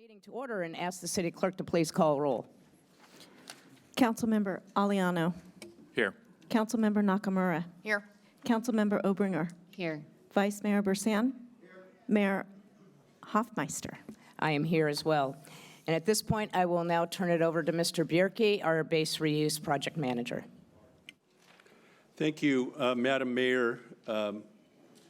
Meeting to order and ask the city clerk to please call roll. Councilmember Aliano. Here. Councilmember Nakamura. Here. Councilmember Obringer. Here. Vice Mayor Bursan. Mayor Hoffmeister. I am here as well. And at this point, I will now turn it over to Mr. Bierke, our base reuse project manager. Thank you, Madam Mayor,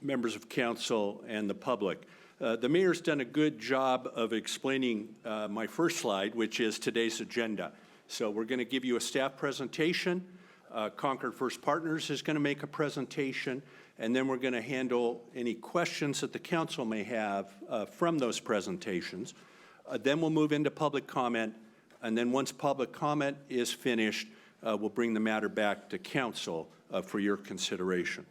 members of council, and the public. The mayor's done a good job of explaining my first slide, which is today's agenda. So we're going to give you a staff presentation. Concord First Partners is going to make a presentation, and then we're going to handle any questions that the council may have from those presentations. Then we'll move into public comment, and then once public comment is finished, we'll bring the matter back to council for your consideration.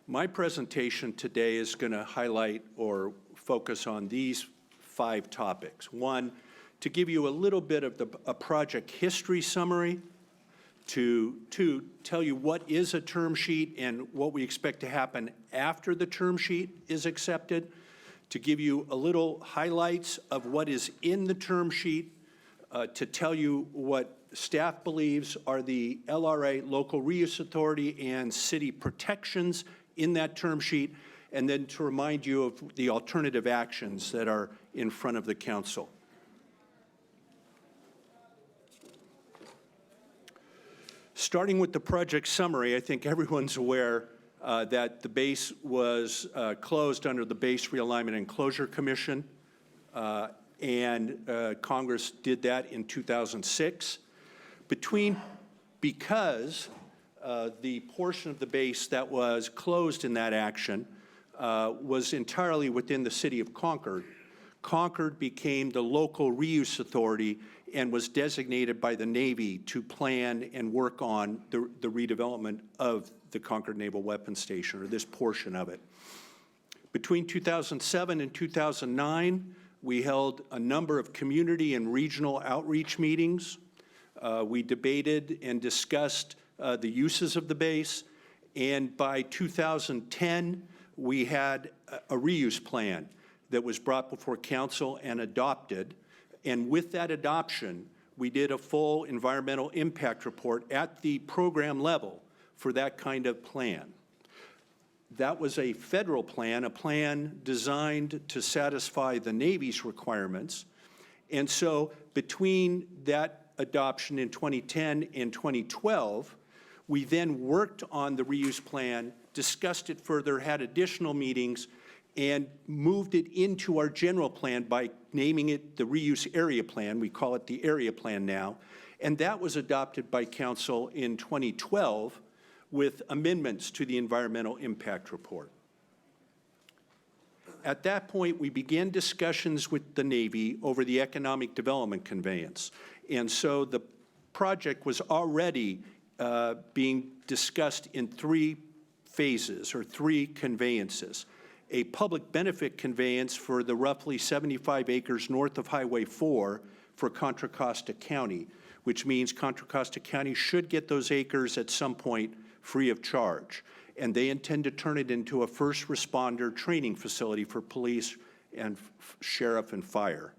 My presentation today is going to highlight or focus on these 5 topics. 1, to give you a little bit of a project history summary. 2, tell you what is a term sheet and what we expect to happen after the term sheet is accepted. To give you a little highlights of what is in the term sheet. To tell you what staff believes are the LRA, Local Reuse Authority, and city protections in that term sheet, and then to remind you of the alternative actions that are in front of the council. Starting with the project summary, I think everyone's aware that the base was closed under the Base Realignment and Closure Commission, and Congress did that in 2006. Because the portion of the base that was closed in that action was entirely within the city of Concord. Concord became the local reuse authority and was designated by the Navy to plan and work on the redevelopment of the Concord Naval Weapons Station, or this portion of it. Between 2007 and 2009, we held a number of community and regional outreach meetings. We debated and discussed the uses of the base, and by 2010, we had a reuse plan that was brought before council and adopted. And with that adoption, we did a full environmental impact report at the program level for that kind of plan. That was a federal plan, a plan designed to satisfy the Navy's requirements. And so between that adoption in 2010 and 2012, we then worked on the reuse plan, discussed it further, had additional meetings, and moved it into our general plan by naming it the Reuse Area Plan. We call it the Area Plan now. And that was adopted by council in 2012 with amendments to the Environmental Impact Report. At that point, we began discussions with the Navy over the economic development conveyance. And so the project was already being discussed in 3 phases or 3 conveyances. A public benefit conveyance for the roughly 75 acres north of Highway 4 for Contra Costa County, which means Contra Costa County should get those acres at some point free of charge. And they intend to turn it into a first responder training facility for police and sheriff and fire.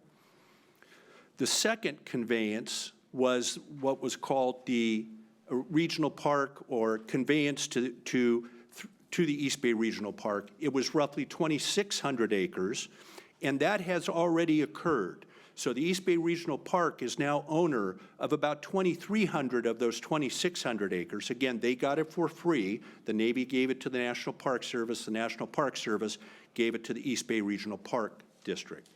The second conveyance was what was called the regional park or conveyance to the East Bay Regional Park. It was roughly 2,600 acres, and that has already occurred. So the East Bay Regional Park is now owner of about 2,300 of those 2,600 acres. Again, they got it for free. The Navy gave it to the National Park Service. The National Park Service gave it to the East Bay Regional Park District.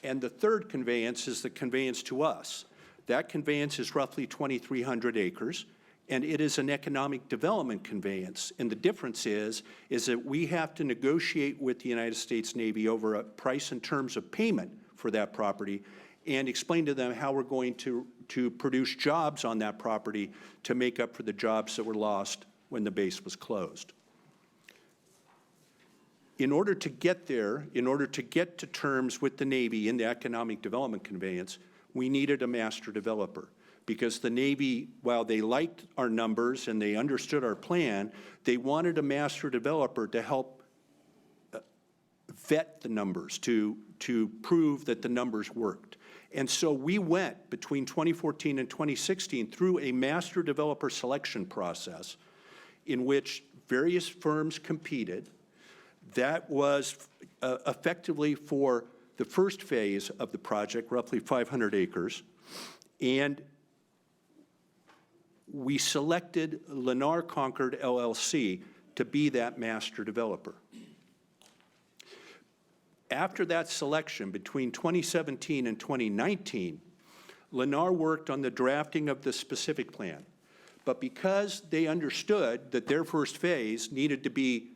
And the third conveyance is the conveyance to us. That conveyance is roughly 2,300 acres. And it is an economic development conveyance. And the difference is that we have to negotiate with the United States Navy over a price and terms of payment for that property and explain to them how we're going to produce jobs on that property to make up for the jobs that were lost when the base was closed. In order to get there, in order to get to terms with the Navy in the economic development conveyance, we needed a master developer. Because the Navy, while they liked our numbers and they understood our plan, they wanted a master developer to help vet the numbers, to prove that the numbers worked. And so we went between 2014 and 2016 through a master developer selection process in which various firms competed. That was effectively for the first phase of the project, roughly 500 acres. And we selected Lennar Concord LLC to be that master developer. After that selection, between 2017 and 2019, Lennar worked on the drafting of the specific plan. But because they understood that their first phase needed to be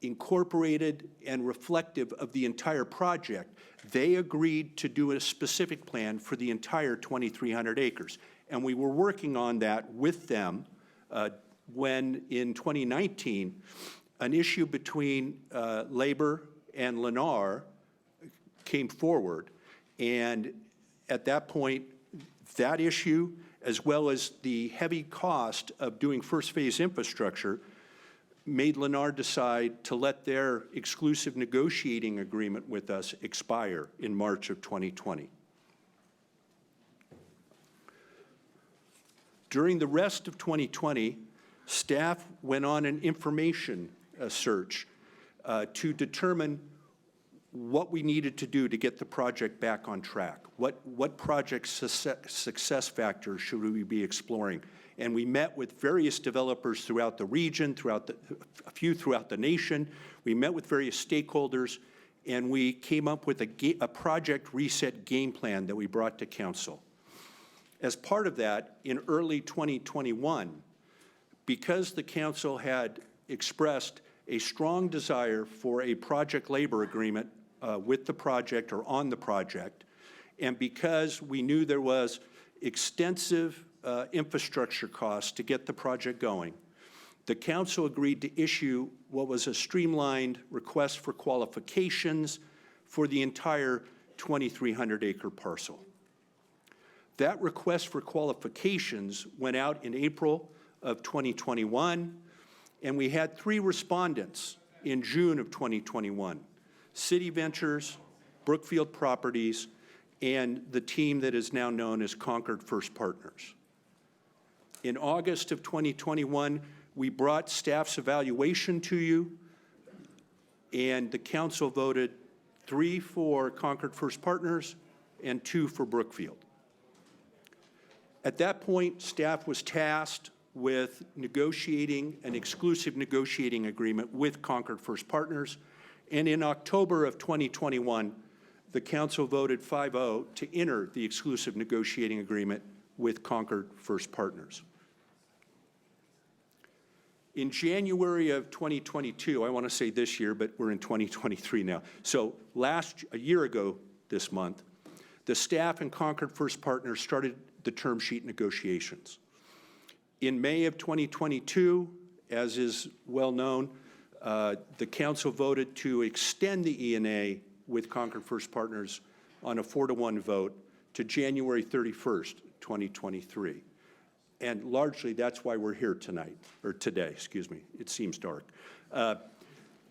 incorporated and reflective of the entire project, they agreed to do a specific plan for the entire 2,300 acres. And we were working on that with them when, in 2019, an issue between labor and Lennar came forward. And at that point, that issue, as well as the heavy cost of doing first phase infrastructure, made Lennar decide to let their exclusive negotiating agreement with us expire in March of 2020. During the rest of 2020, staff went on an information search to determine what we needed to do to get the project back on track. What project success factors should we be exploring? And we met with various developers throughout the region, a few throughout the nation. We met with various stakeholders, and we came up with a project reset game plan that we brought to council. As part of that, in early 2021, because the council had expressed a strong desire for a project labor agreement with the project or on the project, and because we knew there was extensive infrastructure costs to get the project going, the council agreed to issue what was a streamlined request for qualifications for the entire 2,300-acre parcel. That request for qualifications went out in April of 2021, and we had 3 respondents in June of 2021, City Ventures, Brookfield Properties, and the team that is now known as Concord First Partners. In August of 2021, we brought staff's evaluation to you, and the council voted 3 for Concord First Partners and 2 for Brookfield. At that point, staff was tasked with negotiating an exclusive negotiating agreement with Concord First Partners, and in October of 2021, the council voted 5-0 to enter the exclusive negotiating agreement with Concord First Partners. In January of 2022, I want to say this year, but we're in 2023 now. So a year ago this month, the staff and Concord First Partners started the term sheet negotiations. In May of 2022, as is well known, the council voted to extend the E&A with Concord First Partners on a 4-to-1 vote to January 31st, 2023. And largely, that's why we're here tonight, or today, excuse me. It seems dark.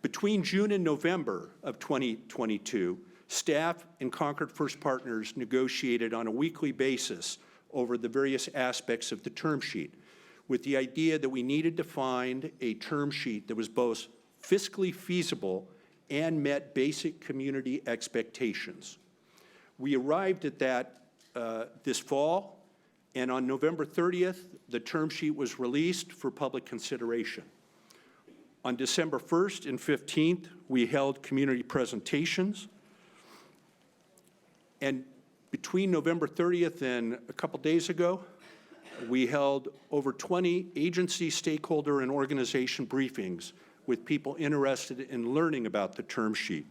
Between June and November of 2022, staff and Concord First Partners negotiated on a weekly basis over the various aspects of the term sheet, with the idea that we needed to find a term sheet that was both fiscally feasible and met basic community expectations. We arrived at that this fall, and on November 30th, the term sheet was released for public consideration. On December 1st and 15th, we held community presentations. And between November 30th and a couple days ago, we held over 20 agency, stakeholder, and organization briefings with people interested in learning about the term sheet.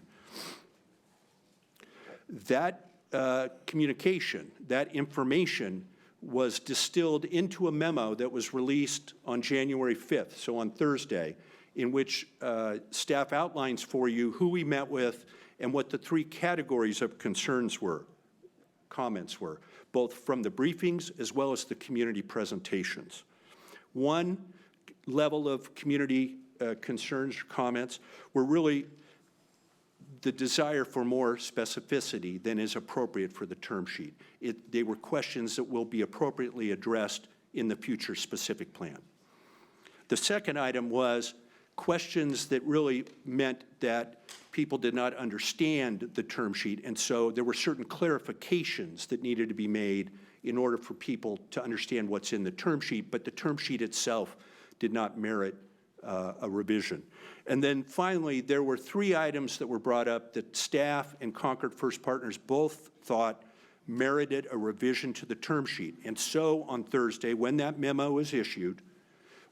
That communication, that information, was distilled into a memo that was released on January 5th, so on Thursday, in which staff outlines for you who we met with and what the 3 categories of concerns were, comments were, both from the briefings as well as the community presentations. 1, level of community concerns or comments were really the desire for more specificity than is appropriate for the term sheet. They were questions that will be appropriately addressed in the future specific plan. The second item was questions that really meant that people did not understand the term sheet, and so there were certain clarifications that needed to be made in order for people to understand what's in the term sheet, but the term sheet itself did not merit a revision. And then finally, there were 3 items that were brought up that staff and Concord First Partners both thought merited a revision to the term sheet. And so on Thursday, when that memo was issued,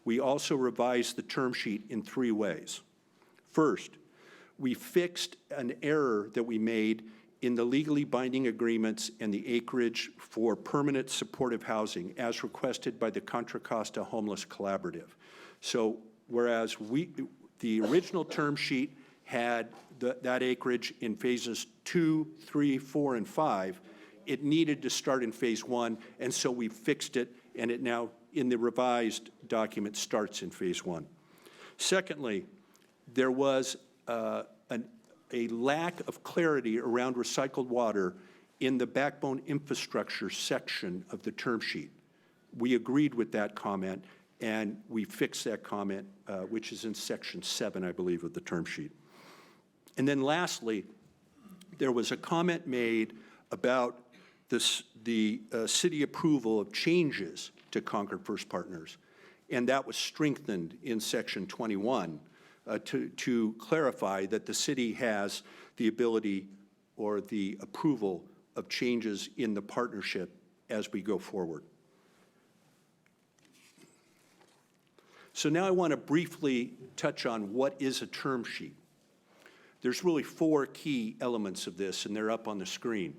we also revised the term sheet in 3 ways. First, we fixed an error that we made in the legally binding agreements and the acreage for permanent supportive housing as requested by the Contra Costa Homeless Collaborative. So whereas the original term sheet had that acreage in phases 2, 3, 4, and 5, it needed to start in phase 1, and so we fixed it, and it now, in the revised document, starts in phase 1. Secondly, there was a lack of clarity around recycled water in the backbone infrastructure section of the term sheet. We agreed with that comment, and we fixed that comment, which is in section 7, I believe, of the term sheet. And then lastly, there was a comment made about the city approval of changes to Concord First Partners, and that was strengthened in section 21 to clarify that the city has the ability or the approval of changes in the partnership as we go forward. So now I want to briefly touch on what is a term sheet. There's really 4 key elements of this, and they're up on the screen.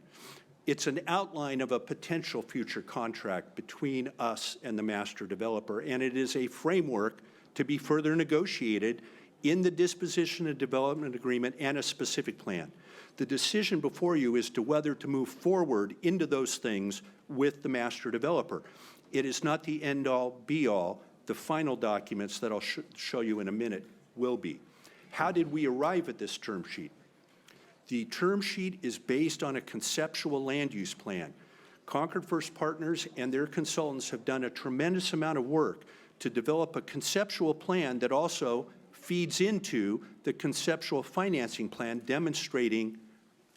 It's an outline of a potential future contract between us and the master developer, and it is a framework to be further negotiated in the disposition and development agreement and a specific plan. The decision before you is to whether to move forward into those things with the master developer. It is not the end-all, be-all. The final documents that I'll show you in a minute will be. How did we arrive at this term sheet? The term sheet is based on a conceptual land use plan. Concord First Partners and their consultants have done a tremendous amount of work to develop a conceptual plan that also feeds into the conceptual financing plan demonstrating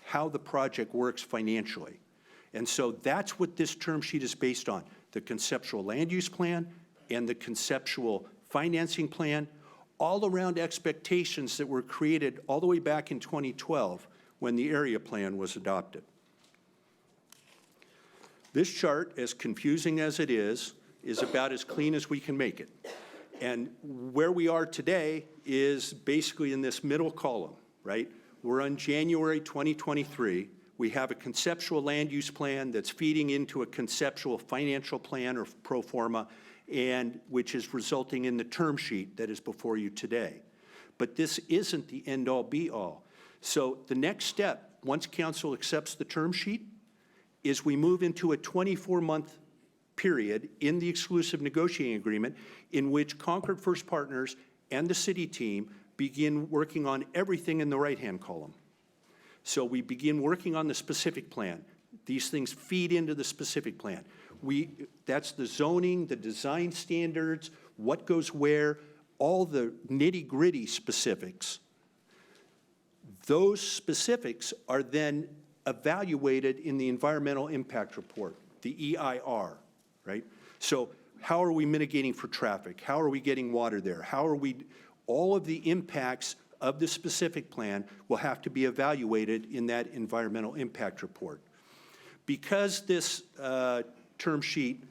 how the project works financially. And so that's what this term sheet is based on, the conceptual land use plan and the conceptual financing plan, all around expectations that were created all the way back in 2012 when the area plan was adopted. This chart, as confusing as it is about as clean as we can make it. And where we are today is basically in this middle column, right? We're on January 2023. We have a conceptual land use plan that's feeding into a conceptual financial plan or pro forma, and which is resulting in the term sheet that is before you today. But this isn't the end-all, be-all. So the next step, once council accepts the term sheet, is we move into a 24-month period in the exclusive negotiating agreement in which Concord First Partners and the city team begin working on everything in the right-hand column. So we begin working on the specific plan. These things feed into the specific plan. That's the zoning, the design standards, what goes where, all the nitty-gritty specifics. Those specifics are then evaluated in the environmental impact report, the EIR, right? So how are we mitigating for traffic? How are we getting water there? All of the impacts of the specific plan will have to be evaluated in that environmental impact report. Because this term sheet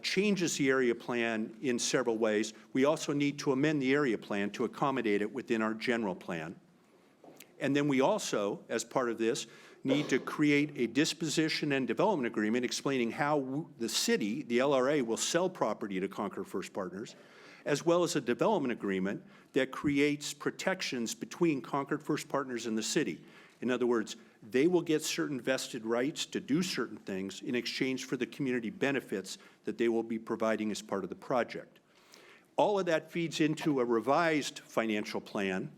changes the area plan in several ways, we also need to amend the area plan to accommodate it within our general plan. And then we also, as part of this, need to create a disposition and development agreement explaining how the city, the LRA, will sell property to Concord First Partners, as well as a development agreement that creates protections between Concord First Partners and the city. In other words, they will get certain vested rights to do certain things in exchange for the community benefits that they will be providing as part of the project. All of that feeds into a revised financial plan,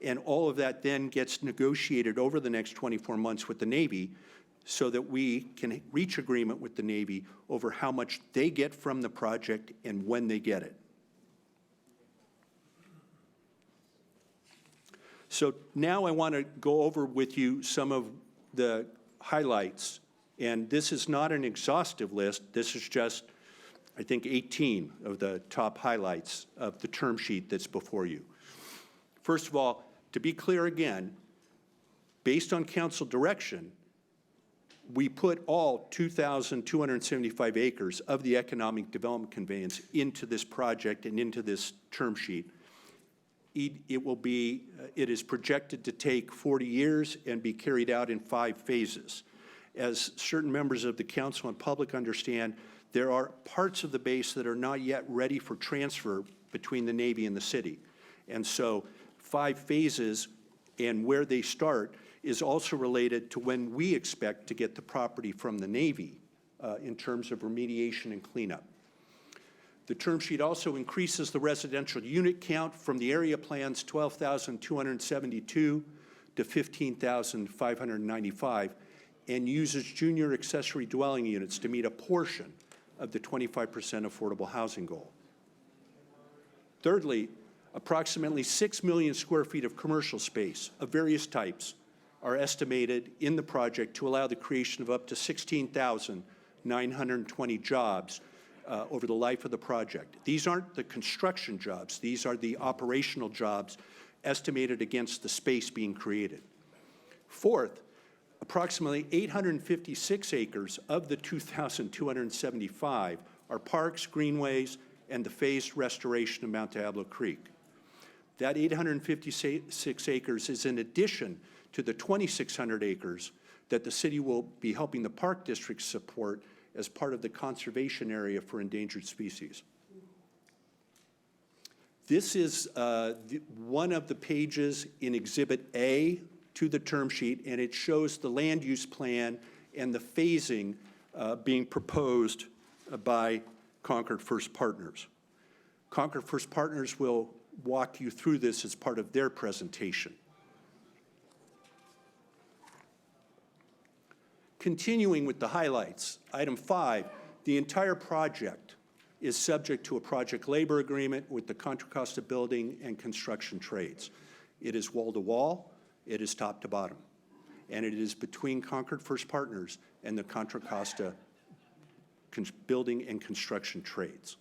and all of that then gets negotiated over the next 24 months with the Navy so that we can reach agreement with the Navy over how much they get from the project and when they get it. So now I want to go over with you some of the highlights, and this is not an exhaustive list. This is just, I think, 18 of the top highlights of the term sheet that's before you. First of all, to be clear again, based on council direction, we put all 2,275 acres of the economic development conveyance into this project and into this term sheet. It is projected to take 40 years and be carried out in 5 phases. As certain members of the council and public understand, there are parts of the base that are not yet ready for transfer between the Navy and the city. And so 5 phases and where they start is also related to when we expect to get the property from the Navy in terms of remediation and cleanup. The term sheet also increases the residential unit count from the area plan's 12,272 to 15,595 and uses junior accessory dwelling units to meet a portion of the 25% affordable housing goal. Thirdly, approximately 6 million square feet of commercial space of various types are estimated in the project to allow the creation of up to 16,920 jobs over the life of the project. These aren't the construction jobs. These are the operational jobs estimated against the space being created. Fourth, approximately 856 acres of the 2,275 are parks, greenways, and the phased restoration of Mount Diablo Creek. That 856 acres is in addition to the 2,600 acres that the city will be helping the Park District support as part of the conservation area for endangered species. This is one of the pages in Exhibit A to the term sheet, and it shows the land use plan and the phasing being proposed by Concord First Partners. Concord First Partners will walk you through this as part of their presentation. Continuing with the highlights, item 5, the entire project is subject to a project labor agreement with the Contra Costa Building and Construction Trades. It is wall-to-wall, it is top-to-bottom, and it is between Concord First Partners and the Contra Costa Building and Construction Trades.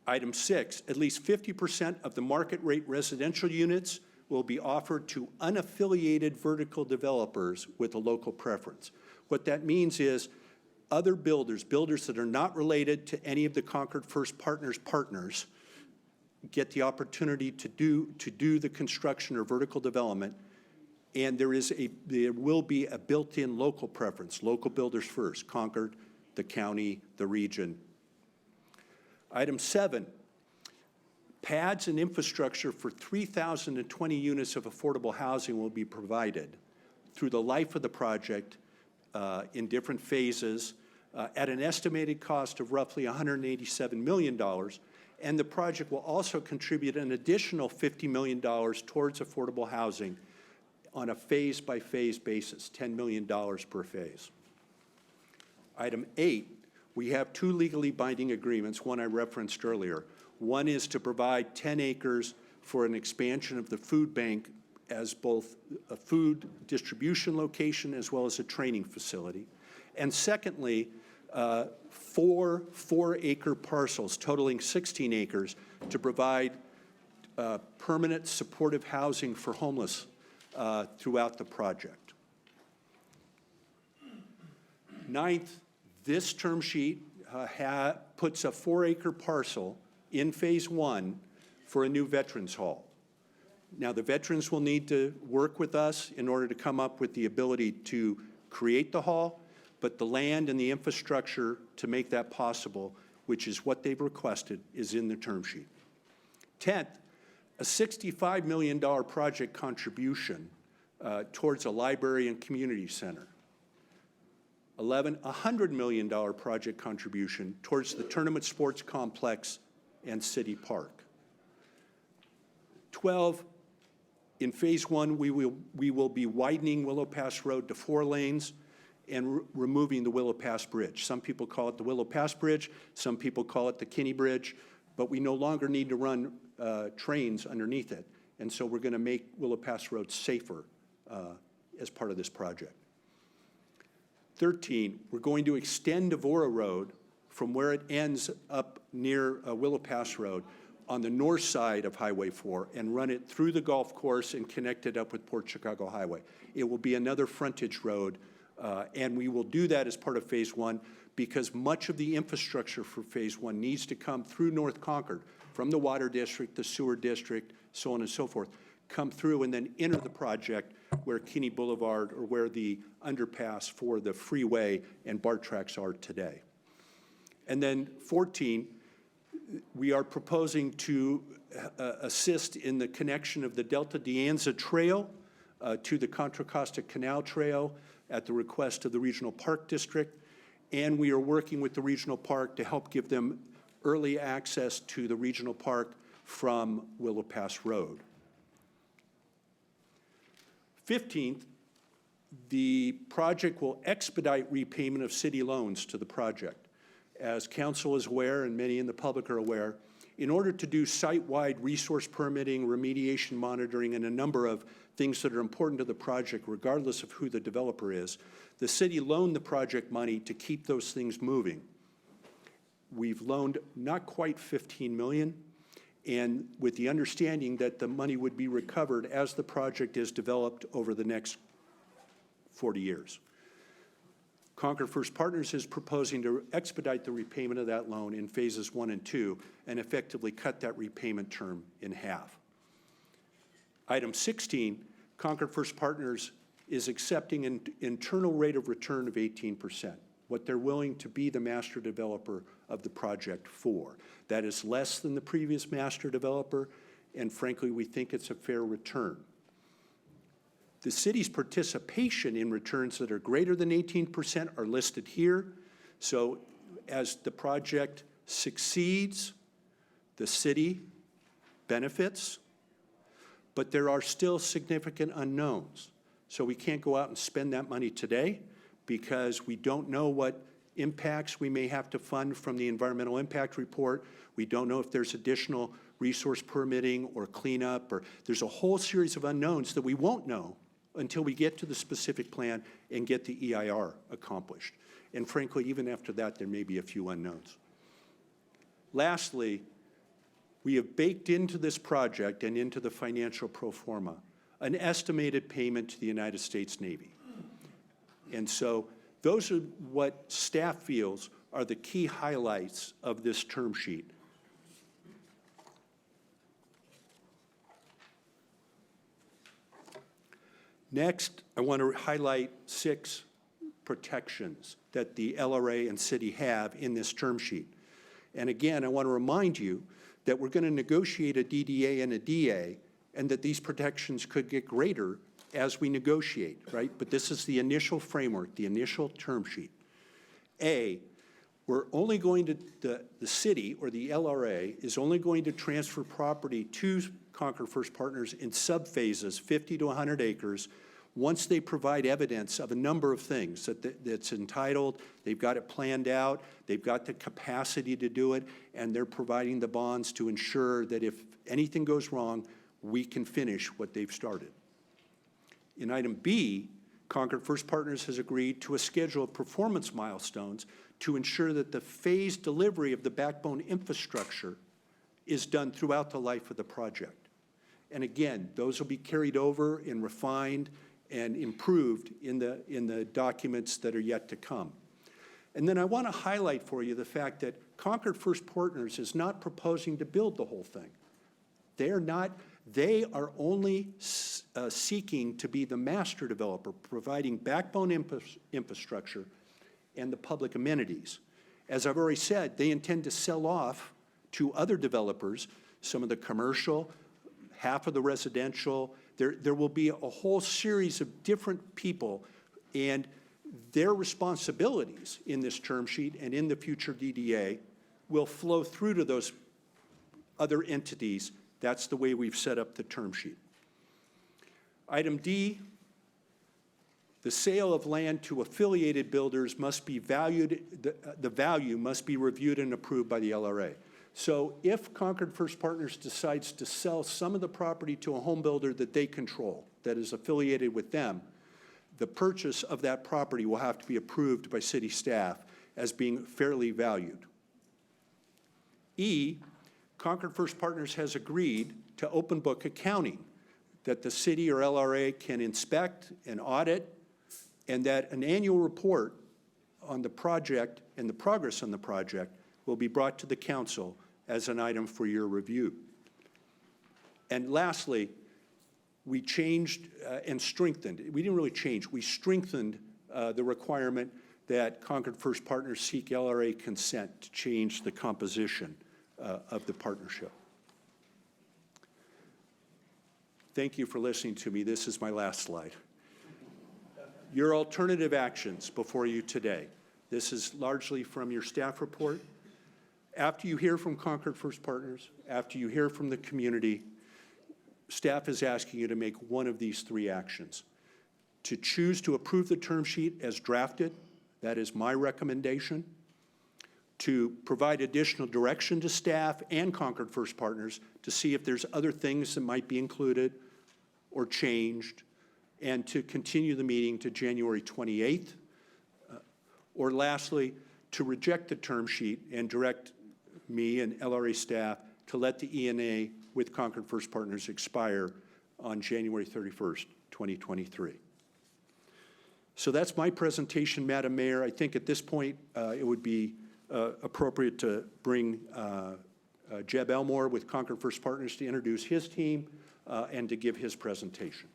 Item 6, at least 50% of the market rate residential units will be offered to unaffiliated vertical developers with a local preference. What that means is other builders that are not related to any of the Concord First Partners partners, get the opportunity to do the construction or vertical development, and there will be a built-in local preference, local builders first, Concord, the county, the region. Item 7, pads and infrastructure for 3,020 units of affordable housing will be provided through the life of the project in different phases at an estimated cost of roughly $187 million. And the project will also contribute an additional $50 million towards affordable housing on a phase-by-phase basis, $10 million per phase. Item 8, we have 2 legally binding agreements, one I referenced earlier. One is to provide 10 acres for an expansion of the food bank as both a food distribution location as well as a training facility. And secondly, 4 4-acre parcels totaling 16 acres to provide permanent supportive housing for homeless throughout the project. Ninth, this term sheet puts a 4-acre parcel in phase 1 for a new Veterans Hall. Now, the veterans will need to work with us in order to come up with the ability to create the hall, but the land and the infrastructure to make that possible, which is what they've requested, is in the term sheet. 10th, a $65 million project contribution towards a library and community center. 11, a $100 million project contribution towards the tournament sports complex and City Park. 12, in Phase 1, we will be widening Willow Pass Road to 4 lanes and removing the Willow Pass Bridge. Some people call it the Willow Pass Bridge, some people call it the Kinney Bridge, but we no longer need to run trains underneath it. And so we're going to make Willow Pass Road safer as part of this project. 13, we're going to extend Devora Road from where it ends up near Willow Pass Road on the north side of Highway 4 and run it through the golf course and connect it up with Port Chicago Highway. It will be another frontage road, and we will do that as part of Phase 1 because much of the infrastructure for Phase 1 needs to come through North Concord, from the water district, the sewer district, so on and so forth, come through and then enter the project where Kinney Boulevard or where the underpass for the freeway and BART tracks are today. And then 14, we are proposing to assist in the connection of the Delta De Anza Trail to the Contra Costa Canal Trail at the request of the Regional Park District, and we are working with the Regional Park to help give them early access to the Regional Park from Willow Pass Road. 15th, the project will expedite repayment of city loans to the project. As Council is aware, and many in the public are aware, in order to do site-wide resource permitting, remediation monitoring, and a number of things that are important to the project, regardless of who the developer is, the city loaned the project money to keep those things moving. We've loaned not quite $15 million, and with the understanding that the money would be recovered as the project is developed over the next 40 years. Concord First Partners is proposing to expedite the repayment of that loan in phases 1 and 2 and effectively cut that repayment term in half. Item 16, Concord First Partners is accepting an internal rate of return of 18%, what they're willing to be the master developer of the project for. That is less than the previous master developer, and frankly, we think it's a fair return. The city's participation in returns that are greater than 18% are listed here. So as the project succeeds, the city benefits, but there are still significant unknowns. So we can't go out and spend that money today because we don't know what impacts we may have to fund from the environmental impact report. We don't know if there's additional resource permitting or cleanup, or there's a whole series of unknowns that we won't know until we get to the specific plan and get the EIR accomplished. And frankly, even after that, there may be a few unknowns. Lastly, we have baked into this project and into the financial pro forma an estimated payment to the United States Navy. And so those are what staff feels are the key highlights of this term sheet. Next, I want to highlight 6 protections that the LRA and city have in this term sheet. And again, I want to remind you that we're going to negotiate a DDA and a DA, and that these protections could get greater as we negotiate, right? But this is the initial framework, the initial term sheet. A, we're only going to, the city or the LRA is only going to transfer property to Concord First Partners in subphases, 50 to 100 acres, once they provide evidence of a number of things, that's entitled, they've got it planned out, they've got the capacity to do it, and they're providing the bonds to ensure that if anything goes wrong, we can finish what they've started. In item B, Concord First Partners has agreed to a schedule of performance milestones to ensure that the phased delivery of the backbone infrastructure is done throughout the life of the project. And again, those will be carried over and refined and improved in the documents that are yet to come. And then I want to highlight for you the fact that Concord First Partners is not proposing to build the whole thing. They are only seeking to be the master developer, providing backbone infrastructure and the public amenities. As I've already said, they intend to sell off to other developers, some of the commercial, half of the residential. There will be a whole series of different people, and their responsibilities in this term sheet and in the future DDA will flow through to those other entities. That's the way we've set up the term sheet. Item D, the sale of land to affiliated builders must be valued, the value must be reviewed and approved by the LRA. So if Concord First Partners decides to sell some of the property to a home builder that they control, that is affiliated with them, the purchase of that property will have to be approved by city staff as being fairly valued. E, Concord First Partners has agreed to open book accounting that the city or LRA can inspect and audit, and that an annual report on the project and the progress on the project will be brought to the council as an item for your review. And lastly, we changed and strengthened, we didn't really change, we strengthened the requirement that Concord First Partners seek LRA consent to change the composition of the partnership. Thank you for listening to me. This is my last slide. Your alternative actions before you today. This is largely from your staff report. After you hear from Concord First Partners, after you hear from the community, staff is asking you to make one of these three actions. To choose to approve the term sheet as drafted, that is my recommendation. To provide additional direction to staff and Concord First Partners to see if there's other things that might be included or changed, and to continue the meeting to January 28th. Or lastly, to reject the term sheet and direct me and LRA staff to let the ENA with Concord First Partners expire on January 31st, 2023. So that's my presentation, Madam Mayor. I think at this point it would be appropriate to bring Jeb Elmore with Concord First Partners to introduce his team and to give his presentation.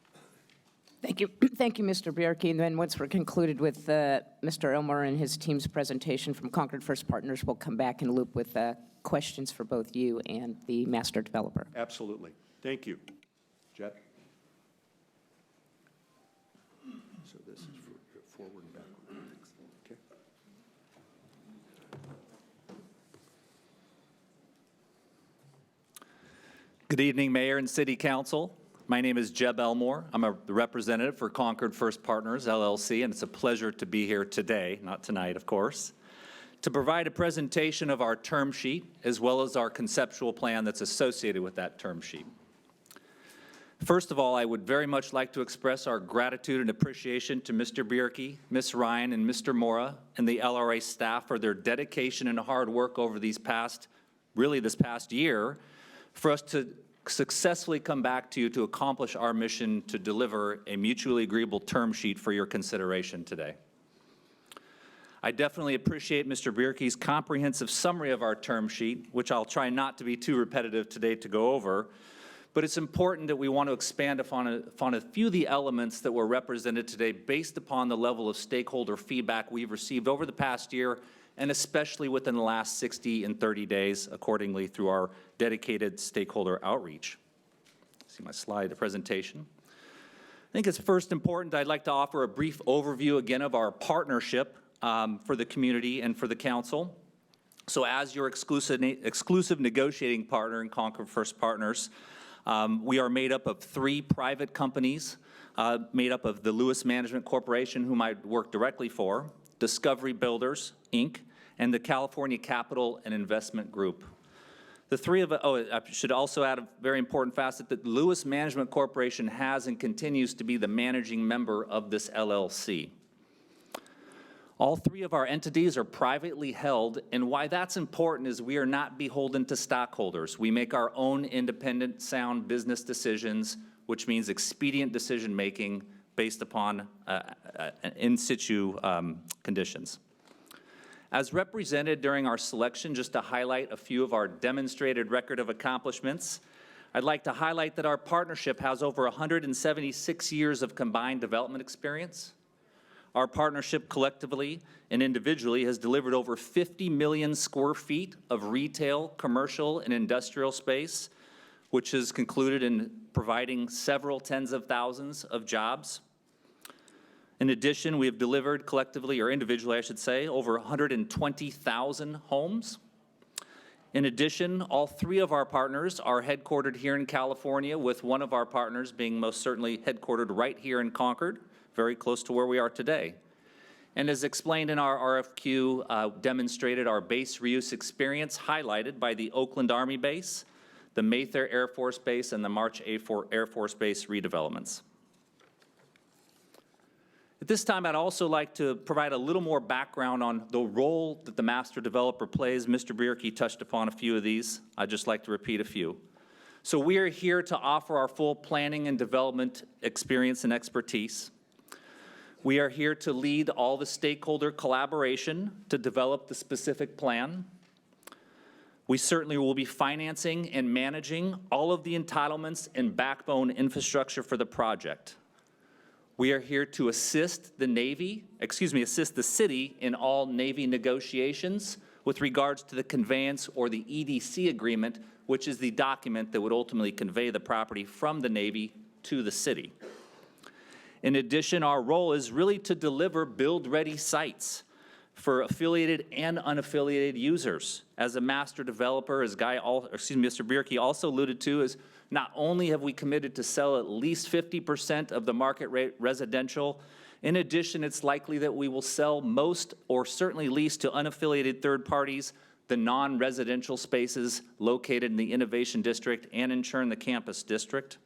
Thank you. Thank you, Mr. Bierke. And then once we're concluded with Mr. Elmore and his team's presentation from Concord First Partners, we'll come back and loop with questions for both you and the master developer. Absolutely. Thank you. Jeb? So this is for forward and backward. Okay. Good evening, Mayor and City Council. My name is Jeb Elmore. I'm a representative for Concord First Partners, LLC, and it's a pleasure to be here today, not tonight, of course, to provide a presentation of our term sheet as well as our conceptual plan that's associated with that term sheet. First of all, I would very much like to express our gratitude and appreciation to Mr. Bierke, Ms. Ryan, and Mr. Mora and the LRA staff for their dedication and hard work over this past year for us to successfully come back to you to accomplish our mission to deliver a mutually agreeable term sheet for your consideration today. I definitely appreciate Mr. Bierke's comprehensive summary of our term sheet, which I'll try not to be too repetitive today to go over, but it's important that we want to expand upon a few of the elements that were represented today based upon the level of stakeholder feedback we've received over the past year, and especially within the last 60 and 30 days, accordingly through our dedicated stakeholder outreach. See my slide, the presentation. I think it's first important, I'd like to offer a brief overview again of our partnership for the community and for the council. So as your exclusive negotiating partner in Concord First Partners, we are made up of 3 private companies, made up of the Lewis Management Corporation, whom I work directly for, Discovery Builders, Inc., and the California Capital and Investment Group. The 3 of I should also add a very important facet that the Lewis Management Corporation has and continues to be the managing member of this LLC. All 3 of our entities are privately held, and why that's important is we are not beholden to stockholders. We make our own independent, sound business decisions, which means expedient decision-making based upon in situ conditions. As represented during our selection, just to highlight a few of our demonstrated record of accomplishments, I'd like to highlight that our partnership has over 176 years of combined development experience. Our partnership collectively and individually has delivered over 50 million square feet of retail, commercial, and industrial space, which has concluded in providing several tens of thousands of jobs. In addition, we have delivered collectively, or individually I should say, over 120,000 homes. In addition, all three of our partners are headquartered here in California, with one of our partners being most certainly headquartered right here in Concord, very close to where we are today. And as explained in our RFQ, demonstrated our base reuse experience highlighted by the Oakland Army Base, the Mayfair Air Force Base, and the March Air Force Base redevelopments. At this time, I'd also like to provide a little more background on the role that the master developer plays. Mr. Bierke touched upon a few of these. I'd just like to repeat a few. So we are here to offer our full planning and development experience and expertise. We are here to lead all the stakeholder collaboration to develop the specific plan. We certainly will be financing and managing all of the entitlements and backbone infrastructure for the project. We are here to assist the city in all Navy negotiations with regards to the conveyance or the EDC agreement, which is the document that would ultimately convey the property from the Navy to the city. In addition, our role is really to deliver build-ready sites for affiliated and unaffiliated users. As a master developer, as Mr. Bierke also alluded to, is not only have we committed to sell at least 50% of the market rate residential, in addition, it's likely that we will sell most or certainly lease to unaffiliated third parties the non-residential spaces located in the Innovation District and in turn the Campus District.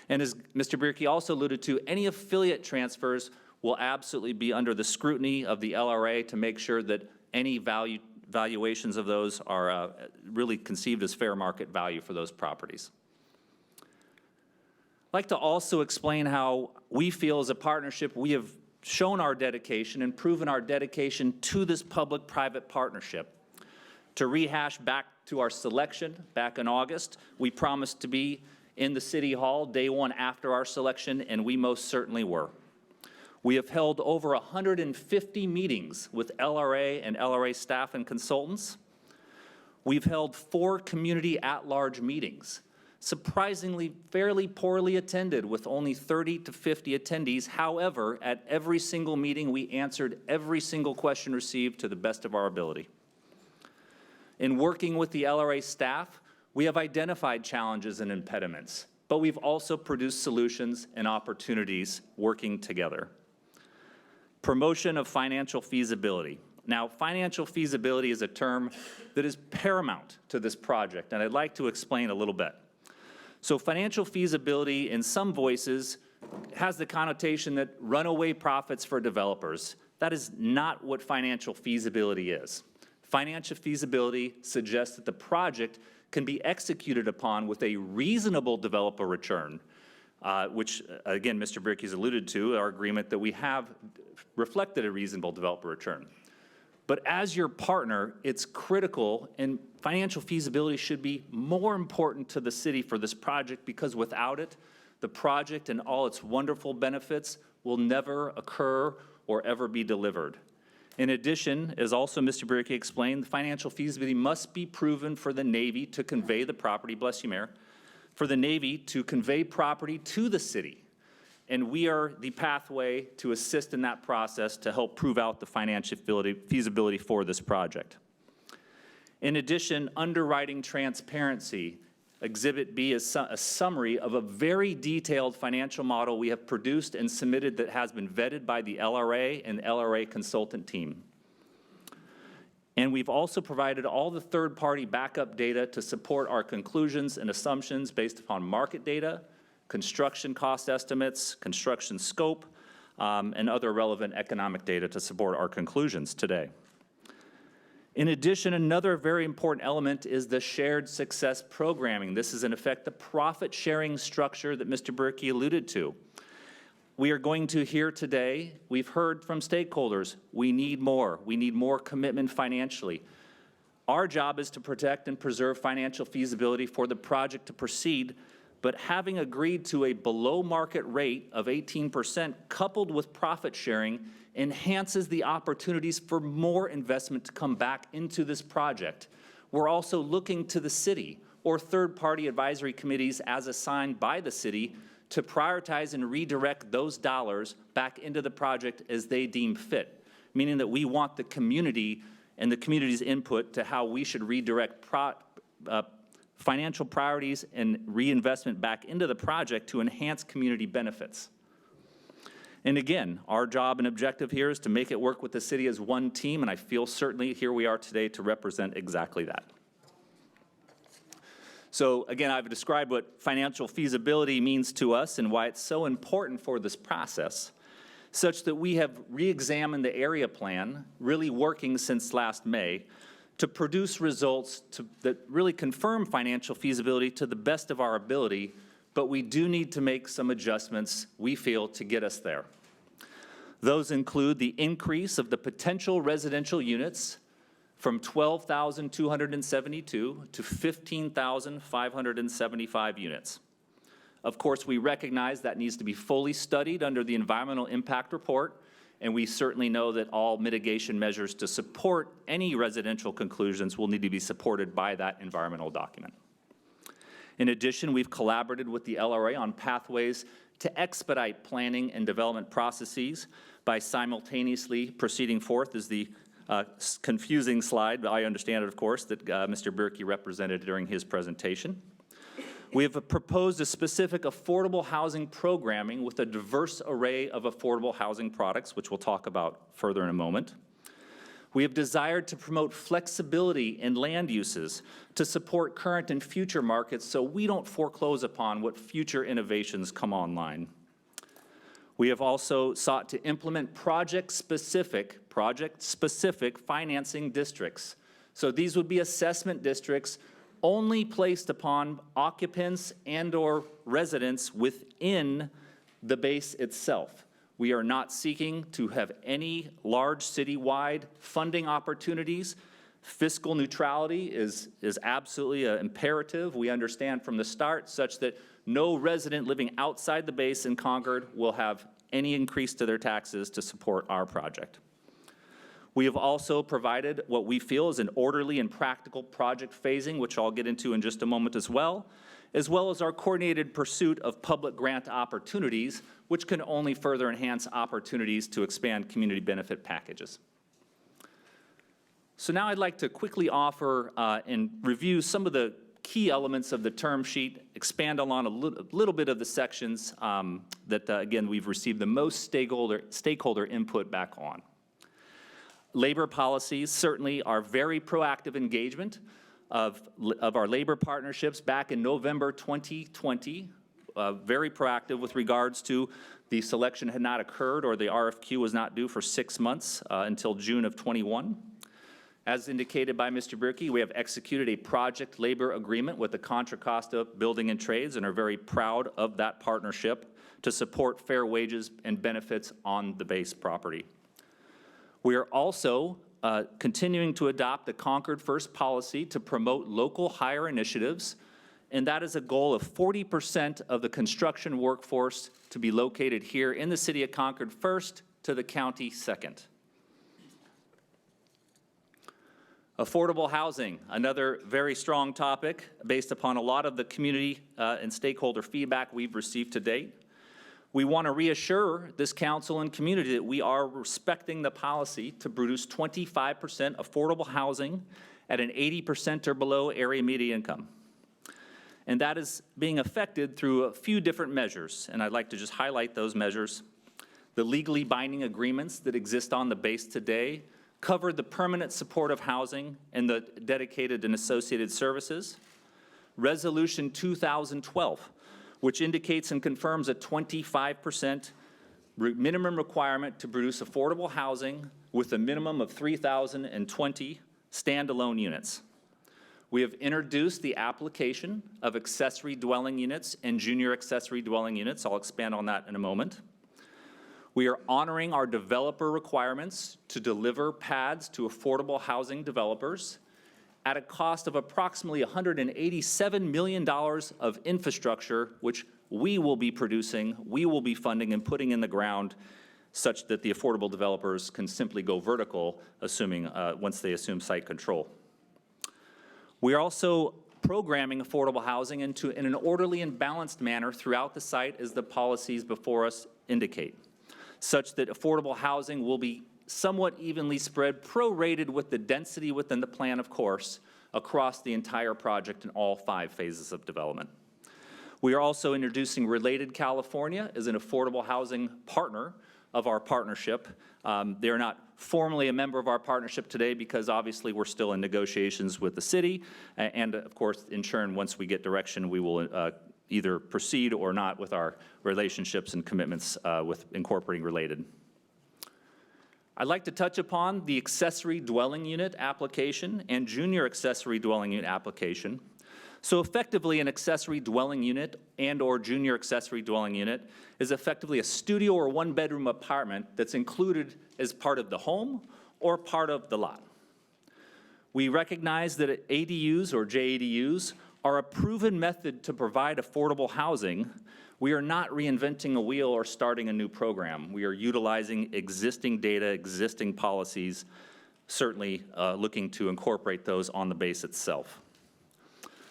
And as Mr. Bierke also alluded to, any affiliate transfers will absolutely be under the scrutiny of the LRA to make sure that any valuations of those are really conceived as fair market value for those properties. I'd like to also explain how we feel as a partnership we have shown our dedication and proven our dedication to this public-private partnership. To rehash back to our selection back in August, we promised to be in the City Hall day one after our selection, and we most certainly were. We have held over 150 meetings with LRA and LRA staff and consultants. We've held 4 community at-large meetings, surprisingly fairly poorly attended with only 30 to 50 attendees. However, at every single meeting, we answered every single question received to the best of our ability. In working with the LRA staff, we have identified challenges and impediments, but we've also produced solutions and opportunities working together. Promotion of financial feasibility. Now, financial feasibility is a term that is paramount to this project, and I'd like to explain a little bit. So financial feasibility, in some voices, has the connotation that runaway profits for developers. That is not what financial feasibility is. Financial feasibility suggests that the project can be executed upon with a reasonable developer return, which, again, Mr. Bierke has alluded to, our agreement that we have reflected a reasonable developer return. But as your partner, it's critical, and financial feasibility should be more important to the city for this project, because without it, the project and all its wonderful benefits will never occur or ever be delivered. In addition, as also Mr. Bierke explained, the financial feasibility must be proven for the Navy to convey the property, bless you, Mayor, for the Navy to convey property to the city. And we are the pathway to assist in that process to help prove out the financial feasibility for this project. In addition, underwriting transparency. Exhibit B is a summary of a very detailed financial model we have produced and submitted that has been vetted by the LRA and LRA consultant team. And we've also provided all the third-party backup data to support our conclusions and assumptions based upon market data, construction cost estimates, construction scope, and other relevant economic data to support our conclusions today. In addition, another very important element is the shared success programming. This is, in effect, the profit-sharing structure that Mr. Bierke alluded to. We are going to hear today, we've heard from stakeholders, we need more commitment financially. Our job is to protect and preserve financial feasibility for the project to proceed, but having agreed to a below-market rate of 18% coupled with profit sharing enhances the opportunities for more investment to come back into this project. We're also looking to the city or third-party advisory committees as assigned by the city to prioritize and redirect those dollars back into the project as they deem fit, meaning that we want the community and the community's input to how we should redirect financial priorities and reinvestment back into the project to enhance community benefits. And again, our job and objective here is to make it work with the city as one team, and I feel certainly here we are today to represent exactly that. So again, I've described what financial feasibility means to us and why it's so important for this process, such that we have re-examined the area plan, really working since last May, to produce results that really confirm financial feasibility to the best of our ability, but we do need to make some adjustments, we feel, to get us there. Those include the increase of the potential residential units from 12,272 to 15,575 units. Of course, we recognize that needs to be fully studied under the environmental impact report, and we certainly know that all mitigation measures to support any residential conclusions will need to be supported by that environmental document. In addition, we've collaborated with the LRA on pathways to expedite planning and development processes by simultaneously proceeding forth as the confusing slide, but I understand it, of course, that Mr. Bierke represented during his presentation. We have proposed a specific affordable housing programming with a diverse array of affordable housing products, which we'll talk about further in a moment. We have desired to promote flexibility in land uses to support current and future markets so we don't foreclose upon what future innovations come online. We have also sought to implement project-specific financing districts. So these would be assessment districts only placed upon occupants and/or residents within the base itself. We are not seeking to have any large citywide funding opportunities. Fiscal neutrality is absolutely an imperative, we understand from the start, such that no resident living outside the base in Concord will have any increase to their taxes to support our project. We have also provided what we feel is an orderly and practical project phasing, which I'll get into in just a moment as well as our coordinated pursuit of public grant opportunities, which can only further enhance opportunities to expand community benefit packages. So now I'd like to quickly offer and review some of the key elements of the term sheet, expand on a little bit of the sections that, again, we've received the most stakeholder input back on. Labor policies certainly are very proactive engagement of our labor partnerships back in November 2020, very proactive with regards to the selection had not occurred or the RFQ was not due for 6 months until June of 21. As indicated by Mr. Bierke, we have executed a project labor agreement with the Contra Costa Building and Trades and are very proud of that partnership to support fair wages and benefits on the base property. We are also continuing to adopt the Concord First policy to promote local hire initiatives, and that is a goal of 40% of the construction workforce to be located here in the city of Concord first, to the county second. Affordable housing, another very strong topic based upon a lot of the community and stakeholder feedback we've received to date. We want to reassure this council and community that we are respecting the policy to produce 25% affordable housing at an 80% or below area median income. And that is being affected through a few different measures, and I'd like to just highlight those measures. The legally binding agreements that exist on the base today cover the permanent supportive housing and the dedicated and associated services. Resolution 2012, which indicates and confirms a 25% minimum requirement to produce affordable housing with a minimum of 3,020 standalone units. We have introduced the application of accessory dwelling units and junior accessory dwelling units. I'll expand on that in a moment. We are honoring our developer requirements to deliver pads to affordable housing developers at a cost of approximately $187 million of infrastructure, which we will be producing, we will be funding and putting in the ground such that the affordable developers can simply go vertical, assuming once they assume site control. We are also programming affordable housing in an orderly and balanced manner throughout the site as the policies before us indicate, such that affordable housing will be somewhat evenly spread, prorated with the density within the plan, of course, across the entire project in all 5 phases of development. We are also introducing Related California as an affordable housing partner of our partnership. They're not formally a member of our partnership today because obviously we're still in negotiations with the city. And of course, in turn, once we get direction, we will either proceed or not with our relationships and commitments with incorporating Related. I'd like to touch upon the accessory dwelling unit application and junior accessory dwelling unit application. So effectively, an accessory dwelling unit and/or junior accessory dwelling unit is effectively a studio or one-bedroom apartment that's included as part of the home or part of the lot. We recognize that ADUs or JADUs are a proven method to provide affordable housing. We are not reinventing a wheel or starting a new program. We are utilizing existing data, existing policies, certainly looking to incorporate those on the base itself.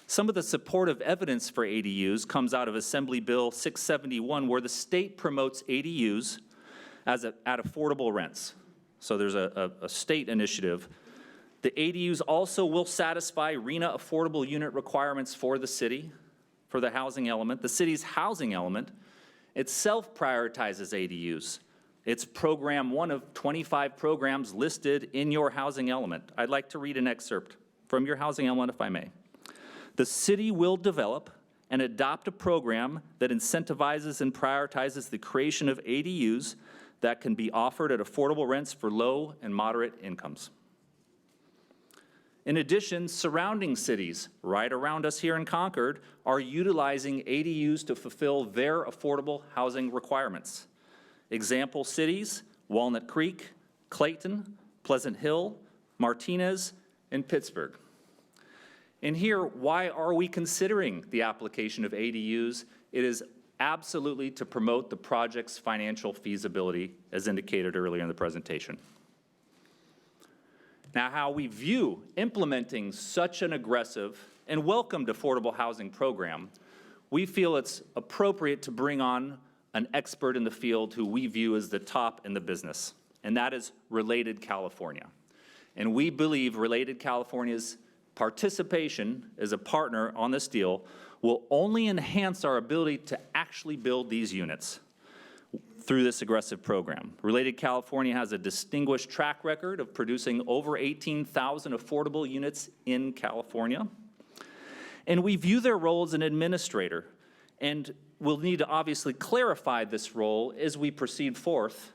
Some of the supportive evidence for ADUs comes out of Assembly Bill 671, where the state promotes ADUs at affordable rents. So there's a state initiative. The ADUs also will satisfy RHNA affordable unit requirements for the city, for the housing element. The city's housing element itself prioritizes ADUs. It's program 1 of 25 programs listed in your housing element. I'd like to read an excerpt from your housing element, if I may. The city will develop and adopt a program that incentivizes and prioritizes the creation of ADUs that can be offered at affordable rents for low and moderate incomes. In addition, surrounding cities right around us here in Concord are utilizing ADUs to fulfill their affordable housing requirements. Example cities, Walnut Creek, Clayton, Pleasant Hill, Martinez, and Pittsburgh. And here, why are we considering the application of ADUs? It is absolutely to promote the project's financial feasibility, as indicated earlier in the presentation. Now, how we view implementing such an aggressive and welcomed affordable housing program, we feel it's appropriate to bring on an expert in the field who we view as the top in the business, and that is Related California. And we believe Related California's participation as a partner on this deal will only enhance our ability to actually build these units through this aggressive program. Related California has a distinguished track record of producing over 18,000 affordable units in California. And we view their role as an administrator, and we'll need to obviously clarify this role as we proceed forth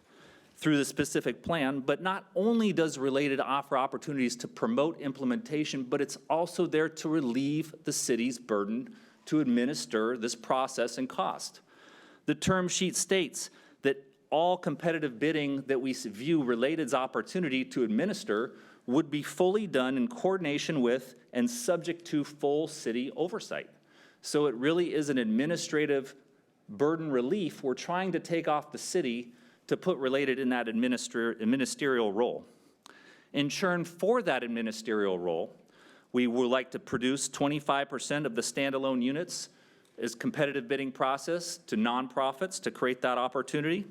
through the specific plan. But not only does Related offer opportunities to promote implementation, but it's also there to relieve the city's burden to administer this process and cost. The term sheet states that all competitive bidding that we view Related's opportunity to administer would be fully done in coordination with and subject to full city oversight. So it really is an administrative burden relief we're trying to take off the city to put Related in that ministerial role. In turn, for that ministerial role, we would like to produce 25% of the standalone units as competitive bidding process to nonprofits to create that opportunity.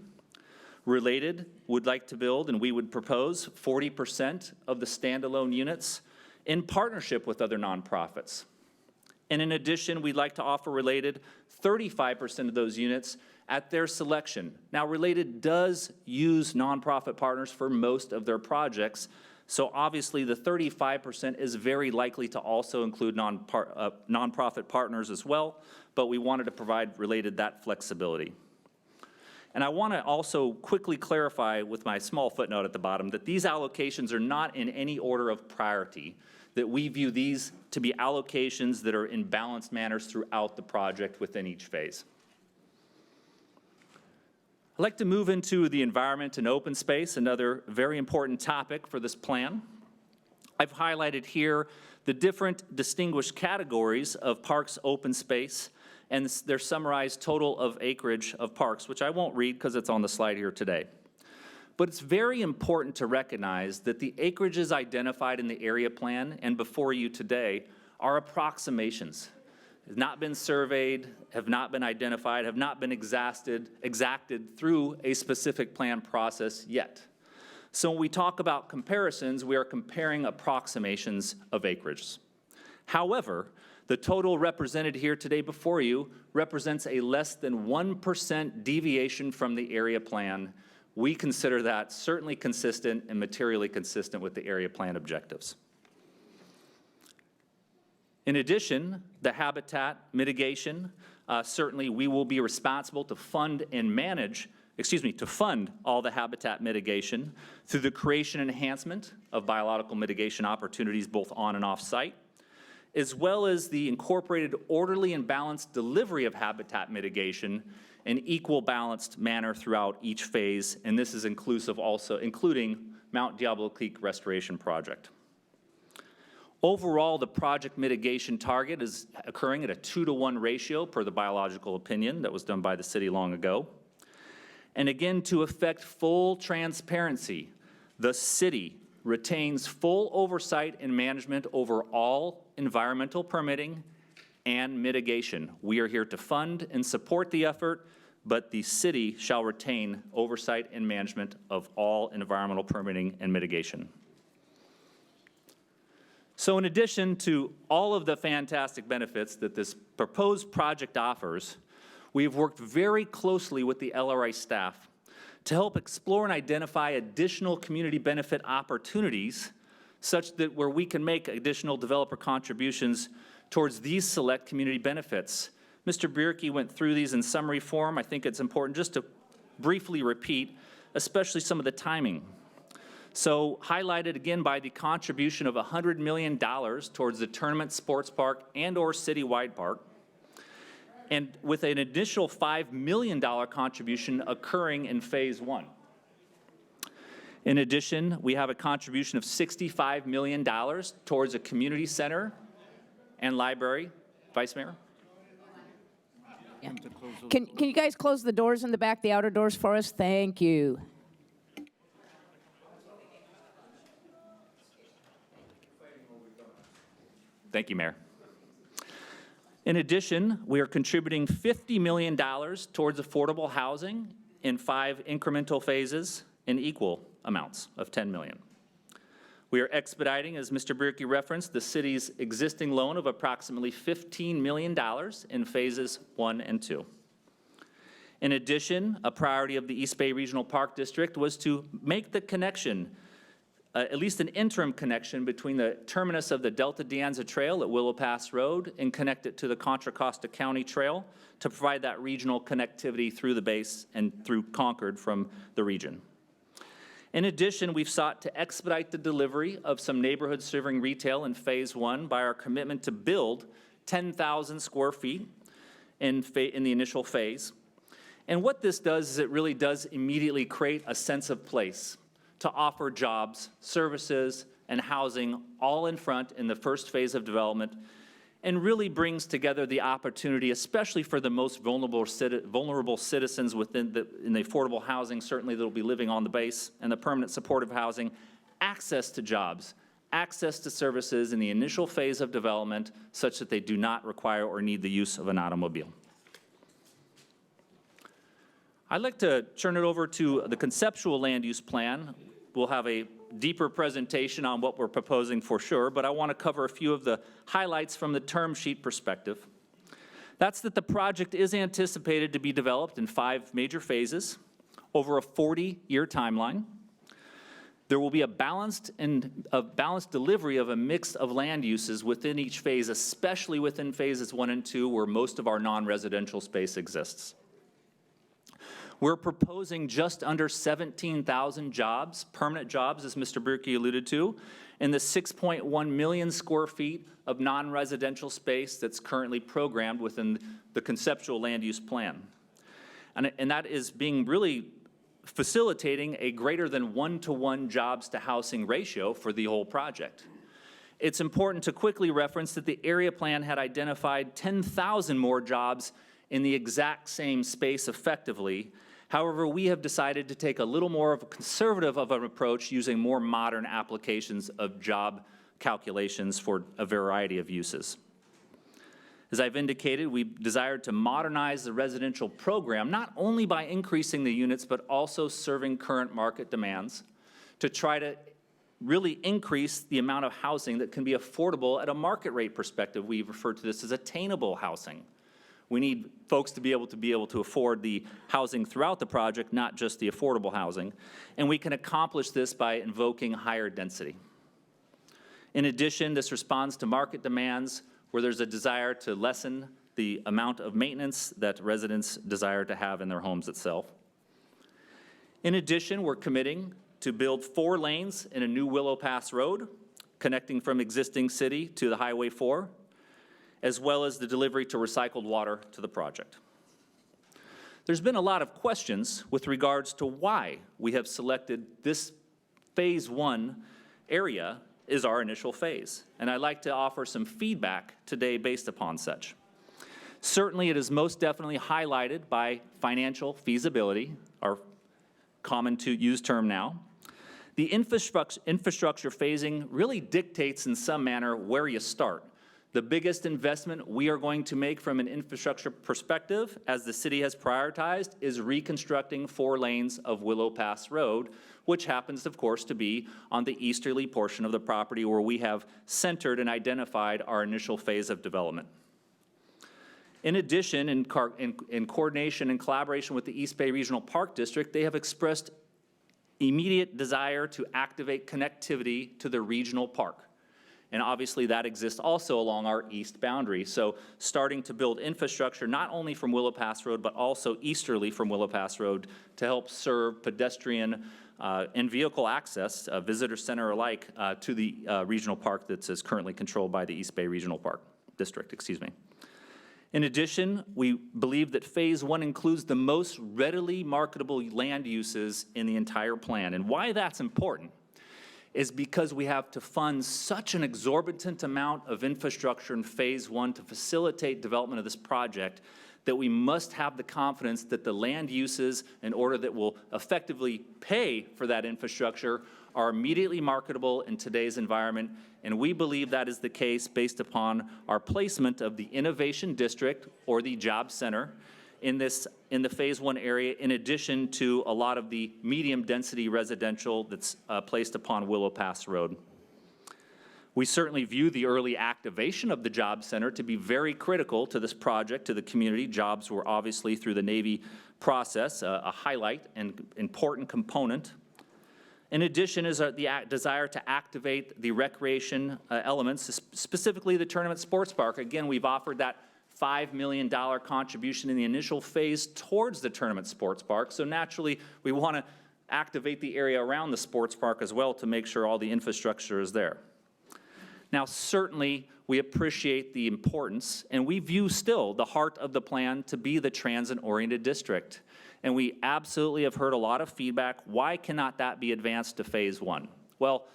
Related would like to build, and we would propose 40% of the standalone units in partnership with other nonprofits. And in addition, we'd like to offer Related 35% of those units at their selection. Now, Related does use nonprofit partners for most of their projects, so obviously the 35% is very likely to also include nonprofit partners as well, but we wanted to provide Related that flexibility. And I want to also quickly clarify with my small footnote at the bottom that these allocations are not in any order of priority, that we view these to be allocations that are in balanced manners throughout the project within each phase. I'd like to move into the environment and open space, another very important topic for this plan. I've highlighted here the different distinguished categories of parks open space and their summarized total of acreage of parks, which I won't read because it's on the slide here today. But it's very important to recognize that the acreages identified in the area plan and before you today are approximations. Have not been surveyed, have not been identified, have not been exacted through a specific plan process yet. So when we talk about comparisons, we are comparing approximations of acreage. However, the total represented here today before you represents a less than 1% deviation from the area plan. We consider that certainly consistent and materially consistent with the area plan objectives. In addition, the habitat mitigation, certainly we will be responsible to fund and manage, to fund all the habitat mitigation through the creation and enhancement of biological mitigation opportunities both on and off site, as well as the incorporated orderly and balanced delivery of habitat mitigation in equal balanced manner throughout each phase, and this is inclusive also, including Mount Diablo Creek Restoration Project. Overall, the project mitigation target is occurring at a 2-to-1 ratio per the biological opinion that was done by the city long ago. And again, to effect full transparency, the city retains full oversight and management over all environmental permitting and mitigation. We are here to fund and support the effort, but the city shall retain oversight and management of all environmental permitting and mitigation. So in addition to all of the fantastic benefits that this proposed project offers, we've worked very closely with the LRA staff to help explore and identify additional community benefit opportunities such that where we can make additional developer contributions towards these select community benefits. Mr. Bierke went through these in summary form. I think it's important just to briefly repeat, especially some of the timing. So highlighted again by the contribution of $100 million towards the tournament sports park and/or citywide park, and with an additional $5 million contribution occurring in phase 1. In addition, we have a contribution of $65 million towards a community center and library. Vice Mayor? Yeah. Can you guys close the doors in the back, the outer doors for us? Thank you. Thank you, Mayor. In addition, we are contributing $50 million towards affordable housing in 5 incremental phases in equal amounts of $10 million. We are expediting, as Mr. Bierke referenced, the city's existing loan of approximately $15 million in phases 1 and 2. In addition, a priority of the East Bay Regional Park District was to make the connection, at least an interim connection between the terminus of the Delta De Anza Trail at Willow Pass Road and connect it to the Contra Costa County Trail to provide that regional connectivity through the base and through Concord from the region. In addition, we've sought to expedite the delivery of some neighborhood-serving retail in phase 1 by our commitment to build 10,000 square feet in the initial phase. And what this does is it really does immediately create a sense of place to offer jobs, services, and housing all in front in the first phase of development, and really brings together the opportunity, especially for the most vulnerable citizens in the affordable housing, certainly that will be living on the base, and the permanent supportive housing, access to jobs, access to services in the initial phase of development such that they do not require or need the use of an automobile. I'd like to turn it over to the conceptual land use plan. We'll have a deeper presentation on what we're proposing for sure, but I want to cover a few of the highlights from the term sheet perspective. That's that the project is anticipated to be developed in 5 major phases over a 40-year timeline. There will be a balanced delivery of a mix of land uses within each phase, especially within phases 1 and 2, where most of our non-residential space exists. We're proposing just under 17,000 jobs, permanent jobs, as Mr. Bierke alluded to, in the 6.1 million square feet of non-residential space that's currently programmed within the conceptual land use plan. And that is being really facilitating a greater than 1-to-1 jobs to housing ratio for the whole project. It's important to quickly reference that the area plan had identified 10,000 more jobs in the exact same space effectively. However, we have decided to take a little more of a conservative of an approach using more modern applications of job calculations for a variety of uses. As I've indicated, we desired to modernize the residential program, not only by increasing the units, but also serving current market demands, to try to really increase the amount of housing that can be affordable at a market rate perspective. We refer to this as attainable housing. We need folks to be able to afford the housing throughout the project, not just the affordable housing. And we can accomplish this by invoking higher density. In addition, this responds to market demands where there's a desire to lessen the amount of maintenance that residents desire to have in their homes itself. In addition, we're committing to build 4 lanes in a new Willow Pass Road, connecting from existing city to the Highway 4, as well as the delivery to recycled water to the project. There's been a lot of questions with regards to why we have selected this Phase 1 area as our initial phase, and I'd like to offer some feedback today based upon such. Certainly, it is most definitely highlighted by financial feasibility, our common to use term now. The infrastructure phasing really dictates in some manner where you start. The biggest investment we are going to make from an infrastructure perspective, as the city has prioritized, is reconstructing 4 lanes of Willow Pass Road, which happens, of course, to be on the easterly portion of the property where we have centered and identified our initial phase of development. In addition, in coordination and collaboration with the East Bay Regional Park District, they have expressed immediate desire to activate connectivity to the regional park. And obviously that exists also along our east boundary. So starting to build infrastructure not only from Willow Pass Road, but also easterly from Willow Pass Road to help serve pedestrian and vehicle access, visitor center alike, to the regional park that is currently controlled by the East Bay Regional Park District, excuse me. In addition, we believe that Phase 1 includes the most readily marketable land uses in the entire plan. And why that's important is because we have to fund such an exorbitant amount of infrastructure in Phase 1 to facilitate development of this project that we must have the confidence that the land uses in order that will effectively pay for that infrastructure are immediately marketable in today's environment. And we believe that is the case based upon our placement of the Innovation District or the Job Center in the Phase 1 area, in addition to a lot of the medium-density residential that's placed upon Willow Pass Road. We certainly view the early activation of the Job Center to be very critical to this project, to the community. Jobs were obviously, through the Navy process, a highlight and important component. In addition is the desire to activate the recreation elements, specifically the tournament sports park. Again, we've offered that $5 million contribution in the initial phase towards the tournament sports park. So naturally, we want to activate the area around the sports park as well to make sure all the infrastructure is there. Now, certainly, we appreciate the importance, and we view still the heart of the plan to be the transit-oriented district. And we absolutely have heard a lot of feedback. Why cannot that be advanced to Phase 1? Well,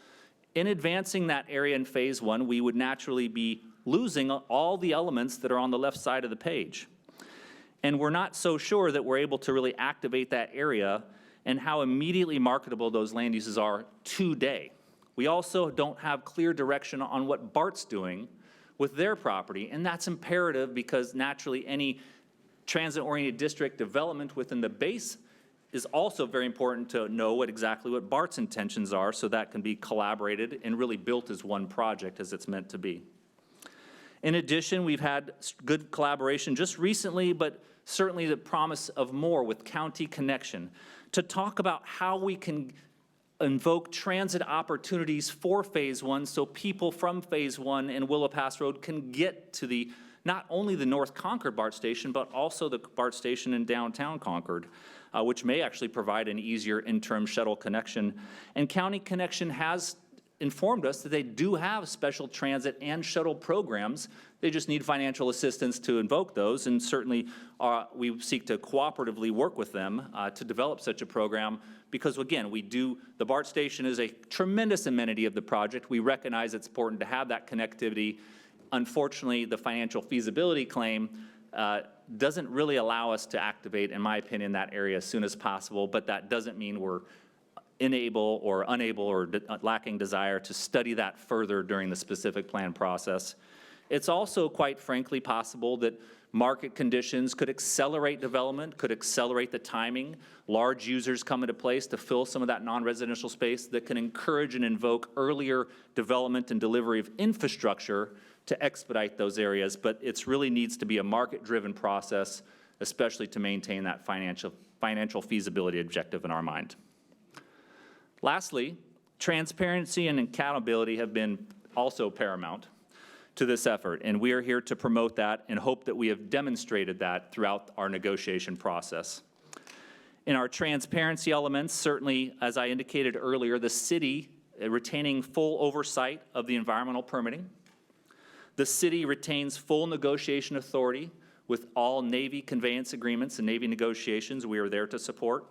in advancing that area in Phase 1, we would naturally be losing all the elements that are on the left side of the page. And we're not so sure that we're able to really activate that area and how immediately marketable those land uses are today. We also don't have clear direction on what BART's doing with their property, and that's imperative because naturally any transit-oriented district development within the base is also very important to know exactly what BART's intentions are so that can be collaborated and really built as one project as it's meant to be. In addition, we've had good collaboration just recently, but certainly the promise of more with County Connection to talk about how we can invoke transit opportunities for Phase 1 so people from Phase 1 and Willow Pass Road can get to not only the North Concord BART station, but also the BART station in downtown Concord, which may actually provide an easier interim shuttle connection. And County Connection has informed us that they do have special transit and shuttle programs. They just need financial assistance to invoke those, and certainly we seek to cooperatively work with them to develop such a program because, again, the BART station is a tremendous amenity of the project. We recognize it's important to have that connectivity. Unfortunately, the financial feasibility claim doesn't really allow us to activate, in my opinion, that area as soon as possible, but that doesn't mean we're unable or lacking desire to study that further during the specific plan process. It's also, quite frankly, possible that market conditions could accelerate development, could accelerate the timing. Large users come into place to fill some of that non-residential space that can encourage and invoke earlier development and delivery of infrastructure to expedite those areas. But it really needs to be a market-driven process, especially to maintain that financial feasibility objective in our mind. Lastly, transparency and accountability have been also paramount to this effort, and we are here to promote that and hope that we have demonstrated that throughout our negotiation process. In our transparency elements, certainly, as I indicated earlier, the city retaining full oversight of the environmental permitting. The city retains full negotiation authority with all Navy conveyance agreements and Navy negotiations. We are there to support.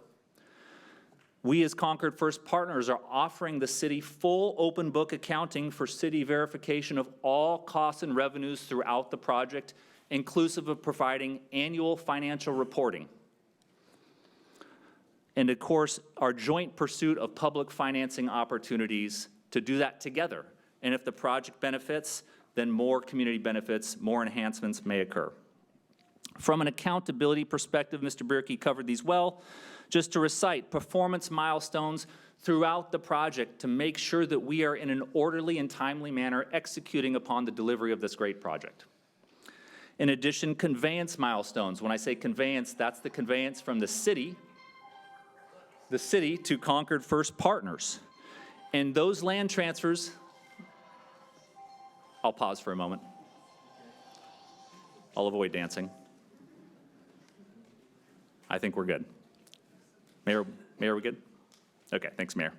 We as Concord First Partners are offering the city full open book accounting for city verification of all costs and revenues throughout the project, inclusive of providing annual financial reporting. And of course, our joint pursuit of public financing opportunities to do that together. And if the project benefits, then more community benefits, more enhancements may occur. From an accountability perspective, Mr. Bierke covered these well. Just to recite performance milestones throughout the project to make sure that we are in an orderly and timely manner executing upon the delivery of this great project. In addition, conveyance milestones. When I say conveyance, that's the conveyance from the city to Concord First Partners. And those land transfers, I'll pause for a moment. I'll avoid dancing. I think we're good. Mayor, are we good? Okay, thanks, Mayor.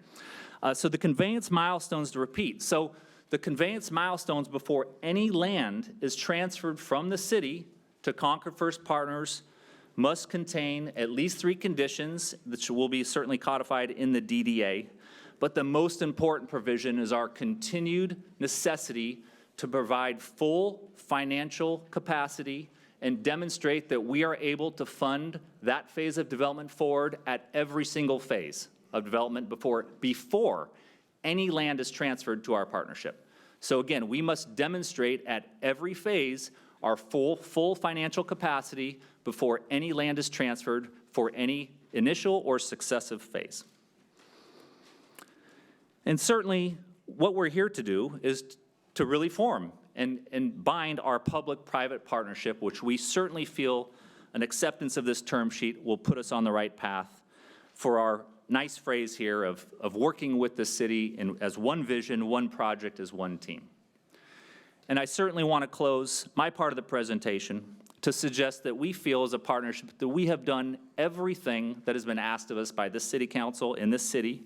So the conveyance milestones to repeat. So the conveyance milestones before any land is transferred from the city to Concord First Partners must contain at least 3 conditions that will be certainly codified in the DDA. But the most important provision is our continued necessity to provide full financial capacity and demonstrate that we are able to fund that phase of development forward at every single phase of development before any land is transferred to our partnership. So again, we must demonstrate at every phase our full financial capacity before any land is transferred for any initial or successive phase. And certainly, what we're here to do is to really form and bind our public-private partnership, which we certainly feel an acceptance of this term sheet will put us on the right path for our nice phrase here of working with the city as one vision, one project, as one team. And I certainly want to close my part of the presentation to suggest that we feel as a partnership that we have done everything that has been asked of us by the City Council in this city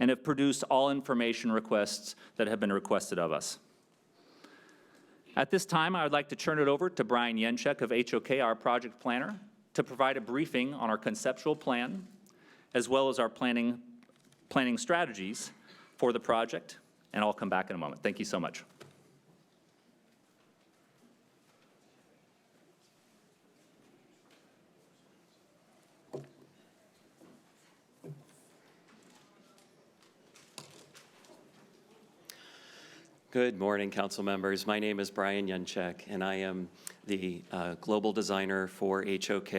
and have produced all information requests that have been requested of us. At this time, I would like to turn it over to Brian Yenchek of HOK, our project planner, to provide a briefing on our conceptual plan, as well as our planning strategies for the project, and I'll come back in a moment. Thank you so much. Good morning, council members. My name is Brian Yenchek, and I am the global designer for HOK.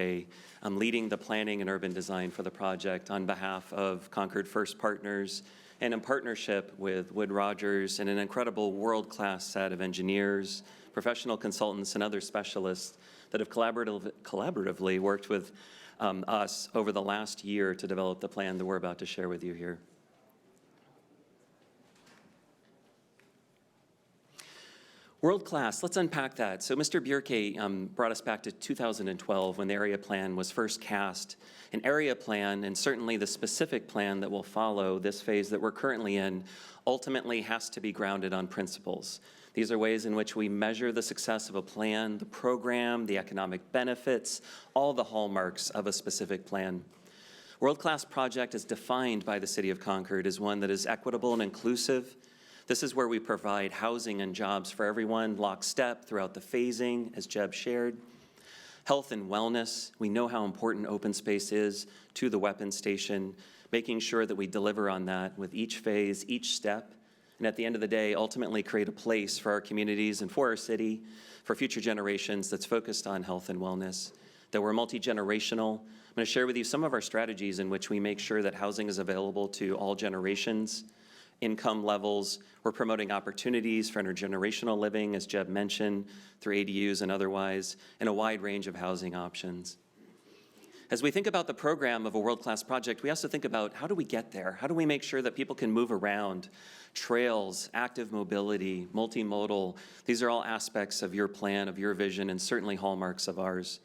I'm leading the planning and urban design for the project on behalf of Concord First Partners and in partnership with Wood Rogers and an incredible world-class set of engineers, professional consultants, and other specialists that have collaboratively worked with us over the last year to develop the plan that we're about to share with you here. World-class, let's unpack that. So Mr. Bierke brought us back to 2012 when the area plan was first cast. An area plan, and certainly the specific plan that will follow this phase that we're currently in, ultimately has to be grounded on principles. These are ways in which we measure the success of a plan, the program, the economic benefits, all the hallmarks of a specific plan. World-class project is defined by the City of Concord as one that is equitable and inclusive. This is where we provide housing and jobs for everyone, lockstep throughout the phasing, as Jeb shared. Health and wellness, we know how important open space is to the weapons station, making sure that we deliver on that with each phase, each step, and at the end of the day, ultimately create a place for our communities and for our city, for future generations that's focused on health and wellness, that we're multi-generational. I'm going to share with you some of our strategies in which we make sure that housing is available to all generations, income levels. We're promoting opportunities for intergenerational living, as Jeb mentioned, through ADUs and otherwise, and a wide range of housing options. As we think about the program of a world-class project, we also think about how do we get there? How do we make sure that people can move around? Trails, active mobility, multimodal, these are all aspects of your plan, of your vision, and certainly hallmarks of ours.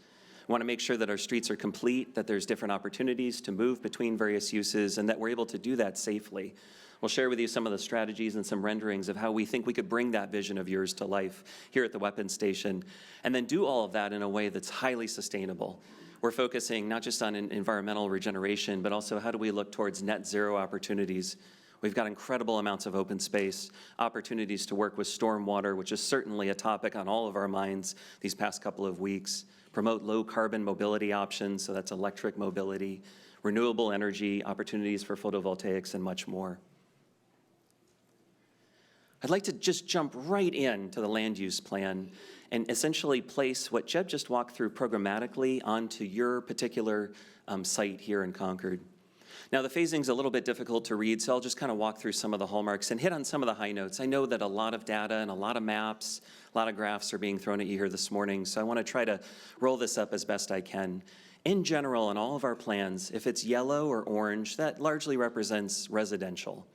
We want to make sure that our streets are complete, that there's different opportunities to move between various uses, and that we're able to do that safely. We'll share with you some of the strategies and some renderings of how we think we could bring that vision of yours to life here at the weapons station, and then do all of that in a way that's highly sustainable. We're focusing not just on environmental regeneration, but also how do we look towards net zero opportunities. We've got incredible amounts of open space, opportunities to work with stormwater, which is certainly a topic on all of our minds these past couple of weeks. Promote low carbon mobility options, so that's electric mobility, renewable energy, opportunities for photovoltaics, and much more. I'd like to just jump right into the land use plan and essentially place what Jeb just walked through programmatically onto your particular site here in Concord. Now, the phasing's a little bit difficult to read, so I'll just kind of walk through some of the hallmarks and hit on some of the high notes. I know that a lot of data and a lot of maps, a lot of graphs are being thrown at you here this morning, so I want to try to roll this up as best I can. In general, in all of our plans, if it's yellow or orange, that largely represents residential.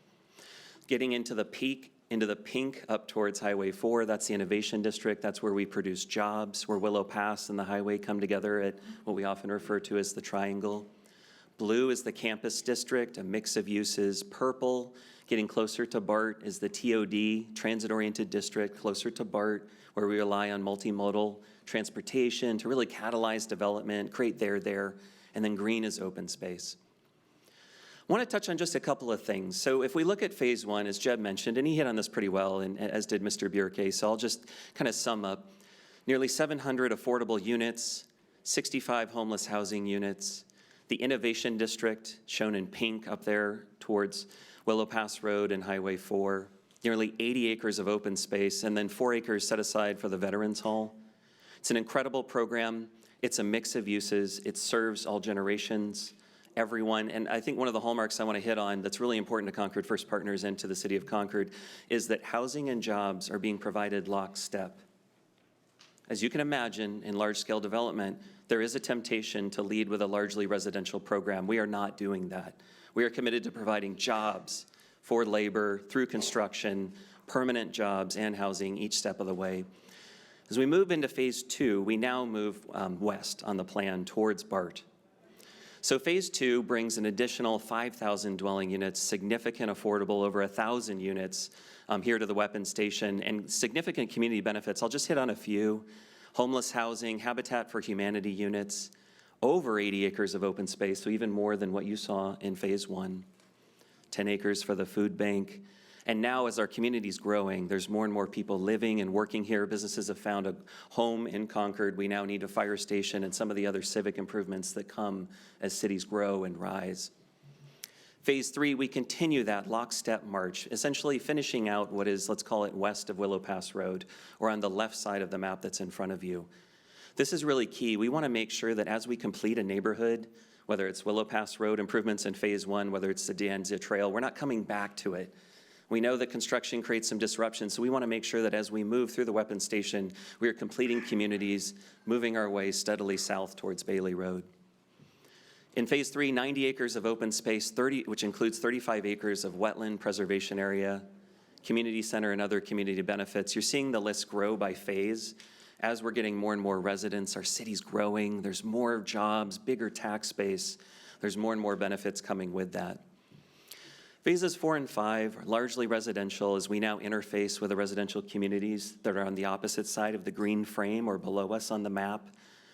Getting into the pink up towards Highway 4, that's the Innovation District. That's where we produce jobs, where Willow Pass and the highway come together at what we often refer to as the triangle. Blue is the Campus District, a mix of uses. Purple, getting closer to BART, is the TOD, Transit-Oriented District, closer to BART, where we rely on multimodal transportation to really catalyze development, create there. And then green is open space. I want to touch on just a couple of things. So if we look at phase one, as Jeb mentioned, and he hit on this pretty well, and as did Mr. Bierke, so I'll just kind of sum up. Nearly 700 affordable units, 65 homeless housing units, the Innovation District, shown in pink up there towards Willow Pass Road and Highway 4, nearly 80 acres of open space, and then 4 acres set aside for the Veterans Hall. It's an incredible program. It's a mix of uses. It serves all generations, everyone. And I think one of the hallmarks I want to hit on that's really important to Concord First Partners and to the City of Concord is that housing and jobs are being provided lockstep. As you can imagine, in large-scale development, there is a temptation to lead with a largely residential program. We are not doing that. We are committed to providing jobs for labor through construction, permanent jobs and housing each step of the way. As we move into phase two, we now move west on the plan towards BART. So phase two brings an additional 5,000 dwelling units, significant affordable, over 1,000 units here to the weapons station, and significant community benefits. I'll just hit on a few. Homeless housing, Habitat for Humanity units, over 80 acres of open space, so even more than what you saw in phase one. 10 acres for the food bank. And now as our community's growing, there's more and more people living and working here. Businesses have found a home in Concord. We now need a fire station and some of the other civic improvements that come as cities grow and rise. Phase three, we continue that lockstep march, essentially finishing out what is, let's call it west of Willow Pass Road, or on the left side of the map that's in front of you. This is really key. We want to make sure that as we complete a neighborhood, whether it's Willow Pass Road improvements in phase one, whether it's the De Anza Trail, we're not coming back to it. We know that construction creates some disruption, so we want to make sure that as we move through the weapons station, we are completing communities, moving our way steadily south towards Bailey Road. In phase three, 90 acres of open space, which includes 35 acres of wetland preservation area, community center, and other community benefits. You're seeing the list grow by phase. As we're getting more and more residents, our city's growing, there's more jobs, bigger tax base, there's more and more benefits coming with that. Phases 4 and 5 are largely residential as we now interface with the residential communities that are on the opposite side of the green frame or below us on the map.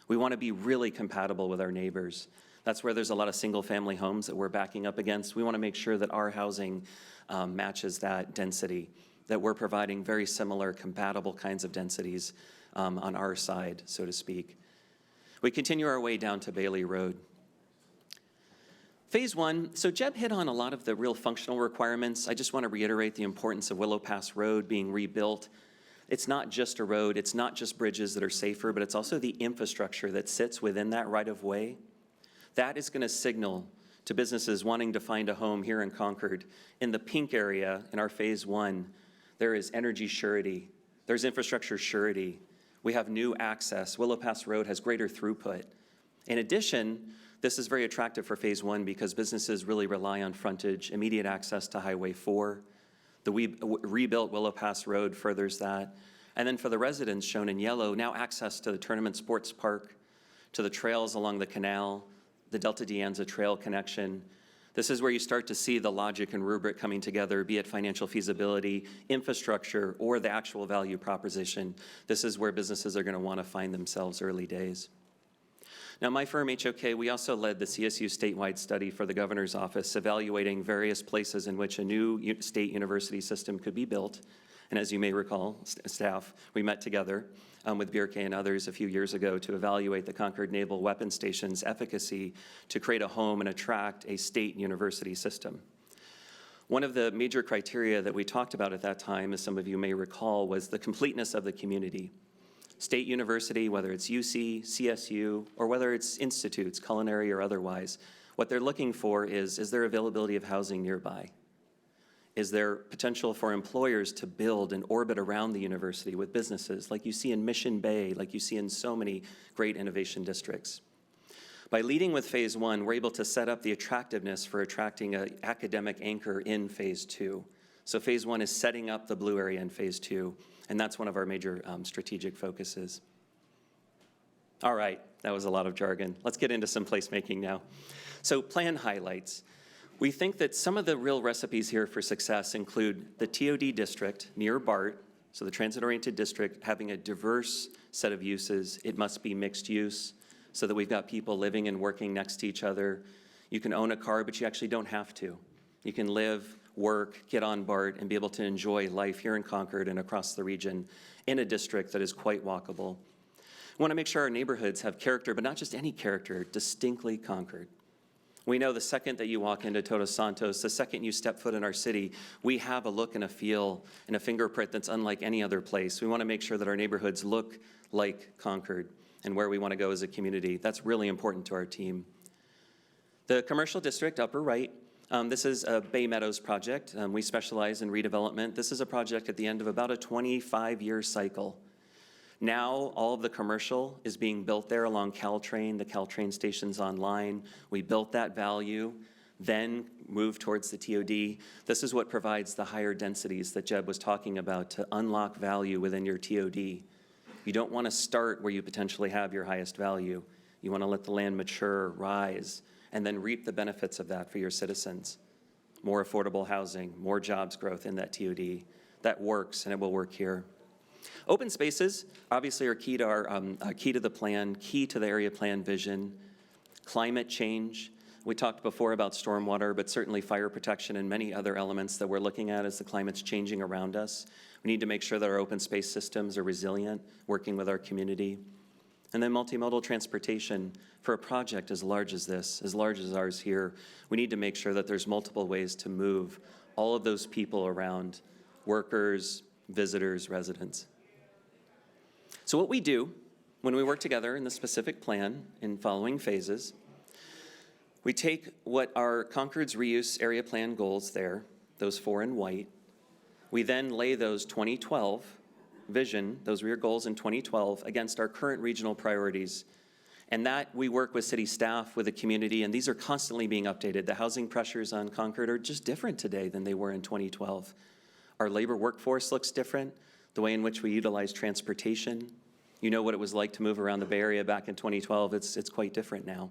We want to be really compatible with our neighbors. That's where there's a lot of single-family homes that we're backing up against. We want to make sure that our housing matches that density, that we're providing very similar, compatible kinds of densities on our side, so to speak. We continue our way down to Bailey Road. Phase one, so Jeb hit on a lot of the real functional requirements. I just want to reiterate the importance of Willow Pass Road being rebuilt. It's not just a road, it's not just bridges that are safer, but it's also the infrastructure that sits within that right-of-way. That is going to signal to businesses wanting to find a home here in Concord. In the pink area, in our phase one, there is energy surety. There's infrastructure surety. We have new access. Willow Pass Road has greater throughput. In addition, this is very attractive for phase one because businesses really rely on frontage, immediate access to Highway 4. The rebuilt Willow Pass Road furthers that. And then for the residents shown in yellow, now access to the Tournament Sports Park, to the trails along the canal, the Delta De Anza Trail connection. This is where you start to see the logic and rubric coming together, be it financial feasibility, infrastructure, or the actual value proposition. This is where businesses are going to want to find themselves early days. Now, my firm, HOK, we also led the CSU statewide study for the governor's office, evaluating various places in which a new state university system could be built. And as you may recall, staff, we met together with Bierke and others a few years ago to evaluate the Concord Naval Weapons Station's efficacy to create a home and attract a state university system. One of the major criteria that we talked about at that time, as some of you may recall, was the completeness of the community. State university, whether it's UC, CSU, or whether it's institutes, culinary or otherwise, what they're looking for is there availability of housing nearby? Is there potential for employers to build and orbit around the university with businesses like you see in Mission Bay, like you see in so many great innovation districts? By leading with phase one, we're able to set up the attractiveness for attracting an academic anchor in phase two. So phase one is setting up the blue area in phase two, and that's one of our major strategic focuses. All right, that was a lot of jargon. Let's get into some placemaking now. So plan highlights. We think that some of the real recipes here for success include the TOD district near BART, so the transit-oriented district, having a diverse set of uses. It must be mixed use so that we've got people living and working next to each other. You can own a car, but you actually don't have to. You can live, work, get on BART, and be able to enjoy life here in Concord and across the region in a district that is quite walkable. We want to make sure our neighborhoods have character, but not just any character, distinctly Concord. We know the second that you walk into Todos Santos, the second you step foot in our city, we have a look and a feel and a fingerprint that's unlike any other place. We want to make sure that our neighborhoods look like Concord and where we want to go as a community. That's really important to our team. The commercial district, upper right, this is a Bay Meadows project. We specialize in redevelopment. This is a project at the end of about a 25-year cycle. Now, all of the commercial is being built there along Caltrain. The Caltrain station's online. We built that value, then moved towards the TOD. This is what provides the higher densities that Jeb was talking about to unlock value within your TOD. You don't want to start where you potentially have your highest value. You want to let the land mature, rise, and then reap the benefits of that for your citizens. More affordable housing, more jobs growth in that TOD. That works, and it will work here. Open spaces obviously are key to our key to the plan, key to the area plan vision. Climate change. We talked before about stormwater, but certainly fire protection and many other elements that we're looking at as the climate's changing around us. We need to make sure that our open space systems are resilient, working with our community. And then multimodal transportation. For a project as large as this, as large as ours here, we need to make sure that there's multiple ways to move all of those people around, workers, visitors, residents. So what we do when we work together in the specific plan in following phases, we take what are Concord's reuse area plan goals there, those 4 in white. We then lay those 2012 vision, those rear goals in 2012 against our current regional priorities. And that we work with city staff, with the community, and these are constantly being updated. The housing pressures on Concord are just different today than they were in 2012. Our labor workforce looks different, the way in which we utilize transportation. You know what it was like to move around the Bay Area back in 2012. It's quite different now.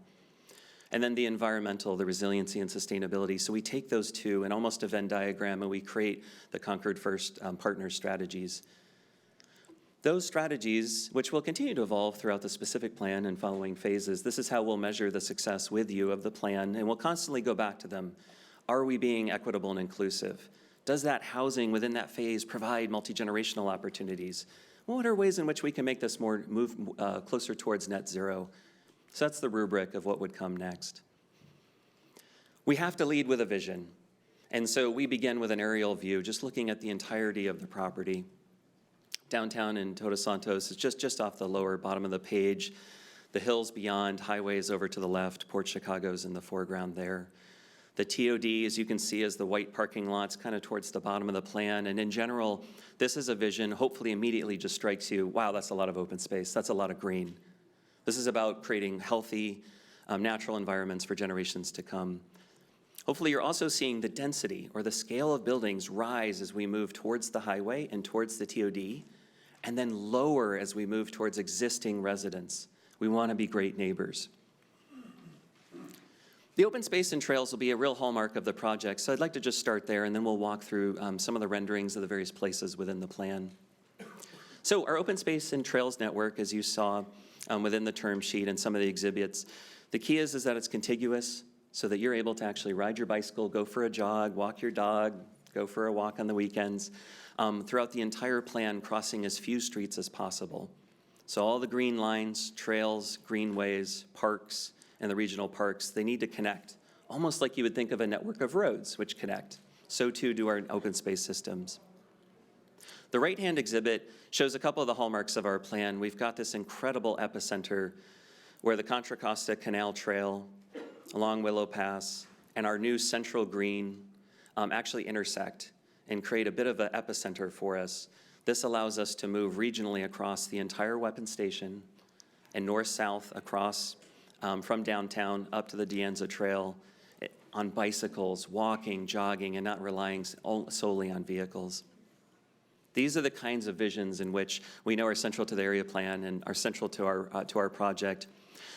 And then the environmental, the resiliency and sustainability. So we take those two and almost a Venn diagram, and we create the Concord First Partner strategies. Those strategies, which will continue to evolve throughout the specific plan and following phases, this is how we'll measure the success with you of the plan, and we'll constantly go back to them. Are we being equitable and inclusive? Does that housing within that phase provide multi-generational opportunities? What are ways in which we can make this move closer towards net zero? So that's the rubric of what would come next. We have to lead with a vision. And so we begin with an aerial view, just looking at the entirety of the property. Downtown in Todos Santos is just off the lower bottom of the page. The hills beyond, highways over to the left, Port Chicago's in the foreground there. The TOD, as you can see, is the white parking lots kind of towards the bottom of the plan. And in general, this is a vision, hopefully immediately just strikes you, wow, that's a lot of open space, that's a lot of green. This is about creating healthy, natural environments for generations to come. Hopefully you're also seeing the density or the scale of buildings rise as we move towards the highway and towards the TOD, and then lower as we move towards existing residents. We want to be great neighbors. The open space and trails will be a real hallmark of the project, so I'd like to just start there, and then we'll walk through some of the renderings of the various places within the plan. So our open space and trails network, as you saw within the term sheet and some of the exhibits, the key is that it's contiguous, so that you're able to actually ride your bicycle, go for a jog, walk your dog, go for a walk on the weekends, throughout the entire plan, crossing as few streets as possible. So all the green lines, trails, greenways, parks, and the regional parks, they need to connect, almost like you would think of a network of roads which connect. So too do our open space systems. The right-hand exhibit shows a couple of the hallmarks of our plan. We've got this incredible epicenter where the Contra Costa Canal Trail, along Willow Pass, and our new Central Green actually intersect and create a bit of an epicenter for us. This allows us to move regionally across the entire weapon station and north-south across from downtown up to the De Anza Trail on bicycles, walking, jogging, and not relying solely on vehicles. These are the kinds of visions in which we know are central to the area plan and are central to our project.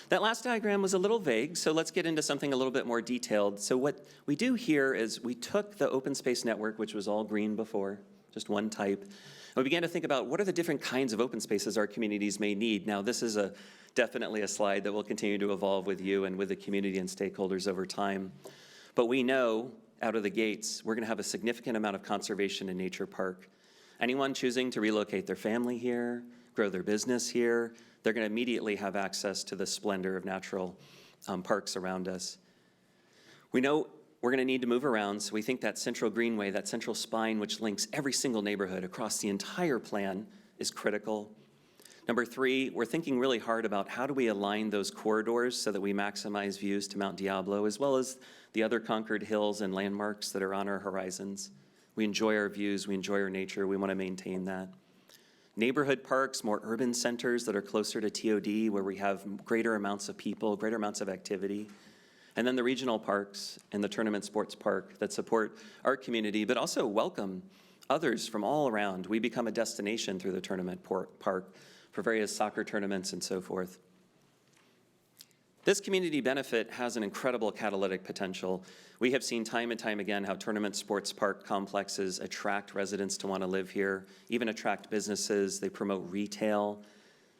That last diagram was a little vague, so let's get into something a little bit more detailed. So what we do here is we took the open space network, which was all green before, just one type, and we began to think about what are the different kinds of open spaces our communities may need. Now, this is definitely a slide that will continue to evolve with you and with the community and stakeholders over time. But we know out of the gates, we're gonna have a significant amount of conservation in Nature Park. Anyone choosing to relocate their family here, grow their business here, they're going to immediately have access to the splendor of natural parks around us. We know we're going to need to move around, so we think that central greenway, that central spine which links every single neighborhood across the entire plan is critical. Number 3, we're thinking really hard about how do we align those corridors so that we maximize views to Mount Diablo, as well as the other Concord hills and landmarks that are on our horizons. We enjoy our views, we enjoy our nature, we want to maintain that. Neighborhood parks, more urban centers that are closer to TOD, where we have greater amounts of people, greater amounts of activity. And then the regional parks and the tournament sports park that support our community, but also welcome others from all around. We become a destination through the tournament park for various soccer tournaments and so forth. This community benefit has an incredible catalytic potential. We have seen time and time again how tournament sports park complexes attract residents to want to live here, even attract businesses. They promote retail.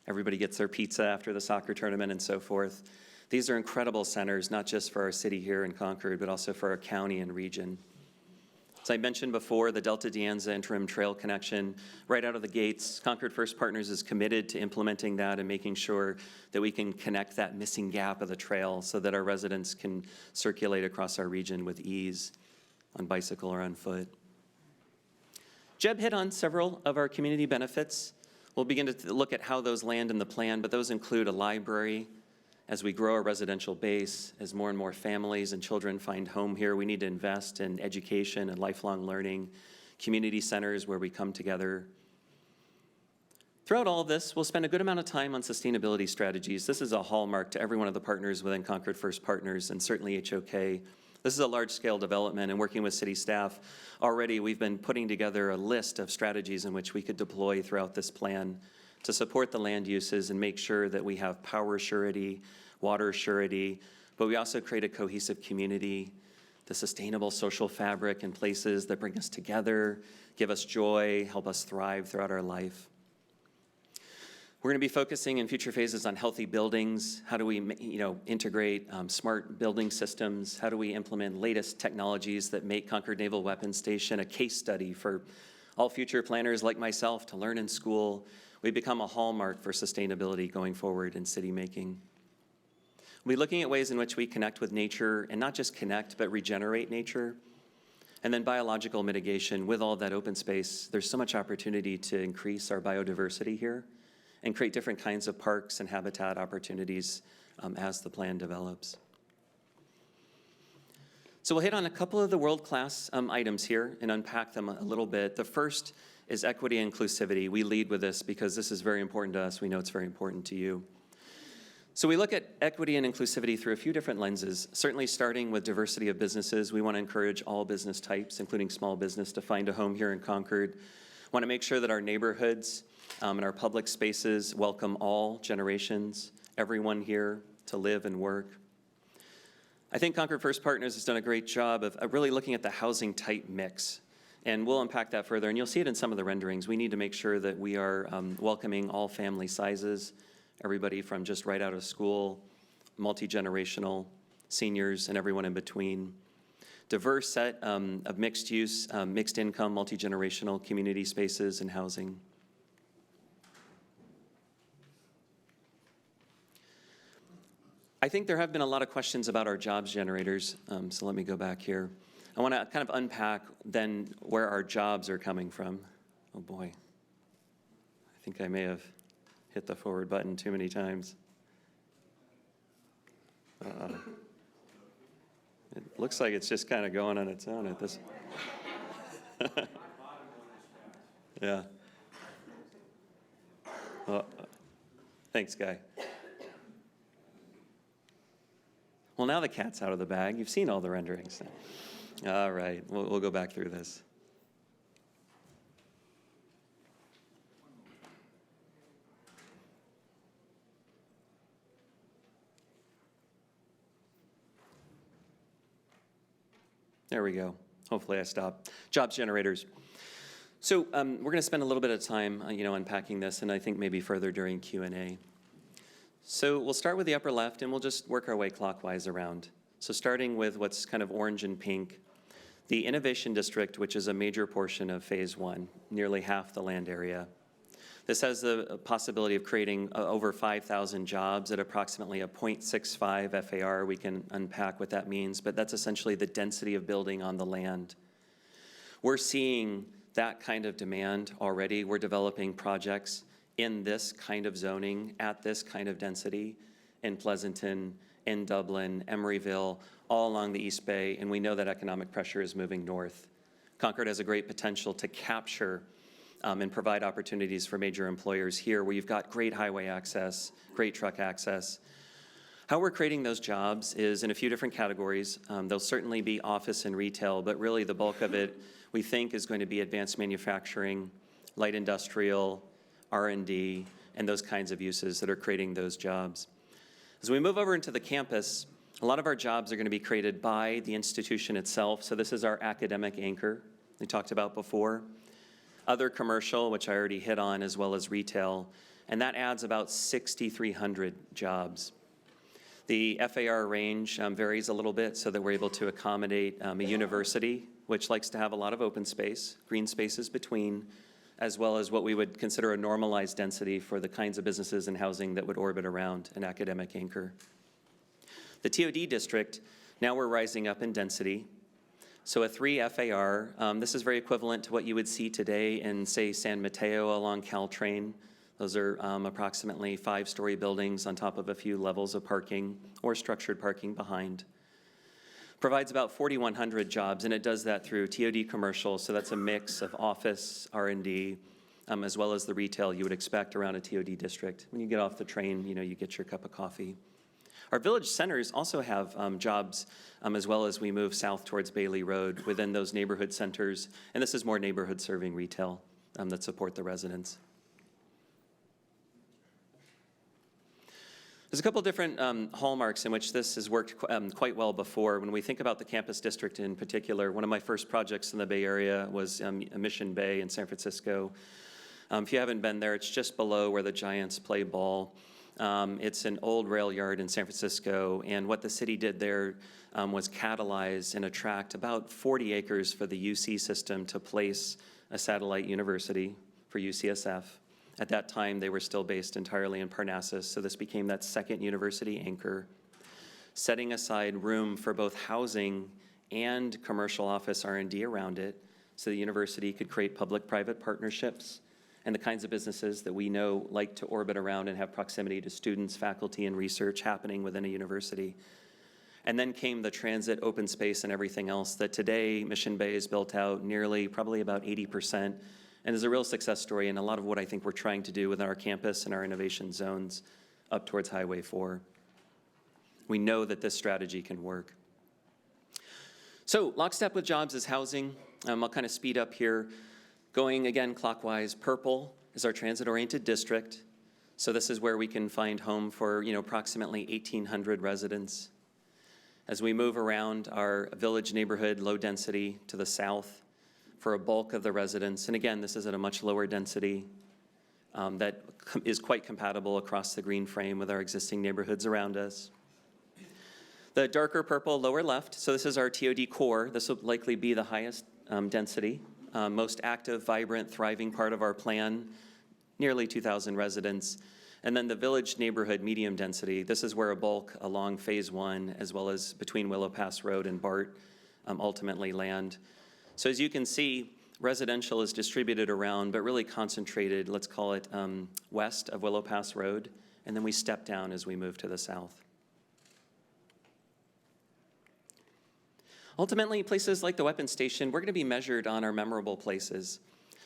Everybody gets their pizza after the soccer tournament and so forth. These are incredible centers, not just for our city here in Concord, but also for our county and region. As I mentioned before, the Delta De Anza interim trail connection, right out of the gates, Concord First Partners is committed to implementing that and making sure that we can connect that missing gap of the trail so that our residents can circulate across our region with ease on bicycle or on foot. Jeb hit on several of our community benefits. We'll begin to look at how those land in the plan, but those include a library. As we grow our residential base, as more and more families and children find home here, we need to invest in education and lifelong learning, community centers where we come together. Throughout all of this, we'll spend a good amount of time on sustainability strategies. This is a hallmark to every one of the partners within Concord First Partners and certainly HOK. This is a large-scale development, and working with city staff, already we've been putting together a list of strategies in which we could deploy throughout this plan to support the land uses and make sure that we have power surety, water surety, but we also create a cohesive community, the sustainable social fabric and places that bring us together, give us joy, help us thrive throughout our life. We're going to be focusing in future phases on healthy buildings. How do we integrate smart building systems? How do we implement latest technologies that make Concord Naval Weapons Station a case study for all future planners like myself to learn in school? We become a hallmark for sustainability going forward in city making. We'll be looking at ways in which we connect with nature, and not just connect, but regenerate nature. And then biological mitigation. With all that open space, there's so much opportunity to increase our biodiversity here and create different kinds of parks and habitat opportunities as the plan develops. So we'll hit on a couple of the world-class items here and unpack them a little bit. The first is equity and inclusivity. We lead with this because this is very important to us. We know it's very important to you. So we look at equity and inclusivity through a few different lenses, certainly starting with diversity of businesses. We want to encourage all business types, including small business, to find a home here in Concord. We want to make sure that our neighborhoods and our public spaces welcome all generations, everyone here to live and work. I think Concord First Partners has done a great job of really looking at the housing type mix. And we'll unpack that further, and you'll see it in some of the renderings. We need to make sure that we are welcoming all family sizes, everybody from just right out of school, multi-generational, seniors, and everyone in between. Diverse set of mixed use, mixed income, multi-generational community spaces and housing. I think there have been a lot of questions about our jobs generators, so let me go back here. I want to kind of unpack then where our jobs are coming from. Oh boy, I think I may have hit the forward button too many times. It looks like it's just kind of going on its own at this. Yeah. Well, thanks, Guy. Well, now the cat's out of the bag. You've seen all the renderings. All right, we'll go back through this. There we go. Hopefully I stopped. Jobs generators. So we're going to spend a little bit of time, unpacking this, and I think maybe further during Q&A. So we'll start with the upper left, and we'll just work our way clockwise around. So starting with what's kind of orange and pink, the Innovation District, which is a major portion of Phase 1, nearly half the land area. This has the possibility of creating over 5,000 jobs at approximately a 0.65 FAR. We can unpack what that means, but that's essentially the density of building on the land. We're seeing that kind of demand already. We're developing projects in this kind of zoning, at this kind of density, in Pleasanton, in Dublin, Emeryville, all along the East Bay, and we know that economic pressure is moving north. Concord has a great potential to capture and provide opportunities for major employers here where you've got great highway access, great truck access. How we're creating those jobs is in a few different categories. There'll certainly be office and retail, but really the bulk of it we think is going to be advanced manufacturing, light industrial, R&D, and those kinds of uses that are creating those jobs. As we move over into the campus, a lot of our jobs are going to be created by the institution itself. So this is our academic anchor we talked about before. Other commercial, which I already hit on, as well as retail, and that adds about 6,300 jobs. The FAR range varies a little bit so that we're able to accommodate a university, which likes to have a lot of open space, green spaces between, as well as what we would consider a normalized density for the kinds of businesses and housing that would orbit around an academic anchor. The TOD district, now we're rising up in density. So a 3 FAR, this is very equivalent to what you would see today in, say, San Mateo along Caltrain. Those are approximately 5-story buildings on top of a few levels of parking or structured parking behind. Provides about 4,100 jobs, and it does that through TOD commercial, so that's a mix of office, R&D, as well as the retail you would expect around a TOD district. When you get off the train, you get your cup of coffee. Our village centers also have jobs as well as we move south towards Bailey Road within those neighborhood centers, and this is more neighborhood serving retail that support the residents. There's a couple different hallmarks in which this has worked quite well before. When we think about the campus district in particular, one of my first projects in the Bay Area was Mission Bay in San Francisco. If you haven't been there, it's just below where the Giants play ball. It's an old rail yard in San Francisco, and what the city did there was catalyze and attract about 40 acres for the UC system to place a satellite university for UCSF. At that time, they were still based entirely in Parnassus, so this became that second university anchor. setting aside room for both housing and commercial office R&D around it so the university could create public-private partnerships and the kinds of businesses that we know like to orbit around and have proximity to students, faculty, and research happening within a university. And then came the transit, open space, and everything else that today Mission Bay is built out nearly, probably about 80%, and is a real success story and a lot of what I think we're trying to do within our campus and our innovation zones up towards Highway 4. We know that this strategy can work. So lockstep with jobs is housing. I'll kind of speed up here. Going again clockwise, purple is our transit-oriented district. So this is where we can find home for approximately 1,800 residents. As we move around our village neighborhood, low density to the south for a bulk of the residents. And again, this is at a much lower density that is quite compatible across the green frame with our existing neighborhoods around us. The darker purple, lower left, so this is our TOD core. This will likely be the highest density, most active, vibrant, thriving part of our plan, nearly 2,000 residents. And then the village neighborhood, medium density. This is where a bulk along Phase 1, as well as between Willow Pass Road and BART, ultimately land. So as you can see, residential is distributed around, but really concentrated, let's call it west of Willow Pass Road, and then we step down as we move to the south. Ultimately, places like the weapons station, we're going to be measured on our memorable places.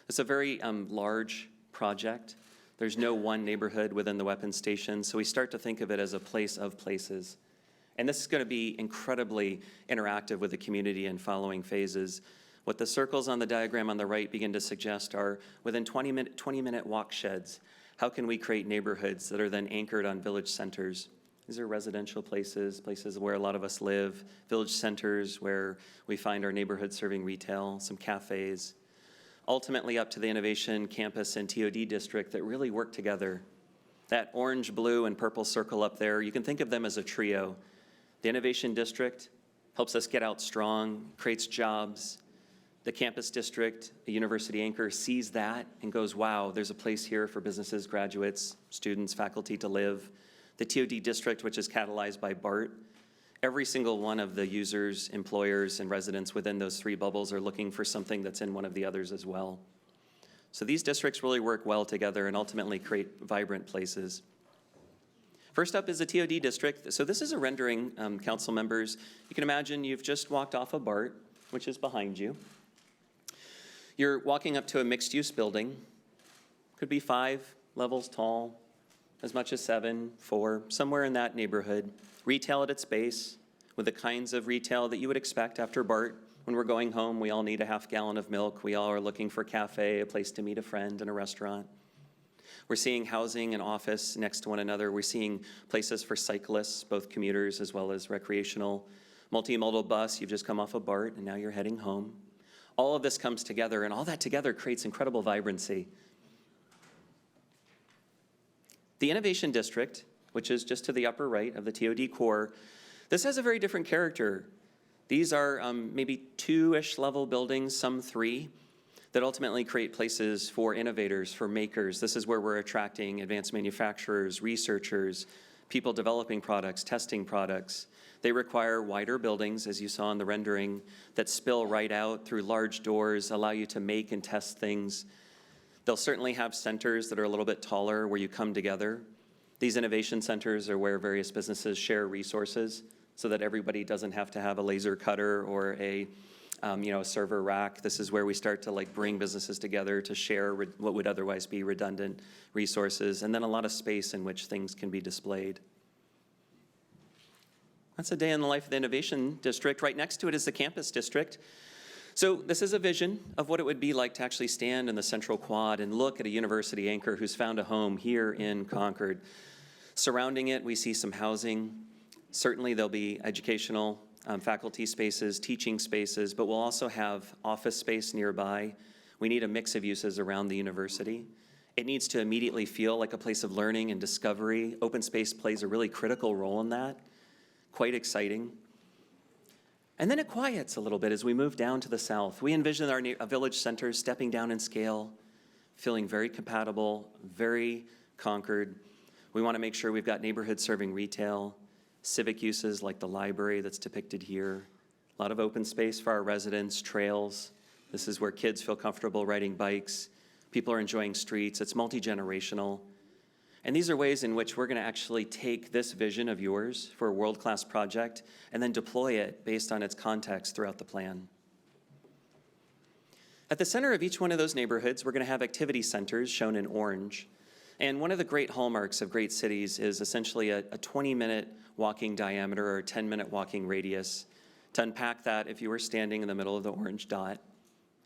It's a very large project. There's no one neighborhood within the weapons station, so we start to think of it as a place of places. And this is going to be incredibly interactive with the community in following phases. What the circles on the diagram on the right begin to suggest are within 20-minute walk sheds. How can we create neighborhoods that are then anchored on village centers? These are residential places, places where a lot of us live, village centers where we find our neighborhood serving retail, some cafes. Ultimately up to the innovation campus and TOD district that really work together. That orange, blue, and purple circle up there, you can think of them as a trio. The innovation district helps us get out strong, creates jobs. The campus district, the university anchor, sees that and goes, wow, there's a place here for businesses, graduates, students, faculty to live. The TOD district, which is catalyzed by BART, every single one of the users, employers, and residents within those three bubbles are looking for something that's in one of the others as well. So these districts really work well together and ultimately create vibrant places. First up is the TOD district. So this is a rendering, council members. You can imagine you've just walked off of BART, which is behind you. You're walking up to a mixed-use building. Could be 5 levels tall, as much as 7, 4, somewhere in that neighborhood. Retail at its base, with the kinds of retail that you would expect after BART. When we're going home, we all need a half gallon of milk. We all are looking for a cafe, a place to meet a friend, and a restaurant. We're seeing housing and office next to one another. We're seeing places for cyclists, both commuters as well as recreational. Multimodal bus, you've just come off of BART, and now you're heading home. All of this comes together, and all that together creates incredible vibrancy. The Innovation District, which is just to the upper right of the TOD core, this has a very different character. These are maybe 2-ish level buildings, some 3, that ultimately create places for innovators, for makers. This is where we're attracting advanced manufacturers, researchers, people developing products, testing products. They require wider buildings, as you saw in the rendering, that spill right out through large doors, allow you to make and test things. They'll certainly have centers that are a little bit taller where you come together. These innovation centers are where various businesses share resources so that everybody doesn't have to have a laser cutter or a server rack. This is where we start to bring businesses together to share what would otherwise be redundant resources, and then a lot of space in which things can be displayed. That's a day in the life of the Innovation District. Right next to it is the Campus District. So this is a vision of what it would be like to actually stand in the Central Quad and look at a university anchor who's found a home here in Concord. Surrounding it, we see some housing. Certainly there'll be educational faculty spaces, teaching spaces, but we'll also have office space nearby. We need a mix of uses around the university. It needs to immediately feel like a place of learning and discovery. Open space plays a really critical role in that. Quite exciting. And then it quiets a little bit as we move down to the south. We envision our village centers stepping down in scale, feeling very compatible, very Concord. We want to make sure we've got neighborhood serving retail, civic uses like the library that's depicted here, a lot of open space for our residents, trails. This is where kids feel comfortable riding bikes. People are enjoying streets. It's multi-generational. And these are ways in which we're going to actually take this vision of yours for a world-class project and then deploy it based on its context throughout the plan. At the center of each one of those neighborhoods, we're going to have activity centers shown in orange. And one of the great hallmarks of great cities is essentially a 20-minute walking diameter or a 10-minute walking radius. To unpack that, if you were standing in the middle of the orange dot,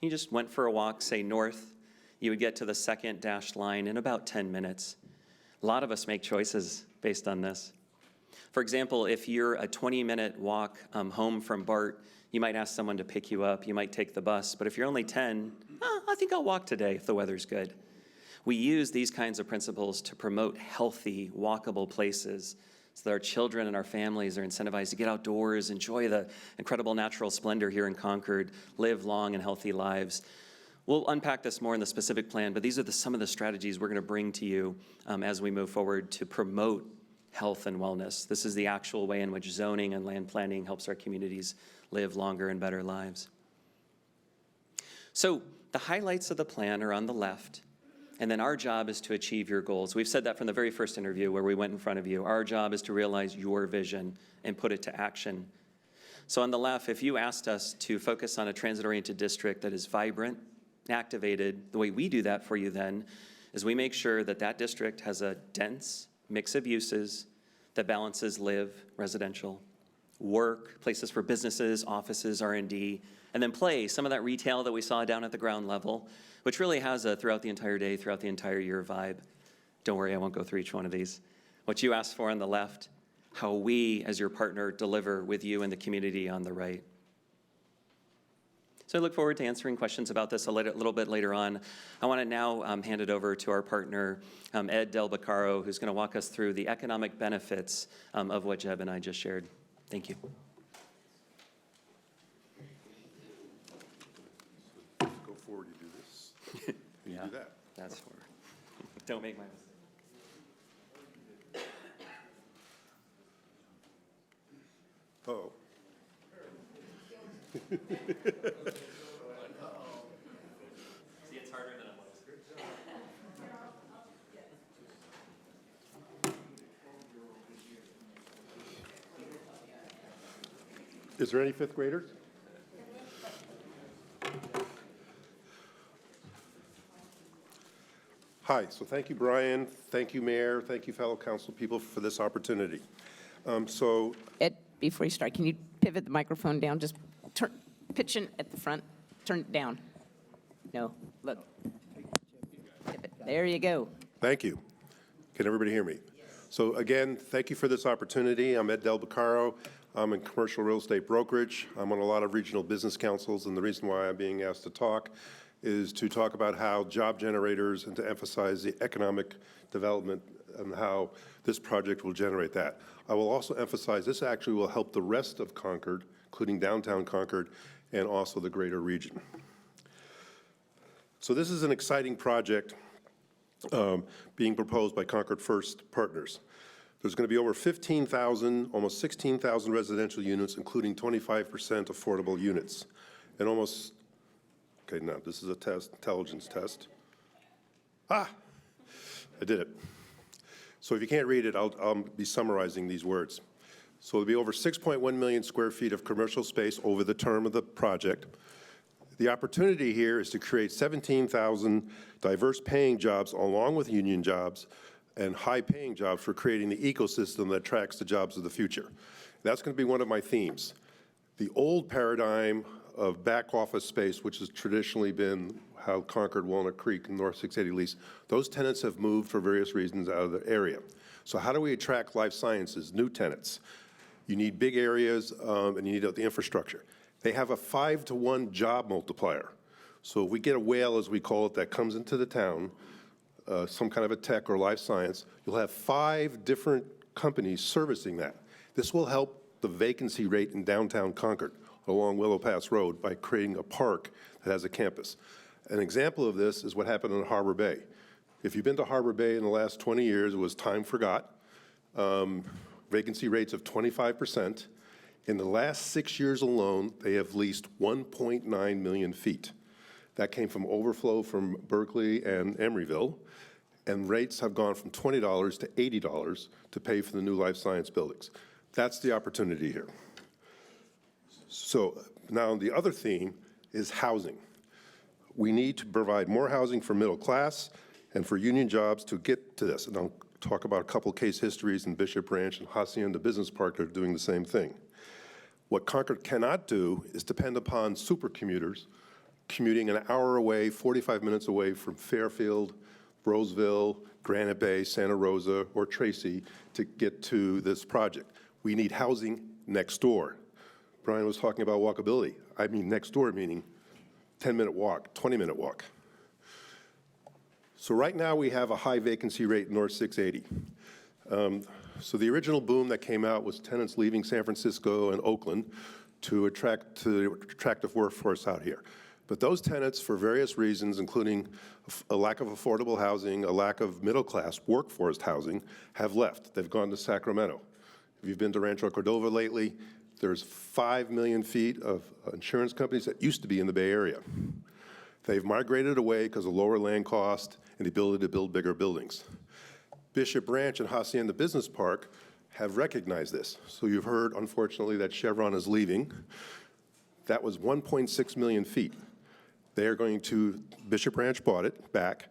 you just went for a walk, say north, you would get to the second dashed line in about 10 minutes. A lot of us make choices based on this. For example, if you're a 20-minute walk home from BART, you might ask someone to pick you up, you might take the bus, but if you're only 10, I think I'll walk today if the weather's good. We use these kinds of principles to promote healthy, walkable places so that our children and our families are incentivized to get outdoors, enjoy the incredible natural splendor here in Concord, live long and healthy lives. We'll unpack this more in the specific plan, but these are some of the strategies we're going to bring to you as we move forward to promote health and wellness. This is the actual way in which zoning and land planning helps our communities live longer and better lives. So the highlights of the plan are on the left, and then our job is to achieve your goals. We've said that from the very first interview where we went in front of you. Our job is to realize your vision and put it to action. So on the left, if you asked us to focus on a transit-oriented district that is vibrant, activated, the way we do that for you then is we make sure that that district has a dense mix of uses that balances live, residential, work, places for businesses, offices, R&D, and then play, some of that retail that we saw down at the ground level, which really has a throughout the entire day, throughout the entire year vibe. Don't worry, I won't go through each one of these. What you asked for on the left, how we as your partner deliver with you and the community on the right. So I look forward to answering questions about this a little bit later on. I want to now hand it over to our partner, Ed Del Beccaro, who's going to walk us through the economic benefits of what Jeb and I just shared. Thank you. Go forward, you do this. You Yeah, do that. that's for. Don't make my mistake. Oh. See, it's harder than it looks. Is there any fifth graders? Hi, so thank you, Brian. Thank you, Mayor. Thank you, fellow council people, for this opportunity. Ed, before you start, can you pivot the microphone down? Just pitch in at the front. Turn it down. No, look. Pivot. There you go. Thank you. Can everybody hear me? So again, thank you for this opportunity. I'm Ed Del Beccaro. I'm in commercial real estate brokerage. I'm on a lot of regional business councils, and the reason why I'm being asked to talk is to talk about how job generators and to emphasize the economic development and how this project will generate that. I will also emphasize this actually will help the rest of Concord, including downtown Concord, and also the greater region. So this is an exciting project being proposed by Concord First Partners. There's going to be over 15,000, almost 16,000 residential units, including 25% affordable units. And almost, okay, now this is a test, intelligence test. I did it. So if you can't read it, I'll be summarizing these words. So there'll be over 6.1 million square feet of commercial space over the term of the project. The opportunity here is to create 17,000 diverse paying jobs along with union jobs and high-paying jobs for creating the ecosystem that attracts the jobs of the future. That's going to be one of my themes. The old paradigm of back office space, which has traditionally been how Concord, Walnut Creek, and North 680 lease, those tenants have moved for various reasons out of the area. So how do we attract life sciences, new tenants? You need big areas and you need the infrastructure. They have a 5-to-1 job multiplier. So if we get a whale, as we call it, that comes into the town, some kind of a tech or life science, you'll have 5 different companies servicing that. This will help the vacancy rate in downtown Concord along Willow Pass Road by creating a park that has a campus. An example of this is what happened in Harbor Bay. If you've been to Harbor Bay in the last 20 years, it was time forgot. vacancy rates of 25%. In the last 6 years alone, they have leased 1.9 million feet. That came from overflow from Berkeley and Emeryville, and rates have gone from $20 to $80 to pay for the new life science buildings. That's the opportunity here. So now the other theme is housing. We need to provide more housing for middle class and for union jobs to get to this. And I'll talk about a couple case histories in Bishop Ranch and Hacienda Business Park that are doing the same thing. What Concord cannot do is depend upon super commuters commuting an hour away, 45 minutes away from Fairfield, Roseville, Granite Bay, Santa Rosa, or Tracy to get to this project. We need housing next door. Brian was talking about walkability. I mean next door, meaning 10-minute walk, 20-minute walk. So right now we have a high vacancy rate in North 680. So the original boom that came out was tenants leaving San Francisco and Oakland to attract the attractive workforce out here. But those tenants, for various reasons, including a lack of affordable housing, a lack of middle-class workforce housing, have left. They've gone to Sacramento. If you've been to Rancho Cordova lately, there's 5 million feet of insurance companies that used to be in the Bay Area. They've migrated away because of lower land cost and the ability to build bigger buildings. Bishop Ranch and Hacienda Business Park have recognized this. So you've heard, unfortunately, that Chevron is leaving. That was 1.6 million feet. They are going to, Bishop Ranch bought it back.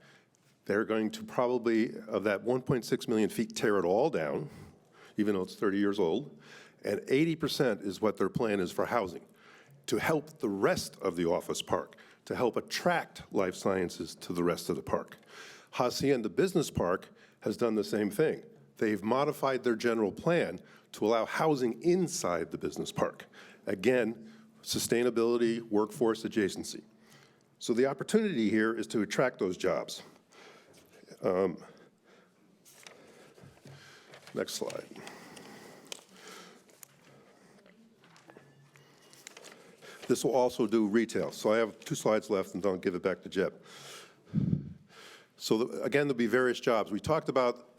They're going to probably, of that 1.6 million feet, tear it all down, even though it's 30 years old. And 80% is what their plan is for housing, to help the rest of the office park, to help attract life sciences to the rest of the park. Hacienda Business Park has done the same thing. They've modified their general plan to allow housing inside the business park. Again, sustainability, workforce adjacency. So the opportunity here is to attract those jobs. Next slide. This will also do retail. So I have 2 slides left, and I'll give it back to Jeb. So again, there'll be various jobs. We talked about,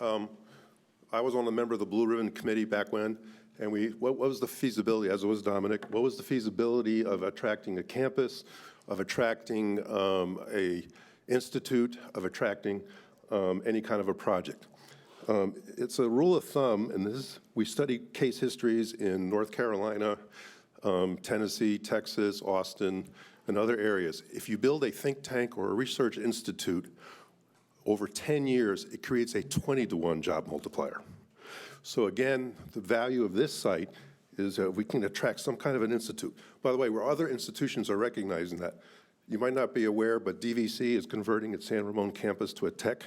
I was on a member of the Blue Ribbon Committee back when, and what was the feasibility, as was Dominic, what was the feasibility of attracting a campus, of attracting a institute, of attracting any kind of a project? It's a rule of thumb, and we study case histories in North Carolina, Tennessee, Texas, Austin, and other areas. If you build a think tank or a research institute, over 10 years, it creates a 20-to-1 job multiplier. So again, the value of this site is we can attract some kind of an institute. By the way, where other institutions are recognizing that, you might not be aware, but DVC is converting its San Ramon campus to a tech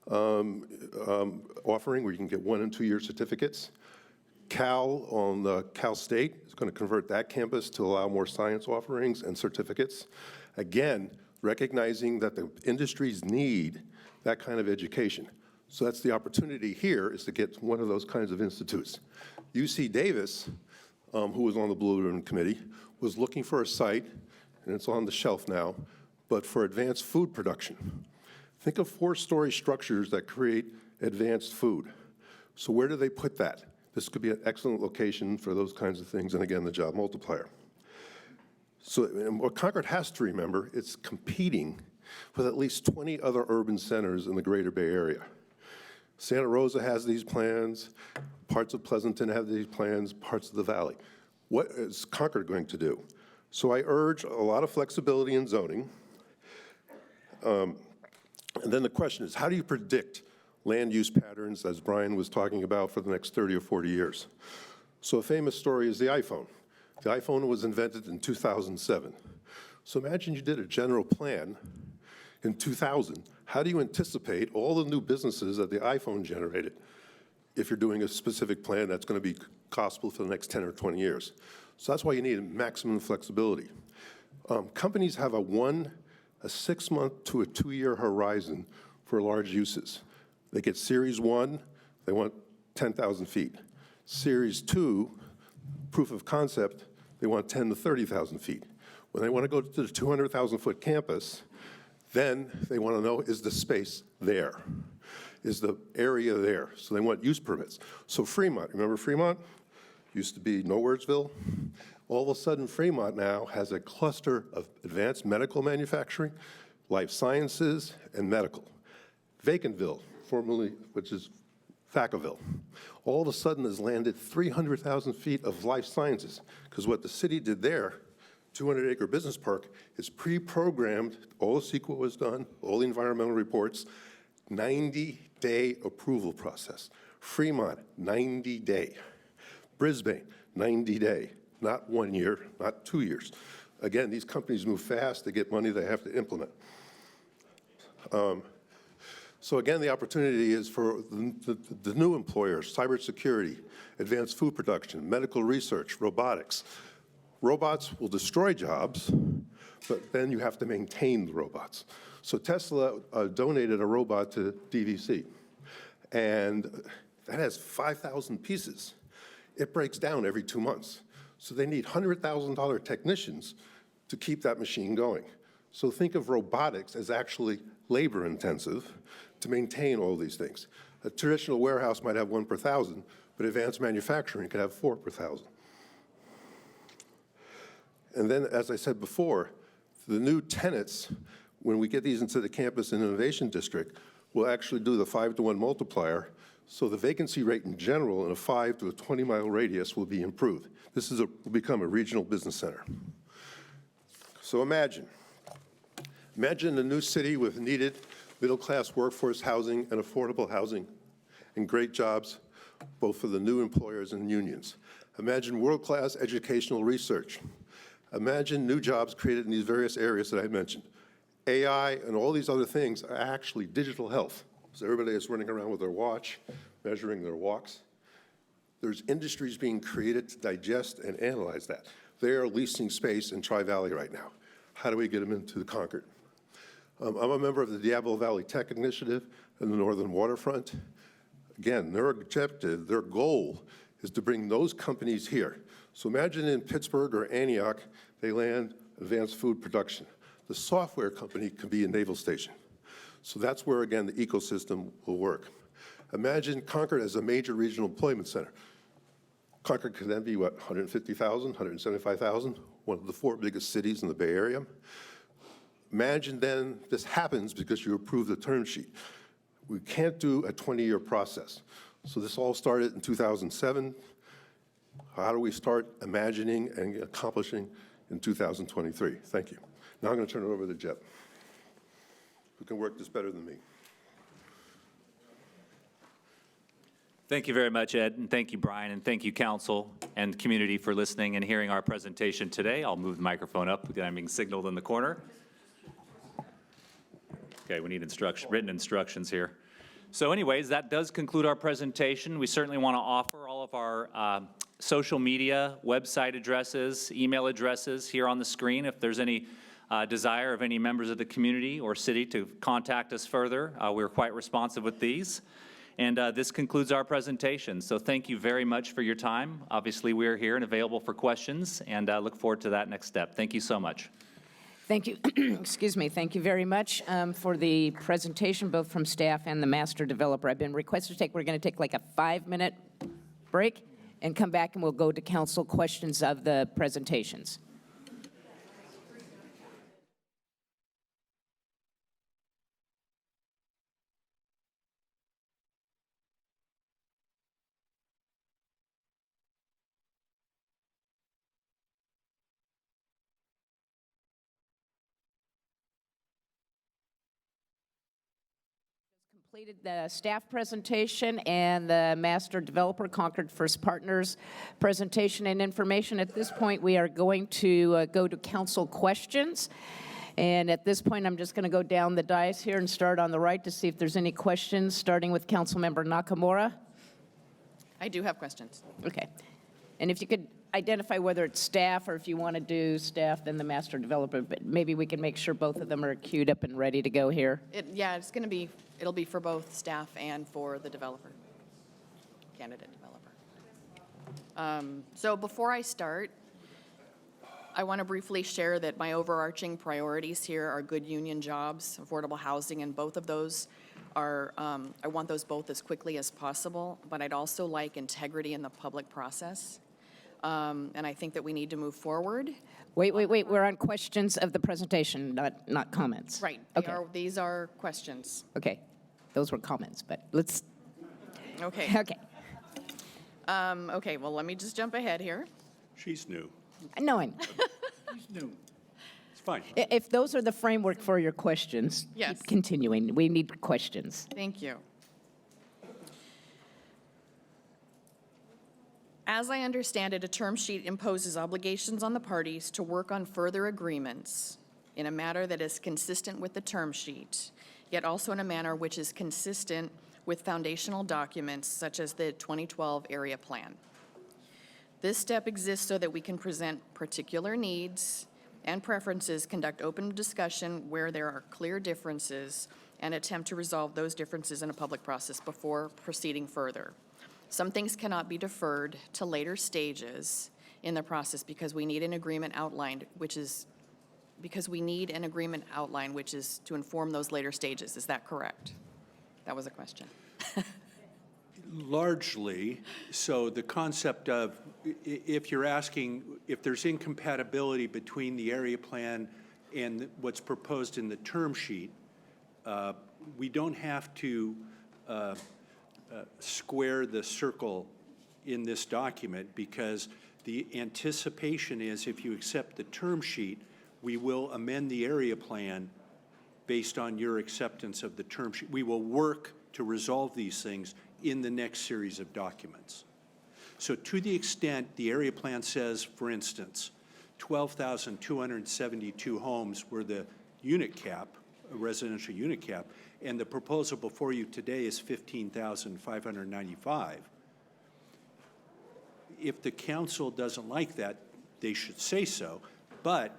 offering where you can get 1- and 2-year certificates. Cal on Cal State is going to convert that campus to allow more science offerings and certificates. Again, recognizing that the industries need that kind of education. So that's the opportunity here, is to get one of those kinds of institutes. UC Davis, who was on the Blue Ribbon Committee, was looking for a site, and it's on the shelf now, but for advanced food production. Think of 4-story structures that create advanced food. So where do they put that? This could be an excellent location for those kinds of things, and again, the job multiplier. So and what Concord has to remember, it's competing with at least 20 other urban centers in the greater Bay Area. Santa Rosa has these plans, parts of Pleasanton have these plans, parts of the valley. What is Concord going to do? So I urge a lot of flexibility in zoning. And then the question is, how do you predict land use patterns, as Brian was talking about, for the next 30 or 40 years? So a famous story is the iPhone. The iPhone was invented in 2007. So imagine you did a general plan in 2000. How do you anticipate all the new businesses that the iPhone generated if you're doing a specific plan that's going to be costful for the next 10 or 20 years? So that's why you need maximum flexibility. Companies have a 6-month to a 2-year horizon for large uses. They get Series 1, they want 10,000 feet. Series 2, proof of concept, they want 10 to 30,000 feet. When they want to go to the 200,000-foot campus, then they want to know, is the space there? is the area there. So they want use permits. So Fremont, remember Fremont? Used to be Nowheresville. All of a sudden, Fremont now has a cluster of advanced medical manufacturing, life sciences, and medical. Vacantville, formerly, which is Vacaville, all of a sudden has landed 300,000 feet of life sciences, because what the city did there, 200-acre business park, is pre-programmed, all the CEQA was done, all the environmental reports, 90-day approval process. Fremont, 90-day. Brisbane, 90-day, not 1 year, not 2 years. Again, these companies move fast, they get money they have to implement. So again, the opportunity is for the new employers, cybersecurity, advanced food production, medical research, robotics. Robots will destroy jobs, but then you have to maintain the robots. So Tesla donated a robot to DVC, and that has 5,000 pieces. It breaks down every 2 months. So they need $100,000 technicians to keep that machine going. So think of robotics as actually labor-intensive to maintain all these things. A traditional warehouse might have 1 per 1,000, but advanced manufacturing could have 4 per 1,000. And then, as I said before, the new tenants, when we get these into the campus and innovation district, will actually do the 5-to-1 multiplier, so the vacancy rate in general in a 5 to a 20-mile radius will be improved. This will become a regional business center. So imagine a new city with needed middle-class workforce housing and affordable housing and great jobs, both for the new employers and unions. Imagine world-class educational research. Imagine new jobs created in these various areas that I mentioned. AI and all these other things are actually digital health. So everybody is running around with their watch, measuring their walks. There's industries being created to digest and analyze that. They are leasing space in Tri-Valley right now. How do we get them into the Concord? I'm a member of the Diablo Valley Tech Initiative and the Northern Waterfront. Again, their objective, their goal is to bring those companies here. So imagine in Pittsburgh or Antioch, they land advanced food production. The software company can be a naval station. So that's where, again, the ecosystem will work. Imagine Concord as a major regional employment center. Concord could then be, what, 150,000, 175,000, one of the 4 biggest cities in the Bay Area. Imagine then this happens because you approve the term sheet. We can't do a 20-year process. So this all started in 2007. How do we start imagining and accomplishing in 2023? Thank you. Now I'm going to turn it over to Jeb, who can work this better than me. Thank you very much, Ed, and thank you, Brian, and thank you, council and community, for listening and hearing our presentation today. I'll move the microphone up because I'm being signaled in the corner. Okay, we need written instructions here. So anyways, that does conclude our presentation. We certainly want to offer all of our social media, website addresses, email addresses here on the screen. If there's any desire of any members of the community or city to contact us further, we're quite responsive with these. And this concludes our presentation. So thank you very much for your time. Obviously, we're here and available for questions, and look forward to that next step. Thank you so much. Thank you. Excuse me. Thank you very much for the presentation, both from staff and the master developer. I've been requested to take, we're going to take like a 5-minute break and come back and we'll go to council questions of the presentations. Completed the staff presentation and the master developer Concord First Partners presentation and information. At this point, we are going to go to council questions. And at this point, I'm just going to go down the dais here and start on the right to see if there's any questions, starting with Councilmember Nakamura. I do have questions. Okay. And if you could identify whether it's staff or if you want to do staff, then the master developer, but maybe we can make sure both of them are queued up and ready to go here. Yeah, it'll be for both staff and for the developer, candidate developer. So before I start, I want to briefly share that my overarching priorities here are good union jobs, affordable housing, and both of those I want those both as quickly as possible, but I'd also like integrity in the public process. And I think that we need to move forward. Wait, we're on questions of the presentation, not comments. Right. Okay, These are questions. okay. Those were comments, but let's, Okay. okay. Okay, well, let me just jump ahead here. She's new. Knowing, She's new. It's fine. if those are the framework for your questions, Yes. keep continuing. We need questions. Thank you. As I understand it, a term sheet imposes obligations on the parties to work on further agreements in a manner that is consistent with the term sheet, yet also in a manner which is consistent with foundational documents such as the 2012 Area Plan. This step exists so that we can present particular needs and preferences, conduct open discussion where there are clear differences, and attempt to resolve those differences in a public process before proceeding further. Some things cannot be deferred to later stages in the process because we need an agreement outlined, which is to inform those later stages. Is that correct? That was a question. Largely, so the concept of, if you're asking if there's incompatibility between the area plan and what's proposed in the term sheet, we don't have to square the circle in this document, because the anticipation is if you accept the term sheet, we will amend the area plan based on your acceptance of the term sheet. We will work to resolve these things in the next series of documents. So to the extent the area plan says, for instance, 12,272 homes were the unit cap, a residential unit cap, and the proposal before you today is 15,595. If the council doesn't like that, they should say so. But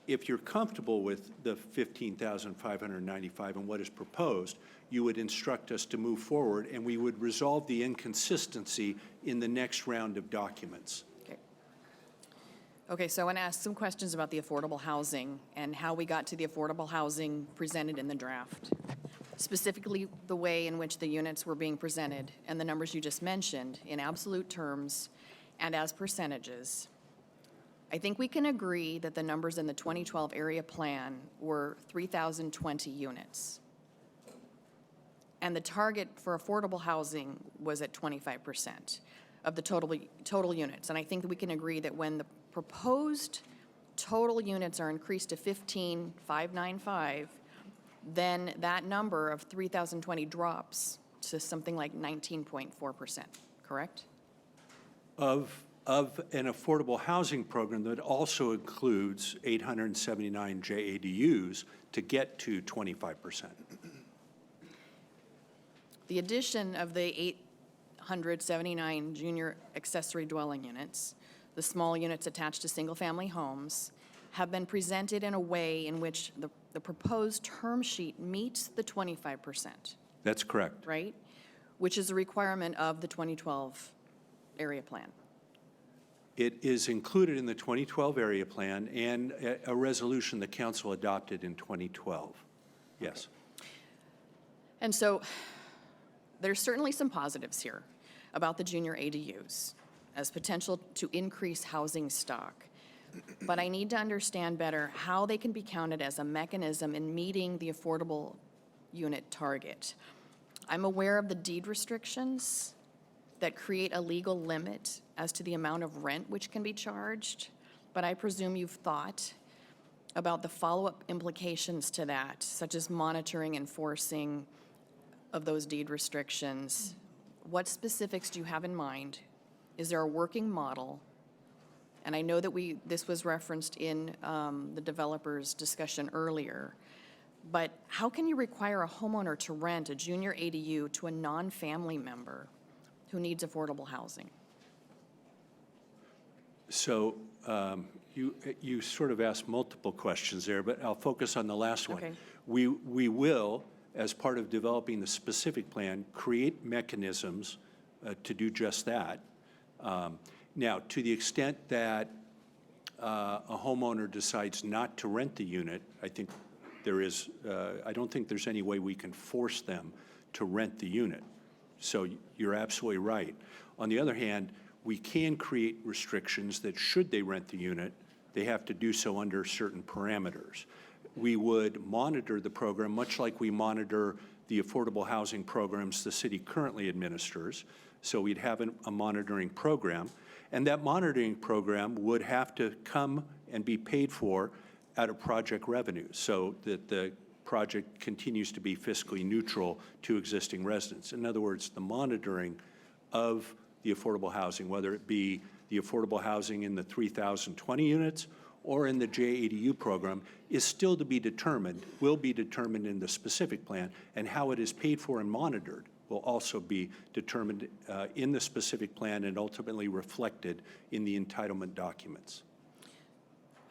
if you're comfortable with the 15,595 and what is proposed, you would instruct us to move forward, and we would resolve the inconsistency in the next round of documents. Okay, so I want to ask some questions about the affordable housing and how we got to the affordable housing presented in the draft. Specifically, the way in which the units were being presented and the numbers you just mentioned in absolute terms and as percentages. I think we can agree that the numbers in the 2012 area plan were 3,020 units. And the target for affordable housing was at 25% of the total units. And I think that we can agree that when the proposed total units are increased to 15,595, then that number of 3,020 drops to something like 19.4%, correct? Of an affordable housing program that also includes 879 JADUs to get to 25%. The addition of the 879 junior accessory dwelling units, the small units attached to single-family homes, have been presented in a way in which the proposed term sheet meets the 25%, That's correct. right? Which is a requirement of the 2012 area plan. It is included in the 2012 area plan and a resolution the council adopted in 2012. Yes. And so there's certainly some positives here about the junior ADUs as potential to increase housing stock. But I need to understand better how they can be counted as a mechanism in meeting the affordable unit target. I'm aware of the deed restrictions that create a legal limit as to the amount of rent which can be charged, but I presume you've thought about the follow-up implications to that, such as monitoring, enforcing of those deed restrictions. What specifics do you have in mind? Is there a working model? And I know that this was referenced in the developer's discussion earlier, but how can you require a homeowner to rent a junior ADU to a non-family member who needs affordable housing? So you sort of asked multiple questions there, but I'll focus on the last one. Okay. We will, as part of developing the specific plan, create mechanisms to do just that. Now, to the extent that a homeowner decides not to rent the unit, I think there is, I don't think there's any way we can force them to rent the unit. So you're absolutely right. On the other hand, we can create restrictions that should they rent the unit, they have to do so under certain parameters. We would monitor the program much like we monitor the affordable housing programs the city currently administers. So we'd have a monitoring program, and that monitoring program would have to come and be paid for out of project revenue so that the project continues to be fiscally neutral to existing residents. In other words, the monitoring of the affordable housing, whether it be the affordable housing in the 3,020 units or in the JADU program, is still to be determined, will be determined in the specific plan, and how it is paid for and monitored will also be determined in the specific plan and ultimately reflected in the entitlement documents.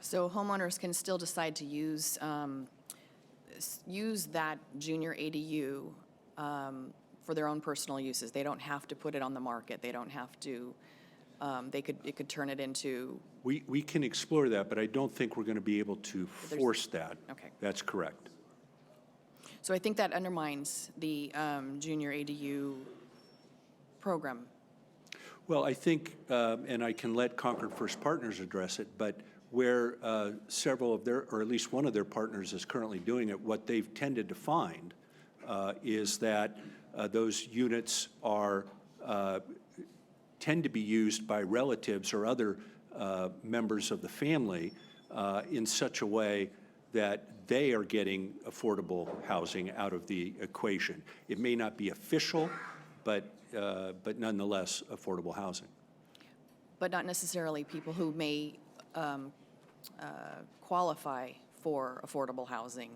So homeowners can still decide to use that junior ADU for their own personal uses. They don't have to put it on the market. They don't have to, it could turn it into. We can explore that, but I don't think we're going to be able to force that. Okay. That's correct. So I think that undermines the junior ADU program. Well, I think, and I can let Concord First Partners address it, but where several of their, or at least one of their partners is currently doing it, what they've tended to find is that those units are, tend to be used by relatives or other members of the family in such a way that they are getting affordable housing out of the equation. It may not be official, but nonetheless affordable housing. But not necessarily people who may qualify for affordable housing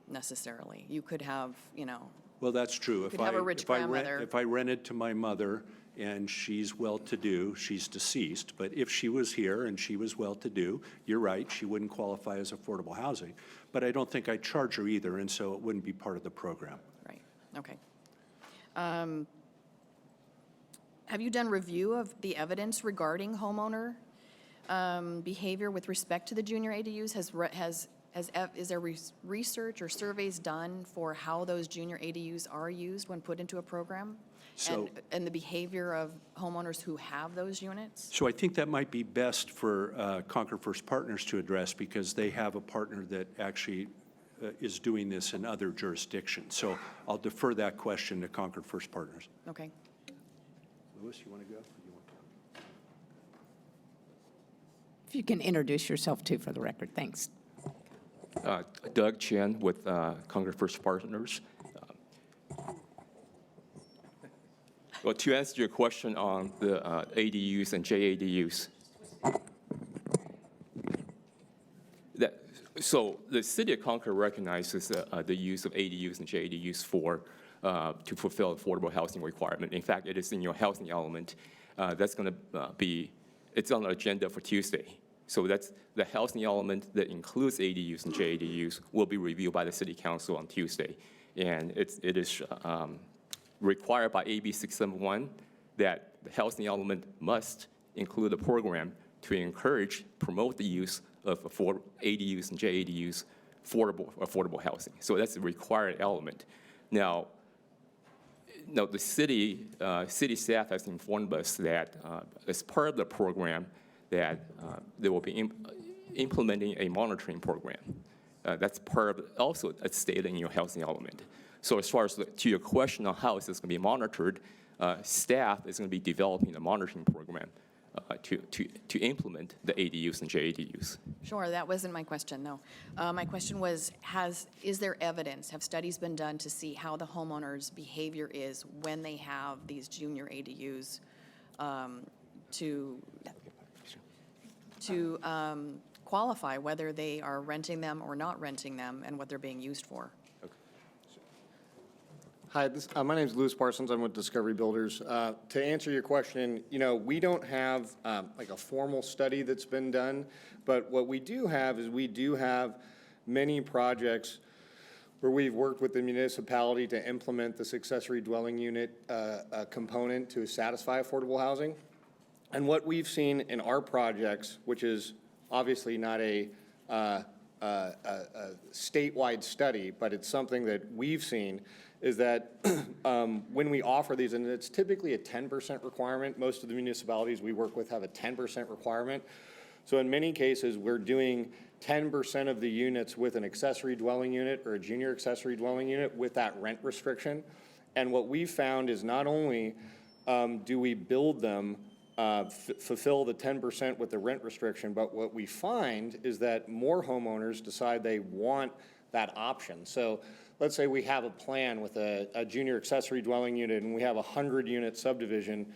necessarily. You could have, you know. Well, that's true. Could have a rich grandmother. If I rented to my mother and she's well-to-do, she's deceased, but if she was here and she was well-to-do, you're right, she wouldn't qualify as affordable housing. But I don't think I'd charge her either, and so it wouldn't be part of the program. Right, okay. Have you done review of the evidence regarding homeowner behavior with respect to the junior ADUs? Is there research or surveys done for how those junior ADUs are used when put into a program? So- And the behavior of homeowners who have those units? So I think that might be best for Concord First Partners to address because they have a partner that actually is doing this in other jurisdictions. So I'll defer that question to Concord First Partners. Okay. Louis, you want to go? Or you want to? If you can introduce yourself too for the record, thanks. Doug Chen with Concord First Partners. Well, to answer your question on the ADUs and JADUs, so the city of Concord recognizes the use of ADUs and JADUs to fulfill affordable housing requirement. In fact, it is in your housing element. That's going to it's on the agenda for Tuesday. So that's the housing element that includes ADUs and JADUs will be reviewed by the City Council on Tuesday. And it is required by AB 671 that the housing element must include a program to encourage, promote the use of ADUs and JADUs for affordable housing. So that's a required element. Now the city staff has informed us that as part of the program, that they will be implementing a monitoring program. That's part of also stated in your housing element. So as far as to your question on how is this going to be monitored, staff is going to be developing a monitoring program to implement the ADUs and JADUs. Sure, that wasn't my question, no. My question was, is there evidence, have studies been done to see how the homeowner's behavior is when they have these junior ADUs to qualify whether they are renting them or not renting them and what they're being used for? Hi, my name is Louis Parsons. I'm with Discovery Builders. To answer your question, we don't have like a formal study that's been done, but what we do have is we do have many projects where we've worked with the municipality to implement this accessory dwelling unit component to satisfy affordable housing. And what we've seen in our projects, which is obviously not a statewide study, but it's something that we've seen, is that when we offer these, and it's typically a 10% requirement, most of the municipalities we work with have a 10% requirement. So in many cases, we're doing 10% of the units with an accessory dwelling unit or a junior accessory dwelling unit with that rent restriction. And what we've found is not only do we build them, fulfill the 10% with the rent restriction, but what we find is that more homeowners decide they want that option. So let's say we have a plan with a junior accessory dwelling unit and we have a 100-unit subdivision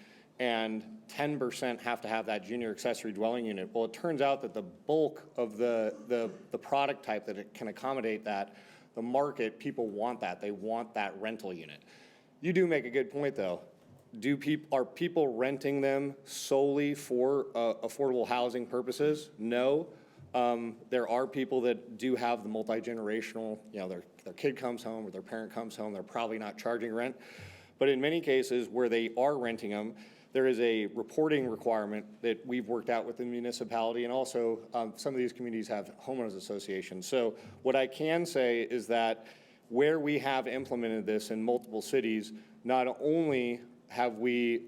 and 10% have to have that junior accessory dwelling unit. Well, it turns out that the bulk of the product type that it can accommodate that, the market, people want that. They want that rental unit. You do make a good point, though. Are people renting them solely for affordable housing purposes? No. There are people that do have the multi-generational, their kid comes home or their parent comes home, they're probably not charging rent. But in many cases where they are renting them, there is a reporting requirement that we've worked out with the municipality, and also some of these communities have homeowners associations. So what I can say is that where we have implemented this in multiple cities, not only have we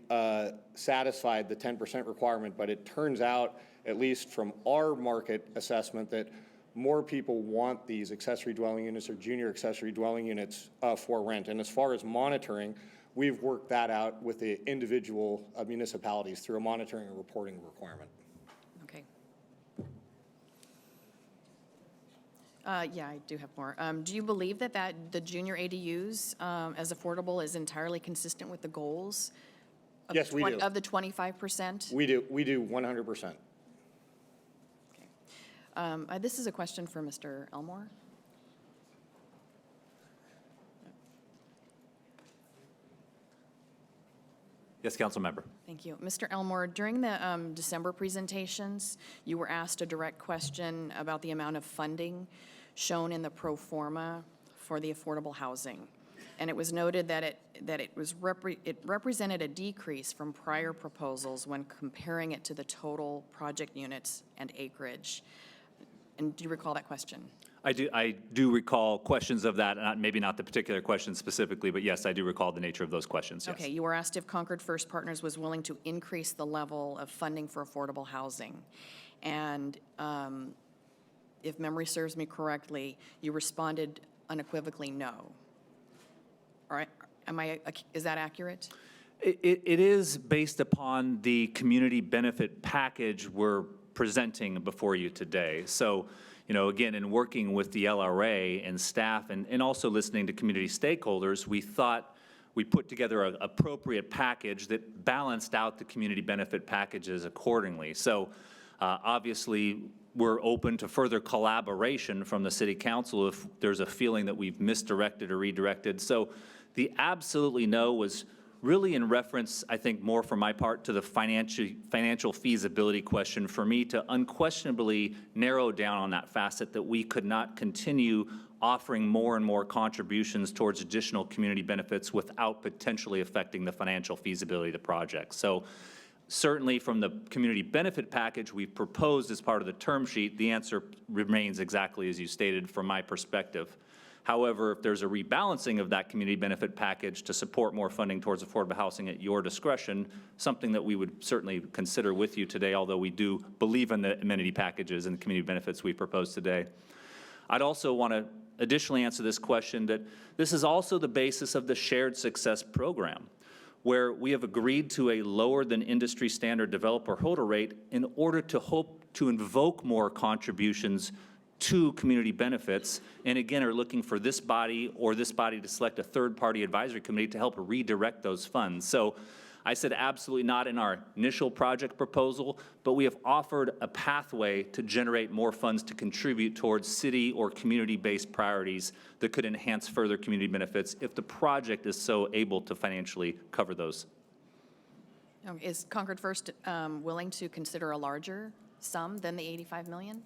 satisfied the 10% requirement, but it turns out, at least from our market assessment, that more people want these accessory dwelling units or junior accessory dwelling units for rent. And as far as monitoring, we've worked that out with the individual municipalities through a monitoring and reporting requirement. Okay. Yeah, I do have more. Do you believe that the junior ADUs as affordable is entirely consistent with the goals? Yes, we do. Of the 25%? We do 100%. Okay. This is a question for Mr. Elmore. Yes, council member. Thank you. Mr. Elmore, during the December presentations, you were asked a direct question about the amount of funding shown in the pro forma for the affordable housing. And it was noted that it represented a decrease from prior proposals when comparing it to the total project units and acreage. And do you recall that question? I do recall questions of that, maybe not the particular question specifically, but yes, I do recall the nature of those questions, yes. Okay, you were asked if Concord First Partners was willing to increase the level of funding for affordable housing. And if memory serves me correctly, you responded unequivocally no. All right, is that accurate? It is based upon the community benefit package we're presenting before you today. So, again, in working with the LRA and staff and also listening to community stakeholders, we thought we put together an appropriate package that balanced out the community benefit packages accordingly. So obviously, we're open to further collaboration from the City Council if there's a feeling that we've misdirected or redirected. So the absolutely no was really in reference, I think, more for my part to the financial feasibility question for me to unquestionably narrow down on that facet that we could not continue offering more and more contributions towards additional community benefits without potentially affecting the financial feasibility of the project. So certainly from the community benefit package we've proposed as part of the term sheet, the answer remains exactly as you stated from my perspective. However, if there's a rebalancing of that community benefit package to support more funding towards affordable housing at your discretion, something that we would certainly consider with you today, although we do believe in the amenity packages and the community benefits we propose today. I'd also want to additionally answer this question that this is also the basis of the Shared Success Program, where we have agreed to a lower than industry standard developer hurdle rate in order to hope to invoke more contributions to community benefits, and again are looking for this body to select a third-party advisory committee to help redirect those funds. So I said absolutely not in our initial project proposal, but we have offered a pathway to generate more funds to contribute towards city or community-based priorities that could enhance further community benefits if the project is so able to financially cover those. Is Concord First willing to consider a larger sum than the $85 million?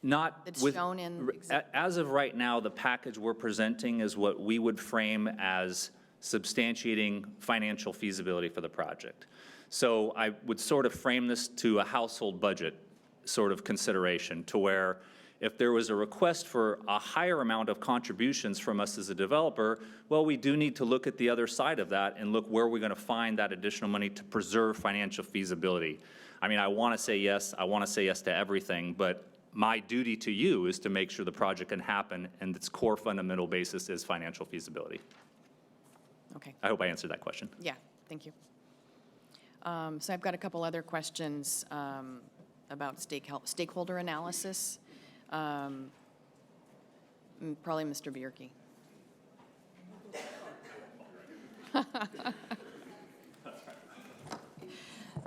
Not It's with, shown in as of right now, the package we're presenting is what we would frame as substantiating financial feasibility for the project. So I would sort of frame this to a household budget sort of consideration, to where If there was a request for a higher amount of contributions from us as a developer, well, we do need to look at the other side of that and look where we're going to find that additional money to preserve financial feasibility. I mean, I want to say yes to everything, but my duty to you is to make sure the project can happen, and its core fundamental basis is financial feasibility. Okay, I hope I answered that question. yeah, thank you. So I've got a couple other questions about stakeholder analysis. Probably Mr. Bierke.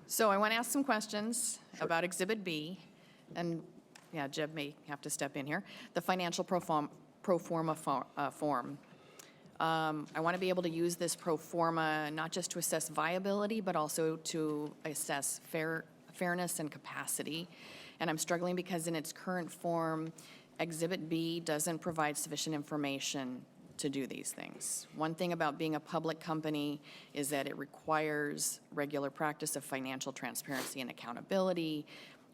So I want to ask some questions about Exhibit B, and yeah, Jeb may have to step in here. The financial pro forma form. I want to be able to use this pro forma not just to assess viability, but also to assess fairness and capacity. And I'm struggling because in its current form, Exhibit B doesn't provide sufficient information to do these things. One thing about being a public company is that it requires regular practice of financial transparency and accountability.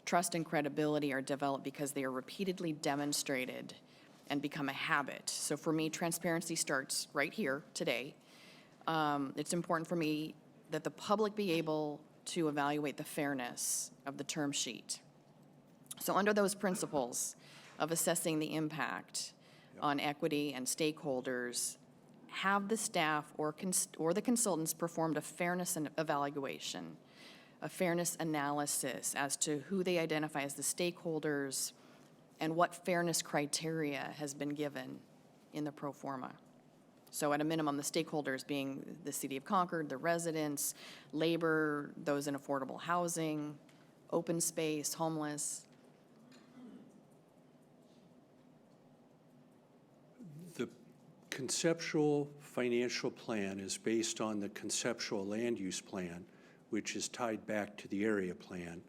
Trust and credibility are developed because they are repeatedly demonstrated and become a habit. So for me, transparency starts right here today. It's important for me that the public be able to evaluate the fairness of the term sheet. So under those principles of assessing the impact on equity and stakeholders, have the staff or the consultants performed a fairness evaluation, a fairness analysis as to who they identify as the stakeholders and what fairness criteria has been given in the pro forma. So at a minimum, the stakeholders being the City of Concord, the residents, labor, those in affordable housing, open space, homeless. The conceptual financial plan is based on the conceptual land use plan, which is tied back to the area plan,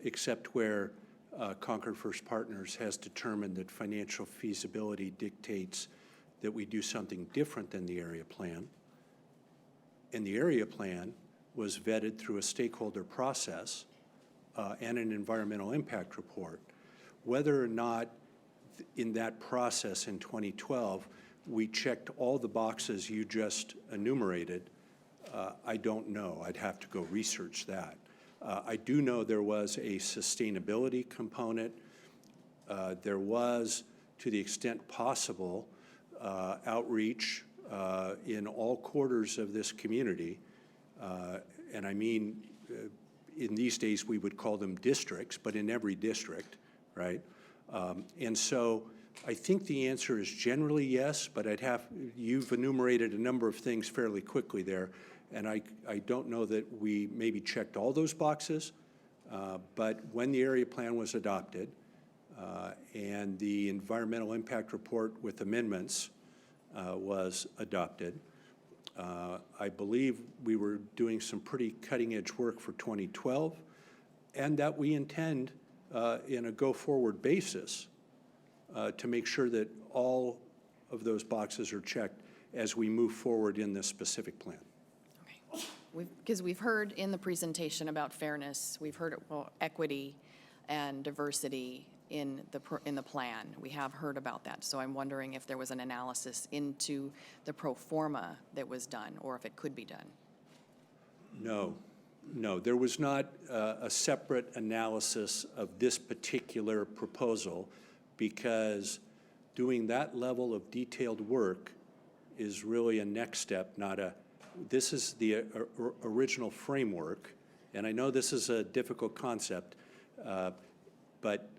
except where Concord First Partners has determined that financial feasibility dictates that we do something different than the area plan. And the area plan was vetted through a stakeholder process and an environmental impact report. Whether or not in that process in 2012 we checked all the boxes you just enumerated, I don't know. I'd have to go research that. I do know there was a sustainability component. There was, to the extent possible, outreach in all quarters of this community. And I mean, in these days we would call them districts, but in every district, right? And so I think the answer is generally yes, but you've enumerated a number of things fairly quickly there. And I don't know that we maybe checked all those boxes, but when the area plan was adopted and the environmental impact report with amendments was adopted, I believe we were doing some pretty cutting-edge work for 2012, and that we intend in a go-forward basis to make sure that all of those boxes are checked as we move forward in this specific plan. Because we've heard in the presentation about fairness, we've heard equity and diversity in the plan. We have heard about that. So I'm wondering if there was an analysis into the pro forma that was done, or if it could be done. No, there was not a separate analysis of this particular proposal, because doing that level of detailed work is really a next step, not a. This is the original framework, and I know this is a difficult concept, but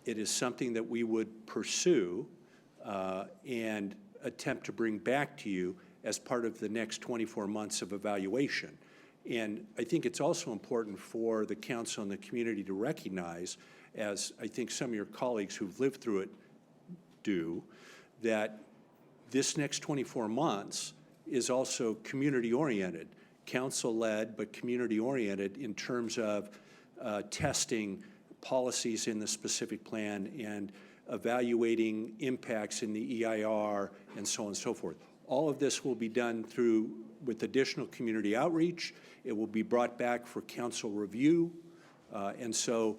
it is something that we would pursue and attempt to bring back to you as part of the next 24 months of evaluation. And I think it's also important for the council and the community to recognize, as I think some of your colleagues who've lived through it do, that this next 24 months is also community-oriented, council-led, but community-oriented in terms of testing policies in the specific plan and evaluating impacts in the EIR and so on and so forth. All of this will be done with additional community outreach. It will be brought back for council review. And so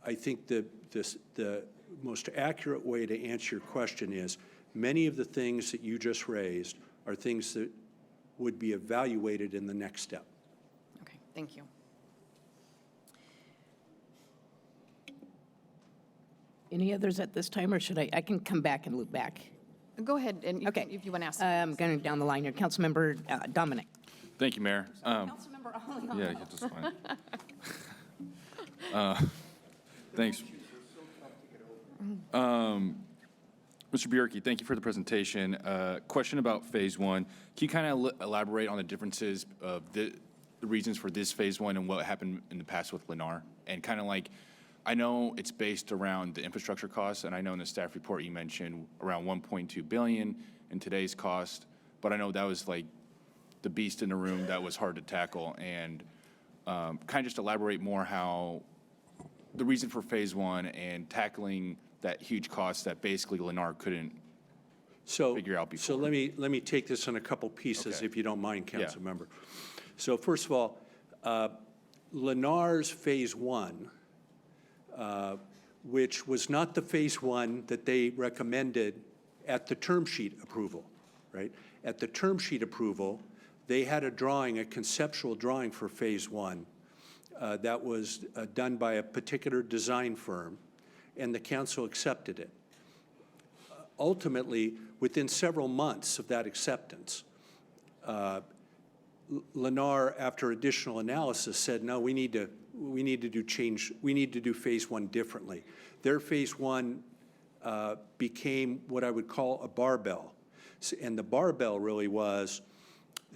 I think the most accurate way to answer your question is many of the things that you just raised are things that would be evaluated in the next step. Okay, thank you. Any others at this time, or should I can come back and loop back? Go ahead, and Okay. if you want to ask. I'm going down the line here. Councilmember Dominic. Thank you, Mayor. Councilmember Holly. Yeah, that's fine. Thanks. Mr. Bierke, thank you for the presentation. Question about Phase 1. Can you kind of elaborate on the differences of the reasons for this Phase 1 and what happened in the past with Lennar? And kind of like, I know it's based around the infrastructure costs, and I know in the staff report you mentioned around $1.2 billion in today's cost, but I know that was like the beast in the room that was hard to tackle. And kind of just elaborate more how the reason for Phase 1 and tackling that huge cost that basically Lennar couldn't figure out before. So let me take this in a couple pieces, Okay. if you don't mind, Yeah. Council Member. So first of all, Lennar's Phase 1, which was not the Phase 1 that they recommended at the term sheet approval, right? At the term sheet approval, they had a drawing, a conceptual drawing for Phase 1 that was done by a particular design firm, and the council accepted it. Ultimately, within several months of that acceptance, Lennar, after additional analysis, said, no, we need to do Phase 1 differently. Their Phase 1 became what I would call a barbell. And the barbell really was,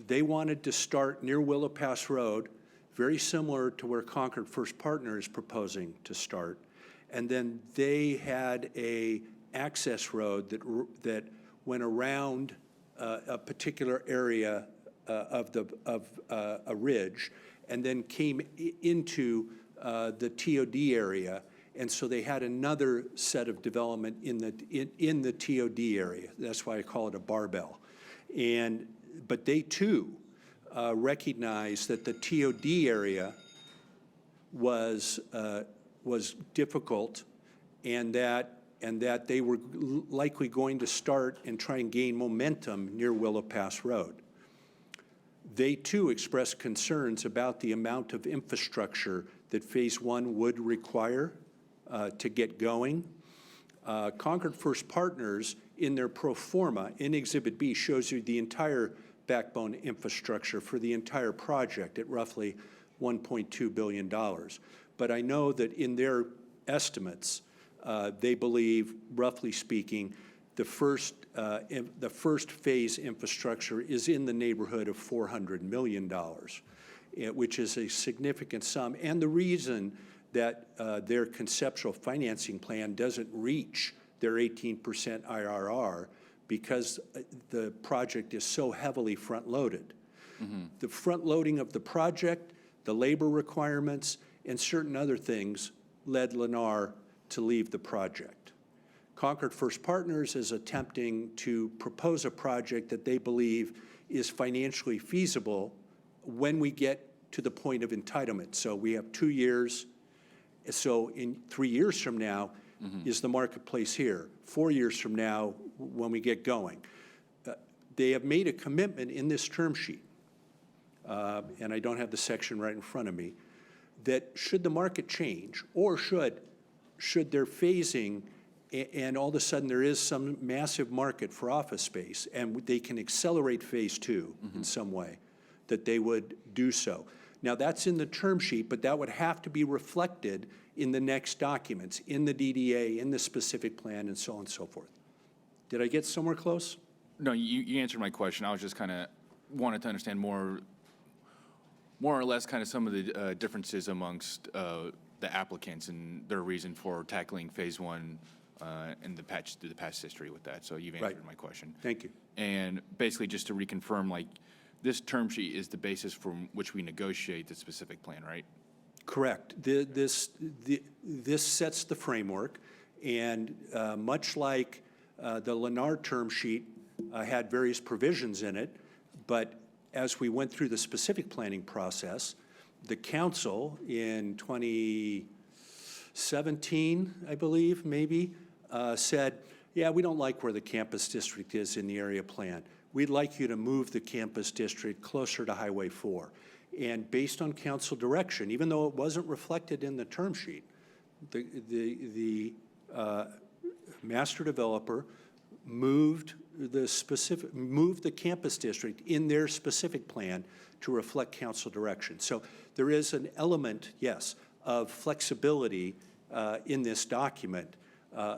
they wanted to start near Willow Pass Road, very similar to where Concord First Partner is proposing to start. And then they had a access road that went around a particular area of a ridge, and then came into the TOD area. And so they had another set of development in the TOD area. That's why I call it a barbell. But they too recognized that the TOD area was difficult, and that they were likely going to start and try and gain momentum near Willow Pass Road. They too expressed concerns about the amount of infrastructure that Phase 1 would require to get going. Concord First Partners, in their pro forma, in Exhibit B, shows you the entire backbone infrastructure for the entire project at roughly $1.2 billion. But I know that in their estimates, they believe, roughly speaking, the first phase infrastructure is in the neighborhood of $400 million, which is a significant sum. And the reason that their conceptual financing plan doesn't reach their 18% IRR because the project is so heavily front-loaded. Mm-hmm. The front-loading of the project, the labor requirements, and certain other things led Lennar to leave the project. Concord First Partners is attempting to propose a project that they believe is financially feasible when we get to the point of entitlement. So we have 2 years. So in 3 years from now, is the marketplace here. 4 years from now, when we get going. They have made a commitment in this term sheet, and I don't have the section right in front of me, that should the market change, or should their phasing, and all of a sudden there is some massive market for office space, and they can accelerate Phase 2 in some way, that they would do so. Now, that's in the term sheet, but that would have to be reflected in the next documents, in the DDA, in the specific plan, and so on and so forth. Did I get somewhere close? No, you answered my question. I was just kind of wanted to understand more or less kind of some of the differences amongst the applicants and their reason for tackling Phase 1 and through the past history with that. So you've answered my question. Thank you. And basically, just to reconfirm, like, this term sheet is the basis from which we negotiate the specific plan, right? Correct. This sets the framework, and much like the Lennar term sheet had various provisions in it, but as we went through the specific planning process, the council in 2016 17, I believe, maybe, said, yeah, we don't like where the campus district is in the area plan. We'd like you to move the campus district closer to Highway 4. And based on council direction, even though it wasn't reflected in the term sheet, the master developer moved the campus district in their specific plan to reflect council direction. So there is an element, yes, of flexibility in this document,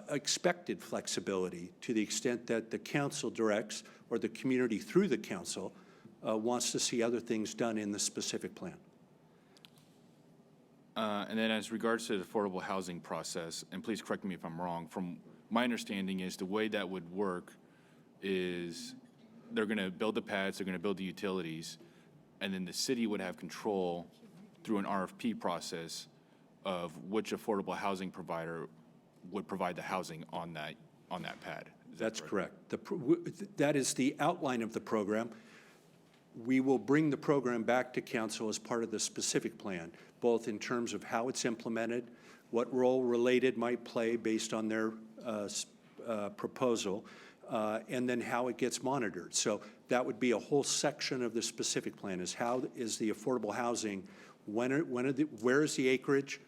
expected flexibility to the extent that the council directs or the community through the council wants to see other things done in the specific plan. And then as regards to the affordable housing process, and please correct me if I'm wrong, from my understanding is the way that would work is they're going to build the pads, they're going to build the utilities, and then the city would have control through an RFP process of which affordable housing provider would provide the housing on that pad. That's correct. That is the outline of the program. We will bring the program back to council as part of the specific plan, both in terms of how it's implemented, what role Related might play based on their proposal, and then how it gets monitored. So that would be a whole section of the specific plan, is how is the affordable housing, where is the acreage,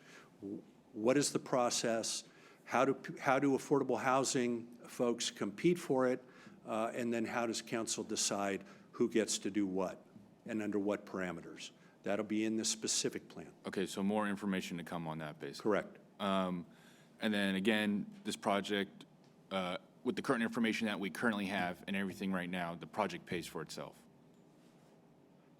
what is the process, how do affordable housing folks compete for it, and then how does council decide who gets to do what and under what parameters. That'll be in the specific plan. Okay, so more information to come on that basis. Correct. And then again, this project, with the current information that we currently have and everything right now, the project pays for itself.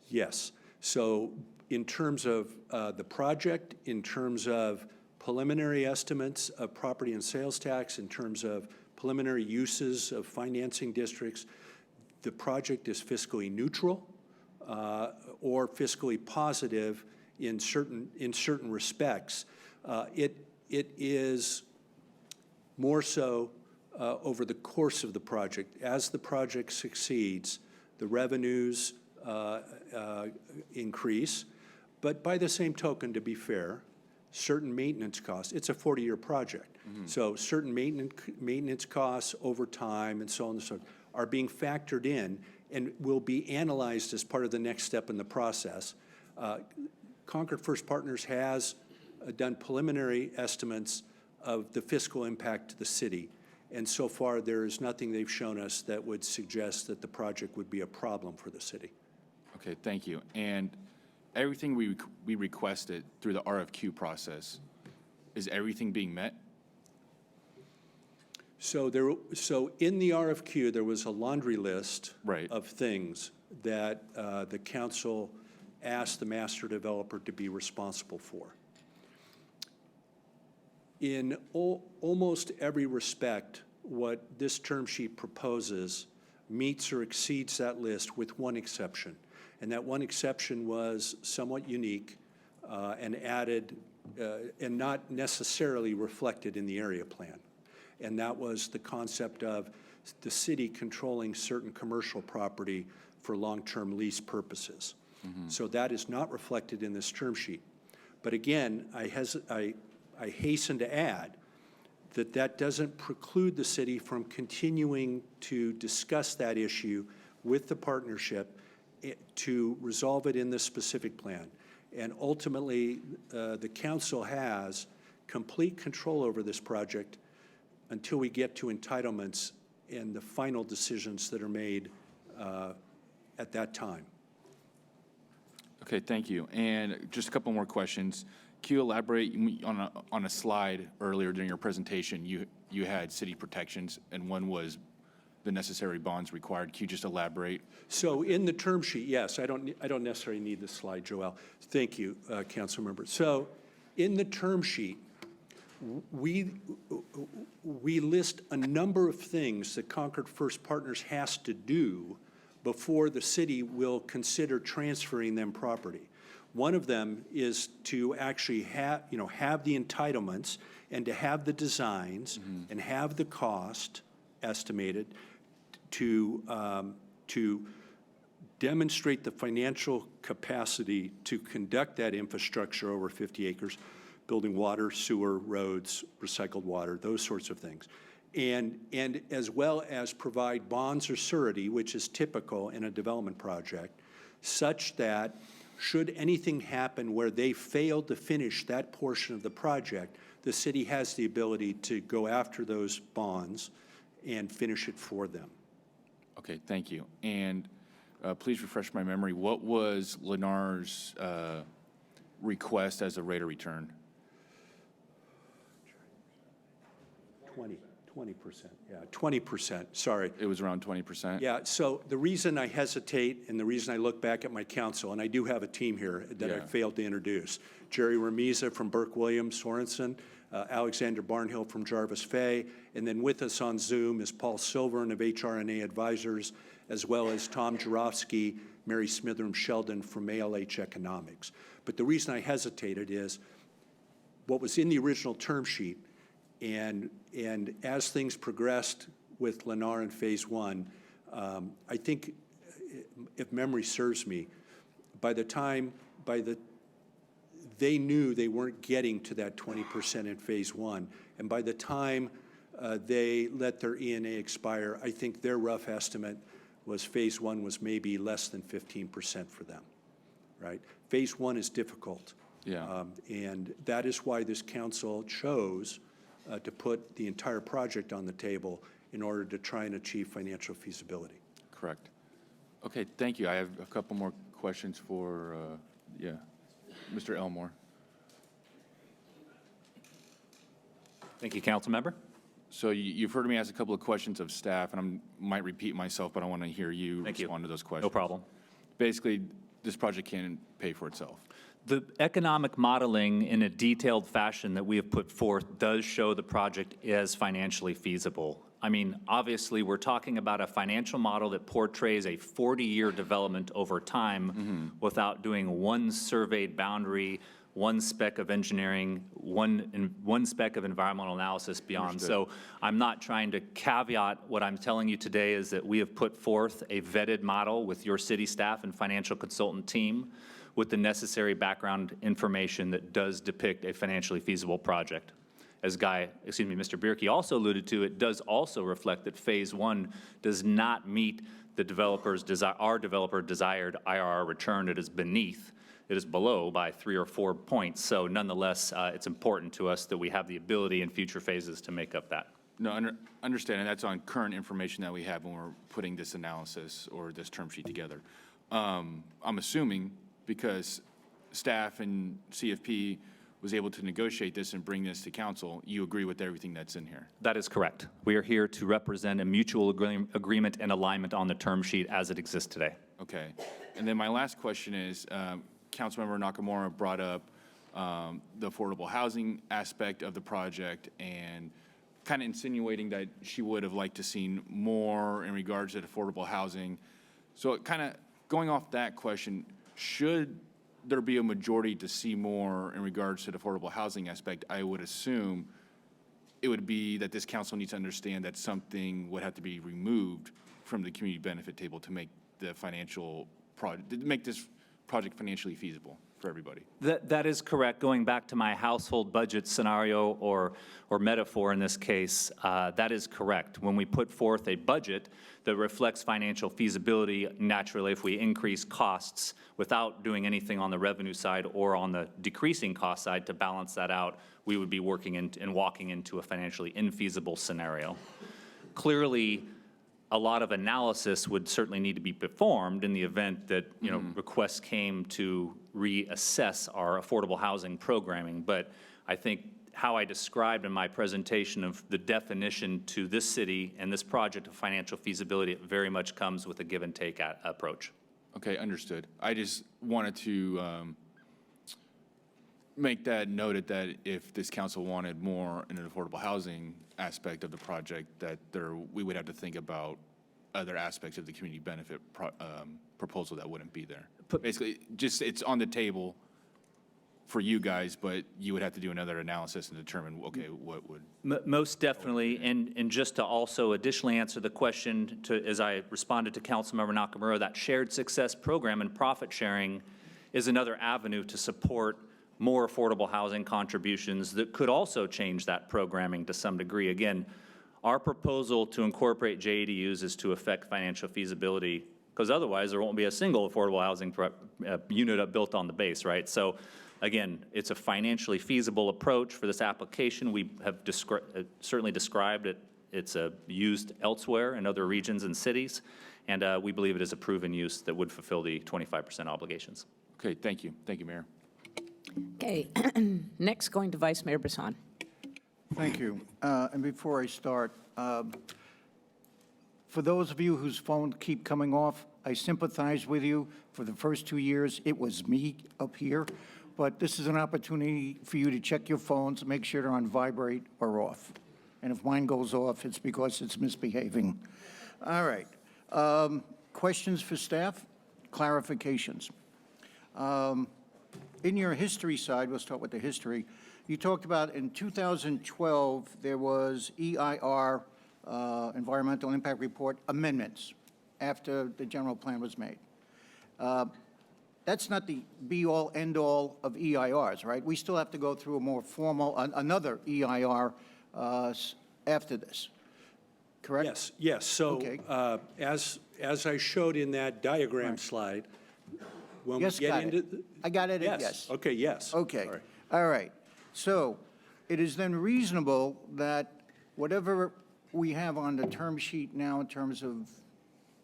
Yes. So in terms of the project, in terms of preliminary estimates of property and sales tax, in terms of preliminary uses of financing districts, the project is fiscally neutral or fiscally positive in certain respects. It is more so over the course of the project. As the project succeeds, the revenues increase, but by the same token, to be fair, certain maintenance costs, it's a 40-year project. So certain maintenance costs over time and so on and so on are being factored in and will be analyzed as part of the next step in the process. Concord First Partners has done preliminary estimates of the fiscal impact to the city. And so far, there is nothing they've shown us that would suggest that the project would be a problem for the city. Okay, thank you. And everything we requested through the RFQ process, is everything being met? So in the RFQ, there was a laundry list of things that the council asked the master developer to be responsible for. In almost every respect, what this term sheet proposes meets or exceeds that list with one exception. And that one exception was somewhat unique and added and not necessarily reflected in the area plan. And that was the concept of the city controlling certain commercial property for long-term lease purposes. So that is not reflected in this term sheet. But again, I hasten to add that that doesn't preclude the city from continuing to discuss that issue with the partnership to resolve it in the specific plan. And ultimately, the council has complete control over this project until we get to entitlements and the final decisions that are made at that time. Okay, thank you. And just a couple more questions. Can you elaborate on a slide earlier during your presentation? You had city protections, and one was the necessary bonds required. Can you just elaborate? So in the term sheet, yes, I don't necessarily need this slide, Joel. Thank you, council member. So in the term sheet, we list a number of things that Concord First Partners has to do before the city will consider transferring them property. One of them is to actually have the entitlements and to have the designs and have the cost estimated to demonstrate the financial capacity to conduct that infrastructure over 50 acres. building water, sewer, roads, recycled water, those sorts of things. And as well as provide bonds or surety, which is typical in a development project, such that should anything happen where they fail to finish that portion of the project, the city has the ability to go after those bonds and finish it for them. Okay, thank you. And please refresh my memory. What was Lennar's request as a rate of return? 20%, yeah, 20%, sorry. It was around 20%? Yeah, so the reason I hesitate and the reason I look back at my council, and I do have a team here that I Yeah. failed to introduce, Jerry Ramiza from Burke Williams Sorensen, Alexander Barnhill from Jarvis Fay, and then with us on Zoom is Paul Silvern of HRNA Advisors, as well as Tom Jarofsky, Mary Smithram Sheldon from ALH Economics. But the reason I hesitated is what was in the original term sheet, and as things progressed with Lennar in Phase 1, I think, if memory serves me, they knew they weren't getting to that 20% in Phase 1. And by the time they let their ENA expire, I think their rough estimate was Phase 1 was maybe less than 15% for them, right? Phase 1 is difficult. Yeah. And that is why this council chose to put the entire project on the table in order to try and achieve financial feasibility. Correct. Okay, thank you. I have a couple more questions for, Mr. Elmore. Thank you, council member. So you've heard me ask a couple of questions of staff, and I might repeat myself, but I want to hear you Thank you. respond to those questions. No problem. Basically, this project can't pay for itself. The economic modeling in a detailed fashion that we have put forth does show the project is financially feasible. I mean, obviously, we're talking about a financial model that portrays a 40-year development over time without doing one surveyed boundary, one spec of engineering, one spec of environmental analysis beyond. Understood. So I'm not trying to caveat what I'm telling you today is that we have put forth a vetted model with your city staff and financial consultant team with the necessary background information that does depict a financially feasible project. As Mr. Bierke also alluded to, it does also reflect that Phase 1 does not meet the our developer desired IRR return. It is beneath, it is below by 3 or 4 points. So nonetheless, it's important to us that we have the ability in future phases to make up that. No, understand, and that's on current information that we have when we're putting this analysis or this term sheet together. I'm assuming because staff and CFP was able to negotiate this and bring this to council, you agree with everything that's in here? That is correct. We are here to represent a mutual agreement and alignment on the term sheet as it exists today. Okay. And then my last question is, Councilmember Nakamura brought up the affordable housing aspect of the project and kind of insinuating that she would have liked to seen more in regards to affordable housing. So kind of going off that question, should there be a majority to see more in regards to the affordable housing aspect? I would assume it would be that this council needs to understand that something would have to be removed from the community benefit table to make the make this project financially feasible for everybody. That is correct. Going back to my household budget scenario or metaphor in this case, that is correct. When we put forth a budget that reflects financial feasibility, naturally, if we increase costs without doing anything on the revenue side or on the decreasing cost side to balance that out, we would be working and walking into a financially infeasible scenario. Clearly, a lot of analysis would certainly need to be performed in the event that requests came to reassess our affordable housing programming. But I think how I described in my presentation of the definition to this city and this project of financial feasibility, it very much comes with a give and take approach. Okay, understood. I just wanted to make that noted that if this council wanted more in an affordable housing aspect of the project, that we would have to think about other aspects of the community benefit proposal that wouldn't be there. Basically, just it's on the table for you guys, but you would have to do another analysis and determine, okay, what would... Most definitely, and just to also additionally answer the question, as I responded to Councilmember Nakamura, that shared success program and profit sharing is another avenue to support more affordable housing contributions that could also change that programming to some degree. Again, our proposal to incorporate JADUs is to affect financial feasibility, because otherwise there won't be a single affordable housing unit built on the base, right? So again, it's a financially feasible approach for this application. We have certainly described it. It's used elsewhere in other regions and cities, and we believe it is a proven use that would fulfill the 25% obligations. Okay, thank you. Thank you, Mayor. Okay, next going to Vice Mayor Brisson. Thank you. And before I start, for those of you whose phones keep coming off, I sympathize with you. For the first 2 years, it was me up here. But this is an opportunity for you to check your phones, make sure they're on vibrate or off. And if mine goes off, it's because it's misbehaving. All right. Questions for staff? Clarifications. In your history side, we'll start with the history. You talked about in 2012, there was EIR, Environmental Impact Report, amendments after the general plan was made. That's not the be-all, end-all of EIRs, right? We still have to go through a more formal, another EIR after this, correct? Yes, yes. So Okay. as I showed in that diagram slide, when we Yes, get got into. it. I got it at yes. Yes, okay, yes. Okay, Sorry. all right. So it is then reasonable that whatever we have on the term sheet now in terms of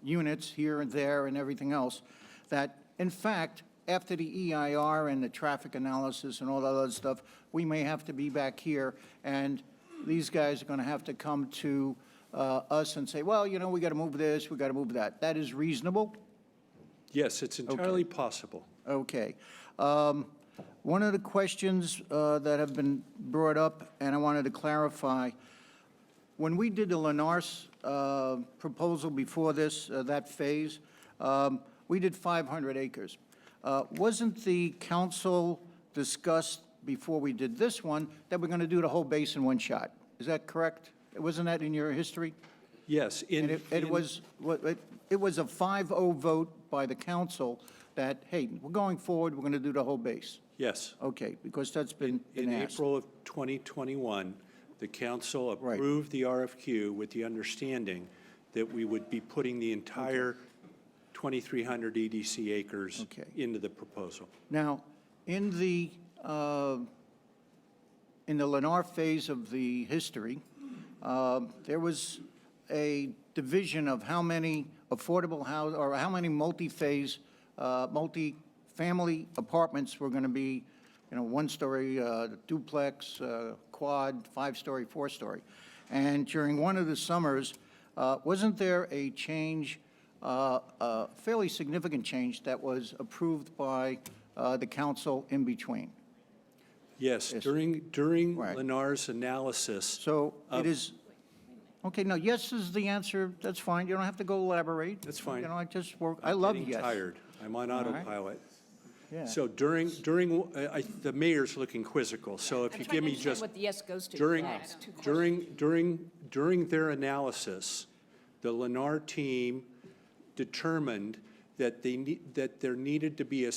units here and there and everything else, that in fact, after the EIR and the traffic analysis and all that other stuff, we may have to be back here, and these guys are going to have to come to us and say, well, you know, we got to move this, we got to move that. That is reasonable? Yes, it's entirely possible. Okay. One of the questions that have been brought up, and I wanted to clarify, when we did the Lennar's proposal before this, that phase, we did 500 acres. Wasn't the council discussed before we did this one that we're going to do the whole base in one shot? Is that correct? Wasn't that in your history? Yes. And it was a 5-0 vote by the council that, hey, we're going forward, we're going to do the whole base. Yes. Okay, because that's been In asked. April of 2021, the council Right. approved the RFQ with the understanding that we would be putting the entire 2,300 EDC acres Okay. into the proposal. Now, in the Lennar phase of the history, there was a division of how many affordable house, or how many multi-phase, multi-family apartments were going to be, you know, one-story duplex, quad, 5-story, 4-story. And during one of the summers, wasn't there a change, a fairly significant change that was approved by the council in between? Yes, Yes. during Right. Lennar's analysis. So it is, okay, no, yes is the answer, that's fine, you don't have to go elaborate. That's fine. You know, I just work, I love Getting yes. tired. I'm on right. autopilot. Yeah. So the mayor's looking quizzical, so if you give me just. What the yes goes to. During, Yeah, it's two questions. during their analysis, the Lennar team determined that that there needed to be a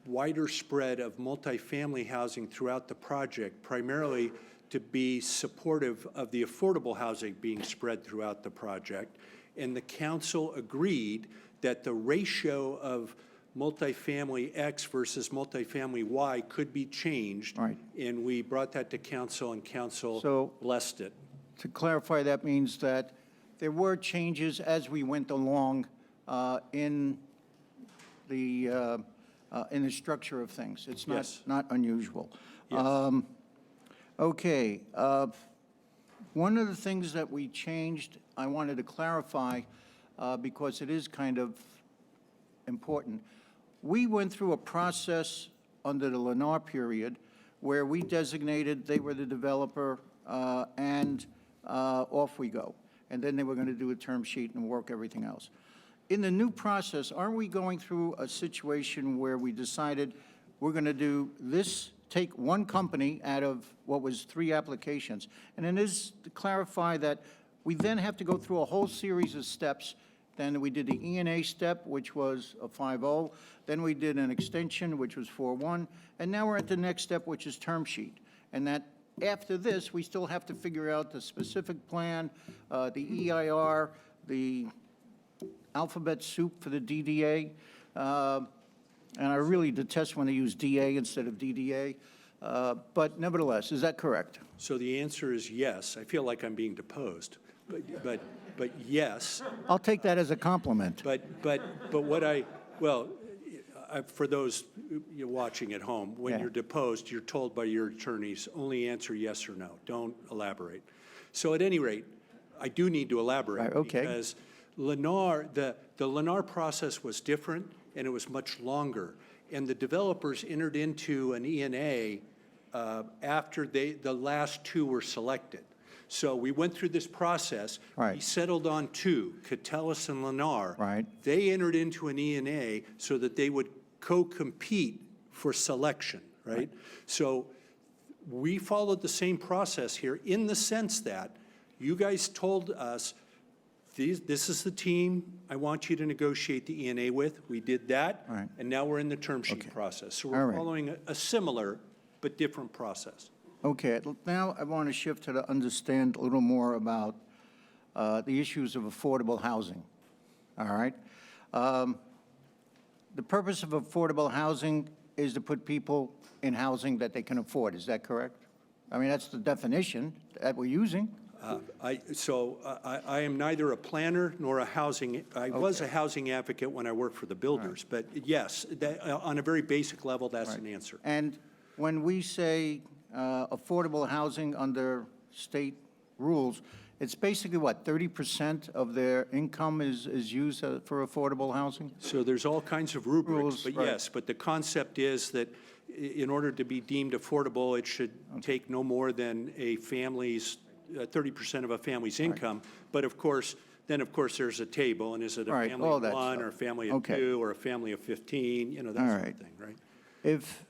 wider spread of multifamily housing throughout the project, primarily to be supportive of the affordable housing being spread throughout the project. And the council agreed that the ratio of multifamily X versus multifamily Y could be changed. Right. And we brought that to council, and council So- blessed it. To clarify, that means that there were changes as we went along in the structure of things. It's Yes. not unusual. Yes. Okay. One of the things that we changed, I wanted to clarify, because it is kind of important. We went through a process under the Lennar period where we designated they were the developer, and off we go. And then they were going to do a term sheet and work everything else. In the new process, aren't we going through a situation where we decided we're going to do this, take one company out of what was 3 applications? And it is to clarify that we then have to go through a whole series of steps then we did the E&A step, which was a 5-0, then we did an extension, which was 4-1, and now we're at the next step, which is term sheet. And that, after this, we still have to figure out the specific plan, the EIR, the alphabet soup for the DDA, and I really detest when they use DA instead of DDA, but nevertheless, is that correct? So the answer is yes. I feel like I'm being deposed, but yes. I'll take that as a compliment. But for those watching at home, when Yeah. you're deposed, you're told by your attorneys, only answer yes or no. Don't elaborate. So at any rate, I do need to elaborate. Right, okay. Because Lennar, the Lennar process was different, and it was much longer. And the developers entered into an E&A after the last two were selected. So we went through this process. Right. We settled on two, Catellus and Lennar. Right. They entered into an E&A so that they would co-compete for selection, right? So we followed the same process here in the sense that you guys told us, this is the team I want you to negotiate the E&A with. We did that. Right. And now we're in the term sheet process. So All we're right. following a similar but different process. Okay, now I want to shift to understand a little more about the issues of affordable housing, all right? The purpose of affordable housing is to put people in housing that they can afford, is that correct? I mean, that's the definition that we're using. I am neither a planner nor a housing, I was a housing advocate when I worked for the builders, but yes, on a very basic level, that's an answer. And when we say affordable housing under state rules, it's basically what, 30% of their income is used for affordable housing? So there's all kinds of rubrics, Rules, but right. yes, but the concept is that in order to be deemed affordable, it should take no more than a family's, 30% of a family's income. But of course, there's a table, and is it a Right, family all of that one, stuff. or a family of Okay. two, or a family of 15, that All sort of right. thing, right? If,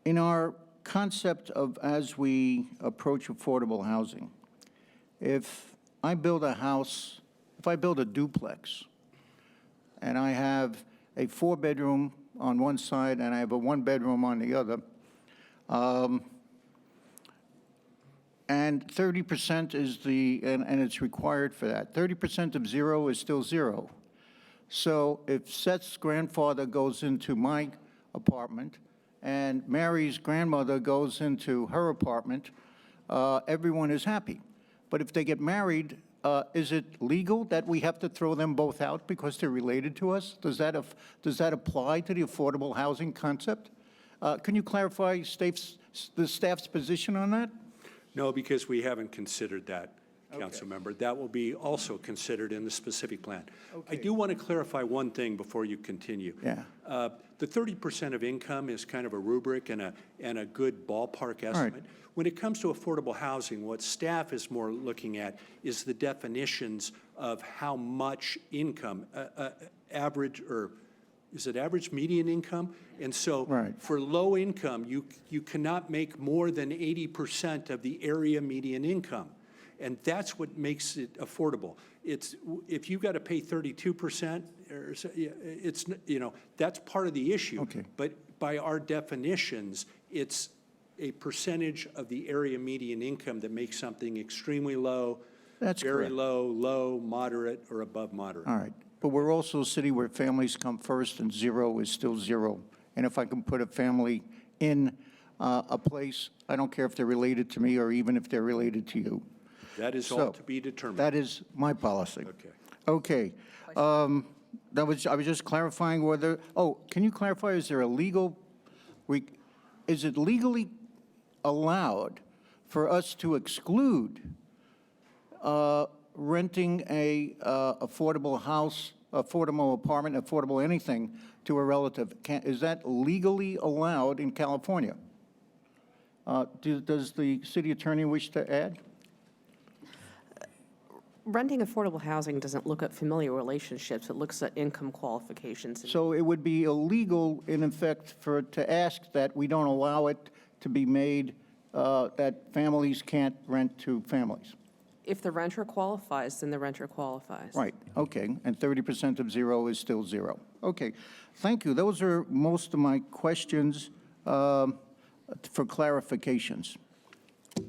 in our concept of as we approach affordable housing, if I build a house, if I build a duplex, and I have a 4-bedroom on one side and I have a 1-bedroom on the other, and 30% is and it's required for that. 30% of zero is still zero. So if Seth's grandfather goes into my apartment and Mary's grandmother goes into her apartment, everyone is happy. But if they get married, is it legal that we have to throw them both out because they're related to us? Does that apply to the affordable housing concept? Can you clarify the staff's position on that? No, because we haven't considered that, council member. That will be also considered in the specific plan. I do want to clarify one thing before you continue. Yeah. The 30% of income is kind of a rubric and a good ballpark estimate. When it comes to affordable housing, what staff is more looking at is the definitions of how much income, average, or is it average median income? And so for low income, you cannot make more than 80% of the area median income. And that's what makes it affordable. If you've got to pay 32%, it's, that's part of the issue. Okay. But by our definitions, it's a percentage of the area median income that makes something extremely low, That's very correct. low, moderate, or above moderate. All right. But we're also a city where families come first and zero is still zero. And if I can put a family in a place, I don't care if they're related to me or even if they're related to you. That is So, all to be determined. That is my policy. Okay. Okay. I was just clarifying whether, can you clarify, is there a legal, is it legally allowed for us to exclude renting a affordable house, affordable apartment, affordable anything to a relative? Is that legally allowed in California? Does the city attorney wish to add? Renting affordable housing doesn't look at familiar relationships, it looks at income qualifications. So it would be illegal, in effect, to ask that we don't allow it to be made that families can't rent to families. If the renter qualifies, then the renter qualifies. Right, okay, and 30% of zero is still zero. Okay, thank you. Those are most of my questions for clarifications.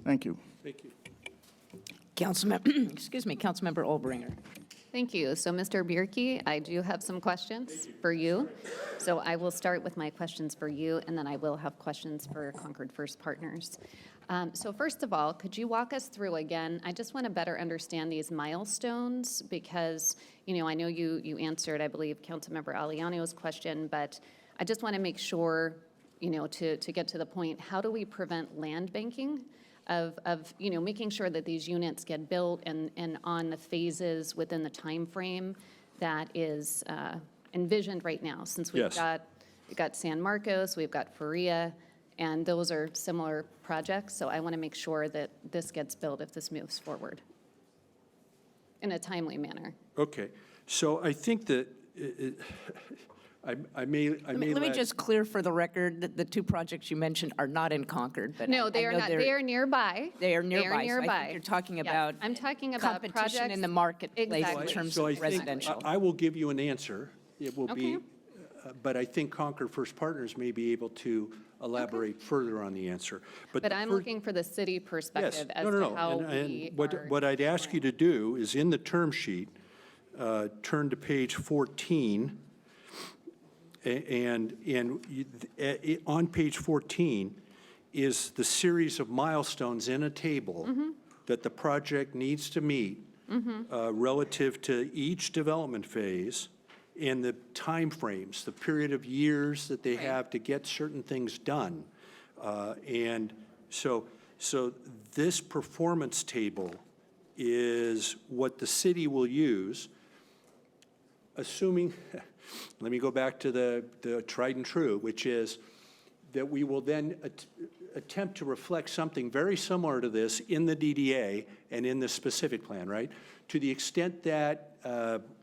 Thank you. Thank you. Councilmember, excuse me, Councilmember Olbringer. Thank you. So, Mr. Bierke, I do have some questions for you. So I will start with my questions for you, and then I will have questions for Concord First Partners. So first of all, could you walk us through again, I just want to better understand these milestones because, I know you answered, I believe, Councilmember Aliano's question, but I just want to make sure, to get to the point, how do we prevent land banking? Of making sure that these units get built and on the phases within the time frame that is envisioned right now, since we've got San Marcos, we've got Faria, and those are similar projects. So I want to make sure that this gets built if this moves forward in a timely manner. Okay, so I think that I may Let me just clear for the record that the two projects you mentioned are not in Concord, but No, I they are know not. They are nearby. They are nearby. They are nearby. So I think you're talking Yes, about I'm talking about competition projects. in the marketplace Exactly. in terms So of I think residential. I will give you an answer. It will be, Okay. but I think Concord First Partners may be able to elaborate further on the answer. But the I'm fir- looking for the city Yes, perspective as no, no, to no. how And we are. what I'd ask you to do is in the term sheet, turn to page 14. On page 14 is the series of milestones in a table that the project needs to meet relative to each development phase and the timeframes, the period of years that they have to get certain things done. And so this performance table is what the city will use, assuming, let me go back to the tried and true, which is that we will then attempt to reflect something very similar to this in the DDA and in the specific plan, right? To the extent that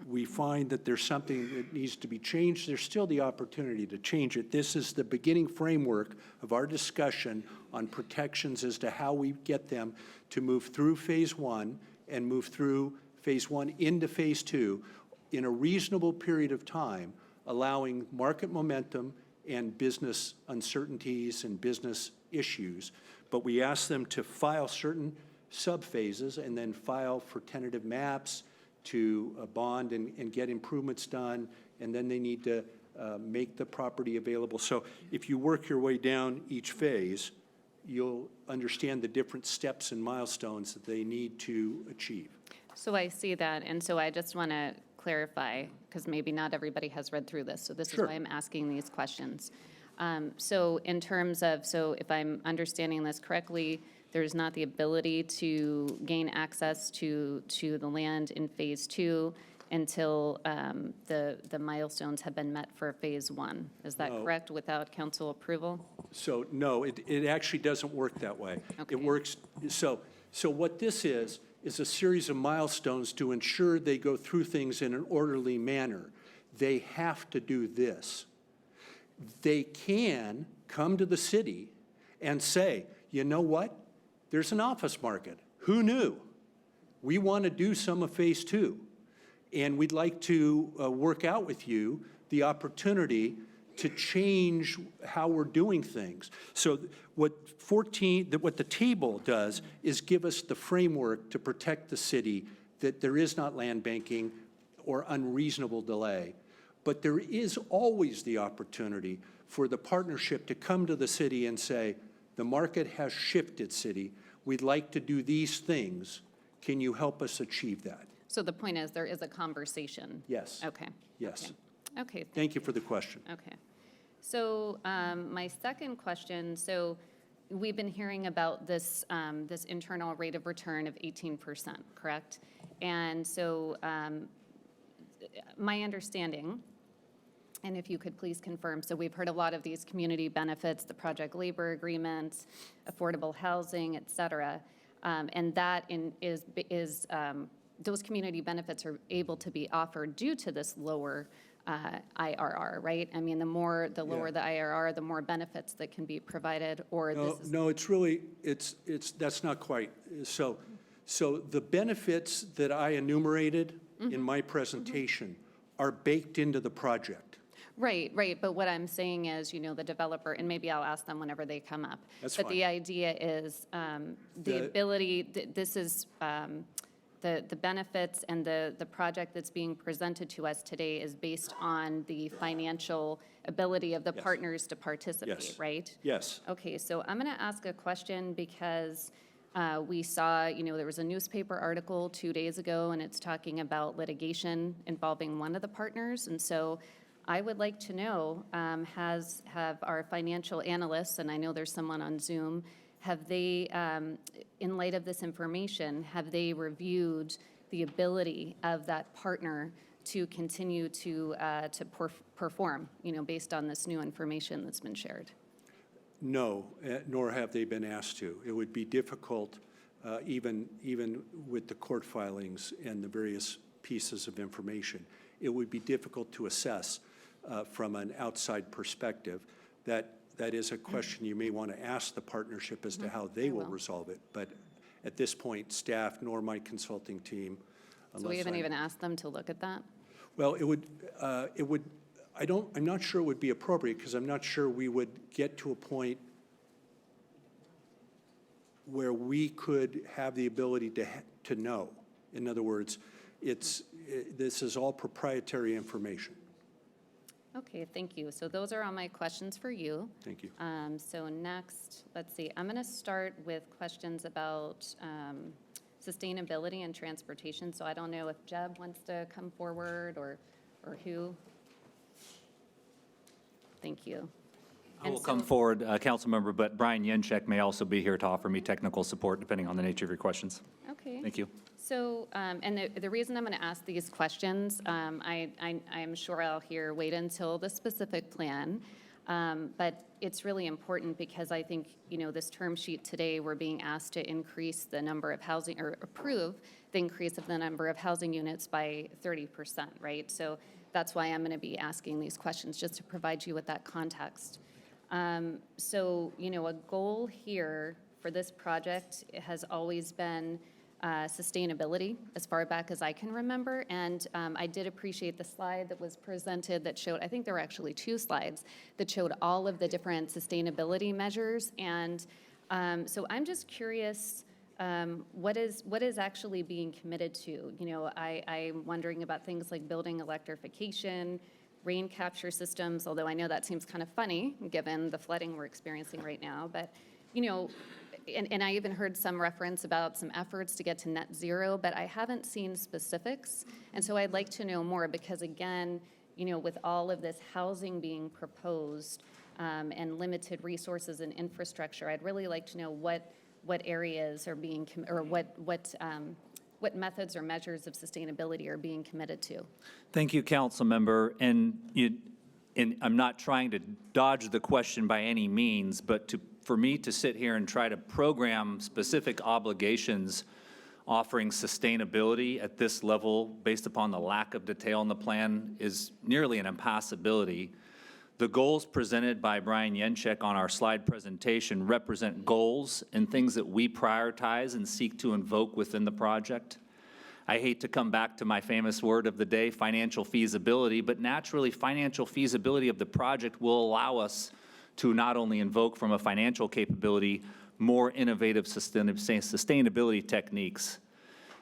we find that there's something that needs to be changed, there's still the opportunity to change it. This is the beginning framework of our discussion on protections as to how we get them to move through phase one and move through phase one into phase two in a reasonable period of time, allowing market momentum and business uncertainties and business issues. But we ask them to file certain sub-phases and then file for tentative maps to bond and get improvements done, and then they need to make the property available. So if you work your way down each phase, you'll understand the different steps and milestones that they need to achieve. So I see that, and so I just want to clarify, because maybe not everybody has read through this, so this is why I'm asking these questions. So in terms of, so if I'm understanding this correctly, there's not the ability to gain access to the land in phase two until the milestones have been met for phase one. Is that correct, without council approval? So no, it actually doesn't work that way. Okay. It works, so what this is a series of milestones to ensure they go through things in an orderly manner. They have to do this. They can come to the city and say, you know what? There's an office market. Who knew? We want to do some of phase two, and we'd like to work out with you the opportunity to change how we're doing things. So what the table does is give us the framework to protect the city, that there is not land banking or unreasonable delay. But there is always the opportunity for the partnership to come to the city and say, the market has shifted, city. We'd like to do these things. Can you help us achieve that? So the point is, there is a conversation? Yes. Okay. Yes. Okay. Thank you for the question. Okay. So my second question, so we've been hearing about this, this internal rate of return of 18%, correct? And so my understanding, and if you could please confirm, so we've heard a lot of these community benefits, the project labor agreements, affordable housing, et cetera, and that is those community benefits are able to be offered due to this lower IRR, right? I mean, the lower the IRR, the more benefits that can be provided, or this is... No, it's really, that's not quite. So So the benefits that I enumerated in my presentation are baked into the project. Right, right, but what I'm saying is, the developer, and maybe I'll ask them whenever they come up. That's But the fine. idea is the The- ability, this is, the benefits and the project that's being presented to us today is based on the financial ability of the Yes. partners to participate, Yes. right? Yes. Okay, so I'm going to ask a question because we saw, there was a newspaper article 2 days ago, and it's talking about litigation involving one of the partners. And so I would like to know, have our financial analysts, and I know there's someone on Zoom, have they, in light of this information, have they reviewed the ability of that partner to continue to perform, based on this new information that's been shared? No, nor have they been asked to. It would be difficult, even with the court filings and the various pieces of information. It would be difficult to assess from an outside perspective. That is a question you may want to ask the partnership as to how they will resolve it. But at this point, staff nor my consulting team, So we haven't even asked them to look at that? well, I'm not sure it would be appropriate, because I'm not sure we would get to a point where we could have the ability to know. In other words, this is all proprietary information. Okay, thank you. So those are all my questions for you. Thank you. So next, let's see, I'm going to start with questions about sustainability and transportation. So I don't know if Jeb wants to come forward or who. Thank you. I will And come so- forward, Councilmember, but Brian Yenchek may also be here to offer me technical support, depending on the nature of your questions. Okay. Thank you. So, and the reason I'm going to ask these questions, I'm sure I'll wait until the specific plan, but it's really important because I think, this term sheet today, we're being asked to increase the number of housing, or approve the increase of the number of housing units by 30%, right? So that's why I'm going to be asking these questions, just to provide you with that context. So, a goal here for this project has always been sustainability, as far back as I can remember. And I did appreciate the slide that was presented that showed, I think there were actually 2 slides, that showed all of the different sustainability measures. And so I'm just curious, what is actually being committed to? I'm wondering about things like building electrification, rain capture systems, although I know that seems kind of funny, given the flooding we're experiencing right now. But, and I even heard some reference about some efforts to get to net zero, but I haven't seen specifics. And so I'd like to know more because, again, with all of this housing being proposed and limited resources and infrastructure, I'd really like to know what areas are being, or what methods or measures of sustainability are being committed to. Thank you, Councilmember. And I'm not trying to dodge the question by any means, but for me to sit here and try to program specific obligations offering sustainability at this level based upon the lack of detail in the plan is nearly an impossibility. The goals presented by Brian Yenchek on our slide presentation represent goals and things that we prioritize and seek to invoke within the project. I hate to come back to my famous word of the day, financial feasibility, but naturally financial feasibility of the project will allow us to not only invoke from a financial capability more innovative sustainability techniques.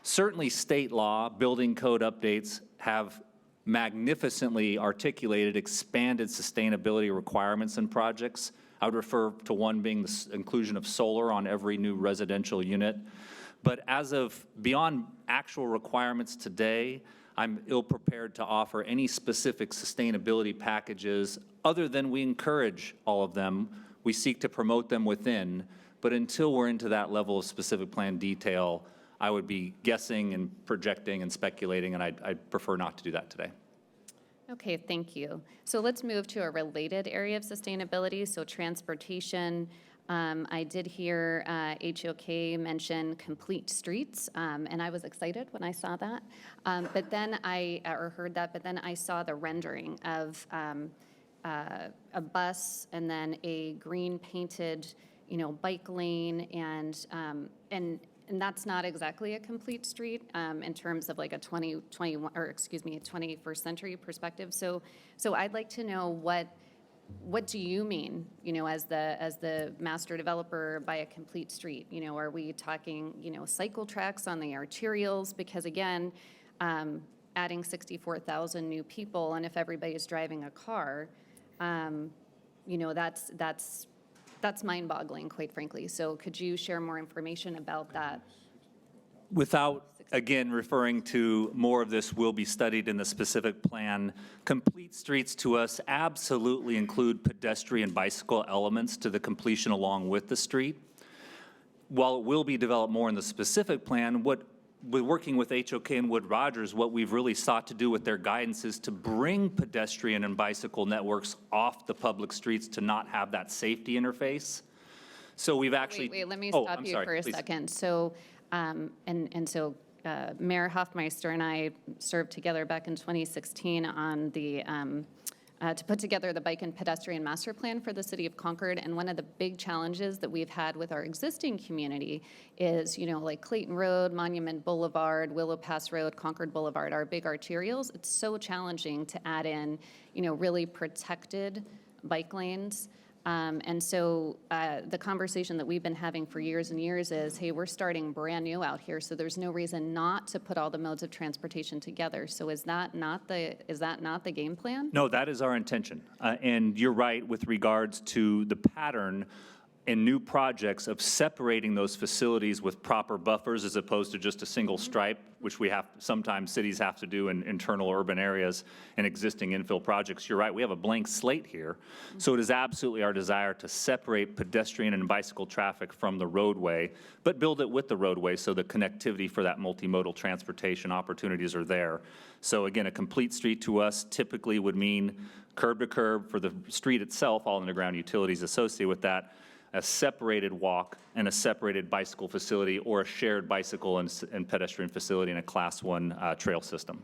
Certainly state law, building code updates have magnificently articulated expanded sustainability requirements in projects. I would refer to one being the inclusion of solar on every new residential unit. But as of beyond actual requirements today, I'm ill-prepared to offer any specific sustainability packages other than we encourage all of them. We seek to promote them within, but until we're into that level of specific plan detail, I would be guessing and projecting and speculating, and I'd prefer not to do that today. Okay, thank you. So let's move to a related area of sustainability, so transportation. I did hear HOK mention complete streets, and I was excited when I saw that. But then heard that, but then I saw the rendering of a bus and then a green painted, bike lane, and And that's not exactly a complete street in terms of like a 21st century perspective. So I'd like to know what do you mean, as the master developer by a complete street? Are we talking, cycle tracks on the arterials? Because again, adding 64,000 new people, and if everybody's driving a car, that's mind-boggling, quite frankly. So could you share more information about that? Without, again, referring to more of this will be studied in the specific plan, complete streets to us absolutely include pedestrian bicycle elements to the completion along with the street. While it will be developed more in the specific plan, with working with HOK and Wood Rogers, what we've really sought to do with their guidance is to bring pedestrian and bicycle networks off the public streets to not have that safety interface. So we've actually... Wait, let me Oh, stop I'm you sorry, for a please. second. So, Mayor Hoffmeister and I served together back in 2016 on the, to put together the bike and pedestrian master plan for the city of Concord. And one of the big challenges that we've had with our existing community is, like Clayton Road, Monument Boulevard, Willow Pass Road, Concord Boulevard, our big arterials. It's so challenging to add in, really protected bike lanes. And so the conversation that we've been having for years and years is, hey, we're starting brand new out here, so there's no reason not to put all the modes of transportation together. So is that not the game plan? No, that is our intention. And you're right with regards to the pattern in new projects of separating those facilities with proper buffers as opposed to just a single stripe, which sometimes cities have to do in internal urban areas and existing infill projects. You're right, we have a blank slate here. So it is absolutely our desire to separate pedestrian and bicycle traffic from the roadway, but build it with the roadway so the connectivity for that multimodal transportation opportunities are there. So again, a complete street to us typically would mean curb to curb for the street itself, all underground utilities associated with that, a separated walk and a separated bicycle facility or a shared bicycle and pedestrian facility in a Class 1 trail system.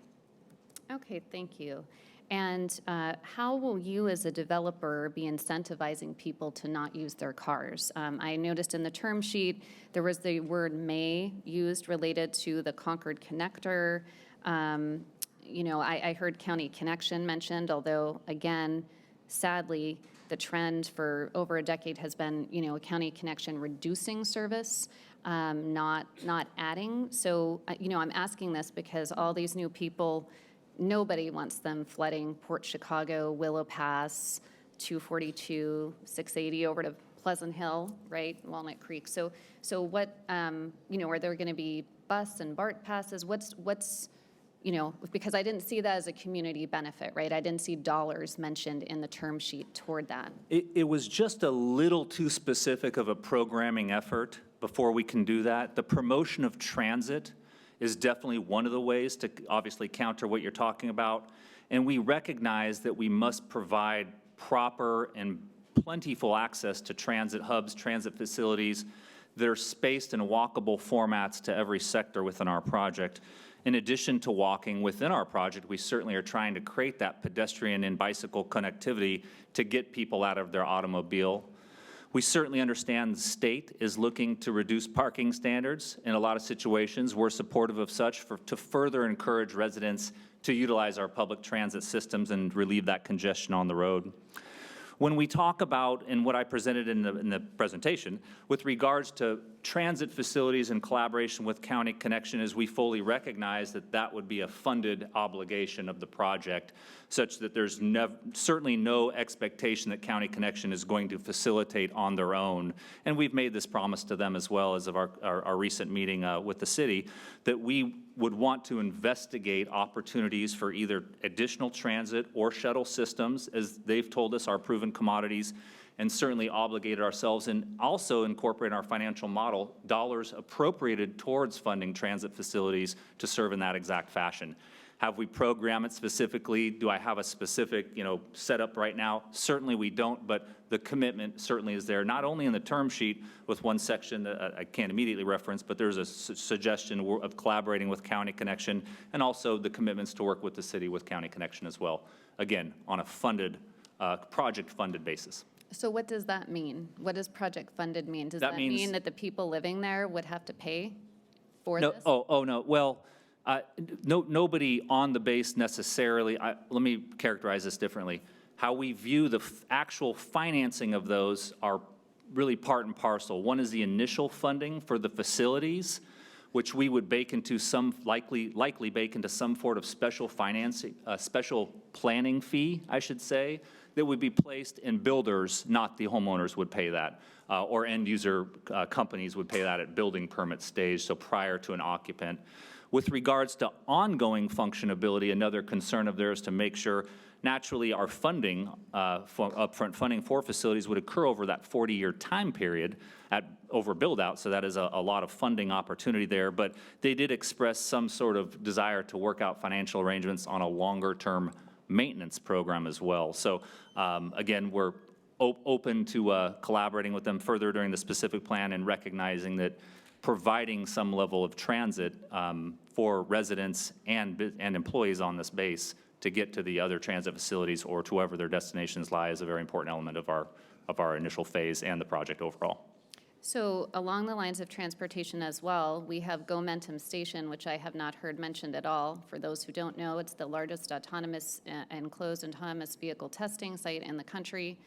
Okay, thank you. And how will you as a developer be incentivizing people to not use their cars? I noticed in the term sheet, there was the word may used related to the Concord connector. I heard County Connection mentioned, although again, sadly, the trend for over a decade has been, a County Connection reducing service, not adding. So, I'm asking this because all these new people, nobody wants them flooding Port Chicago, Willow Pass, 242, 680 over to Pleasant Hill, right, Walnut Creek. So what, are there going to be bus and BART passes? What's because I didn't see that as a community benefit, right? I didn't see dollars mentioned in the term sheet toward that. It was just a little too specific of a programming effort before we can do that. The promotion of transit is definitely one of the ways to obviously counter what you're talking about. And we recognize that we must provide proper and plentiful access to transit hubs, transit facilities that are spaced in walkable formats to every sector within our project. In addition to walking within our project, we certainly are trying to create that pedestrian and bicycle connectivity to get people out of their automobile. We certainly understand the state is looking to reduce parking standards. In a lot of situations, we're supportive of such to further encourage residents to utilize our public transit systems and relieve that congestion on the road. When we talk about, and what I presented in the presentation, with regards to transit facilities in collaboration with County Connection, is we fully recognize that that would be a funded obligation of the project, such that there's certainly no expectation that County Connection is going to facilitate on their own. And we've made this promise to them as well as of our recent meeting with the city, that we would want to investigate opportunities for either additional transit or shuttle systems, as they've told us are proven commodities, and certainly obligated ourselves and also incorporate in our financial model dollars appropriated towards funding transit facilities to serve in that exact fashion. Have we programmed it specifically? Do I have a specific, setup right now? Certainly we don't, but the commitment certainly is there, not only in the term sheet with one section that I can't immediately reference, but there's a suggestion of collaborating with County Connection and also the commitments to work with the city with County Connection as well, again, on a funded, project-funded basis. So what does that mean? What does project funded mean? Does that mean that the people living there would have to pay? for No, this? no. Well, nobody on the base necessarily. Let me characterize this differently. How we view the actual financing of those are really part and parcel. One is the initial funding for the facilities, which we would bake into likely bake into some sort of special financing, special planning fee, I should say, that would be placed in builders, not the homeowners would pay that, or end user companies would pay that at building permit stage, so prior to an occupant. With regards to ongoing functionability, another concern of theirs to make sure naturally our funding, upfront funding for facilities would occur over that 40-year time period over build-out, so that is a lot of funding opportunity there. But they did express some sort of desire to work out financial arrangements on a longer-term maintenance program as well. So again, we're open to collaborating with them further during the specific plan and recognizing that providing some level of transit for residents and employees on this base to get to the other transit facilities or to wherever their destinations lie is a very important element of our initial phase and the project overall. So along the lines of transportation as well, we have Gomentum Station, which I have not heard mentioned at all. For those who don't know, it's the largest autonomous enclosed autonomous vehicle testing site in the country.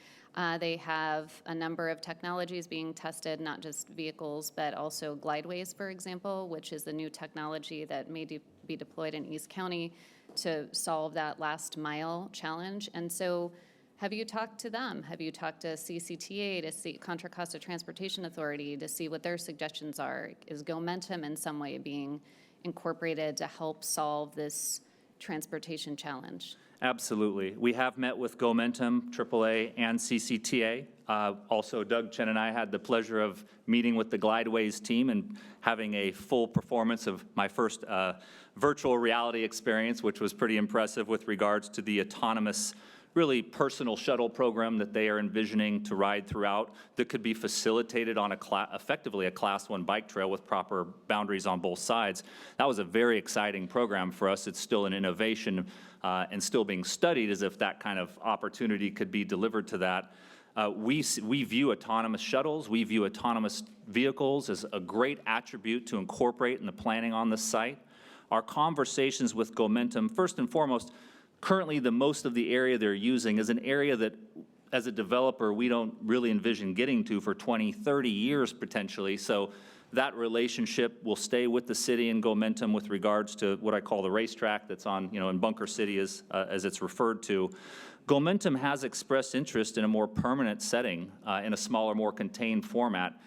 They have a number of technologies being tested, not just vehicles, but also glideways, for example, which is a new technology that may be deployed in East County to solve that last mile challenge. And so have you talked to them? Have you talked to CCTA, to see Contra Costa Transportation Authority, to see what their suggestions are? Is Gomentum in some way being incorporated to help solve this transportation challenge? Absolutely. We have met with Gomentum, AAA, and CCTA. Also, Doug Chen and I had the pleasure of meeting with the Glideways team and having a full performance of my first virtual reality experience, which was pretty impressive with regards to the autonomous, really personal shuttle program that they are envisioning to ride throughout that could be facilitated on effectively a Class 1 bike trail with proper boundaries on both sides. That was a very exciting program for us. It's still an innovation and still being studied as if that kind of opportunity could be delivered to that. We view autonomous shuttles, we view autonomous vehicles as a great attribute to incorporate in the planning on the site. Our conversations with Gomentum, first and foremost, currently most of the area they're using is an area that, as a developer, we don't really envision getting to for 20, 30 years potentially. So that relationship will stay with the city and Gomentum with regards to what I call the racetrack that's on, in Bunker City as it's referred to. Gomentum has expressed interest in a more permanent setting in a smaller, more contained format,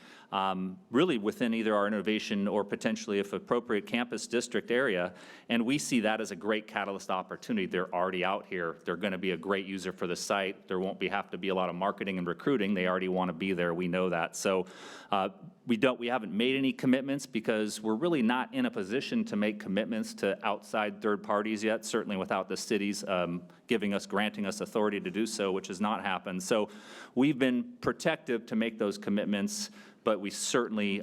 really within either our innovation or potentially, if appropriate, campus district area. And we see that as a great catalyst opportunity. They're already out here. They're going to be a great user for the site. There won't have to be a lot of marketing and recruiting. They already want to be there. We know that. So we haven't made any commitments because we're really not in a position to make commitments to outside third parties yet, certainly without the cities granting us authority to do so, which has not happened. So we've been protective to make those commitments, but we certainly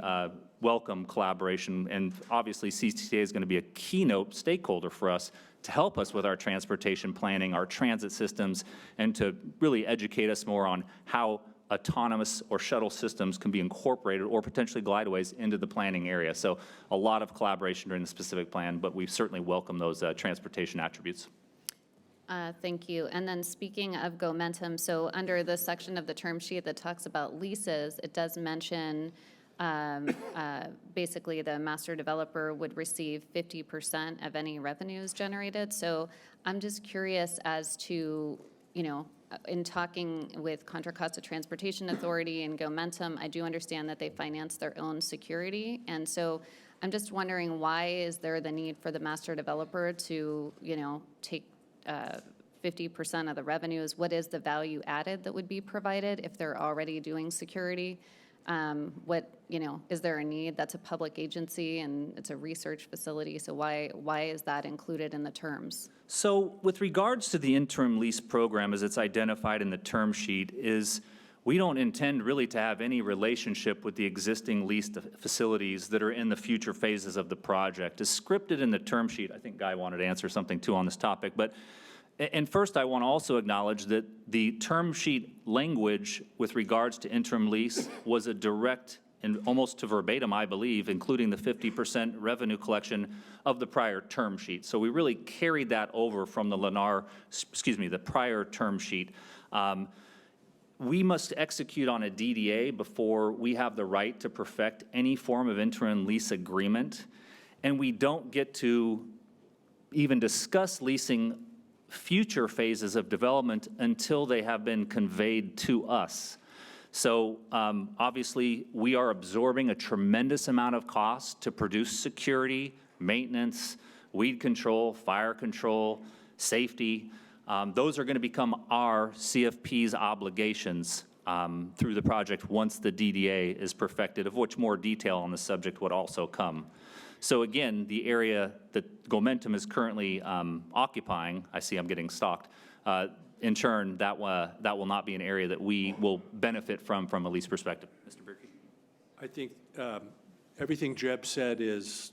welcome collaboration. And obviously, CCTA is going to be a keynote stakeholder for us to help us with our transportation planning, our transit systems, and to really educate us more on how autonomous or shuttle systems can be incorporated or potentially glideways into the planning area. So a lot of collaboration during the specific plan, but we certainly welcome those transportation attributes. Thank you. And then speaking of Gomentum, so under the section of the term sheet that talks about leases, it does mention basically the master developer would receive 50% of any revenues generated. So I'm just curious as to, in talking with Contra Costa Transportation Authority and Gomentum, I do understand that they finance their own security. And so I'm just wondering, why is there the need for the master developer to, take 50% of the revenues? What is the value added that would be provided if they're already doing security? Is there a need? That's a public agency and it's a research facility, so why is that included in the terms? So with regards to the interim lease program as it's identified in the term sheet we don't intend really to have any relationship with the existing leased facilities that are in the future phases of the project. As scripted in the term sheet, I think Guy wanted to answer something too on this topic, and first I want to also acknowledge that the term sheet language with regards to interim lease was a direct and almost to verbatim, I believe, including the 50% revenue collection of the prior term sheet. So we really carried that over from the the prior term sheet. We must execute on a DDA before we have the right to perfect any form of interim lease agreement, and we don't get to even discuss leasing future phases of development until they have been conveyed to us. So obviously, we are absorbing a tremendous amount of cost to produce security, maintenance, weed control, fire control, safety. Those are going to become our CFP's obligations through the project once the DDA is perfected, of which more detail on the subject would also come. So again, the area that Gomentum is currently occupying, I see I'm getting stalked, in turn, that will not be an area that we will benefit from a lease perspective. Mr. Berkey? I think everything Jeb said is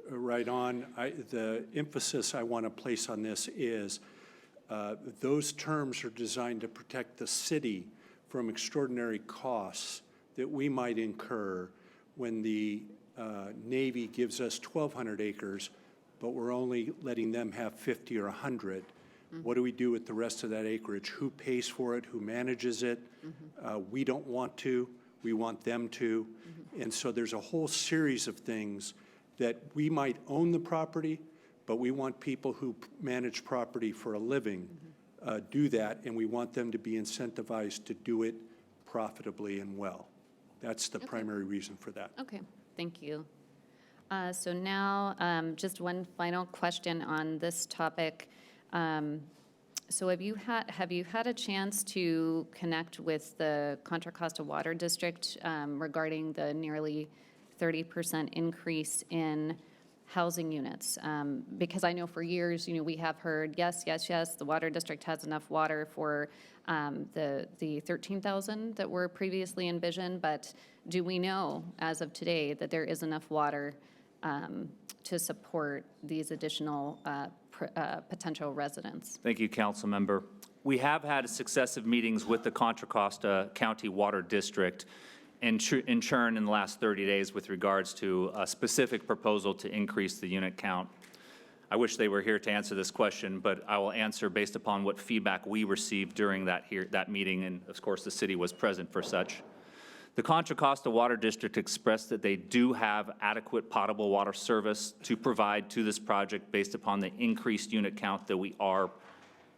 right on. The emphasis I want to place on this is those terms are designed to protect the city from extraordinary costs that we might incur when the Navy gives us 1,200 acres, but we're only letting them have 50 or 100. What do we do with the rest of that acreage? Who pays for it? Who manages it? We don't want to. We want them to. And so there's a whole series of things that we might own the property, but we want people who manage property for a living do that, and we want them to be incentivized to do it profitably and well. That's the primary reason for that. Okay, thank you. So now, just one final question on this topic. So have you had a chance to connect with the Contra Costa Water District regarding the nearly 30% increase in housing units? Because I know for years, we have heard, yes, the water district has enough water for the 13,000 that were previously envisioned, but do we know as of today that there is enough water to support these additional potential residents? Thank you, Council Member. We have had successive meetings with the Contra Costa County Water District in churn in the last 30 days with regards to a specific proposal to increase the unit count. I wish they were here to answer this question, but I will answer based upon what feedback we received during that meeting, and of course the city was present for such. The Contra Costa Water District expressed that they do have adequate potable water service to provide to this project based upon the increased unit count that we are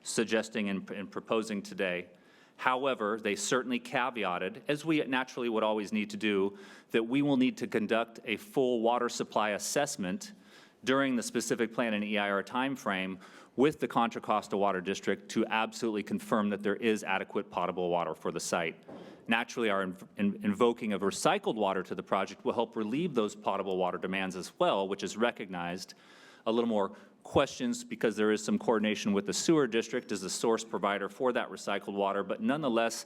suggesting and proposing today. However, they certainly caveated, as we naturally would always need to do, that we will need to conduct a full water supply assessment during the specific plan and EIR timeframe with the Contra Costa Water District to absolutely confirm that there is adequate potable water for the site. Naturally, our invoking of recycled water to the project will help relieve those potable water demands as well, which is recognized. A little more questions because there is some coordination with the sewer district as the source provider for that recycled water, but nonetheless,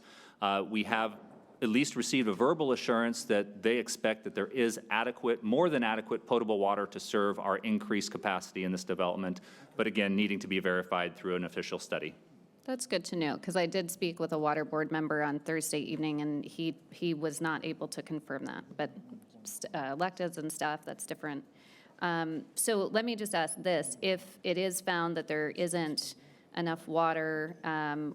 we have at least received a verbal assurance that they expect that there is adequate, more than adequate potable water to serve our increased capacity in this development, but again, needing to be verified through an official study. That's good to know, because I did speak with a water board member on Thursday evening, and he was not able to confirm that. But electeds and staff, that's different. So let me just ask this. If it is found that there isn't enough water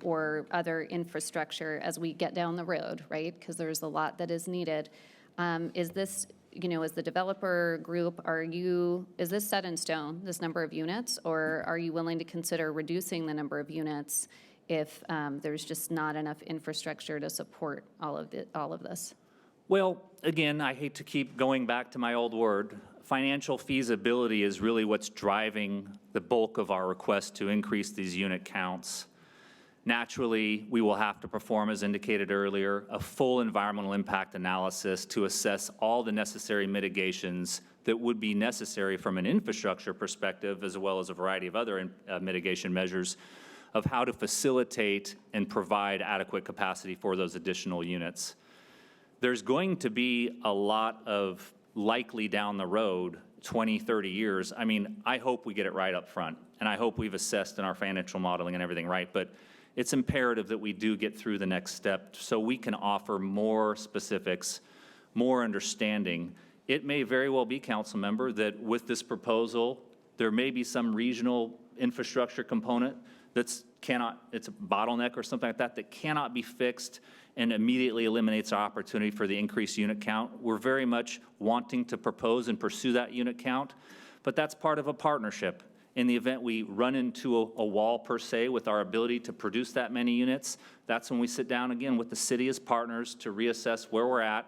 or other infrastructure as we get down the road, right, because there's a lot that is needed, is this, as the developer group, is this set in stone, this number of units, or are you willing to consider reducing the number of units if there's just not enough infrastructure to support all of this? Well, again, I hate to keep going back to my old word. Financial feasibility is really what's driving the bulk of our request to increase these unit counts. Naturally, we will have to perform, as indicated earlier, a full environmental impact analysis to assess all the necessary mitigations that would be necessary from an infrastructure perspective, as well as a variety of other mitigation measures of how to facilitate and provide adequate capacity for those additional units. There's going to be a lot of likely down the road, 20, 30 years. I mean, I hope we get it right up front, and I hope we've assessed in our financial modeling and everything right, but it's imperative that we do get through the next step so we can offer more specifics more understanding. It may very well be, council member, that with this proposal, there may be some regional infrastructure component it's a bottleneck or something like that, that cannot be fixed and immediately eliminates our opportunity for the increased unit count. We're very much wanting to propose and pursue that unit count, but that's part of a partnership. In the event we run into a wall per se with our ability to produce that many units, that's when we sit down again with the city as partners to reassess where we're at,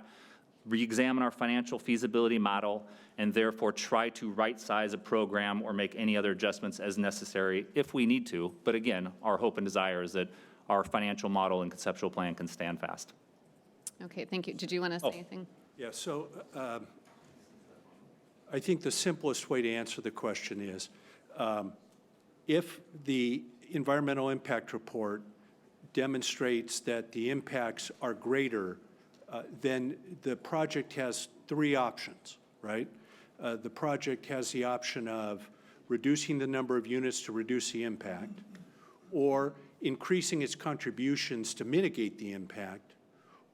re-examine our financial feasibility model, and therefore try to right-size a program or make any other adjustments as necessary if we need to. But again, our hope and desire is that our financial model and conceptual plan can stand fast. Okay, thank you. Did you want to say anything? Yeah, so I think the simplest way to answer the question is, if the environmental impact report demonstrates that the impacts are greater, then the project has three options, right? The project has the option of reducing the number of units to reduce the impact, or increasing its contributions to mitigate the impact,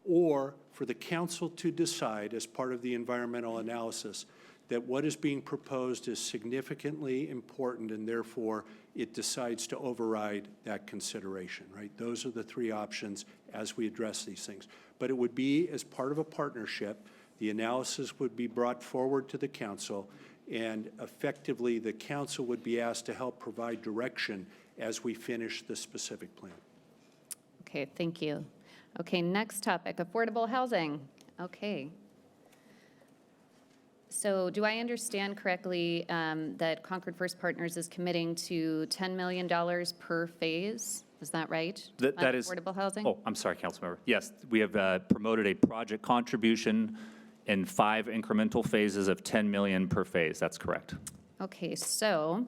or for the council to decide as part of the environmental analysis that what is being proposed is significantly important and therefore it decides to override that consideration, right? Those are the three options as we address these things. But it would be as part of a partnership. The analysis would be brought forward to the council, and effectively the council would be asked to help provide direction as we finish the specific plan. Okay, thank you. Okay, next topic, affordable housing. Okay. So do I understand correctly that Concord First Partners is committing to $10 million per phase? Is that right? That is affordable housing? Oh, I'm sorry, Councilmember. Yes, we have promoted a project contribution in 5 incremental phases of $10 million per phase. That's correct. Okay, so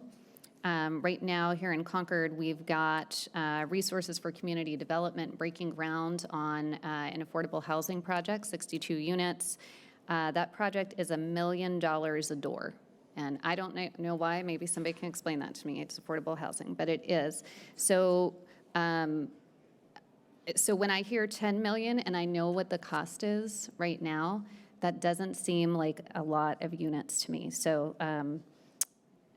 right now here in Concord, we've got resources for community development breaking ground on an affordable housing project, 62 units. That project is $1 million a door. And I don't know why. Maybe somebody can explain that to me. It's affordable housing, but it is. So, so when I hear 10 million and I know what the cost is right now, that doesn't seem like a lot of units to me. So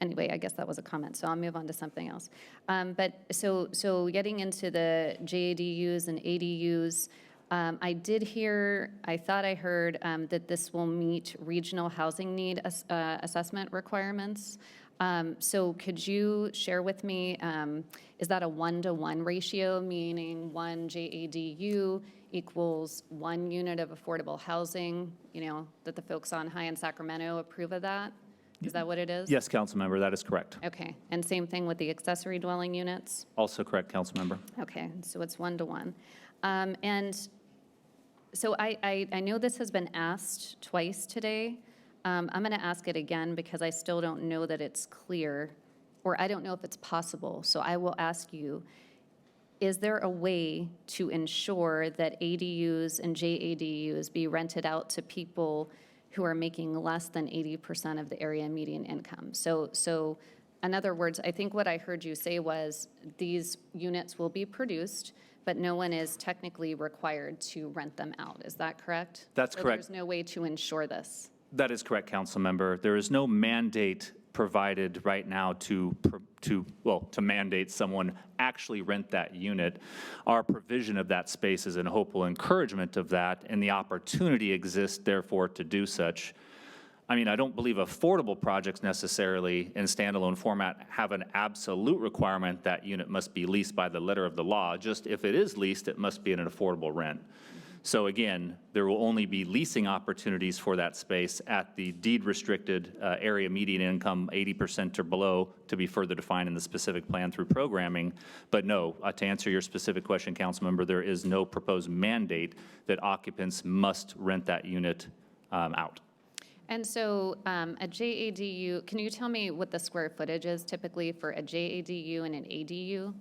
anyway, I guess that was a comment. So I'll move on to something else. But so getting into the JADUs and ADUs, I thought I heard that this will meet regional housing need assessment requirements. So could you share with me, is that a 1-to-1 ratio, meaning 1 JADU equals 1 unit of affordable housing, that the folks on High in Sacramento approve of that? Is that what it is? Yes, Councilmember, that is correct. Okay, and same thing with the accessory dwelling units? Also correct, Councilmember. Okay, so it's 1-to-1. And so I know this has been asked twice today. I'm going to ask it again because I still don't know that it's clear, or I don't know if it's possible. So I will ask you, is there a way to ensure that ADUs and JADUs be rented out to people who are making less than 80% of the area median income? So in other words, I think what I heard you say was these units will be produced, but no one is technically required to rent them out. Is that correct? That's correct. There's no way to ensure this. That is correct, Councilmember. There is no mandate provided right now to mandate someone actually rent that unit. Our provision of that space is an hopeful encouragement of that, and the opportunity exists, therefore, to do such. I mean, I don't believe affordable projects necessarily in standalone format have an absolute requirement that unit must be leased by the letter of the law. Just if it is leased, it must be in an affordable rent. So again, there will only be leasing opportunities for that space at the deed-restricted area median income, 80% or below, to be further defined in the specific plan through programming. But no, to answer your specific question, Councilmember, there is no proposed mandate that occupants must rent that unit out. And so a JADU, can you tell me what the square footage is typically for a JADU and an ADU?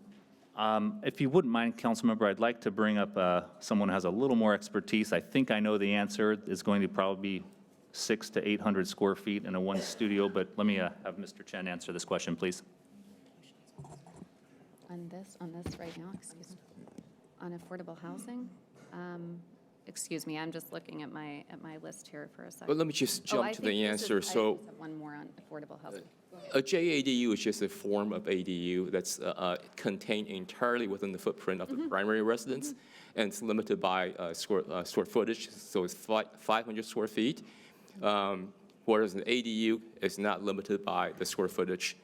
If you wouldn't mind, Councilmember, I'd like to bring up someone who has a little more expertise. I think I know the answer. It's going to probably be 600 to 800 square feet in a one studio, but let me have Mr. Chen answer this question, please. On this right now, excuse me, on affordable housing? excuse me, I'm just looking at my list here for a second. But let me just jump to the answer. I So just have one more on affordable housing. a JADU is just a form of ADU that's contained entirely within the footprint of the primary residence, and it's limited by square footage, so it's 500 square feet, whereas an ADU is not limited by the square footage.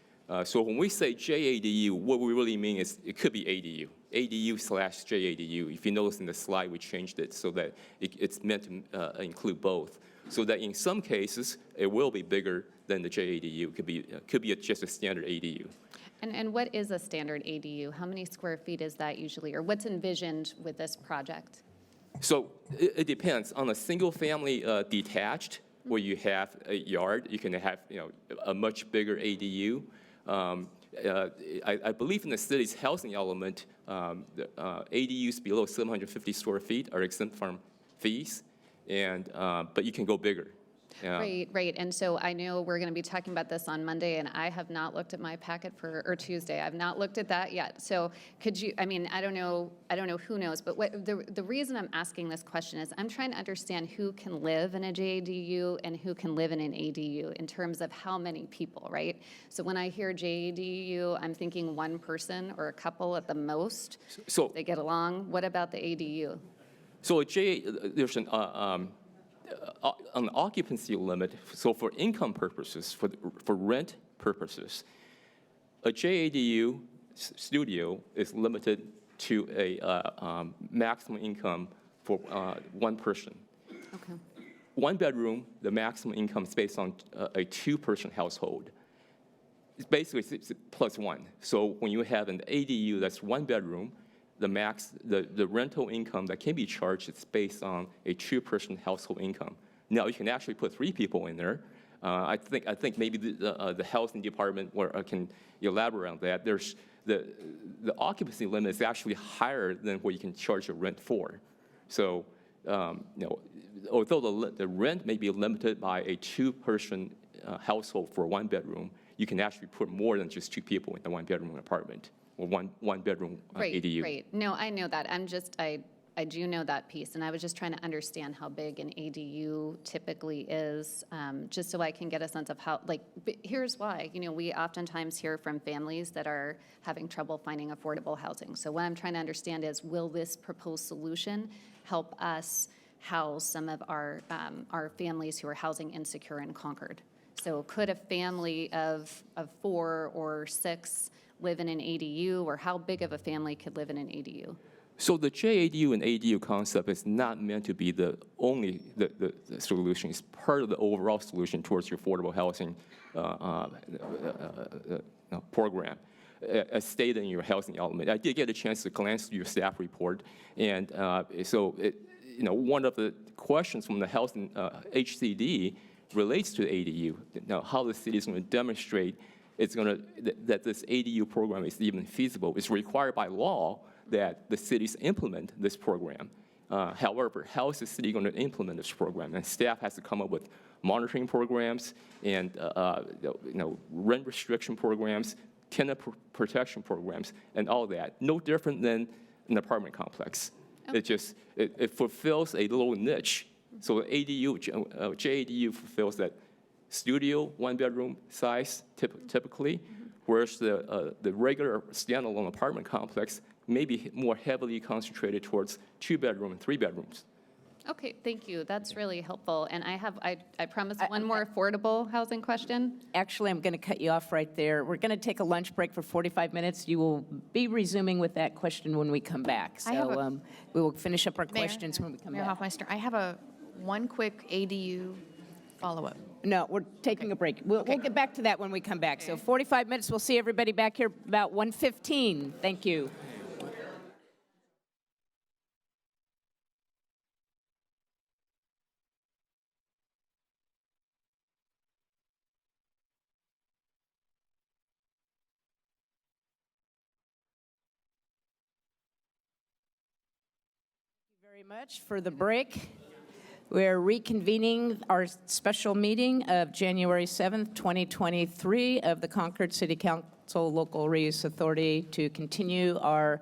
So when we say JADU, what we really mean is it could be ADU. ADU/JADU. If you notice in the slide, we changed it so that it's meant to include both. So that in some cases, it will be bigger than the JADU. It could be just a standard ADU. And what is a standard ADU? How many square feet is that usually, or what's envisioned with this project? So it depends. On a single-family detached, where you have a yard, you can have a much bigger ADU. I believe in the city's housing element, ADUs below 750 square feet are exempt from fees, but you can go bigger. Right. And so I know we're going to be talking about this on Monday, and I have not looked at my packet or Tuesday. I've not looked at that yet. So could you, I mean, I don't know who knows, but the reason I'm asking this question is I'm trying to understand who can live in a JADU and who can live in an ADU in terms of how many people, right? So when I hear JADU, I'm thinking one person or a couple at the most. So they get along. What about the ADU? So there's an occupancy limit. So for income purposes, for rent purposes, a JADU studio is limited to a maximum income for one person. Okay. One bedroom, the maximum income is based on a two-person household. It's basically it's plus one. So when you have an ADU that's one bedroom, the rental income that can be charged is based on a two-person household income. Now you can actually put three people in there. I think maybe the housing department can elaborate on that. There's the occupancy limit is actually higher than what you can charge a rent for. So although the rent may be limited by a two-person household for one bedroom, you can actually put more than just two people in the one-bedroom apartment. Or one bedroom ADU. Right. No, I know that. I do know that piece, and I was just trying to understand how big an ADU typically is, just so I can get a sense of how, here's why. We oftentimes hear from families that are having trouble finding affordable housing. So what I'm trying to understand is, will this proposed solution help us house some of our families who are housing insecure in Concord? So could a family of 4 or 6 live in an ADU, or how big of a family could live in an ADU? So the JADU and ADU concept is not meant to be the only the solution. It's part of the overall solution towards your affordable housing program, as stated in your housing element. I did get a chance to glance through your staff report, and so one of the questions from the housing HCD relates to ADU. Now, how the city is going to demonstrate that this ADU program is even feasible. It's required by law that the cities implement this program. However, how is the city going to implement this program? And staff has to come up with monitoring programs and rent restriction programs, tenant protection programs, and all that. No different than an apartment complex. Okay. It fulfills a little niche. So JADU fulfills that studio, one-bedroom size typically, whereas the regular standalone apartment complex may be more heavily concentrated towards 2-bedroom and 3 bedrooms. Okay, thank you. That's really helpful. And I promised one more affordable housing question. Actually, I'm going to cut you off right there. We're going to take a lunch break for 45 minutes. You will be resuming with that question when we come back. So we will finish up our questions when we come Mayor back. Hoffmeister, I have one quick ADU follow-up. No, we're taking a break. We'll get back to that when we come back. So 45 minutes. We'll see everybody back here about 1:15. Thank you. Very much for the break. We're reconvening our special meeting of January 7th, 2023 of the Concord City Council Local Reuse Authority to continue our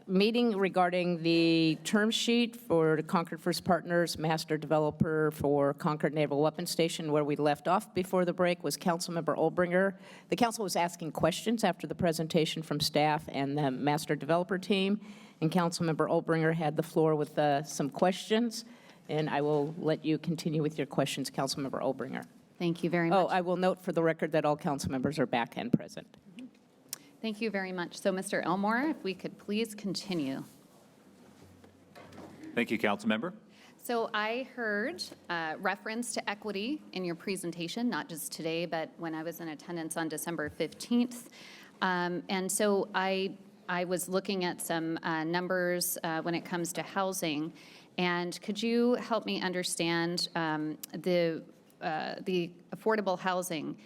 meeting regarding the term sheet for the Concord First Partners Master Developer for Concord Naval Weapons Station. Where we left off before the break was Councilmember Olbringer. The council was asking questions after the presentation from staff and the Master Developer team, and Councilmember Olbringer had the floor with some questions, and I will let you continue with your questions, Councilmember Olbringer. Thank you very much. Oh, I will note for the record that all council members are back and present. Thank you very much. So, Mr. Elmore, if we could please continue. Thank you, Councilmember. So I heard reference to equity in your presentation, not just today, but when I was in attendance on December 15th. And so I was looking at some numbers when it comes to housing. And could you help me understand the affordable housing?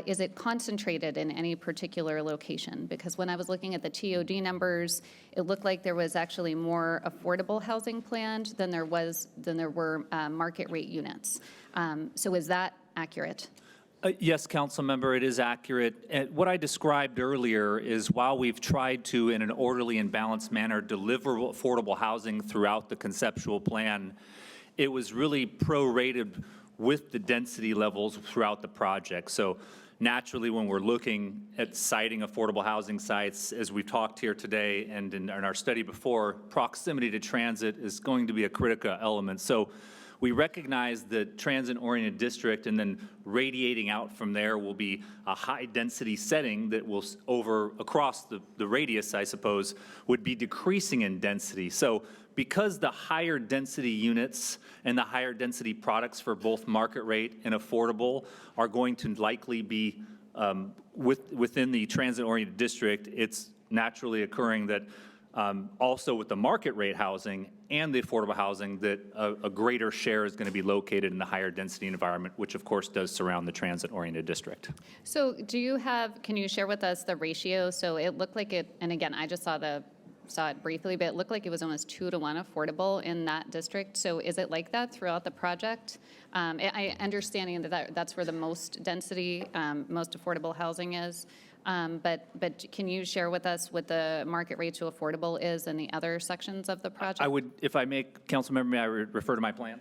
Is it concentrated in any particular location? Because when I was looking at the TOD numbers, it looked like there was actually more affordable housing planned than there were market rate units. So is that accurate? Yes, council member, it is accurate. What I described earlier is while we've tried to, in an orderly and balanced manner, deliver affordable housing throughout the conceptual plan, it was really prorated with the density levels throughout the project. So naturally, when we're looking at siting affordable housing sites, as we've talked here today and in our study before, proximity to transit is going to be a critical element. So we recognize the transit-oriented district, and then radiating out from there will be a high-density setting that will, across the radius, I suppose, would be decreasing in density. So because the higher density units and the higher density products for both market rate and affordable are going to likely be within the transit-oriented district, it's naturally occurring that also with the market rate housing and the affordable housing, that a greater share is going to be located in the higher density environment, which of course does surround the transit-oriented district. So can you share with us the ratio? So it looked like it, and again, I just saw it briefly, but it looked like it was almost 2-to-1 affordable in that district. So is it like that throughout the project? I understanding that that's where the most density, most affordable housing is. But can you share with us what the market rate to affordable is in the other sections of the project? I would, if I may, council member, may I refer to my plan?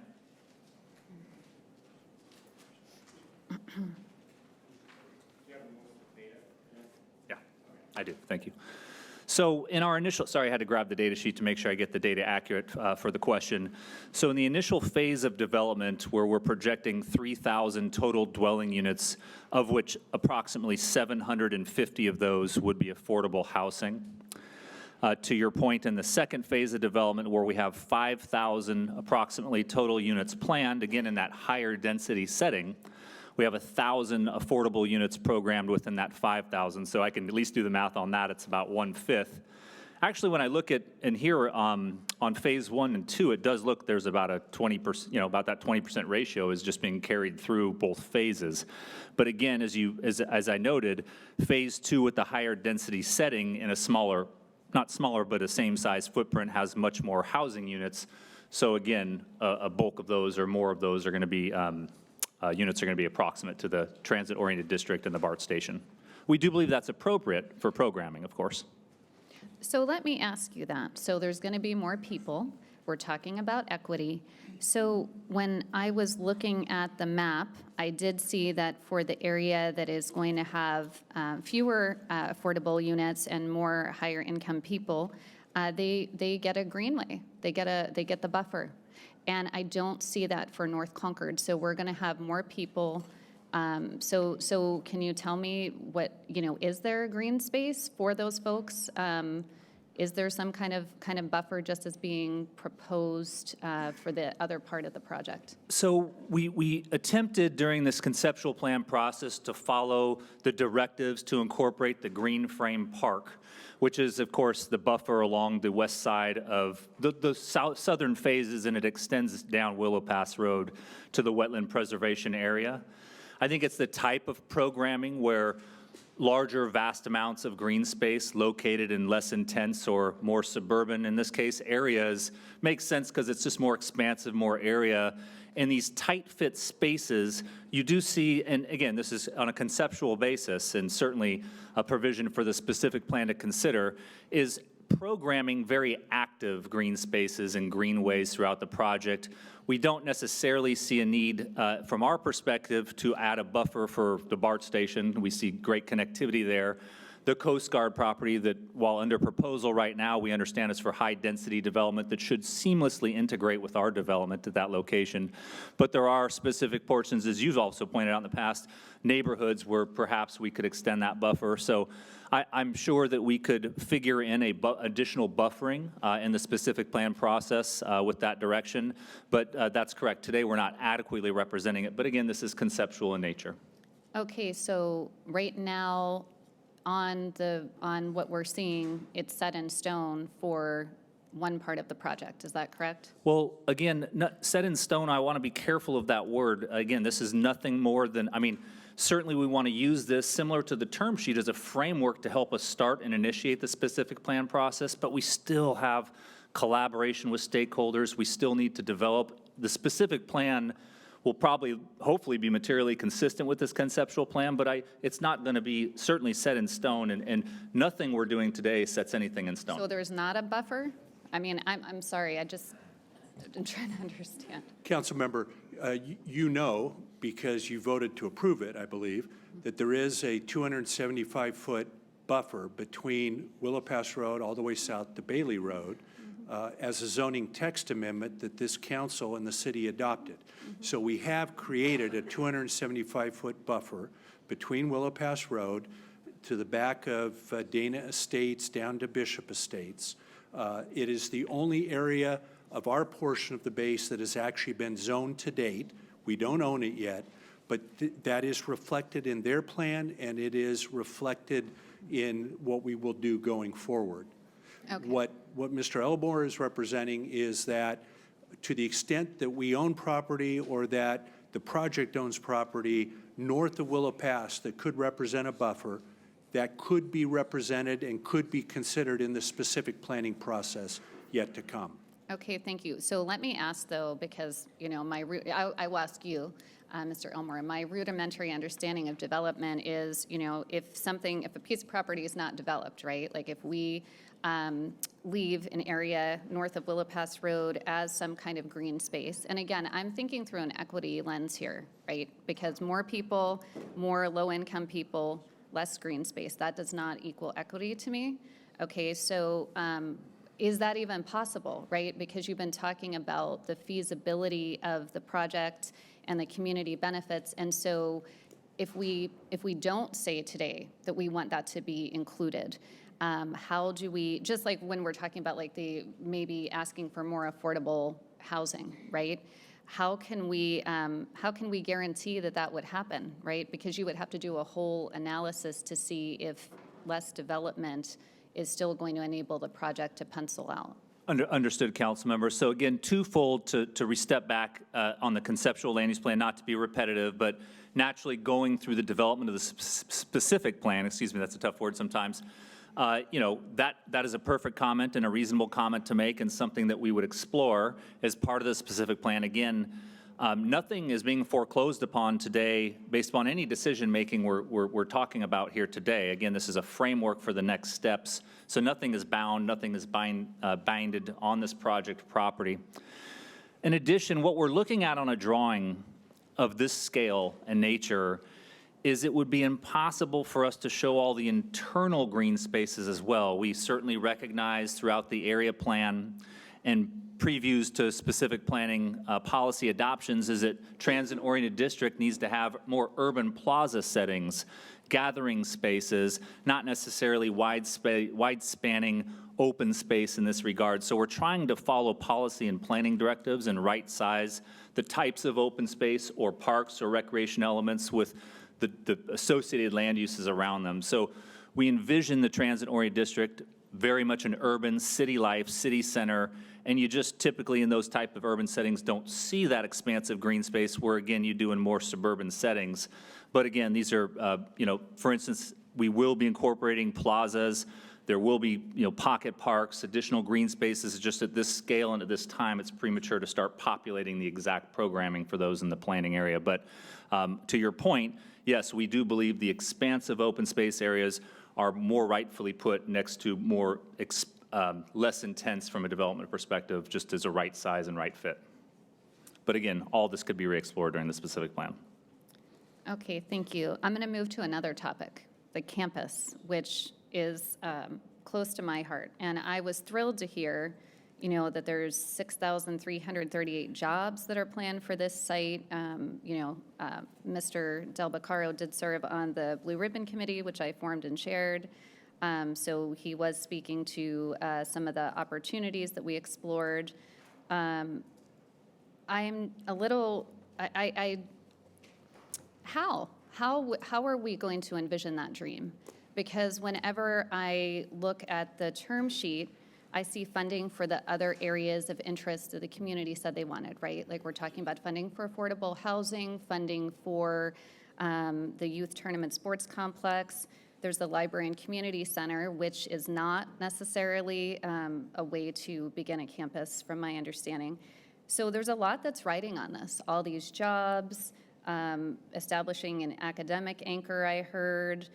Yeah, I do. Thank you. So in our initial, sorry, I had to grab the data sheet to make sure I get the data accurate for the question. So in the initial phase of development, where we're projecting 3,000 total dwelling units, of which approximately 750 of those would be affordable housing. To your point, in the second phase of development, where we have 5,000 approximately total units planned, again in that higher density setting, we have 1,000 affordable units programmed within that 5,000. So I can at least do the math on that. It's about 1/5. Actually, when I look at and here on phase 1 and 2, it does look there's about a 20%, about that 20% ratio is just being carried through both phases. But again, as I noted, phase 2 with the higher density setting in a smaller, not smaller, but a same size footprint has much more housing units. So again, a bulk of those or more of those are going to be units are going to be approximate to the transit-oriented district and the BART station. We do believe that's appropriate for programming, of course. So let me ask you that. So there's going to be more people. We're talking about equity. So when I was looking at the map, I did see that for the area that is going to have fewer affordable units and more higher income people, they get a greenway. They get the buffer. And I don't see that for North Concord. So we're going to have more people. So can you tell me what, is there a green space for those folks? Is there some kind of buffer just as being proposed for the other part of the project? So we attempted during this conceptual plan process to follow the directives to incorporate the green frame park, which is, of course, the buffer along the west side of the southern phases, and it extends down Willow Pass Road to the wetland preservation area. I think it's the type of programming where larger, vast amounts of green space located in less intense or more suburban, in this case, areas makes sense because it's just more expansive, more area. In these tight-fit spaces, you do see, and again, this is on a conceptual basis, and certainly a provision for the specific plan to consider, is programming very active green spaces and greenways throughout the project. We don't necessarily see a need, from our perspective, to add a buffer for the BART station. We see great connectivity there. The Coast Guard property that, while under proposal right now, we understand is for high-density development that should seamlessly integrate with our development at that location. But there are specific portions, as you've also pointed out in the past, neighborhoods where perhaps we could extend that buffer. So I'm sure that we could figure in additional buffering in the specific plan process with that direction. But that's correct. Today, we're not adequately representing it. But again, this is conceptual in nature. Okay, so right now, on what we're seeing, it's set in stone for one part of the project. Is that correct? Well, again, set in stone, I want to be careful of that word. Again, this is nothing more than, I mean, certainly we want to use this similar to the term sheet as a framework to help us start and initiate the specific plan process, but we still have collaboration with stakeholders. We still need to develop. The specific plan will probably, hopefully, be materially consistent with this conceptual plan, but it's not going to be certainly set in stone, and nothing we're doing today sets anything in stone. So there's not a buffer? I mean, I'm sorry, I'm trying to understand. Councilmember, you know, because you voted to approve it, I believe, that there is a 275-foot buffer between Willow Pass Road all the way south to Bailey Road as a zoning text amendment that this council and the city adopted. So we have created a 275-foot buffer between Willow Pass Road to the back of Dana Estates down to Bishop Estates. It is the only area of our portion of the base that has actually been zoned to date. We don't own it yet, but that is reflected in their plan, and it is reflected in what we will do going forward. Okay. What Mr. Elmore is representing is that to the extent that we own property or that the project owns property north of Willow Pass that could represent a buffer, that could be represented and could be considered in the specific planning process yet to come. Okay, thank you. So let me ask, though, because, you know, I will ask you, Mr. Elmore, my rudimentary understanding of development is, you know, if a piece of property is not developed, right? Like if we leave an area north of Willow Pass Road as some kind of green space. And again, I'm thinking through an equity lens here, right? Because more people, more low-income people, less green space. That does not equal equity to me. Okay, so is that even possible, right? Because you've been talking about the feasibility of the project and the community benefits. And so if we don't say today that we want that to be included, how do we, just like when we're talking about like the maybe asking for more affordable housing, right? How can we guarantee that that would happen, right? Because you would have to do a whole analysis to see if less development is still going to enable the project to pencil out. Understood, council member. So again, twofold to re-step back on the conceptual land use plan, not to be repetitive, but naturally going through the development of the specific plan, excuse me, that's a tough word sometimes, you know, that is a perfect comment and a reasonable comment to make and something that we would explore as part of the specific plan. Again, nothing is being foreclosed upon today based upon any decision-making we're talking about here today. Again, this is a framework for the next steps, so nothing is bound, nothing is binded on this project property. In addition, what we're looking at on a drawing of this scale and nature is it would be impossible for us to show all the internal green spaces as well. We certainly recognize throughout the area plan and previews to specific planning policy adoptions is that transit-oriented district needs to have more urban plaza settings, gathering spaces, not necessarily wide-spanning open space in this regard. So we're trying to follow policy and planning directives and right-size the types of open space or parks or recreation elements with the associated land uses around them. So we envision the transit-oriented district very much an urban city life, city center, and you just typically in those type of urban settings don't see that expansive green space where, again, you do in more suburban settings. But again, these are, you know, for instance, we will be incorporating plazas. There will be, you know, pocket parks, additional green spaces. Just at this scale and at this time, it's premature to start populating the exact programming for those in the planning area. But to your point, yes, we do believe the expansive open space areas are more rightfully put next to more less intense from a development perspective, just as a right size and right fit. But again, all this could be re-explored during the specific plan. Okay, thank you. I'm going to move to another topic, the campus, which is close to my heart. And I was thrilled to hear, that there's 6,338 jobs that are planned for this site. Mr. Del Beccaro did serve on the Blue Ribbon Committee, which I formed and chaired. So he was speaking to some of the opportunities that we explored. I'm a little, how are we going to envision that dream? Because whenever I look at the term sheet, I see funding for the other areas of interest that the community said they wanted, right? Like we're talking about funding for affordable housing, funding for the youth tournament sports complex. There's the library and community center, which is not necessarily a way to begin a campus, from my understanding. So there's a lot that's riding on this. All these jobs, establishing an academic anchor, I heard.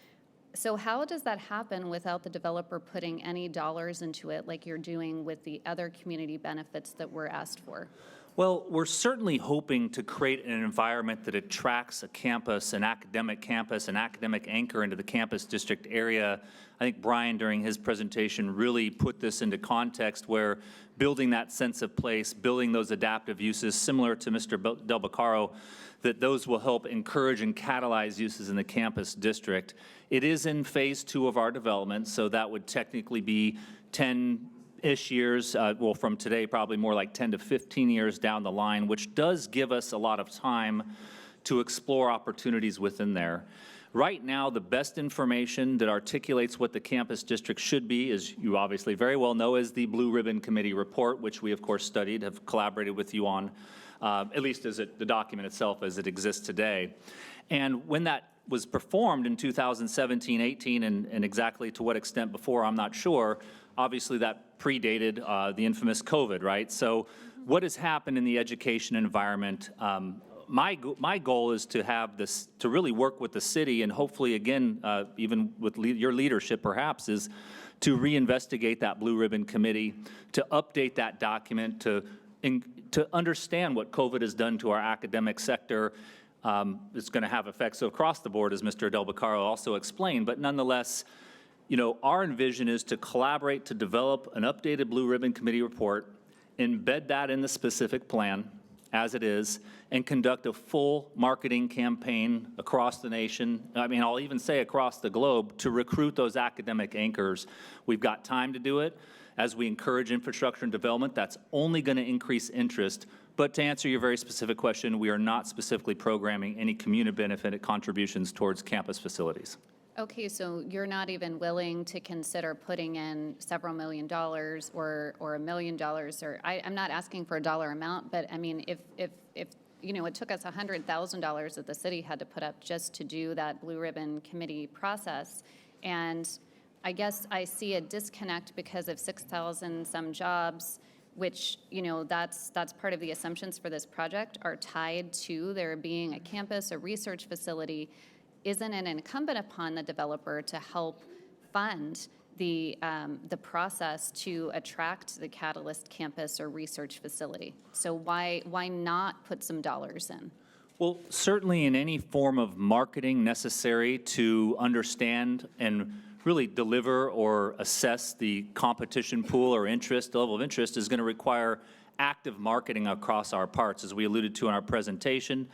So how does that happen without the developer putting any dollars into it like you're doing with the other community benefits that were asked for? Well, we're certainly hoping to create an environment that attracts a campus, an academic anchor into the campus district area. I think Brian, during his presentation, really put this into context where building that sense of place, building those adaptive uses, similar to Mr. Del Beccaro, that those will help encourage and catalyze uses in the campus district. It is in phase 2 of our development, so that would technically be 10-ish years, well, from today, probably more like 10 to 15 years down the line, which does give us a lot of time to explore opportunities within there. Right now, the best information that articulates what the campus district should be, as you obviously very well know, is the Blue Ribbon Committee report, which we, of course, studied, have collaborated with you on, at least as the document itself as it exists today. And when that was performed in 2017, 18, and exactly to what extent before, I'm not sure. Obviously, that predated the infamous COVID, right? So what has happened in the education environment? My goal is to have this, to really work with the city, and hopefully, again, even with your leadership perhaps, is to reinvestigate that Blue Ribbon Committee, to update that document, to understand what COVID has done to our academic sector. It's going to have effects across the board, as Mr. Del Beccaro also explained, but nonetheless, our envision is to collaborate to develop an updated Blue Ribbon Committee report, embed that in the specific plan as it is, and conduct a full marketing campaign across the nation, I'll even say across the globe, to recruit those academic anchors. We've got time to do it. As we encourage infrastructure and development, that's only going to increase interest. But to answer your very specific question, we are not specifically programming any community benefit contributions towards campus facilities. Okay, so you're not even willing to consider putting in several $1 million or $1 million, or I'm not asking for a dollar amount, but if it took us $100,000 that the city had to put up just to do that Blue Ribbon Committee process, and I guess I see a disconnect because of 6,000 some jobs, which, that's part of the assumptions for this project, are tied to there being a campus, a research facility. Isn't it incumbent upon the developer to help fund the process to attract the Catalyst campus or research facility? So why not put some dollars in? Well, certainly in any form of marketing necessary to understand and really deliver or assess the competition pool or interest, the level of interest, is going to require active marketing across our parts. As we alluded to in our presentation,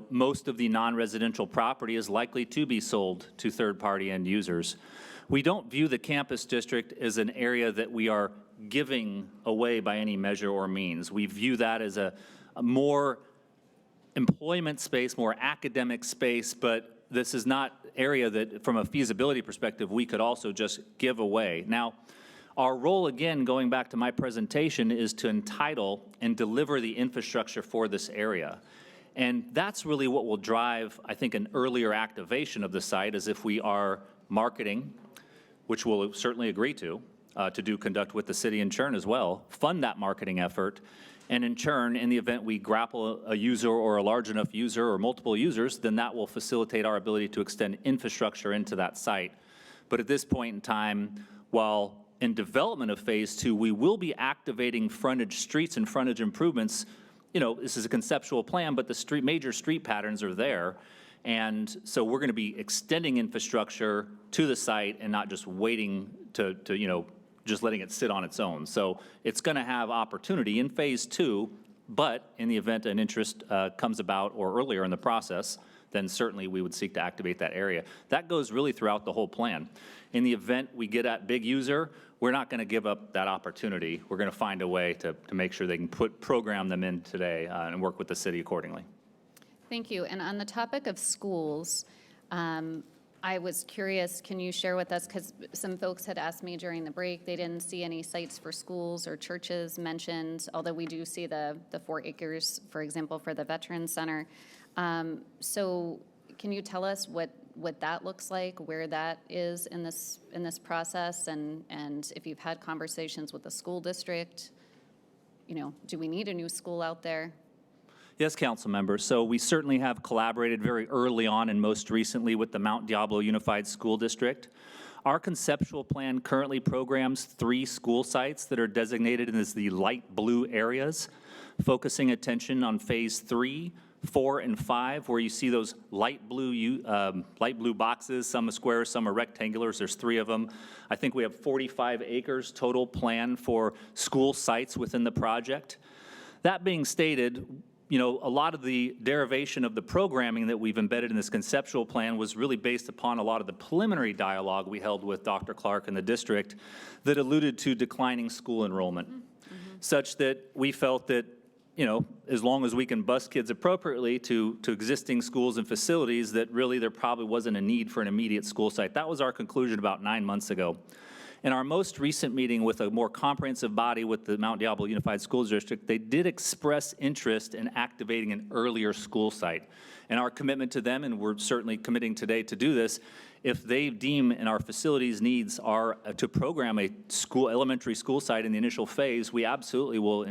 most of the non-residential property is likely to be sold to third-party end users. We don't view the campus district as an area that we are giving away by any measure or means. We view that as a more employment space, more academic space, but this is not area that, from a feasibility perspective, we could also just give away. Now, our role, again, going back to my presentation, is to entitle and deliver the infrastructure for this area. And that's really what will drive, I think, an earlier activation of the site, as if we are marketing, which we'll certainly agree to conduct with the city in turn as well, fund that marketing effort, and in turn, in the event we grapple a user or a large enough user or multiple users, then that will facilitate our ability to extend infrastructure into that site. But at this point in time, while in development of Phase 2, we will be activating frontage streets and frontage improvements. You know, this is a conceptual plan, but the major street patterns are there. And so we're going to be extending infrastructure to the site and not just waiting to you know, just letting it sit on its own. So it's going to have opportunity in Phase 2, but in the event an interest comes about or earlier in the process, then certainly we would seek to activate that area. That goes really throughout the whole plan. In the event we get at big user, we're not going to give up that opportunity. We're going to find a way to make sure they can program them in today and work with the city accordingly. Thank you. And on the topic of schools, I was curious, can you share with us, because some folks had asked me during the break, they didn't see any sites for schools or churches mentioned, although we do see the 4 acres, for example, for the Veterans Center. So can you tell us what that looks like, where that is in this process, and if you've had conversations with the school district, you know, do we need a new school out there? Yes, council members. So we certainly have collaborated very early on and most recently with the Mount Diablo Unified School District. Our conceptual plan currently programs 3 school sites that are designated as the light blue areas, focusing attention on Phase 3, 4, and 5, where you see those light blue boxes. Some are squares, some are rectangulars. There's 3 of them. I think we have 45 acres total planned for school sites within the project. That being stated, you know, a lot of the derivation of the programming that we've embedded in this conceptual plan was really based upon a lot of the preliminary dialogue we held with Dr. Clark and the district that alluded to declining school enrollment, such that we felt that, you know, as long as we can bus kids appropriately to existing schools and facilities, that really there probably wasn't a need for an immediate school site. That was our conclusion about 9 months ago. In our most recent meeting with a more comprehensive body with the Mount Diablo Unified School District, they did express interest in activating an earlier school site. And our commitment to them, and we're certainly committing today to do this, if they deem and our facilities needs are to program a elementary school site in the initial phase, we absolutely will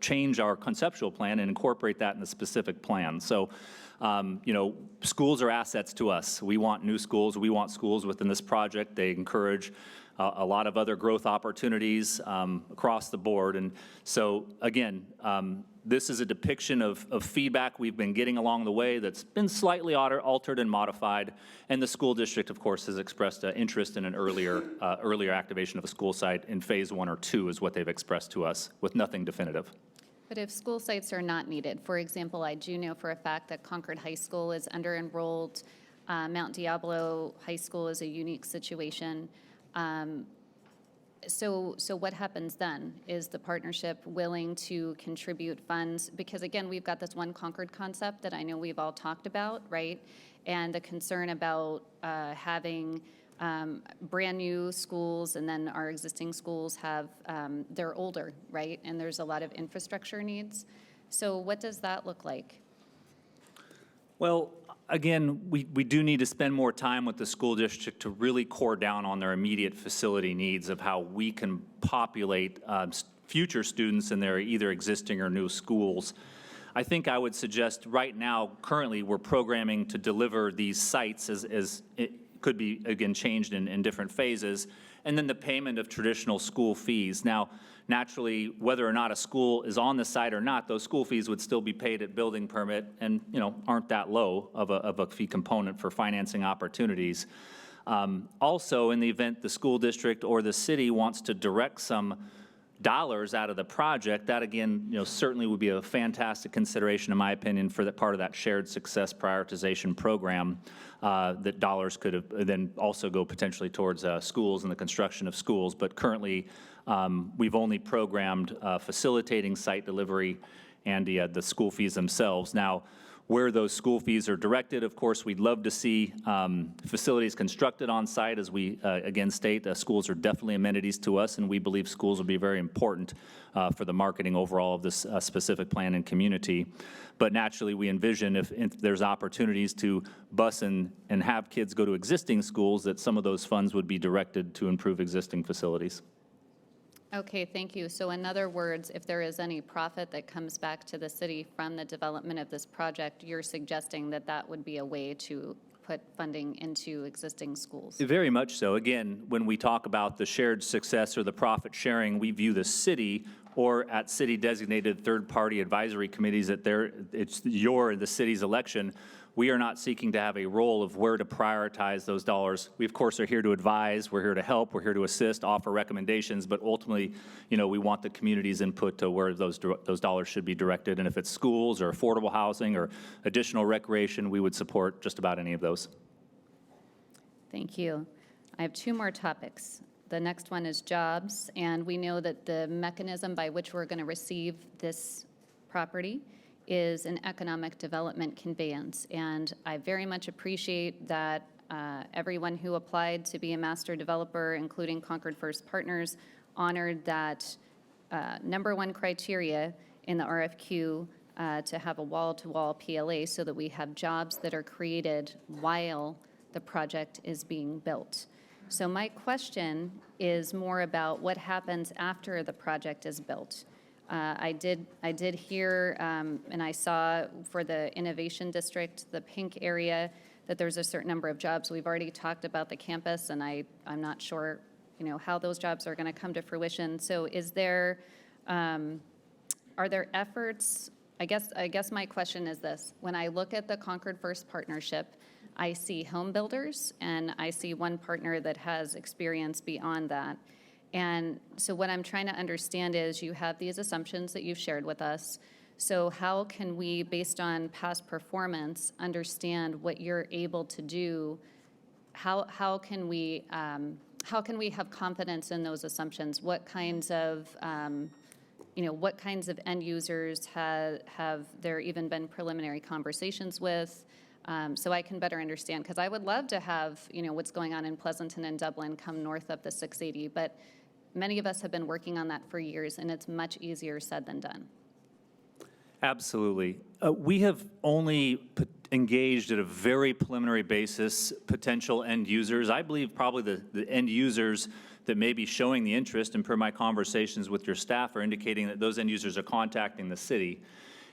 change our conceptual plan and incorporate that in the specific plan. So, you know, schools are assets to us. We want new schools. We want schools within this project. They encourage a lot of other growth opportunities across the board. And so, again, this is a depiction of feedback we've been getting along the way that's been slightly altered and modified. And the school district, of course, has expressed interest in an earlier activation of a school site in Phase 1 or 2 is what they've expressed to us, with nothing definitive. But if school sites are not needed, for example, I do know for a fact that Concord High School is under-enrolled. Mount Diablo High School is a unique situation. So what happens then? Is the partnership willing to contribute funds? Because again, we've got this one Concord concept that I know we've all talked about, right? And the concern about having brand new schools, and then our existing schools have, they're older, right? And there's a lot of infrastructure needs. So what does that look like? Well, again, we do need to spend more time with the school district to really core down on their immediate facility needs of how we can populate future students in their either existing or new schools. I think I would suggest right now, currently, we're programming to deliver these sites as it could be, again, changed in different phases, and then the payment of traditional school fees. Now, naturally, whether or not a school is on the site or not, those school fees would still be paid at building permit and, you know, aren't that low of a fee component for financing opportunities. Also, in the event the school district or the city wants to direct some dollars out of the project, that again, you know, certainly would be a fantastic consideration, in my opinion, for that part of that shared success prioritization program, that dollars could then also go potentially towards schools and the construction of schools. But currently, we've only programmed facilitating site delivery and the school fees themselves. Now, where those school fees are directed, of course, we'd love to see facilities constructed on site. As we, again, state, schools are definitely amenities to us, and we believe schools will be very important for the marketing overall of this specific plan and community. But naturally, we envision if there's opportunities to bus and have kids go to existing schools, that some of those funds would be directed to improve existing facilities. Okay, thank you. So in other words, if there is any profit that comes back to the city from the development of this project, you're suggesting that that would be a way to put funding into existing schools? Very much so. Again, when we talk about the shared success or the profit sharing, we view the city or at city-designated third-party advisory committees that it's the city's election. We are not seeking to have a role of where to prioritize those dollars. We, of course, are here to advise, we're here to help, we're here to assist, offer recommendations, but ultimately, we want the community's input to where those dollars should be directed. And if it's schools or affordable housing or additional recreation, we would support just about any of those. Thank you. I have two more topics. The next one is jobs, and we know that the mechanism by which we're going to receive this property is an economic development conveyance. And I very much appreciate that everyone who applied to be a master developer, including Concord First Partners, honored that #1 criteria in the RFQ to have a wall-to-wall PLA so that we have jobs that are created while the project is being built. So my question is more about what happens after the project is built. I did hear, and I saw for the Innovation District, the pink area, that there's a certain number of jobs. We've already talked about the campus, and I'm not sure, how those jobs are going to come to fruition. So are there efforts? I guess my question is this: when I look at the Concord First Partnership, I see home builders, and I see one partner that has experience beyond that. And so what I'm trying to understand is you have these assumptions that you've shared with us. So how can we, based on past performance, understand what you're able to do? How can we have confidence in those assumptions? What kinds of end users have there even been preliminary conversations with? So I can better understand, because I would love to have, what's going on in Pleasanton and Dublin come north up the 680, but many of us have been working on that for years, and it's much easier said than done. Absolutely. We have only engaged at a very preliminary basis potential end users. I believe probably the end users that may be showing the interest, and per my conversations with your staff, are indicating that those end users are contacting the city.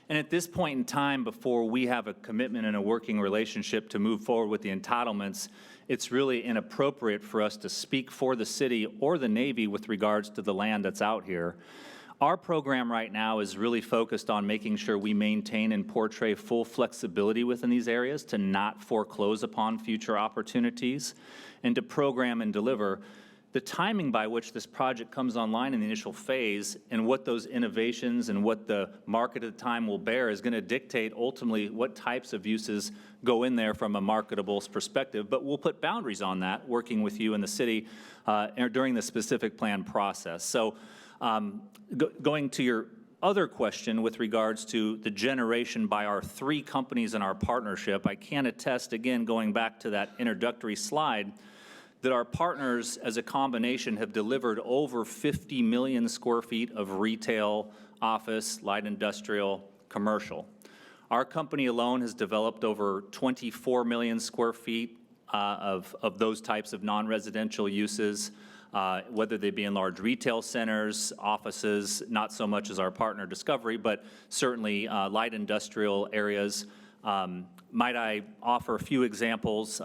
And at this point in time, before we have a commitment and a working relationship to move forward with the entitlements, it's really inappropriate for us to speak for the city or the Navy with regards to the land that's out here. Our program right now is really focused on making sure we maintain and portray full flexibility within these areas to not foreclose upon future opportunities and to program and deliver. The timing by which this project comes online in the initial phase and what those innovations and what the market at the time will bear is going to dictate ultimately what types of uses go in there from a marketables perspective. But we'll put boundaries on that, working with you and the city during the specific plan process. So going to your other question with regards to the generation by our three companies in our partnership, I can attest, again, going back to that introductory slide, that our partners as a combination have delivered over 50 million square feet of retail, office, light industrial, commercial. Our company alone has developed over 24 million square feet of those types of non-residential uses, whether they be in large retail centers, offices, not so much as our partner Discovery, but certainly light industrial areas. Might I offer a few examples?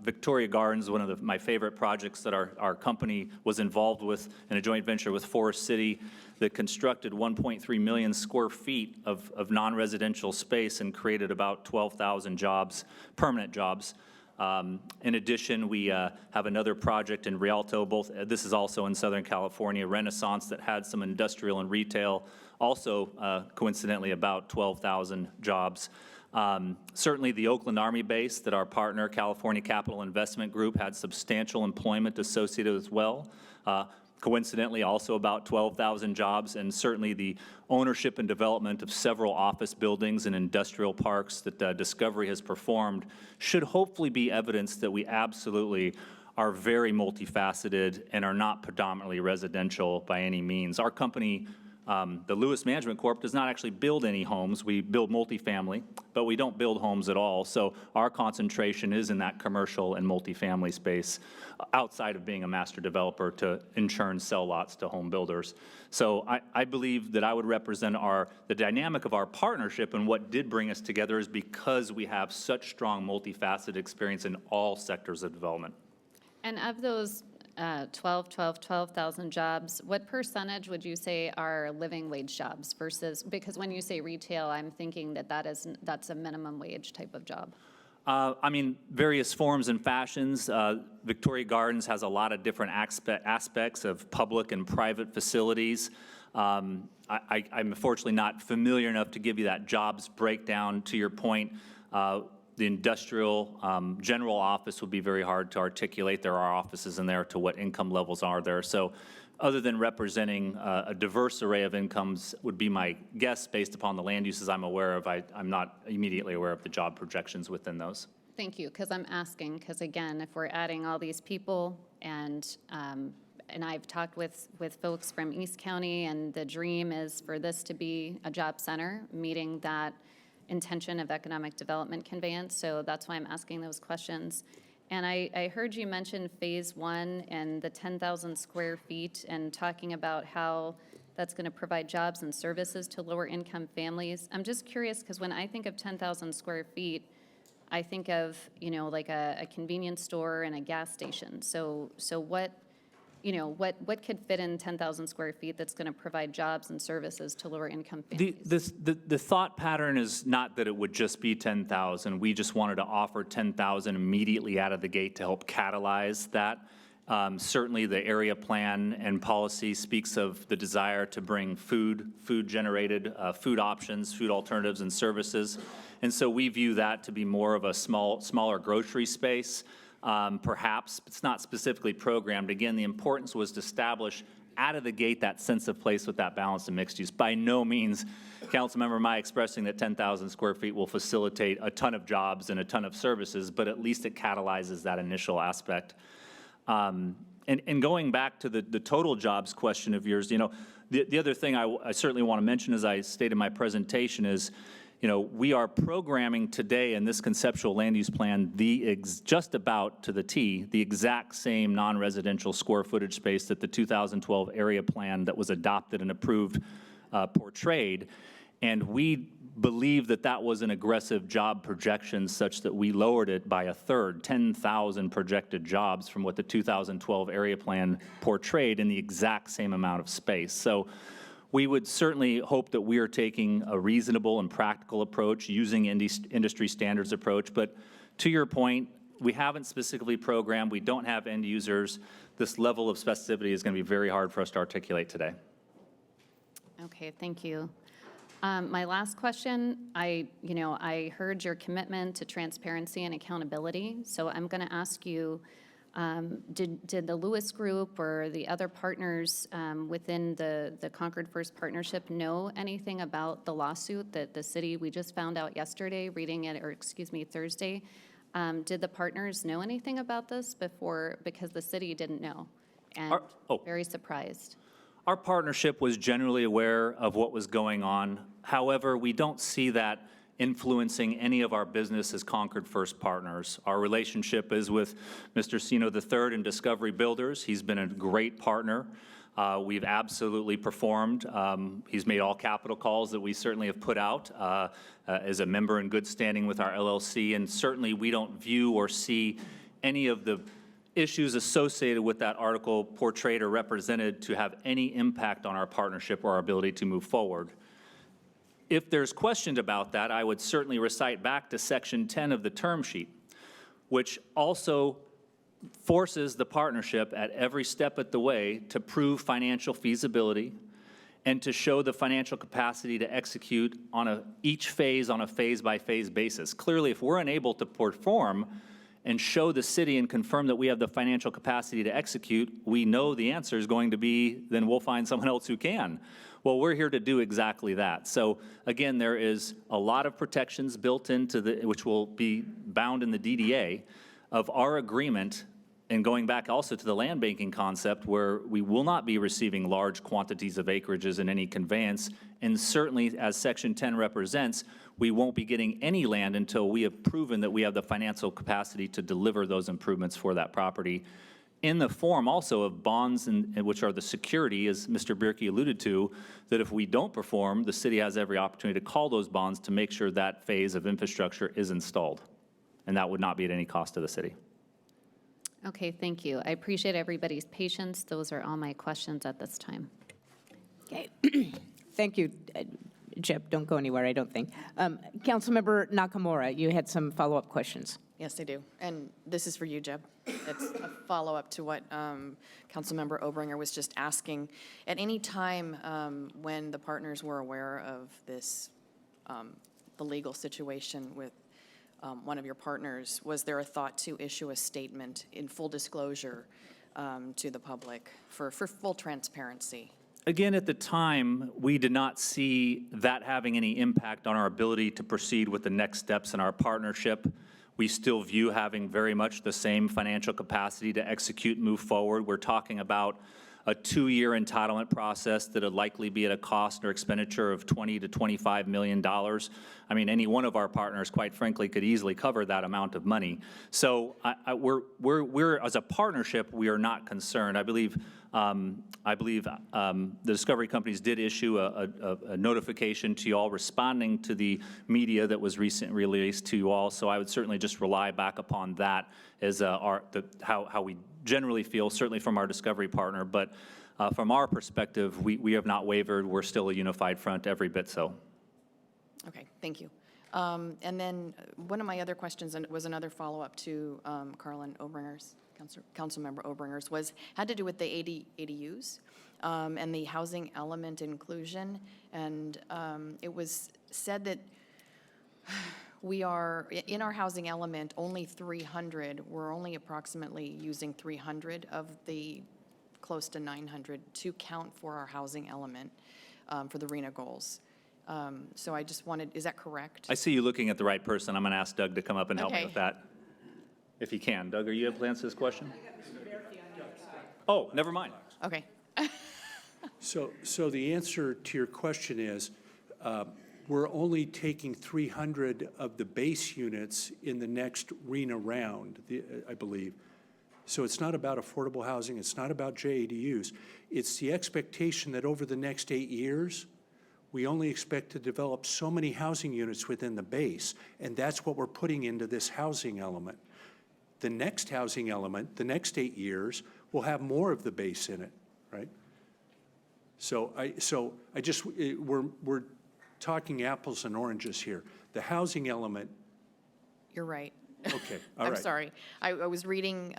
Victoria Gardens, one of my favorite projects that our company was involved with in a joint venture with Forest City, that constructed 1.3 million square feet of non-residential space and created about 12,000 jobs, permanent jobs. In addition, we have another project in Rialto, this is also in Southern California, Renaissance, that had some industrial and retail, also coincidentally about 12,000 jobs. Certainly the Oakland Army base that our partner, California Capital Investment Group, had substantial employment associated as well. Coincidentally, also about 12,000 jobs, and certainly the ownership and development of several office buildings and industrial parks that Discovery has performed should hopefully be evidence that we absolutely are very multifaceted and are not predominantly residential by any means. Our company The Lewis Management Corp does not actually build any homes. We build multifamily, but we don't build homes at all. So our concentration is in that commercial and multifamily space outside of being a master developer to in turn sell lots to home builders. So I believe that I would represent the dynamic of our partnership, and what did bring us together is because we have such strong multifaceted experience in all sectors of development. And of those 12,000 jobs, what percentage would you say are living wage jobs versus, because when you say retail, I'm thinking that's a minimum wage type of job? I mean, various forms and fashions. Victoria Gardens has a lot of different aspects of public and private facilities. I'm unfortunately not familiar enough to give you that jobs breakdown. To your point, the industrial general office would be very hard to articulate. There are offices in there to what income levels are there. So other than representing a diverse array of incomes would be my guess based upon the land uses I'm aware of. I'm not immediately aware of the job projections within those. Thank you, because I'm asking, because again, if we're adding all these people and I've talked with folks from East County, and the dream is for this to be a job center, meeting that intention of economic development conveyance, so that's why I'm asking those questions. And I heard you mention phase 1 and the 10,000 square feet and talking about how that's going to provide jobs and services to lower income families. I'm just curious, because when I think of 10,000 square feet, I think of, like a convenience store and a gas station. So what could fit in 10,000 square feet that's going to provide jobs and services to lower income families? The thought pattern is not that it would just be 10,000. We just wanted to offer 10,000 immediately out of the gate to help catalyze that. Certainly the area plan and policy speaks of the desire to bring food-generated food options, food alternatives and services. And so we view that to be more of a smaller grocery space. Perhaps it's not specifically programmed. Again, the importance was to establish out of the gate that sense of place with that balance and mixed use. By no means, Councilmember, am I expressing that 10,000 square feet will facilitate a ton of jobs and a ton of services, but at least it catalyzes that initial aspect. And going back to the total jobs question of yours, the other thing I certainly want to mention, as I stated in my presentation, is we are programming today in this conceptual land use plan just about to the T, the exact same non-residential square footage space that the 2012 area plan that was adopted and approved portrayed. And we believe that that was an aggressive job projection such that we lowered it by a third, 10,000 projected jobs from what the 2012 area plan portrayed in the exact same amount of space. So we would certainly hope that we are taking a reasonable and practical approach using industry standards approach. But to your point, we haven't specifically programmed. We don't have end users. This level of specificity is going to be very hard for us to articulate today. Okay, thank you. My last question, I heard your commitment to transparency and accountability. So I'm going to ask you, did the Lewis Group or the other partners within the Concord First Partnership know anything about the lawsuit that the city, we just found out yesterday, reading it, or excuse me, Thursday. Did the partners know anything about this before, because the city didn't know, and very surprised? Our partnership was generally aware of what was going on. However, we don't see that influencing any of our business as Concord First Partners. Our relationship is with Mr. Sino III and Discovery Builders. He's been a great partner. We've absolutely performed. He's made all capital calls that we certainly have put out as a member in good standing with our LLC, and certainly we don't view or see any of the issues associated with that article portrayed or represented to have any impact on our partnership or our ability to move forward. If there's questions about that, I would certainly recite back to Section 10 of the term sheet, which also forces the partnership at every step of the way to prove financial feasibility and to show the financial capacity to execute on each phase on a phase-by-phase basis. Clearly, if we're unable to perform and show the city and confirm that we have the financial capacity to execute, we know the answer is going to be, then we'll find someone else who can. Well, we're here to do exactly that. So again, there is a lot of protections built into which will be bound in the DDA of our agreement And going back also to the land banking concept, where we will not be receiving large quantities of acreages in any conveyance, and certainly, as Section 10 represents, we won't be getting any land until we have proven that we have the financial capacity to deliver those improvements for that property, in the form also of bonds, which are the security, as Mr. Bierke alluded to, that if we don't perform, the city has every opportunity to call those bonds to make sure that phase of infrastructure is installed. And that would not be at any cost to the city. Okay, thank you. I appreciate everybody's patience. Those are all my questions at this time. Okay, thank you. Jeb, don't go anywhere, I don't think. Councilmember Nakamura, you had some follow-up questions. Yes, I do. And this is for you, Jeb. It's a follow-up to what Councilmember Obringer was just asking. At any time when the partners were aware of this, the legal situation with one of your partners, was there a thought to issue a statement in full disclosure to the public for full transparency? Again, at the time, we did not see that having any impact on our ability to proceed with the next steps in our partnership. We still view having very much the same financial capacity to execute and move forward. We're talking about a 2-year entitlement process that would likely be at a cost or expenditure of $20 to $25 million. I mean, any one of our partners, quite frankly, could easily cover that amount of money. So we're as a partnership, we are not concerned. I believe the Discovery companies did issue a notification to you all responding to the media that was recently released to you all. So I would certainly just rely back upon that as how we generally feel, certainly from our Discovery partner. But from our perspective, we have not wavered. We're still a unified front, every bit so. Okay, thank you. And then one of my other questions, and it was another follow-up to Carlin Obringer's, Councilmember Obringer's, had to do with the ADUs and the housing element inclusion. And it was said that we are, in our housing element, only 300, we're only approximately using 300 of the close to 900 to count for our housing element for the RENA goals. So I just wanted, is that correct? I see you looking at the right person. I'm going to ask Doug to come up and help me Okay. with that, if he can. Doug, are you able to answer this question? Oh, never mind. Okay. So the answer to your question is, we're only taking 300 of the base units in the next RENA round, I believe. So it's not about affordable housing, it's not about JADUs. It's the expectation that over the next 8 years, we only expect to develop so many housing units within the base, and that's what we're putting into this housing element. The next housing element, the next 8 years, will have more of the base in it, right? We're talking apples and oranges here. The housing element. You're right. Okay, all right. I'm sorry. I was reading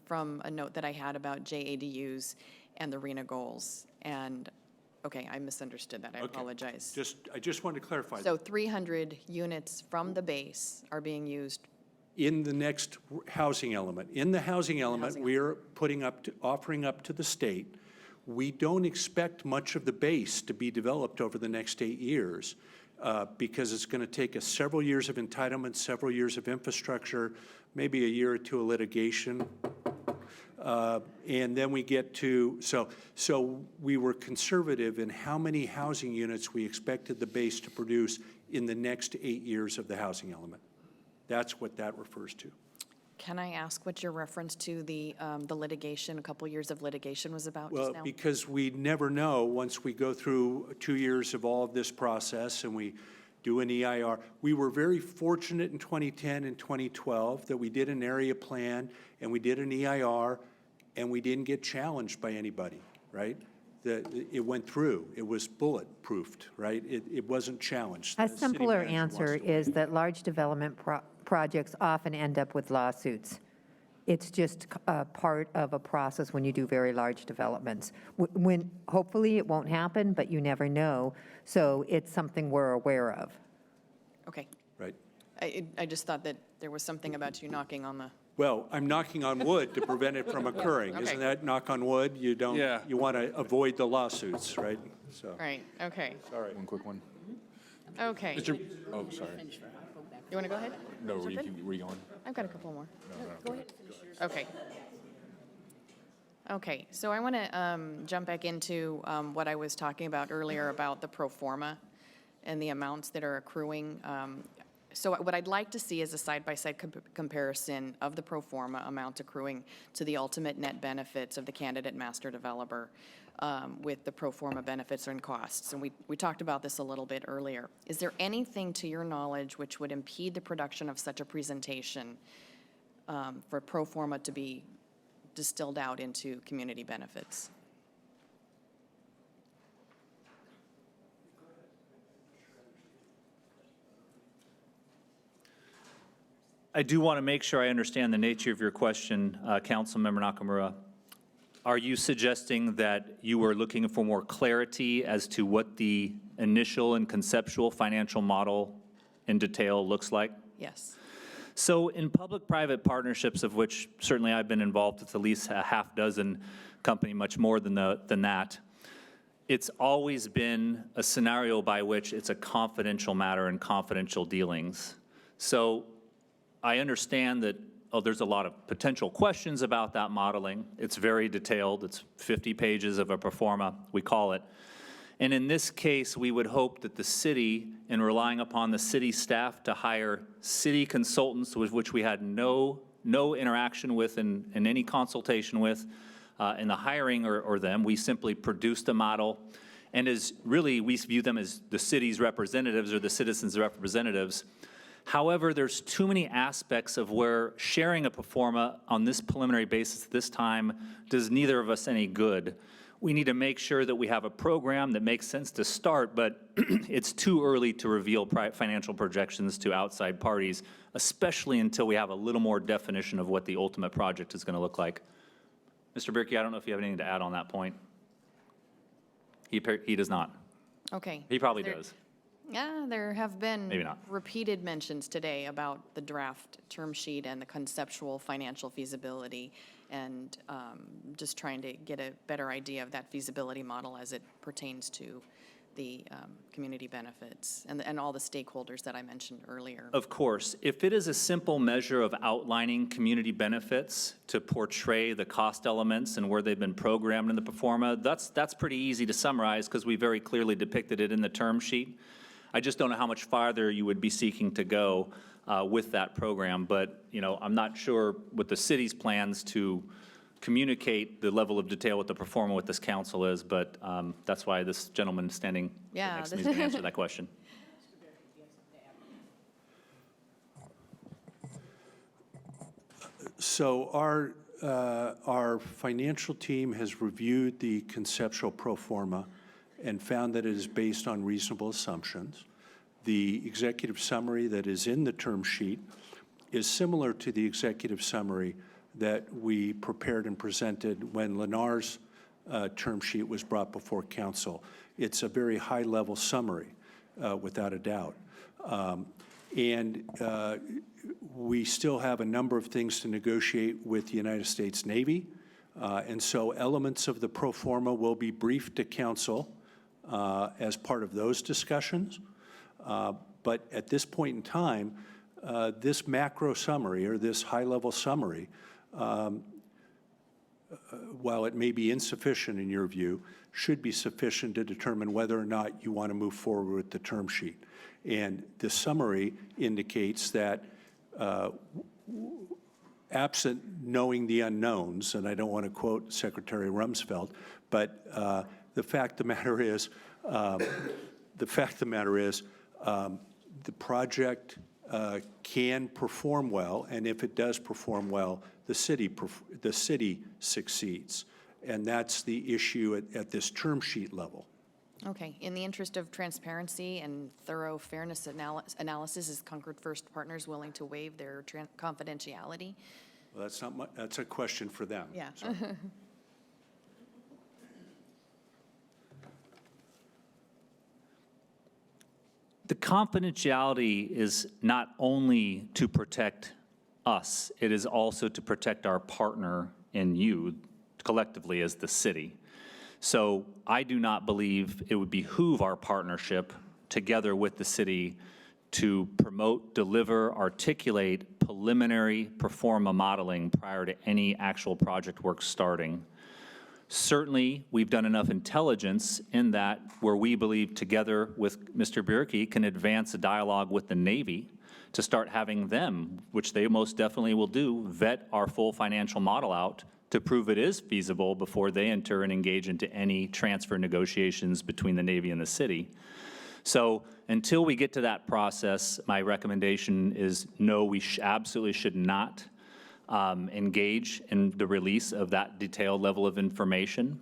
from a note that I had about JADUs and the RENA goals, and, okay, I misunderstood that. I apologize. I just wanted to clarify. So 300 units from the base are being used. In the next housing element. In the housing element, we are offering up to the state. We don't expect much of the base to be developed over the next 8 years because it's going to take us several years of entitlement, several years of infrastructure, maybe a year or two of litigation. And then we get to, so we were conservative in how many housing units we expected the base to produce in the next 8 years of the housing element. That's what that refers to. Can I ask what your reference to the litigation, a couple years of litigation was about just Well, now? because we never know once we go through 2 years of all of this process and we do an EIR. We were very fortunate in 2010 and 2012 that we did an area plan and we did an EIR and we didn't get challenged by anybody, right? It went through. It was bulletproofed, right? It wasn't challenged. A The city simpler manager wants answer to- is that large development projects often end up with lawsuits. It's just a part of a process when you do very large developments. When, hopefully it won't happen, but you never know. So it's something we're aware of. Okay. Right. I just thought that there was something about you knocking on the, Well, I'm knocking on wood to prevent it from occurring. Okay. Isn't that knock on wood? You don't, Yeah. you want to avoid the lawsuits, right? So, right, okay, sorry. One quick one. okay. Oh, sorry. You want to go ahead? No, were Jump you in? going? I've got a couple more. Okay. Okay, so I want to jump back into what I was talking about earlier about the pro forma and the amounts that are accruing. So what I'd like to see is a side-by-side comparison of the pro forma amount accruing to the ultimate net benefits of the candidate master developer with the pro forma benefits and costs. And we talked about this a little bit earlier. Is there anything to your knowledge which would impede the production of such a presentation for pro forma to be distilled out into community benefits? I do want to make sure I understand the nature of your question, Councilmember Nakamura. Are you suggesting that you were looking for more clarity as to what the initial and conceptual financial model in detail looks like? Yes. So in public-private partnerships, of which certainly I've been involved with at least a half dozen company, much more than that, it's always been a scenario by which it's a confidential matter and confidential dealings. So I understand that there's a lot of potential questions about that modeling. It's very detailed. It's 50 pages of a pro forma, we call it. And in this case, we would hope that the city, in relying upon the city staff to hire city consultants with which we had no interaction with and any consultation with in the hiring or them, we simply produced a model. And as really, we view them as the city's representatives or the citizens' representatives. However, there's too many aspects of where sharing a pro forma on this preliminary basis this time does neither of us any good. We need to make sure that we have a program that makes sense to start, but it's too early to reveal financial projections to outside parties, especially until we have a little more definition of what the ultimate project is going to look like. Mr. Birkey, I don't know if you have anything to add on that point. He does not. Okay. He probably does. Yeah, there have been Maybe not. repeated mentions today about the draft term sheet and the conceptual financial feasibility, and just trying to get a better idea of that feasibility model as it pertains to the community benefits and all the stakeholders that I mentioned earlier. Of course. If it is a simple measure of outlining community benefits to portray the cost elements and where they've been programmed in the pro forma, that's pretty easy to summarize because we very clearly depicted it in the term sheet. I just don't know how much farther you would be seeking to go with that program. But, you know, I'm not sure what the city's plans to communicate the level of detail with the pro forma with this council is, but that's why this gentleman standing next to me is going to answer that question. So our financial team has reviewed the conceptual pro forma and found that it is based on reasonable assumptions. The executive summary that is in the term sheet is similar to the executive summary that we prepared and presented when Lennar's term sheet was brought before council. It's a very high-level summary, without a doubt. We still have a number of things to negotiate with the United States Navy, and so elements of the pro forma will be briefed to council as part of those discussions. But at this point in time, this macro summary or this high-level summary, while it may be insufficient in your view, should be sufficient to determine whether or not you want to move forward with the term sheet. And the summary indicates that absent knowing the unknowns, and I don't want to quote Secretary Rumsfeld, but the fact of the matter is, the project can perform well, and if it does perform well, the city succeeds. And that's the issue at this term sheet level. Okay. In the interest of transparency and thorough fairness analysis, is Concord First Partners willing to waive their confidentiality? Well, that's not that's a question for them. Yeah. So. The confidentiality is not only to protect us, it is also to protect our partner in you collectively as the city. So I do not believe it would behoove our partnership together with the city to promote, deliver, articulate preliminary pro forma modeling prior to any actual project work starting. Certainly, we've done enough intelligence in that where we believe together with Mr. Bierke can advance a dialogue with the Navy to start having them, which they most definitely will do, vet our full financial model out to prove it is feasible before they enter and engage into any transfer negotiations between the Navy and the city. So until we get to that process, my recommendation is no, we absolutely should not engage in the release of that detailed level of information.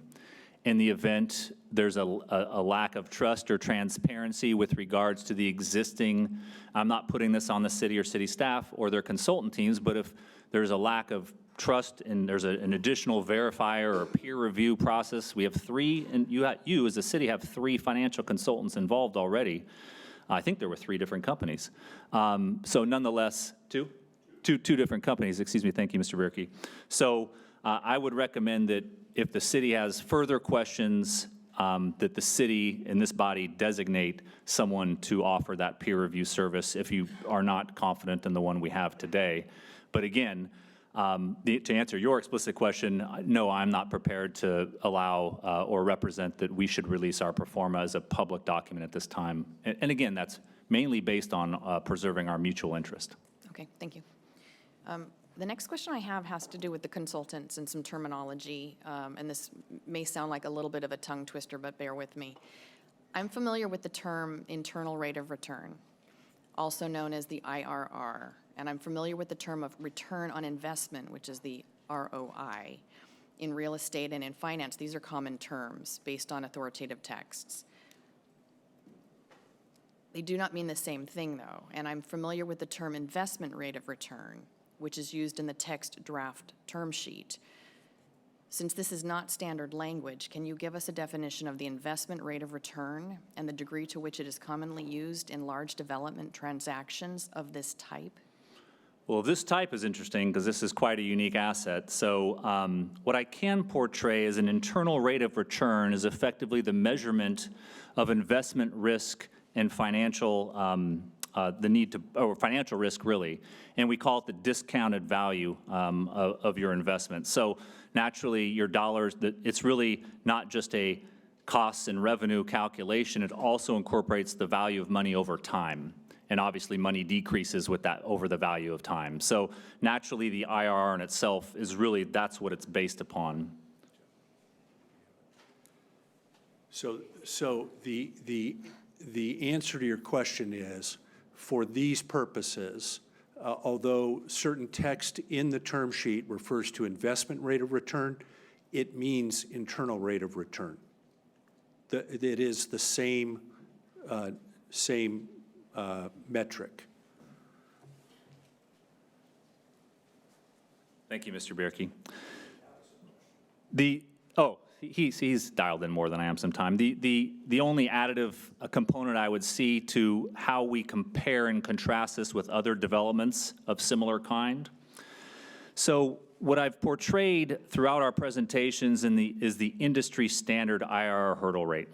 In the event there's a lack of trust or transparency with regards to the existing, I'm not putting this on the city or city staff or their consultant teams, but if there's a lack of trust and there's an additional verifier or peer review process, we have three, and you as a city have three financial consultants involved already. I think there were three different companies. So nonetheless, two different companies, excuse me, thank you, Mr. Bierke. So I would recommend that if the city has further questions, that the city and this body designate someone to offer that peer review service if you are not confident in the one we have today. But again, to answer your explicit question, no, I'm not prepared to allow or represent that we should release our pro forma as a public document at this time. And again, that's mainly based on preserving our mutual interest. Okay, thank you. The next question I have has to do with the consultants and some terminology, and this may sound like a little bit of a tongue twister, but bear with me. I'm familiar with the term internal rate of return, also known as the IRR, and I'm familiar with the term of return on investment, which is the ROI. In real estate and in finance, these are common terms based on authoritative texts. They do not mean the same thing, though, and I'm familiar with the term investment rate of return, which is used in the text draft term sheet. Since this is not standard language, can you give us a definition of the investment rate of return and the degree to which it is commonly used in large development transactions of this type? Well, this type is interesting because this is quite a unique asset. So what I can portray as an internal rate of return is effectively the measurement of investment risk and financial financial risk, really, and we call it the discounted value of your investment. So naturally, your dollars, it's really not just a costs and revenue calculation, it also incorporates the value of money over time. And obviously, money decreases with that over the value of time. So naturally, the IRR in itself is really, that's what it's based upon. So the answer to your question is, for these purposes, although certain text in the term sheet refers to investment rate of return, it means internal rate of return. It is the same metric. Thank you, Mr. Bierke. He's dialed in more than I am sometime. The only additive component I would see to how we compare and contrast this with other developments of similar kind. So what I've portrayed throughout our presentations is the industry standard IRR hurdle rate.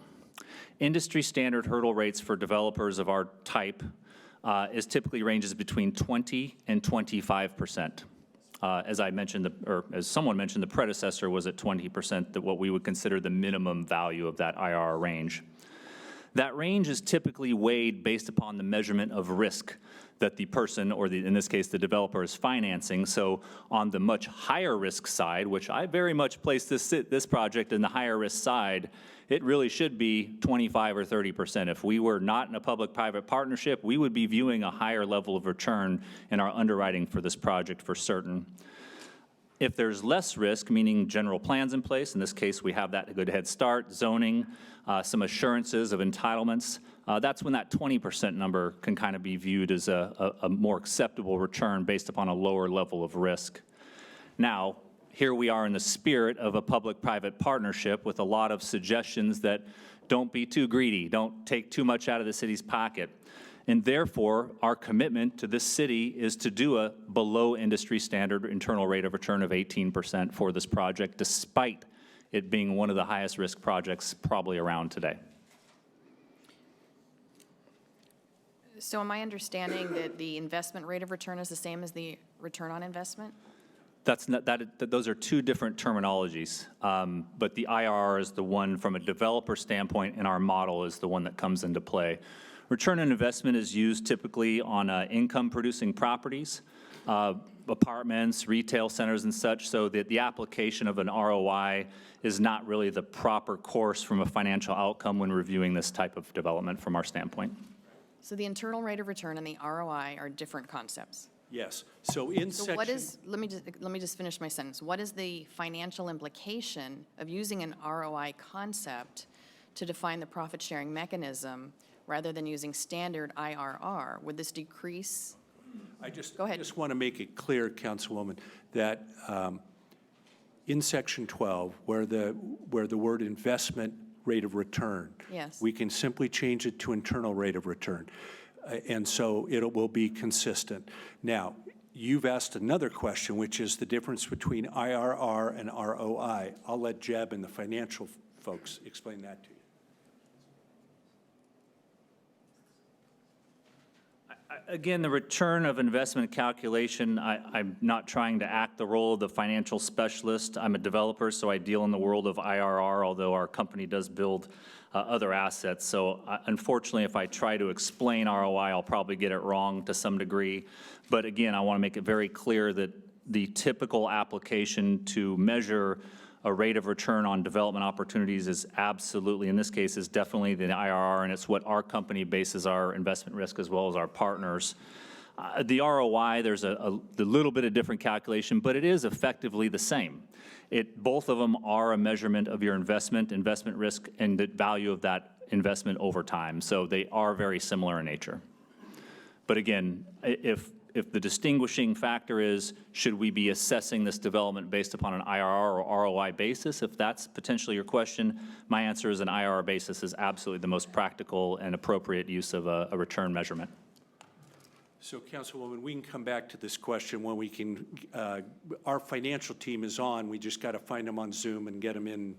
Industry standard hurdle rates for developers of our type is typically ranges between 20 and 25%. As I mentioned, or as someone mentioned, the predecessor was at 20%, that what we would consider the minimum value of that IRR range. That range is typically weighed based upon the measurement of risk that the person, or in this case, the developer, is financing. So on the much higher risk side, which I very much place this project in the higher risk side, it really should be 25 or 30%. If we were not in a public-private partnership, we would be viewing a higher level of return in our underwriting for this project for certain. If there's less risk, meaning general plans in place, in this case we have that good head start, zoning, some assurances of entitlements, that's when that 20% number can kind of be viewed as a more acceptable return based upon a lower level of risk. Now, here we are in the spirit of a public-private partnership with a lot of suggestions that don't be too greedy, don't take too much out of the city's pocket. And therefore, our commitment to this city is to do a below industry standard internal rate of return of 18% for this project, despite it being one of the highest risk projects probably around today. So am I understanding that the investment rate of return is the same as the return on investment? That's not, those are two different terminologies, but the IRR is the one from a developer standpoint, and our model is the one that comes into play. Return on investment is used typically on income-producing properties, apartments, retail centers, and such, so that the application of an ROI is not really the proper course from a financial outcome when reviewing this type of development from our standpoint. So the internal rate of return and the ROI are different concepts. Yes. So in So section. what is, let me just finish my sentence. What is the financial implication of using an ROI concept to define the profit-sharing mechanism rather than using standard IRR? Would this decrease? Go ahead. I just want to make it clear, Councilwoman, that in section 12, where the word investment rate of return. Yes. We can simply change it to internal rate of return. And so it will be consistent. Now, you've asked another question, which is the difference between IRR and ROI. I'll let Jeb and the financial folks explain that to you. Again, the return of investment calculation, I'm not trying to act the role of the financial specialist. I'm a developer, so I deal in the world of IRR, although our company does build other assets. So unfortunately, if I try to explain ROI, I'll probably get it wrong to some degree. But again, I want to make it very clear that the typical application to measure a rate of return on development opportunities is absolutely, in this case, is definitely the IRR, and it's what our company bases our investment risk as well as our partners. The ROI, there's a little bit of different calculation, but it is effectively the same. Both of them are a measurement of your investment risk, and the value of that investment over time. So they are very similar in nature. But again, if the distinguishing factor is, should we be assessing this development based upon an IRR or ROI basis? If that's potentially your question, my answer is an IRR basis is absolutely the most practical and appropriate use of a return measurement. So, Councilwoman, we can come back to this question when we can, our financial team is on. We just got to find them on Zoom and get them in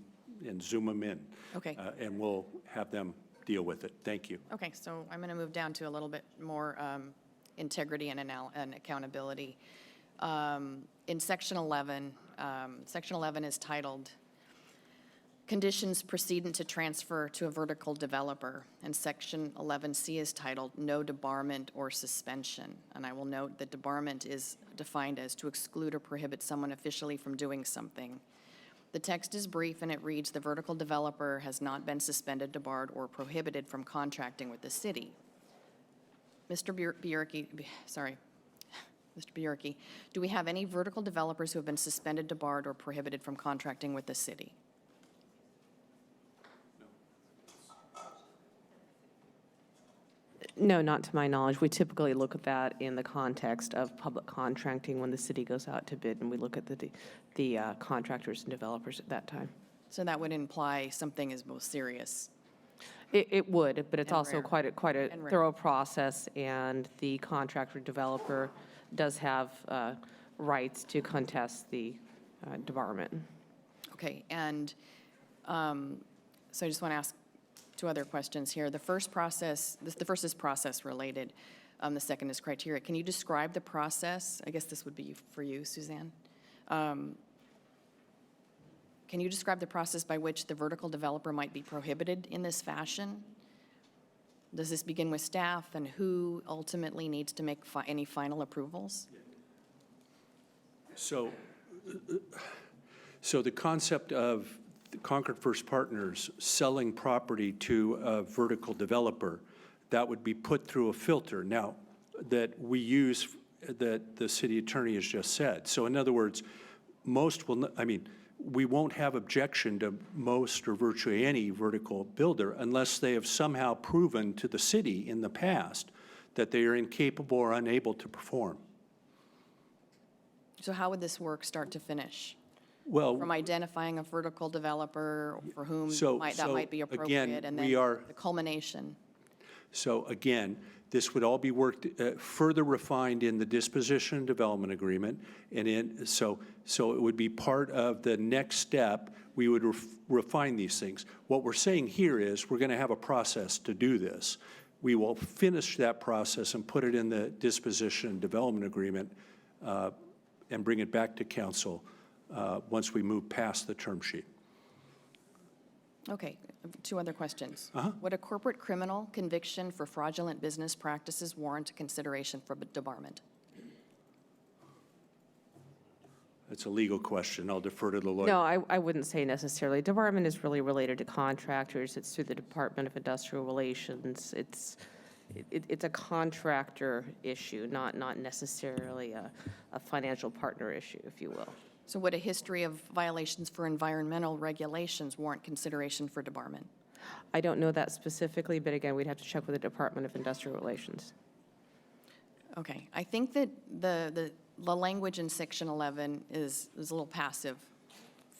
and Zoom them in. Okay. And we'll have them deal with it. Thank you. Okay, so I'm going to move down to a little bit more integrity and accountability. In Section 11, Section 11 is titled Conditions Precedent to Transfer to a Vertical Developer, and Section 11C is titled No Debarment or Suspension. And I will note that debarment is defined as to exclude or prohibit someone officially from doing something. The text is brief, and it reads, the vertical developer has not been suspended, debarred, or prohibited from contracting with the city. Mr. Bierke, do we have any vertical developers who have been suspended, debarred, or prohibited from contracting with the city? No, not to my knowledge. We typically look at that in the context of public contracting when the city goes out to bid, and we look at the contractors and developers at that time. So that would imply something is most serious. It would, but it's And also rare. quite a And rare. thorough process, and the contractor developer does have rights to contest the debarment. Okay, and so I just want to ask two other questions here. The first process, the first is process related. The second is criteria. Can you describe the process? I guess this would be for you, Suzanne. Can you describe the process by which the vertical developer might be prohibited in this fashion? Does this begin with staff, and who ultimately needs to make any final approvals? So the concept of the Concord First Partners selling property to a vertical developer, that would be put through a filter now that we use, that the city attorney has just said. So in other words, most will, we won't have objection to most or virtually any vertical builder unless they have somehow proven to the city in the past that they are incapable or unable to perform. So how would this work start to finish? Well, From identifying a vertical developer for whom So- that might be so again, appropriate, and then we are- the culmination. So again, this would all be worked, further refined in the disposition and development agreement. And so it would be part of the next step. We would refine these things. What we're saying here is we're going to have a process to do this. We will finish that process and put it in the disposition and development agreement and bring it back to council once we move past the term sheet. Okay, 2 other questions. Would a corporate criminal conviction for fraudulent business practices warrant a consideration for debarment? That's a legal question. I'll defer to the lawyer. No, I wouldn't say necessarily. Debarment is really related to contractors. It's through the Department of Industrial Relations. It's a contractor issue, not necessarily a financial partner issue, if you will. So would a history of violations for environmental regulations warrant consideration for debarment? I don't know that specifically, but again, we'd have to check with the Department of Industrial Relations. Okay, I think that the language in Section 11 is a little passive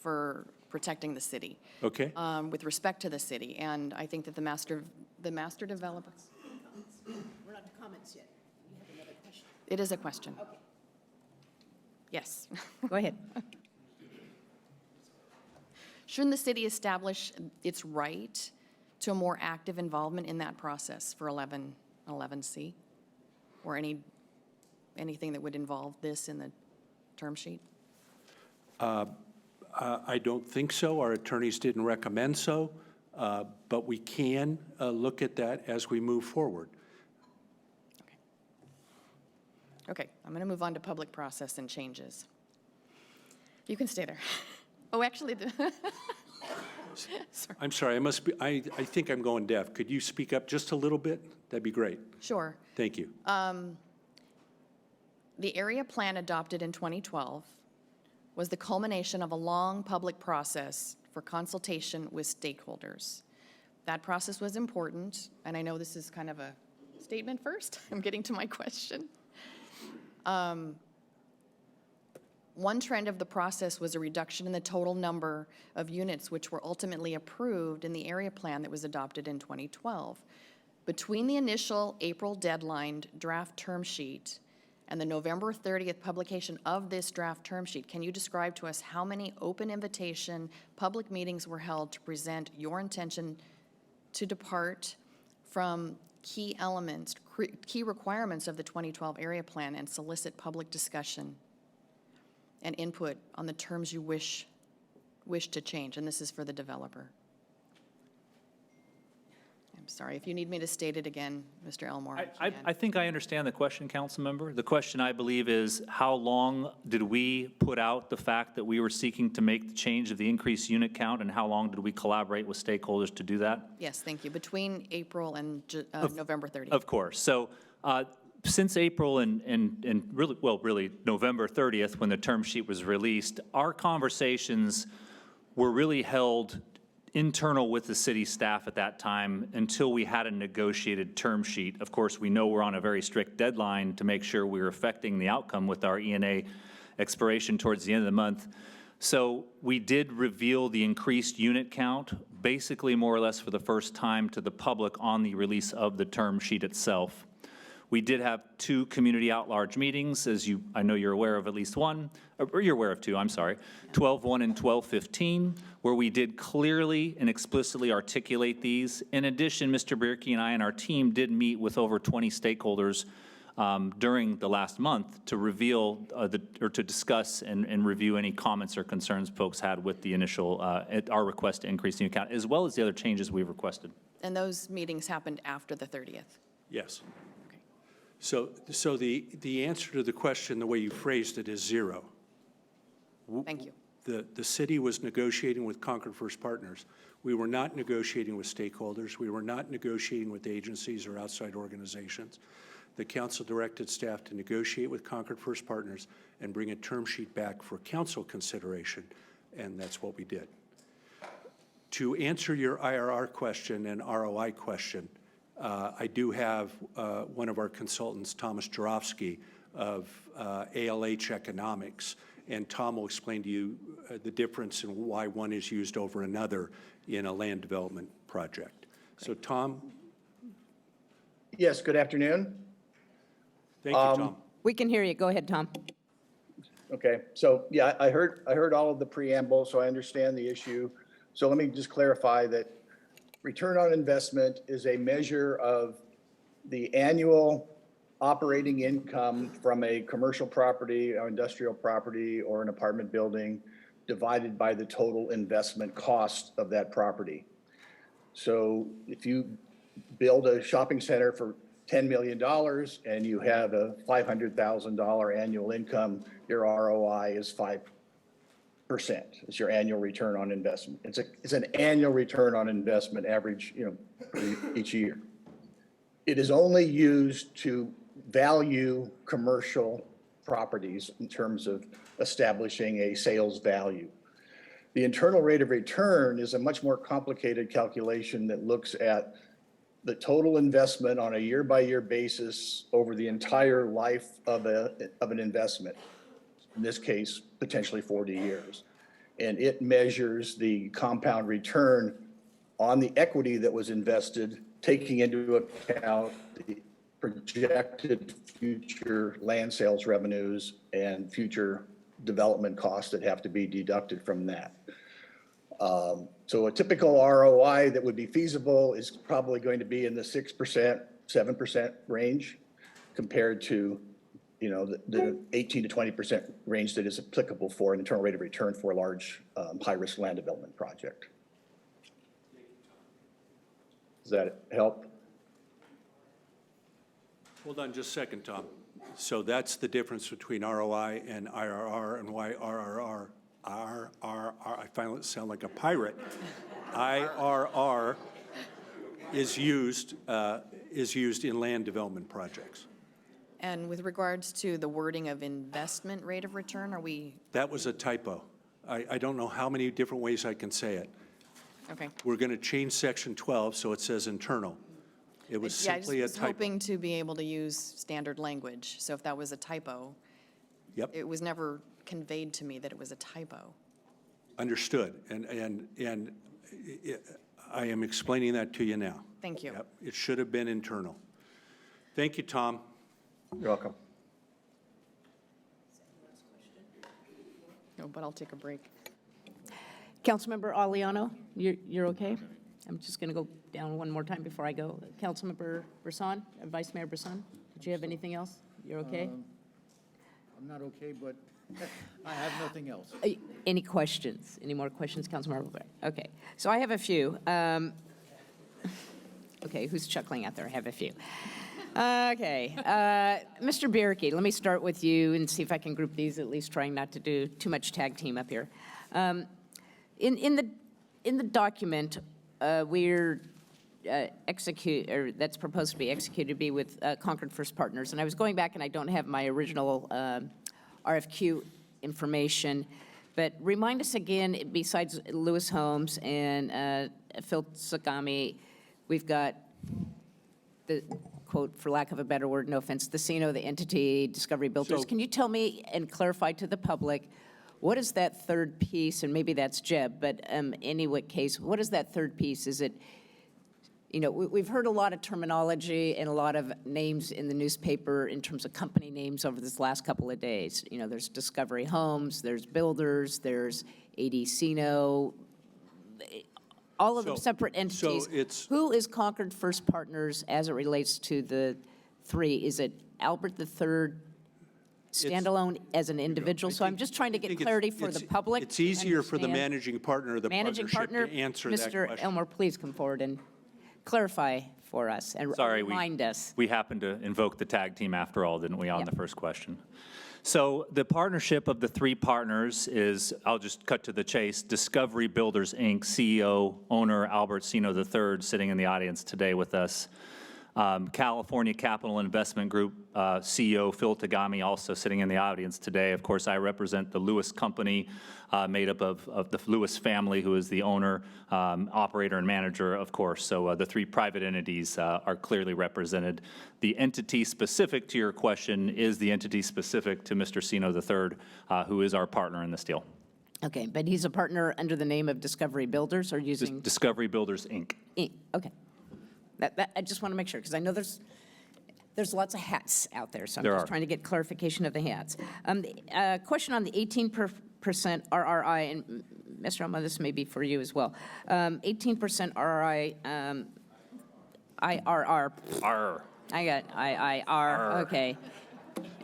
for protecting the city. Okay. With respect to the city, and I think that the master developer. We're not to comments yet. You have another question. It is a question. Okay. Yes. Go ahead. Shouldn't the city establish its right to a more active involvement in that process for 11C? Or anything that would involve this in the term sheet? I don't think so. Our attorneys didn't recommend so, but we can look at that as we move forward. Okay, I'm going to move on to public process and changes. You can stay there. Oh, actually, sorry. I'm sorry, I think I'm going deaf. Could you speak up just a little bit? That'd be great. Sure. Thank you. The area plan adopted in 2012 was the culmination of a long public process for consultation with stakeholders. That process was important, and I know this is kind of a statement first. I'm getting to my question. One trend of the process was a reduction in the total number of units which were ultimately approved in the area plan that was adopted in 2012. Between the initial April deadline draft term sheet and the November 30th publication of this draft term sheet, can you describe to us how many open invitation public meetings were held to present your intention to depart from key elements, key requirements of the 2012 area plan and solicit public discussion and input on the terms you wish to change? And this is for the developer. I'm sorry, if you need me to state it again, Mr. Elmore. I think I understand the question, council member. The question, I believe, is how long did we put out the fact that we were seeking to make the change of the increased unit count, and how long did we collaborate with stakeholders to do that? Yes, thank you. Between April and November 30th. Of course. So since April and really November 30th, when the term sheet was released, our conversations were really held internal with the city staff at that time until we had a negotiated term sheet. Of course, we know we're on a very strict deadline to make sure we're affecting the outcome with our ENA expiration towards the end of the month. So we did reveal the increased unit count, basically more or less for the first time to the public on the release of the term sheet itself. We did have 2 community at-large meetings, as I know you're aware of at least one, or you're aware of 2, I'm sorry, 12-1 and 12-15, where we did clearly and explicitly articulate these. In addition, Mr. Bierke and I and our team did meet with over 20 stakeholders during the last month to reveal or to discuss and review any comments or concerns folks had with the initial, our request to increase the unit count, as well as the other changes we've requested. And those meetings happened after the 30th? Yes. So the answer to the question, the way you phrased it, is 0. Thank you. The city was negotiating with Concord First Partners. We were not negotiating with stakeholders. We were not negotiating with agencies or outside organizations. The council directed staff to negotiate with Concord First Partners and bring a term sheet back for council consideration, and that's what we did. To answer your IRR question and ROI question, I do have one of our consultants, Thomas Jarofsky of ALH Economics, and Tom will explain to you the difference in why one is used over another in a land development project. So Tom? Yes, good afternoon. Thank you, Tom. We can hear you. Go ahead, Tom. Okay, so yeah, I heard all of the preamble, so I understand the issue. So let me just clarify that return on investment is a measure of the annual operating income from a commercial property or industrial property or an apartment building divided by the total investment cost of that property. So if you build a shopping center for $10 million and you have a $500,000 annual income, your ROI is 5%. It's your annual return on investment. It's an annual return on investment average, each year. It is only used to value commercial properties in terms of establishing a sales value. The internal rate of return is a much more complicated calculation that looks at the total investment on a year-by-year basis over the entire life of an investment, in this case, potentially 40 years. And it measures the compound return on the equity that was invested, taking into account the projected future land sales revenues and future development costs that have to be deducted from that. So a typical ROI that would be feasible is probably going to be in the 6%, 7% range compared to, the 18 to 20% range that is applicable for an internal rate of return for a large, high-risk land development project. Does that help? Hold on just a second, Tom. So that's the difference between ROI and IRR, and why RRR, I finally sound like a pirate. IRR is used in land development projects. And with regards to the wording of investment rate of return, are we? That was a typo. I don't know how many different ways I can say it. Okay. We're going to change section 12 so it says internal. It was simply a I was typo. hoping to be able to use standard language. So if that was a typo, Yep. it was never conveyed to me that it was a typo. Understood. And I am explaining that to you now. Thank you. Yep. It should have been internal. Thank you, Tom. You're welcome. No, but I'll take a break. Councilmember Aliano, you're okay? I'm just going to go down one more time before I go. Councilmember Brisson, Vice Mayor Brisson, did you have anything else? You're okay? I'm not okay, but I have nothing else. Any questions? Any more questions, Councilmember? Okay, so I have a few. Okay, who's chuckling out there? I have a few. Okay, Mr. Bierke, let me start with you and see if I can group these, at least trying not to do too much tag team up here. In the document, that's proposed to be executed be with Concord First Partners, and I was going back and I don't have my original RFQ information, but remind us again, besides Lewis Homes and Phil Sagami, we've got the, quote, for lack of a better word, no offense, the CNO, the entity, Discovery Builders. So- Can you tell me and clarify to the public, what is that third piece, and maybe that's Jeb, but any case, what is that third piece? Is it, we've heard a lot of terminology and a lot of names in the newspaper in terms of company names over this last couple of days. There's Discovery Homes, there's Builders, there's ADCino, all of them So- separate entities. so it's- Who is Concord First Partners as it relates to the three? Is it Albert III standalone as an individual? So I'm just trying to I get think clarity for the public. It's easier for the understand. managing partner of the Managing partnership partner, to answer that Mr. question. Elmore, please come forward and clarify for us and Sorry, remind us. we happened to invoke the tag team after all, didn't we, on Yep. the first question? So the partnership of the three partners is, I'll just cut to the chase, Discovery Builders, Inc., CEO, owner Albert Sino III, sitting in the audience today with us. California Capital Investment Group CEO Phil Tagami also sitting in the audience today. Of course, I represent the Lewis Company, made up of the Lewis family, who is the owner, operator, and manager, of course. So the three private entities are clearly represented. The entity specific to your question is the entity specific to Mr. Sino III, who is our partner in this deal. Okay, but he's a partner under the name of Discovery Builders or using? Discovery Builders, Inc. Okay. I just want to make sure, because I know there's lots of hats out there, so I'm There just are. trying to get clarification of the hats. Question on the 18% RRI, and Mr. Elmo, this may be for you as well. 18% RRI, IRR, Okay.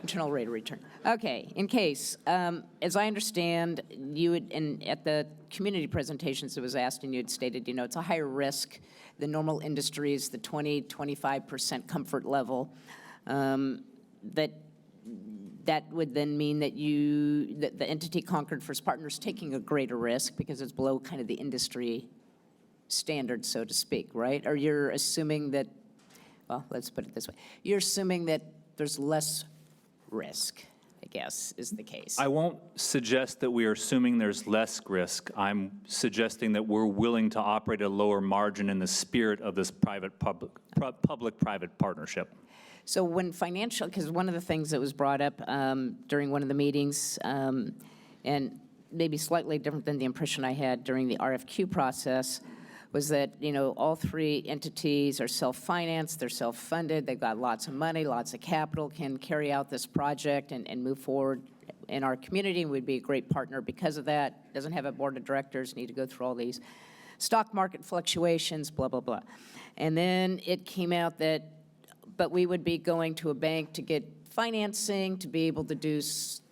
Internal rate of return. Okay, in case, as I understand, and at the community presentations it was asked, and you had stated, it's a higher risk. The normal industry is the 20-25% comfort level. That would then mean that the entity Concord First Partners taking a greater risk because it's below kind of the industry standard, so to speak, right? Or you're assuming that, well, let's put it this way. You're assuming that there's less risk, I guess, is the case. I won't suggest that we are assuming there's less risk. I'm suggesting that we're willing to operate at a lower margin in the spirit of this public-private partnership. So when financial, because one of the things that was brought up during one of the meetings, and maybe slightly different than the impression I had during the RFQ process, was that, all three entities are self-financed, they're self-funded, they've got lots of money, lots of capital, can carry out this project and move forward in our community, and we'd be a great partner because of that. Doesn't have a board of directors, need to go through all these stock market fluctuations, blah, blah, blah. And then it came out that, but we would be going to a bank to get financing to be able to do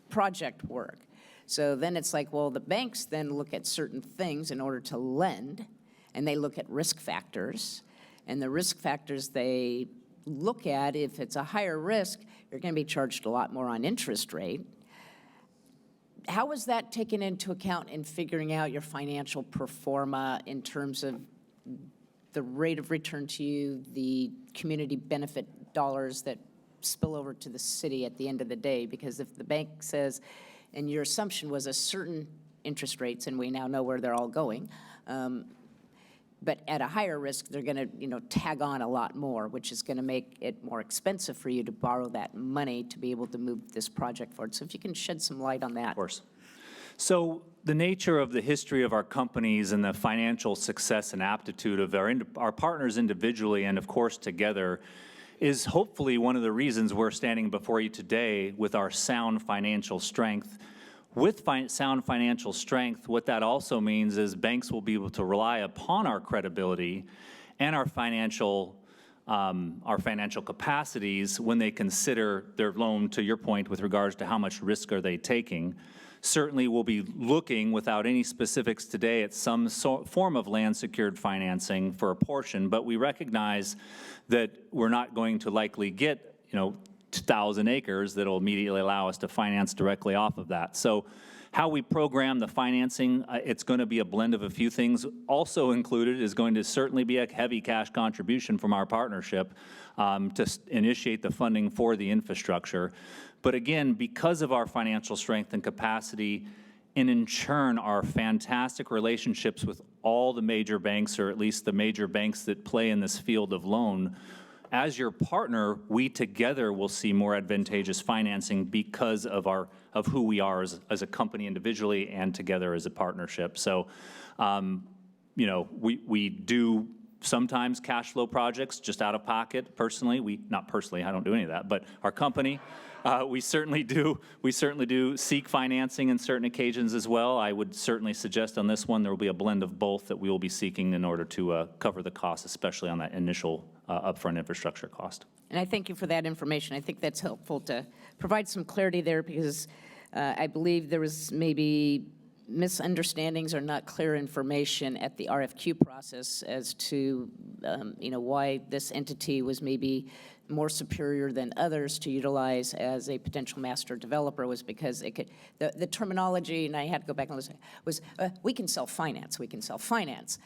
project work. So then it's like, well, the banks then look at certain things in order to lend, and they look at risk factors. And the risk factors they look at, if it's a higher risk, you're going to be charged a lot more on interest rate. How was that taken into account in figuring out your financial pro forma in terms of the rate of return to you, the community benefit dollars that spill over to the city at the end of the day? Because if the bank says, and your assumption was a certain interest rates, and we now know where they're all going, but at a higher risk, they're going to, tag on a lot more, which is going to make it more expensive for you to borrow that money to be able to move this project forward. So if you can shed some light on that. Of course. So the nature of the history of our companies and the financial success and aptitude of our partners individually and, of course, together is hopefully one of the reasons we're standing before you today with our sound financial strength. With sound financial strength, what that also means is banks will be able to rely upon our credibility and our financial capacities when they consider their loan, to your point, with regards to how much risk are they taking. Certainly we'll be looking, without any specifics today, at some form of land-secured financing for a portion, but we recognize that we're not going to likely get, 2,000 acres that'll immediately allow us to finance directly off of that. So how we program the financing, it's going to be a blend of a few things. Also included is going to certainly be a heavy cash contribution from our partnership to initiate the funding for the infrastructure. But again, because of our financial strength and capacity, and in turn our fantastic relationships with all the major banks, or at least the major banks that play in this field of loan, as your partner, we together will see more advantageous financing because of who we are as a company individually and together as a partnership. So, we do sometimes cash flow projects just out of pocket. Personally, not personally, I don't do any of that, but our company, we certainly do seek financing in certain occasions as well. I would certainly suggest on this one there will be a blend of both that we will be seeking in order to cover the costs, especially on that initial upfront infrastructure cost. And I thank you for that information. I think that's helpful to provide some clarity there, because I believe there was maybe misunderstandings or not clear information at the RFQ process as to, why this entity was maybe more superior than others to utilize as a potential master developer, was because it could, the terminology, and I had to go back and listen, was we can self-finance, we can self-finance.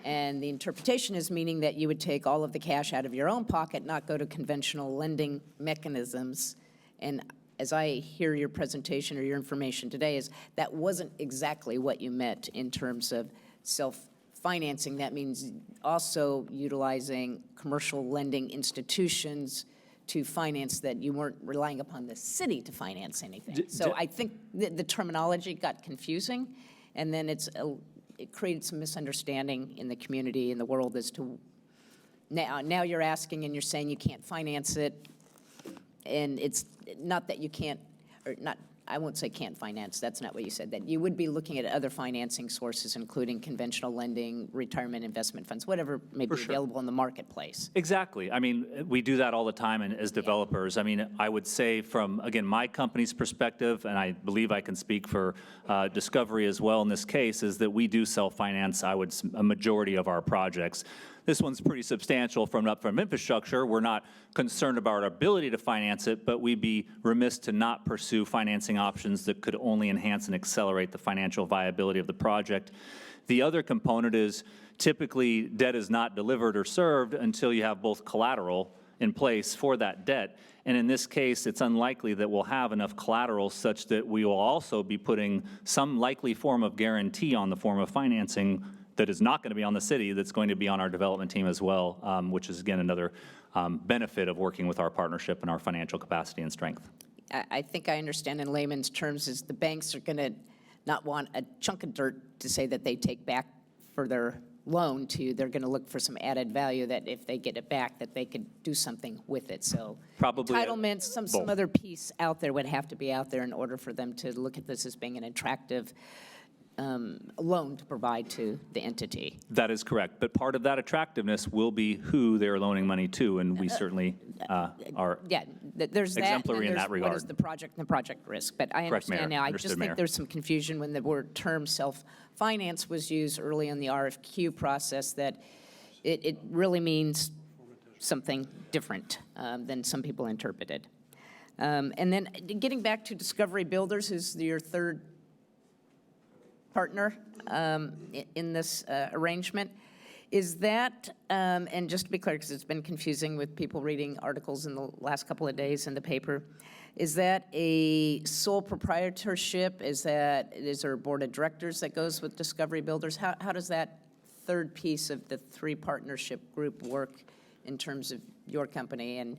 And the interpretation is meaning that you would take all of the cash out of your own pocket, not go to conventional lending mechanisms. And as I hear your presentation or your information today, is that wasn't exactly what you meant in terms of self-financing. That means also utilizing commercial lending institutions to finance, that you weren't relying upon the city to finance anything. So I think the terminology got confusing, and then it created some misunderstanding in the community, in the world, as to now you're asking and you're saying you can't finance it, and it's not that you can't, or not, I won't say can't finance, that's not what you said, that you would be looking at other financing sources, including conventional lending, retirement investment funds, whatever may be available in the marketplace. Exactly. I mean, we do that all the time and as developers. I mean, I would say from, again, my company's perspective, and I believe I can speak for Discovery as well in this case, is that we do self-finance, a majority of our projects. This one's pretty substantial from upfront infrastructure. We're not concerned about our ability to finance it, but we'd be remiss to not pursue financing options that could only enhance and accelerate the financial viability of the project. The other component is typically debt is not delivered or served until you have both collateral in place for that debt. And in this case, it's unlikely that we'll have enough collateral such that we will also be putting some likely form of guarantee on the form of financing that is not going to be on the city, that's going to be on our development team as well, which is, again, another benefit of working with our partnership and our financial capacity and strength. I think I understand in layman's terms is the banks are going to not want a chunk of dirt to say that they take back for their loan to, they're going to look for some added value that if they get it back, that they could do something with it. So probably entitlements, some other piece out there would have to be out there in order for them to look at this as being an attractive loan to provide to the entity. That is correct. But part of that attractiveness will be who they're loaning money to, and we certainly are There's exemplary that, in that regard. What is the project and the project risk? But I Correct, understand Mayor. now. I Understood, just Mayor. think there's some confusion when the word term self-finance was used early in the RFQ process, that it really means something different than some people interpreted. And then getting back to Discovery Builders, who's your third partner in this arrangement. Is that, and just to be clear, because it's been confusing with people reading articles in the last couple of days in the paper, is that a sole proprietorship? Is there a board of directors that goes with Discovery Builders? How does that third piece of the three partnership group work in terms of your company and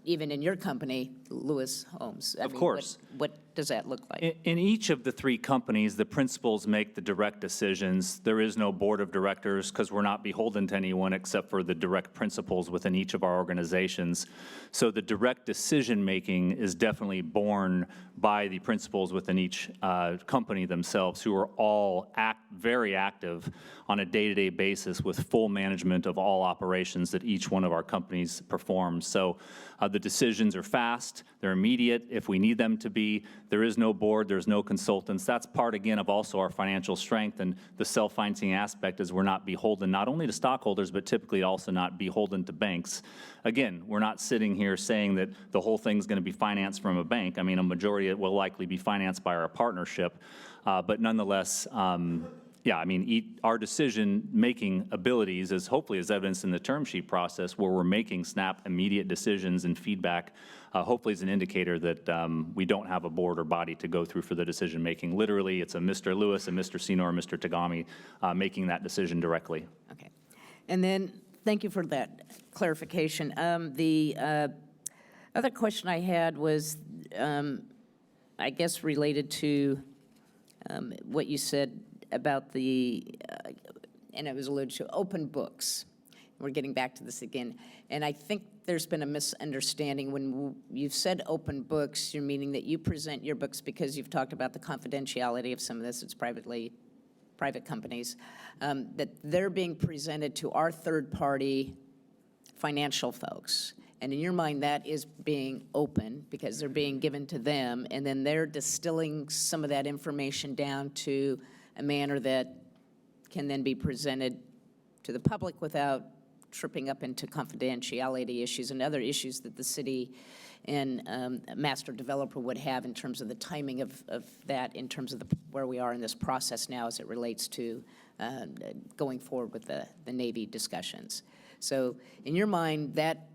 even in your company, Lewis Homes? Of course. What does that look like? In each of the three companies, the principals make the direct decisions. There is no board of directors because we're not beholden to anyone except for the direct principals within each of our organizations. So the direct decision-making is definitely borne by the principals within each company themselves, who are all very active on a day-to-day basis with full management of all operations that each one of our companies performs. So the decisions are fast, they're immediate if we need them to be. There is no board, there's no consultants. That's part, again, of also our financial strength, and the self-financing aspect is we're not beholden not only to stockholders, but typically also not beholden to banks. Again, we're not sitting here saying that the whole thing's going to be financed from a bank. I mean, a majority of it will likely be financed by our partnership, but nonetheless, yeah, I mean, our decision-making abilities is hopefully as evidenced in the term sheet process, where we're making snap, immediate decisions and feedback, hopefully is an indicator that we don't have a board or body to go through for the decision-making. Literally, it's a Mr. Lewis, a Mr. Senor, and Mr. Tagami making that decision directly. Okay. And then, thank you for that clarification. The other question I had was, I guess, related to what you said about the, and it was alluded to, open books. We're getting back to this again. And I think there's been a misunderstanding. When you've said open books, you're meaning that you present your books because you've talked about the confidentiality of some of this. It's private companies, that they're being presented to our third-party financial folks. And in your mind, that is being open because they're being given to them, and then they're distilling some of that information down to a manner that can then be presented to the public without tripping up into confidentiality issues and other issues that the city and master developer would have in terms of the timing of that, in terms of where we are in this process now as it relates to going forward with the Navy discussions. So in your mind, that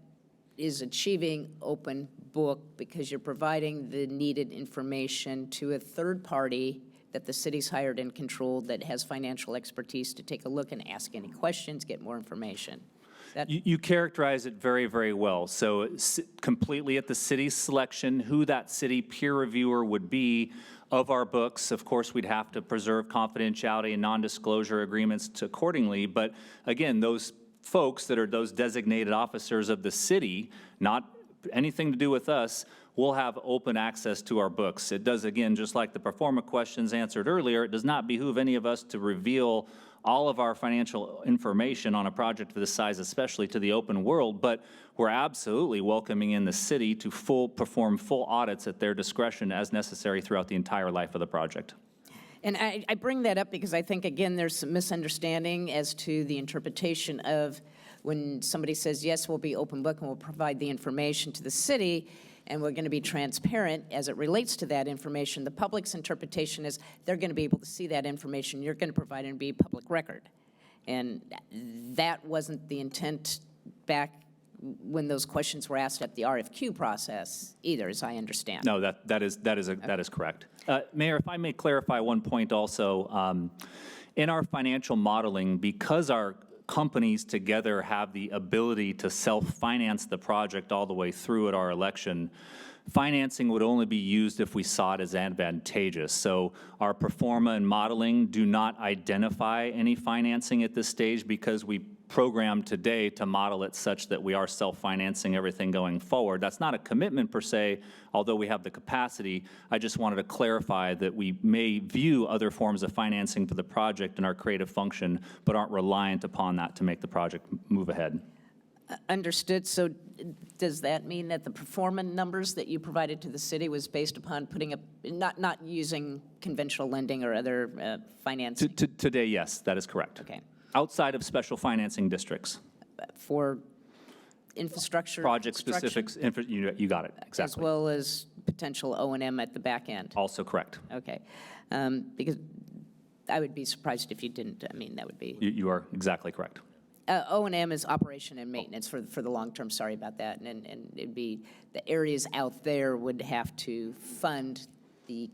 is achieving open book because you're providing the needed information to a third party that the city's hired and controlled that has financial expertise to take a look and ask any questions, get more information. You characterize it very, very well. So it's completely at the city's selection, who that city peer reviewer would be of our books. Of course, we'd have to preserve confidentiality and non-disclosure agreements accordingly. But again, those folks that are those designated officers of the city, not anything to do with us, we'll have open access to our books. It does, again, just like the performa questions answered earlier, it does not behoove any of us to reveal all of our financial information on a project of this size, especially to the open world, but we're absolutely welcoming in the city to perform full audits at their discretion as necessary throughout the entire life of the project. And I bring that up because I think, again, there's some misunderstanding as to the interpretation of when somebody says, yes, we'll be open book and we'll provide the information to the city, and we're going to be transparent as it relates to that information. The public's interpretation is they're going to be able to see that information. You're going to provide it and be public record. And that wasn't the intent back when those questions were asked at the RFQ process either, as I understand. No, that is correct. Mayor, if I may clarify one point also, in our financial modeling, because our companies together have the ability to self-finance the project all the way through at our election, financing would only be used if we saw it as advantageous. So our performa and modeling do not identify any financing at this stage because we program today to model it such that we are self-financing everything going forward. That's not a commitment per se, although we have the capacity. I just wanted to clarify that we may view other forms of financing for the project in our creative function, but aren't reliant upon that to make the project move ahead. Understood. So does that mean that the performance numbers that you provided to the city was based upon putting up, not using conventional lending or other financing? Today, yes, that is correct. Okay. Outside of special financing districts. For infrastructure Project construction, specifics, you got it, exactly. as well as potential O&M at the back end? Also correct. Okay. Because I would be surprised if you didn't. I mean, that would be... You are exactly correct. O&M is operation and maintenance for the long term. Sorry about that. And it'd be the areas out there would have to fund the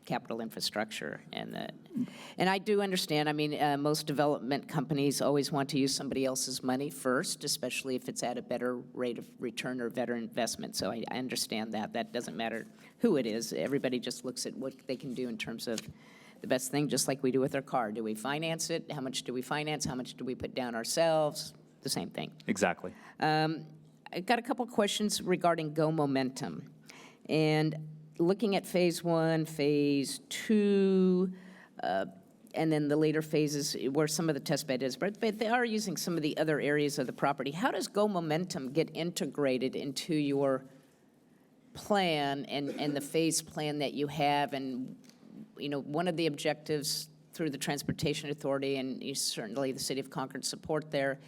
capital infrastructure and I do understand. I mean, most development companies always want to use somebody else's money first, especially if it's at a better rate of return or better investment. So I understand that. That doesn't matter who it is. Everybody just looks at what they can do in terms of the best thing, just like we do with our car. Do we finance it? How much do we finance? How much do we put down ourselves? The same thing. Exactly. I got a couple questions regarding Go Momentum. And looking at phase 1, phase 2, and then the later phases where some of the test bed is, but they are using some of the other areas of the property. How does Go Momentum get integrated into your plan and the phase plan that you have? And, you know, one of the objectives through the Transportation Authority, and certainly the City of Concord support there,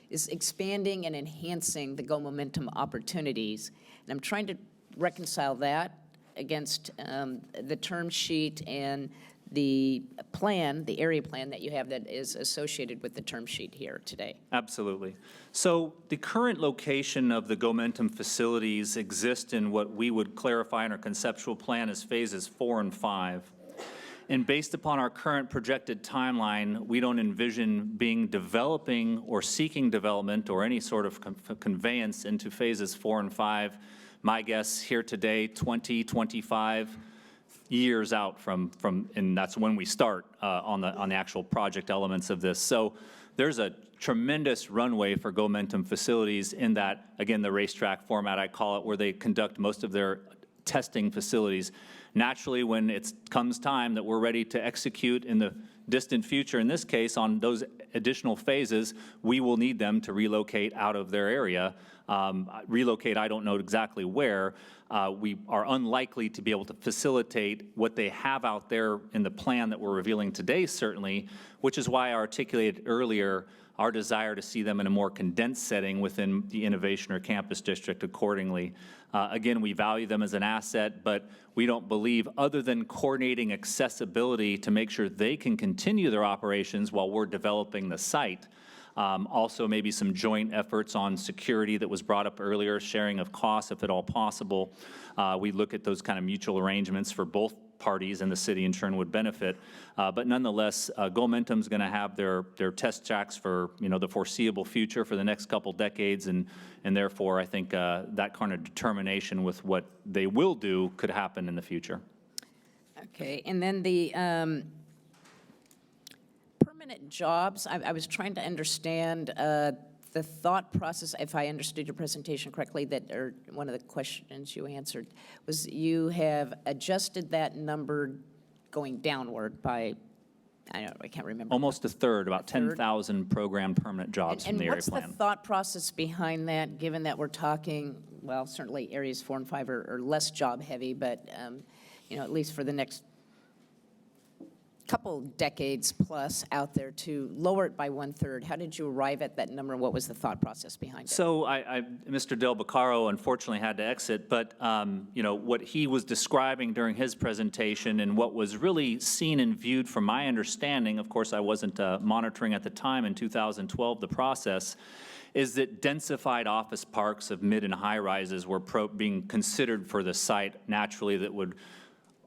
is expanding and enhancing the Go Momentum opportunities. And I'm trying to reconcile that against the term sheet and the plan, the area plan that you have that is associated with the term sheet here today. Absolutely. So the current location of the Go Momentum facilities exist in what we would clarify in our conceptual plan as phases 4 and 5. And based upon our current projected timeline, we don't envision developing or seeking development or any sort of conveyance into phases 4 and 5. My guess here today, 25 years out from, and that's when we start on the actual project elements of this. So there's a tremendous runway for Go Momentum facilities in that, again, the racetrack format, I call it, where they conduct most of their testing facilities. Naturally, when it comes time that we're ready to execute in the distant future, in this case, on those additional phases, we will need them to relocate out of their area. Relocate, I don't know exactly where. We are unlikely to be able to facilitate what they have out there in the plan that we're revealing today, certainly, which is why I articulated earlier our desire to see them in a more condensed setting within the innovation or campus district accordingly. Again, we value them as an asset, but we don't believe, other than coordinating accessibility to make sure they can continue their operations while we're developing the site. Also, maybe some joint efforts on security that was brought up earlier, sharing of costs if at all possible. We look at those kind of mutual arrangements for both parties, and the city in turn would benefit. But nonetheless, Go Momentum's going to have their test tracks for the foreseeable future for the next couple decades, and therefore I think that kind of determination with what they will do could happen in the future. Okay, and then the permanent jobs, I was trying to understand the thought process, if I understood your presentation correctly, that, or one of the questions you answered, was you have adjusted that number going downward by, I can't remember. Almost a third, about third? 10,000 programmed permanent jobs from the area And what's plan. the thought process behind that, given that we're talking, well, certainly areas 4 and 5 are less job-heavy, but, at least for the next couple decades plus out there, to lower it by 1/3? How did you arrive at that number? What was the thought process behind it? So Mr. Del Beccaro unfortunately had to exit, but what he was describing during his presentation and what was really seen and viewed from my understanding, of course I wasn't monitoring at the time in 2012 the process, is that densified office parks of mid and high rises were being considered for the site naturally that would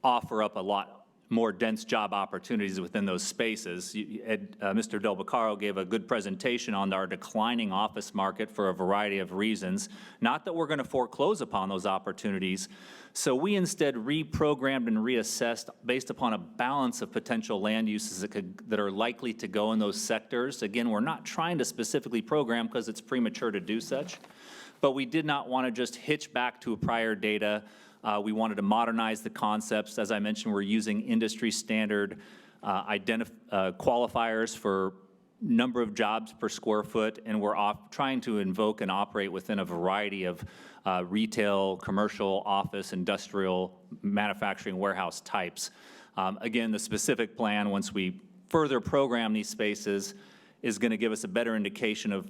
offer up a lot more dense job opportunities within those spaces. Mr. Del Beccaro gave a good presentation on our declining office market for a variety of reasons. Not that we're going to foreclose upon those opportunities. So we instead reprogrammed and reassessed based upon a balance of potential land uses that are likely to go in those sectors. Again, we're not trying to specifically program because it's premature to do such, but we did not want to just hitch back to a prior data. We wanted to modernize the concepts. As I mentioned, we're using industry standard qualifiers for number of jobs per square foot, and we're trying to invoke and operate within a variety of retail, commercial, office, industrial, manufacturing, warehouse types. Again, the specific plan, once we further program these spaces, is going to give us a better indication of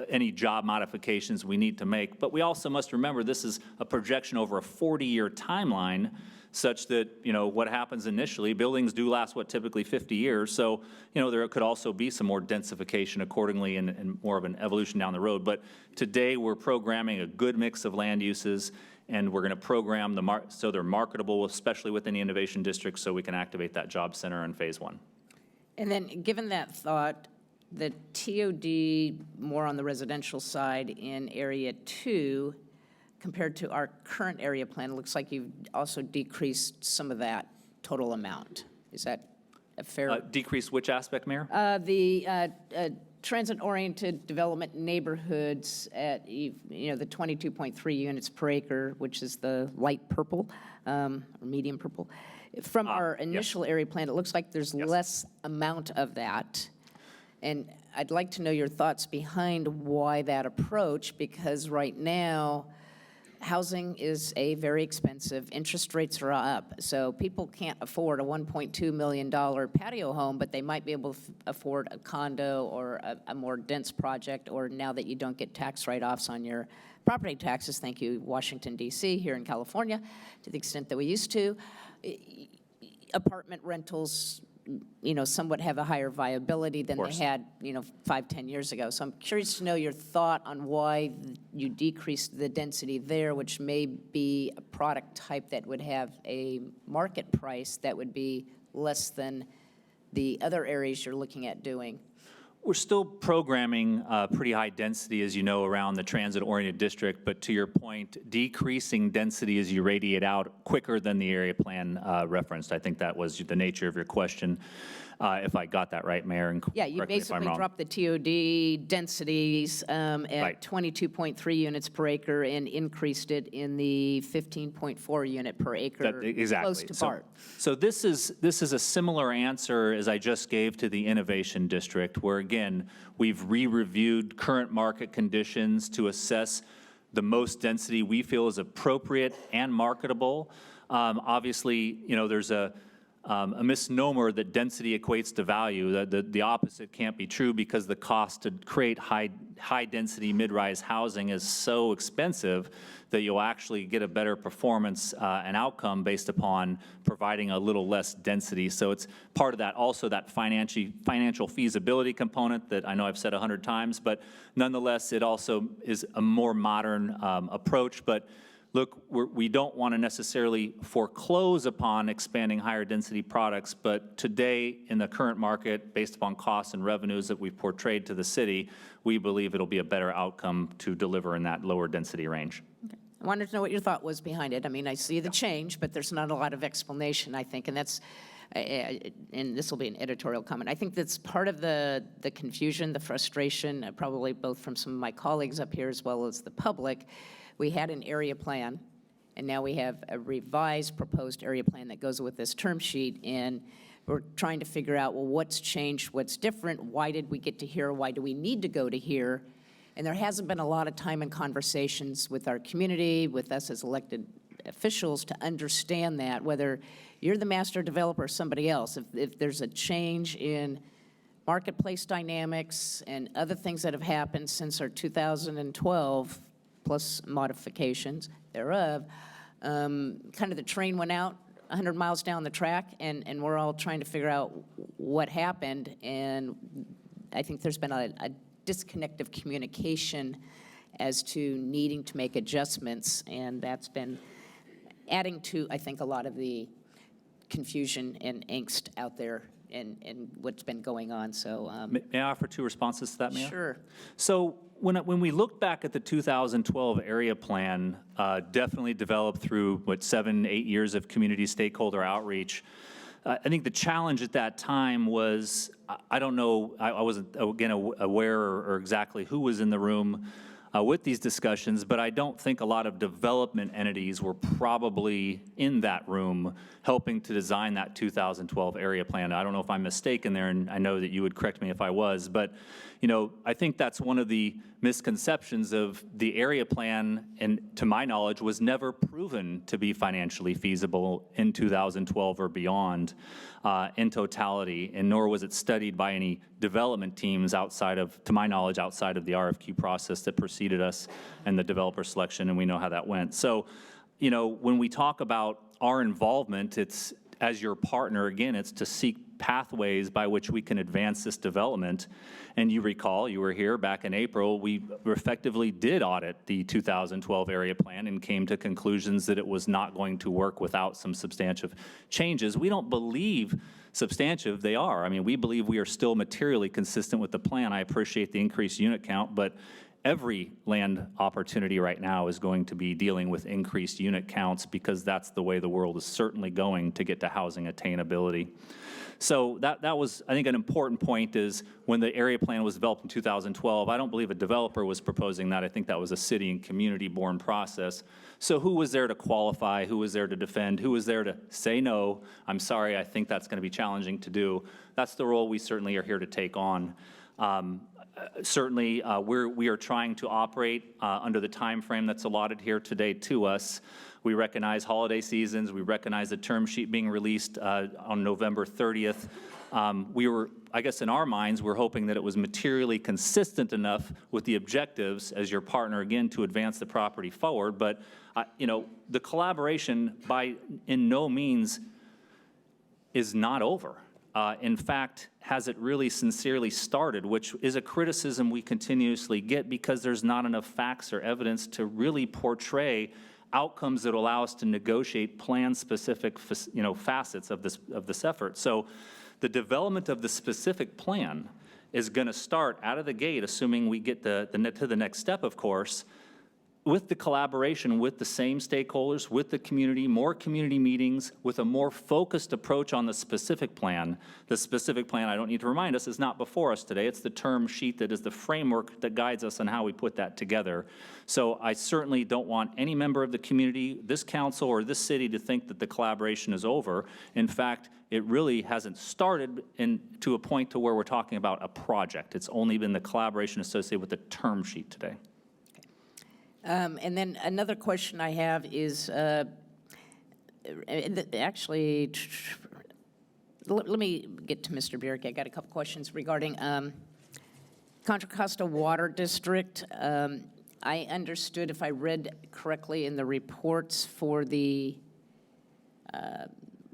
any job modifications we need to make. But we also must remember this is a projection over a 40-year timeline, such that, what happens initially, buildings do last, typically 50 years. So, there could also be some more densification accordingly and more of an evolution down the road. But today we're programming a good mix of land uses, and we're going to program so they're marketable, especially within the innovation district, so we can activate that job center in phase 1. And then, given that thought, the TOD more on the residential side in Area 2, compared to our current area plan, it looks like you've also decreased some of that total amount. Is that a fair? Decrease which aspect, Mayor? The transit-oriented development neighborhoods at, the 22.3 units per acre, which is the light purple, or medium purple. From our initial area plan, it looks like there's less amount of that. And I'd like to know your thoughts behind why that approach, because right now, housing is very expensive, interest rates are up, so people can't afford a $1.2 million patio home, but they might be able to afford a condo or a more dense project, or now that you don't get tax write-offs on your property taxes, thank you, Washington, D.C., here in California, to the extent that we used to, apartment rentals, somewhat have a higher viability than they had, 5-10 years ago. So I'm curious to know your thought on why you decreased the density there, which may be a product type that would have a market price that would be less than the other areas you're looking at doing. We're still programming pretty high density, as you know, around the transit-oriented district, but to your point, decreasing density as you radiate out quicker than the area plan referenced. I think that was the nature of your question, if I got that right, Mayor. And yeah, you basically dropped the TOD densities at 22.3 units per acre and increased it in the 15.4 unit per acre, exactly. close to BART. So this is a similar answer as I just gave to the Innovation District, where again, we've re-reviewed current market conditions to assess the most density we feel is appropriate and marketable. Obviously, there's a misnomer that density equates to value. The opposite can't be true, because the cost to create high-density mid-rise housing is so expensive that you'll actually get a better performance and outcome based upon providing a little less density. So it's part of that, also that financial feasibility component that I know I've said 100 times, but nonetheless, it also is a more modern approach. But look, we don't want to necessarily foreclose upon expanding higher density products, but today in the current market, based upon costs and revenues that we've portrayed to the city, we believe it'll be a better outcome to deliver in that lower density range. Okay. I wanted to know what your thought was behind it. I mean, I see the change, but there's not a lot of explanation, I think, and that's, and this will be an editorial comment. I think that's part of the confusion, the frustration, probably both from some of my colleagues up here as well as the public. We had an area plan, and now we have a revised proposed area plan that goes with this term sheet, and we're trying to figure out, well, what's changed, what's different, why did we get to here, why do we need to go to here? And there hasn't been a lot of time and conversations with our community, with us as elected officials to understand that, whether you're the master developer or somebody else, if there's a change in marketplace dynamics and other things that have happened since our 2012, plus modifications thereof, kind of the train went out 100 miles down the track, and we're all trying to figure out what happened, and I think there's been a disconnect of communication as to needing to make adjustments, and that's been adding to, I think, a lot of the confusion and angst out there and what's been going on. So, May I offer 2 responses to that, Mayor? sure. So when we look back at the 2012 area plan, definitely developed through, 7, 8 years of community stakeholder outreach, I think the challenge at that time was, I don't know, I wasn't, again, aware or exactly who was in the room with these discussions, but I don't think a lot of development entities were probably in that room helping to design that 2012 area plan. I don't know if I'm mistaken there, and I know that you would correct me if I was, but I think that's one of the misconceptions of the area plan, and to my knowledge, was never proven to be financially feasible in 2012 or beyond in totality, and nor was it studied by any development teams outside of, to my knowledge, outside of the RFQ process that preceded us and the developer selection, and we know how that went. So, when we talk about our involvement, it's, as your partner, again, it's to seek pathways by which we can advance this development. And you recall, you were here back in April, we effectively did audit the 2012 area plan and came to conclusions that it was not going to work without some substantive changes. We don't believe substantive they are. I mean, we believe we are still materially consistent with the plan. I appreciate the increased unit count, but every land opportunity right now is going to be dealing with increased unit counts because that's the way the world is certainly going to get to housing attainability. So that was, I think, an important point is when the area plan was developed in 2012, I don't believe a developer was proposing that. I think that was a city and community-born process. So who was there to qualify? Who was there to defend? Who was there to say no? I'm sorry, I think that's going to be challenging to do. That's the role we certainly are here to take on. Certainly, we are trying to operate under the time frame that's allotted here today to us. We recognize holiday seasons. We recognize the term sheet being released on November 30th. We were, I guess in our minds, we're hoping that it was materially consistent enough with the objectives as your partner, again, to advance the property forward. But, the collaboration in no means is not over. In fact, has it really sincerely started, which is a criticism we continuously get because there's not enough facts or evidence to really portray outcomes that allow us to negotiate plan-specific, facets of this effort. So the development of the specific plan is going to start out of the gate, assuming we get to the next step, of course, with the collaboration with the same stakeholders, with the community, more community meetings, with a more focused approach on the specific plan. The specific plan, I don't need to remind us, is not before us today. It's the term sheet that is the framework that guides us on how we put that together. So I certainly don't want any member of the community, this council, or this city to think that the collaboration is over. In fact, it really hasn't started to a point to where we're talking about a project. It's only been the collaboration associated with the term sheet today. And then another question I have is, actually, let me get to Mr. Bierke. I got a couple questions regarding Contra Costa Water District. I understood, if I read correctly in the reports for the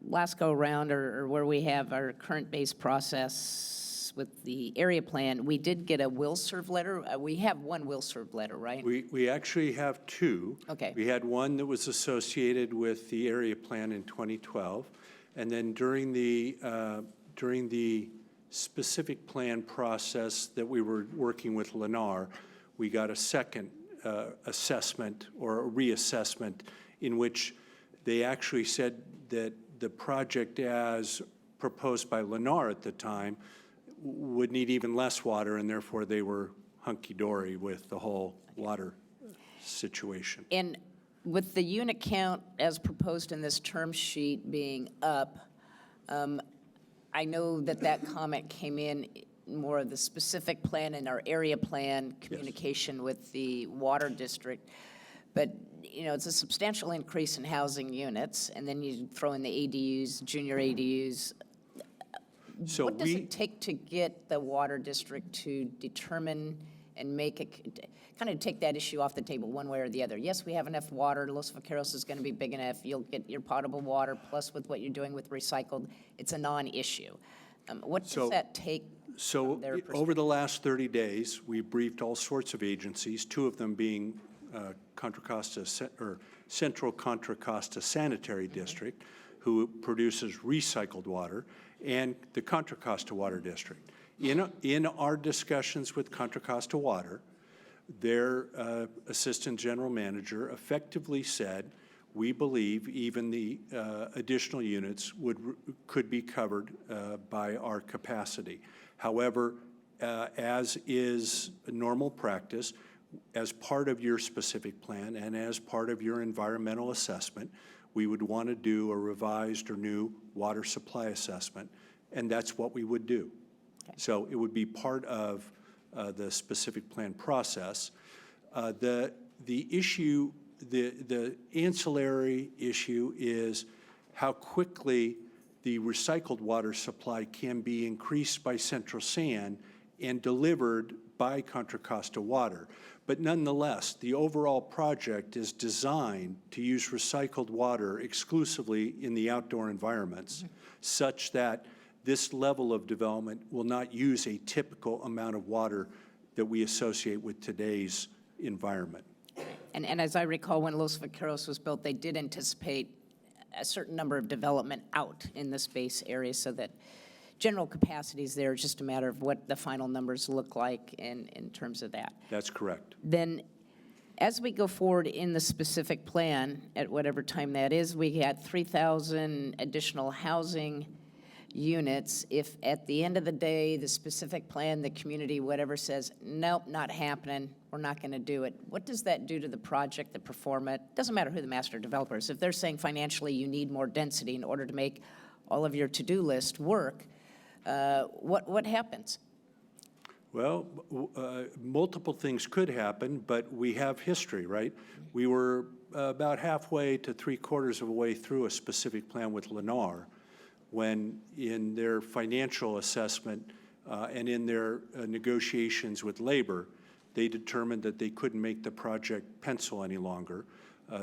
last go-around, or where we have our current base process with the area plan, we did get a will-serve letter. We have one will-serve letter, right? We actually have 2. Okay. We had one that was associated with the area plan in 2012, and then during the specific plan process that we were working with Lennar, we got a second assessment or a reassessment in which they actually said that the project as proposed by Lennar at the time would need even less water, and therefore they were hunky-dory with the whole water situation. And with the unit count as proposed in this term sheet being up, I know that that comment came in more of the specific plan and our area plan communication with the water district. But, you know, it's a substantial increase in housing units, and then you throw in the ADUs, junior ADUs. So What does it take to get the water district to determine and make it, kind of take that issue off the table one way or the other? Yes, we have enough water. Los Vaqueros is going to be big enough. You'll get your potable water, plus with what you're doing with recycled, it's a non-issue. What does that take? So over the last 30 days, we briefed all sorts of agencies, two of them being Contra Costa, or Central Contra Costa Sanitary District, who produces recycled water, and the Contra Costa Water District. In our discussions with Contra Costa Water, their assistant general manager effectively said, we believe even the additional units could be covered by our capacity. However, as is normal practice, as part of your specific plan and as part of your environmental assessment, we would want to do a revised or new water supply assessment, and that's what we would do. Okay. So it would be part of the specific plan process. The issue, the ancillary issue is how quickly the recycled water supply can be increased by Central San and delivered by Contra Costa Water. But nonetheless, the overall project is designed to use recycled water exclusively in the outdoor environments, such that this level of development will not use a typical amount of water that we associate with today's environment. And as I recall, when Los Vaqueros was built, they did anticipate a certain number of development out in the space area, so that general capacity is there. It's just a matter of what the final numbers look like in terms of that. That's correct. Then, as we go forward in the specific plan, at whatever time that is, we had 3,000 additional housing units. If at the end of the day, the specific plan, the community, whatever says, nope, not happening, we're not going to do it, what does that do to the project, the performance? Doesn't matter who the master developer is. If they're saying financially you need more density in order to make all of your to-do list work, what happens? Well, multiple things could happen, but we have history, right? We were about halfway to three-quarters of a way through a specific plan with Lennar when in their financial assessment and in their negotiations with labor, they determined that they couldn't make the project pencil any longer.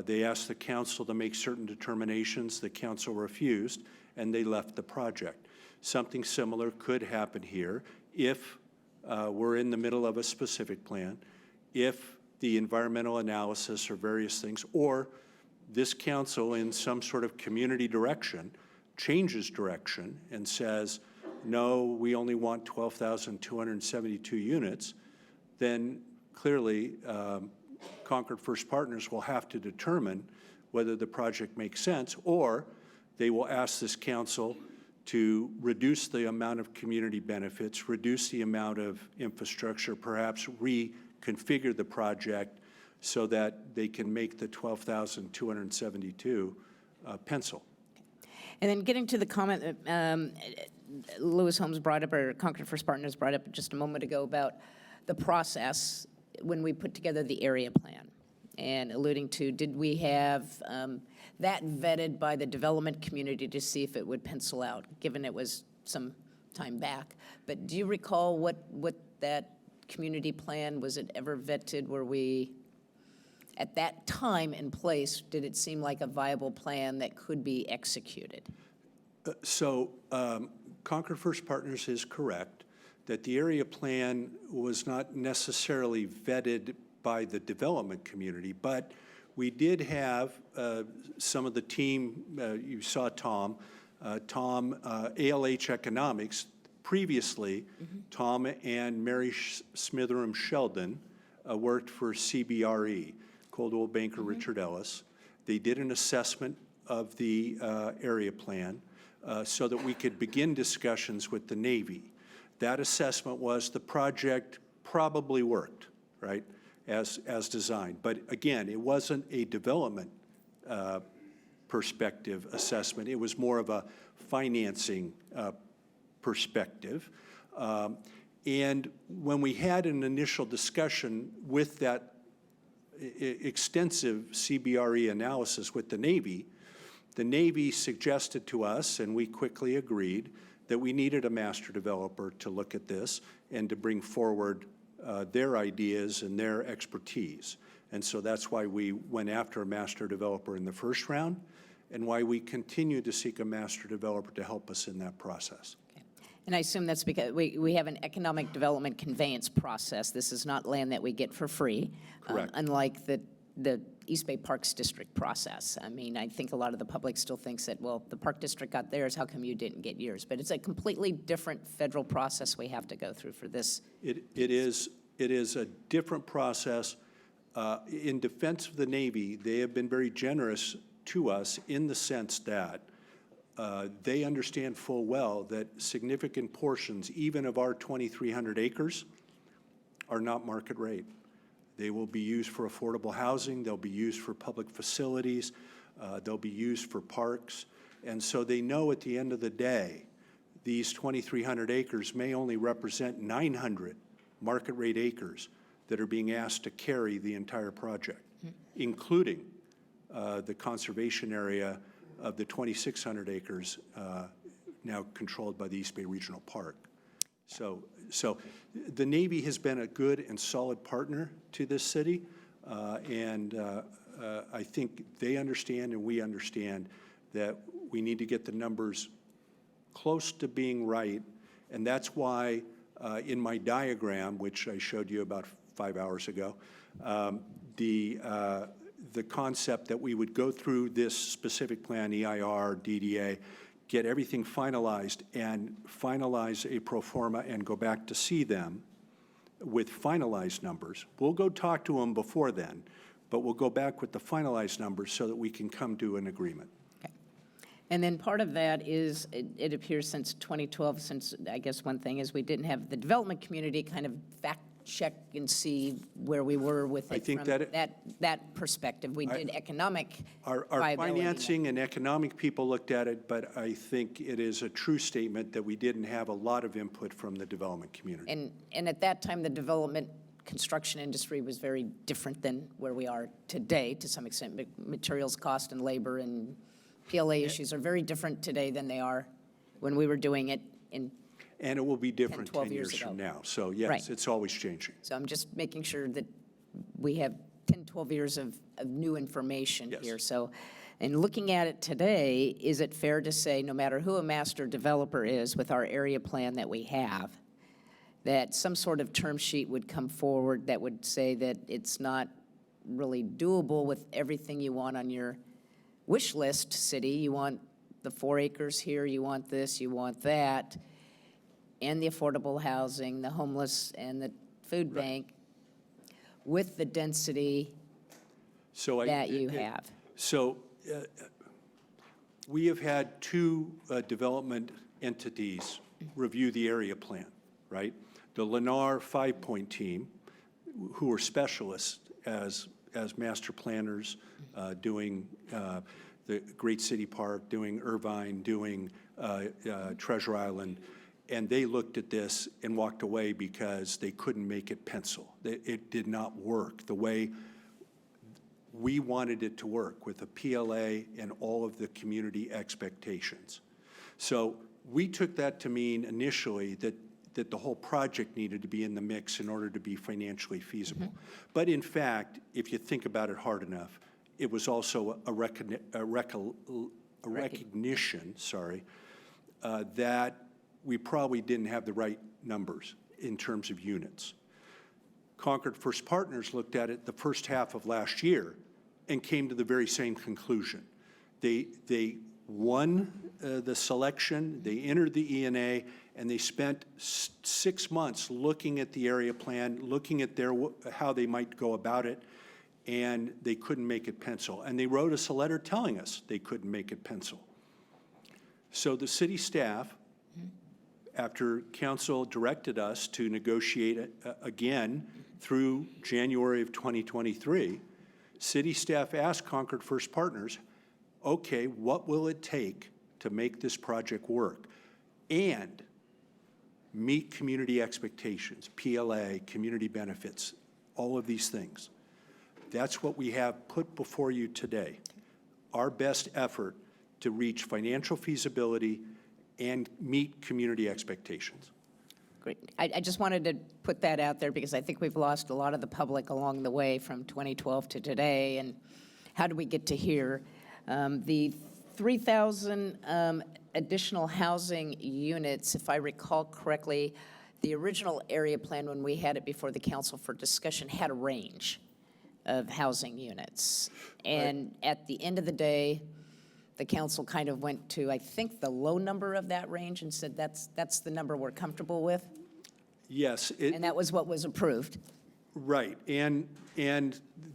They asked the council to make certain determinations. The council refused, and they left the project. Something similar could happen here if we're in the middle of a specific plan, if the environmental analysis or various things, or this council in some sort of community direction changes direction and says, no, we only want 12,272 units, then clearly Concord First Partners will have to determine whether the project makes sense, or they will ask this council to reduce the amount of community benefits, reduce the amount of infrastructure, perhaps reconfigure the project so that they can make the 12,272 pencil. And then getting to the comment that Lewis Holmes brought up, or Concord First Partners brought up just a moment ago about the process when we put together the area plan, and alluding to, did we have that vetted by the development community to see if it would pencil out, given it was some time back. But do you recall what that community plan, was it ever vetted? Were we, at that time and place, did it seem like a viable plan that could be executed? Concord First Partners is correct that the area plan was not necessarily vetted by the development community, but we did have some of the team, you saw Tom, ALH Economics, previously, Tom and Mary Smitheram Sheldon worked for CBRE, Coldwell Banker Richard Ellis. They did an assessment of the area plan so that we could begin discussions with the Navy. That assessment was the project probably worked, right, as designed. But again, it wasn't a development perspective assessment. It was more of a financing perspective. And when we had an initial discussion with that extensive CBRE analysis with the Navy suggested to us, and we quickly agreed, that we needed a master developer to look at this and to bring forward their ideas and their expertise. And so that's why we went after a master developer in the first round, and why we continue to seek a master developer to help us in that process. And I assume that's because we have an economic development conveyance process. This is not land that we get for free. Correct. Unlike the East Bay Parks District process. I mean, I think a lot of the public still thinks that, well, the Park District got theirs, how come you didn't get yours? But it's a completely different federal process we have to go through for this. It is a different process. In defense of the Navy, they have been very generous to us in the sense that they understand full well that significant portions, even of our 2,300 acres, are not market rate. They will be used for affordable housing, they'll be used for public facilities, they'll be used for parks. And so they know at the end of the day, these 2,300 acres may only represent 900 market rate acres that are being asked to carry the entire project, including the conservation area of the 2,600 acres now controlled by the East Bay Regional Park. So the Navy has been a good and solid partner to this city, and I think they understand and we understand that we need to get the numbers close to being right, and that's why in my diagram, which I showed you about 5 hours ago, the concept that we would go through this specific plan, EIR, DDA, get everything finalized and finalize a pro forma and go back to see them with finalized numbers. We'll go talk to them before then, but we'll go back with the finalized numbers so that we can come to an agreement. Okay. And then part of that is, it appears since 2012, since I guess one thing is we didn't have the development community kind of fact check and see where we were with it. I think from that perspective. We did economic Our viability. financing and economic people looked at it, but I think it is a true statement that we didn't have a lot of input from the development community. And at that time, the development construction industry was very different than where we are today, to some extent. Materials cost and labor and PLA issues are very different today than they are when we were doing it in. And it will be different 12 10 years years from ago. now. So yes, Right. it's always changing. So I'm just making sure that we have 10, 12 years of new information Yes. here. So, in looking at it today, is it fair to say, no matter who a master developer is with our area plan that we have, that some sort of term sheet would come forward that would say that it's not really doable with everything you want on your wish list, city? You want the 4 acres here, you want this, you want that, and the affordable housing, the homeless, and the food bank, with the density that you have. So we have had 2 development entities review the area plan, right? The Lennar 5-point team, who are specialists as master planners, doing the Great City Park, doing Irvine, doing Treasure Island, and they looked at this and walked away because they couldn't make it pencil. It did not work the way we wanted it to work, with the PLA and all of the community expectations. So we took that to mean initially that the whole project needed to be in the mix in order to be financially feasible. Mm-hmm. But in fact, if you think about it hard enough, it was also a recognition, that we probably didn't have the right numbers in terms of units. Concord First Partners looked at it the first half of last year and came to the very same conclusion. They won the selection, they entered the ENA, and they spent 6 months looking at the area plan, looking at how they might go about it, and they couldn't make it pencil. And they wrote us a letter telling us they couldn't make it pencil. So the city staff, after council directed us to negotiate again through January of 2023, city staff asked Concord First Partners, okay, what will it take to make this project work and meet community expectations, PLA, community benefits, all of these things? That's what we have put before you today. Our best effort to reach financial feasibility and meet community expectations. Great. I just wanted to put that out there because I think we've lost a lot of the public along the way from 2012 to today. And how do we get to here? The 3,000 additional housing units, if I recall correctly, the original area plan when we had it before the council for discussion had a range of housing units. And at the end of the day, the council kind of went to, I think, the low number of that range and said that's the number we're comfortable with. Yes. And that was what was approved. Right, and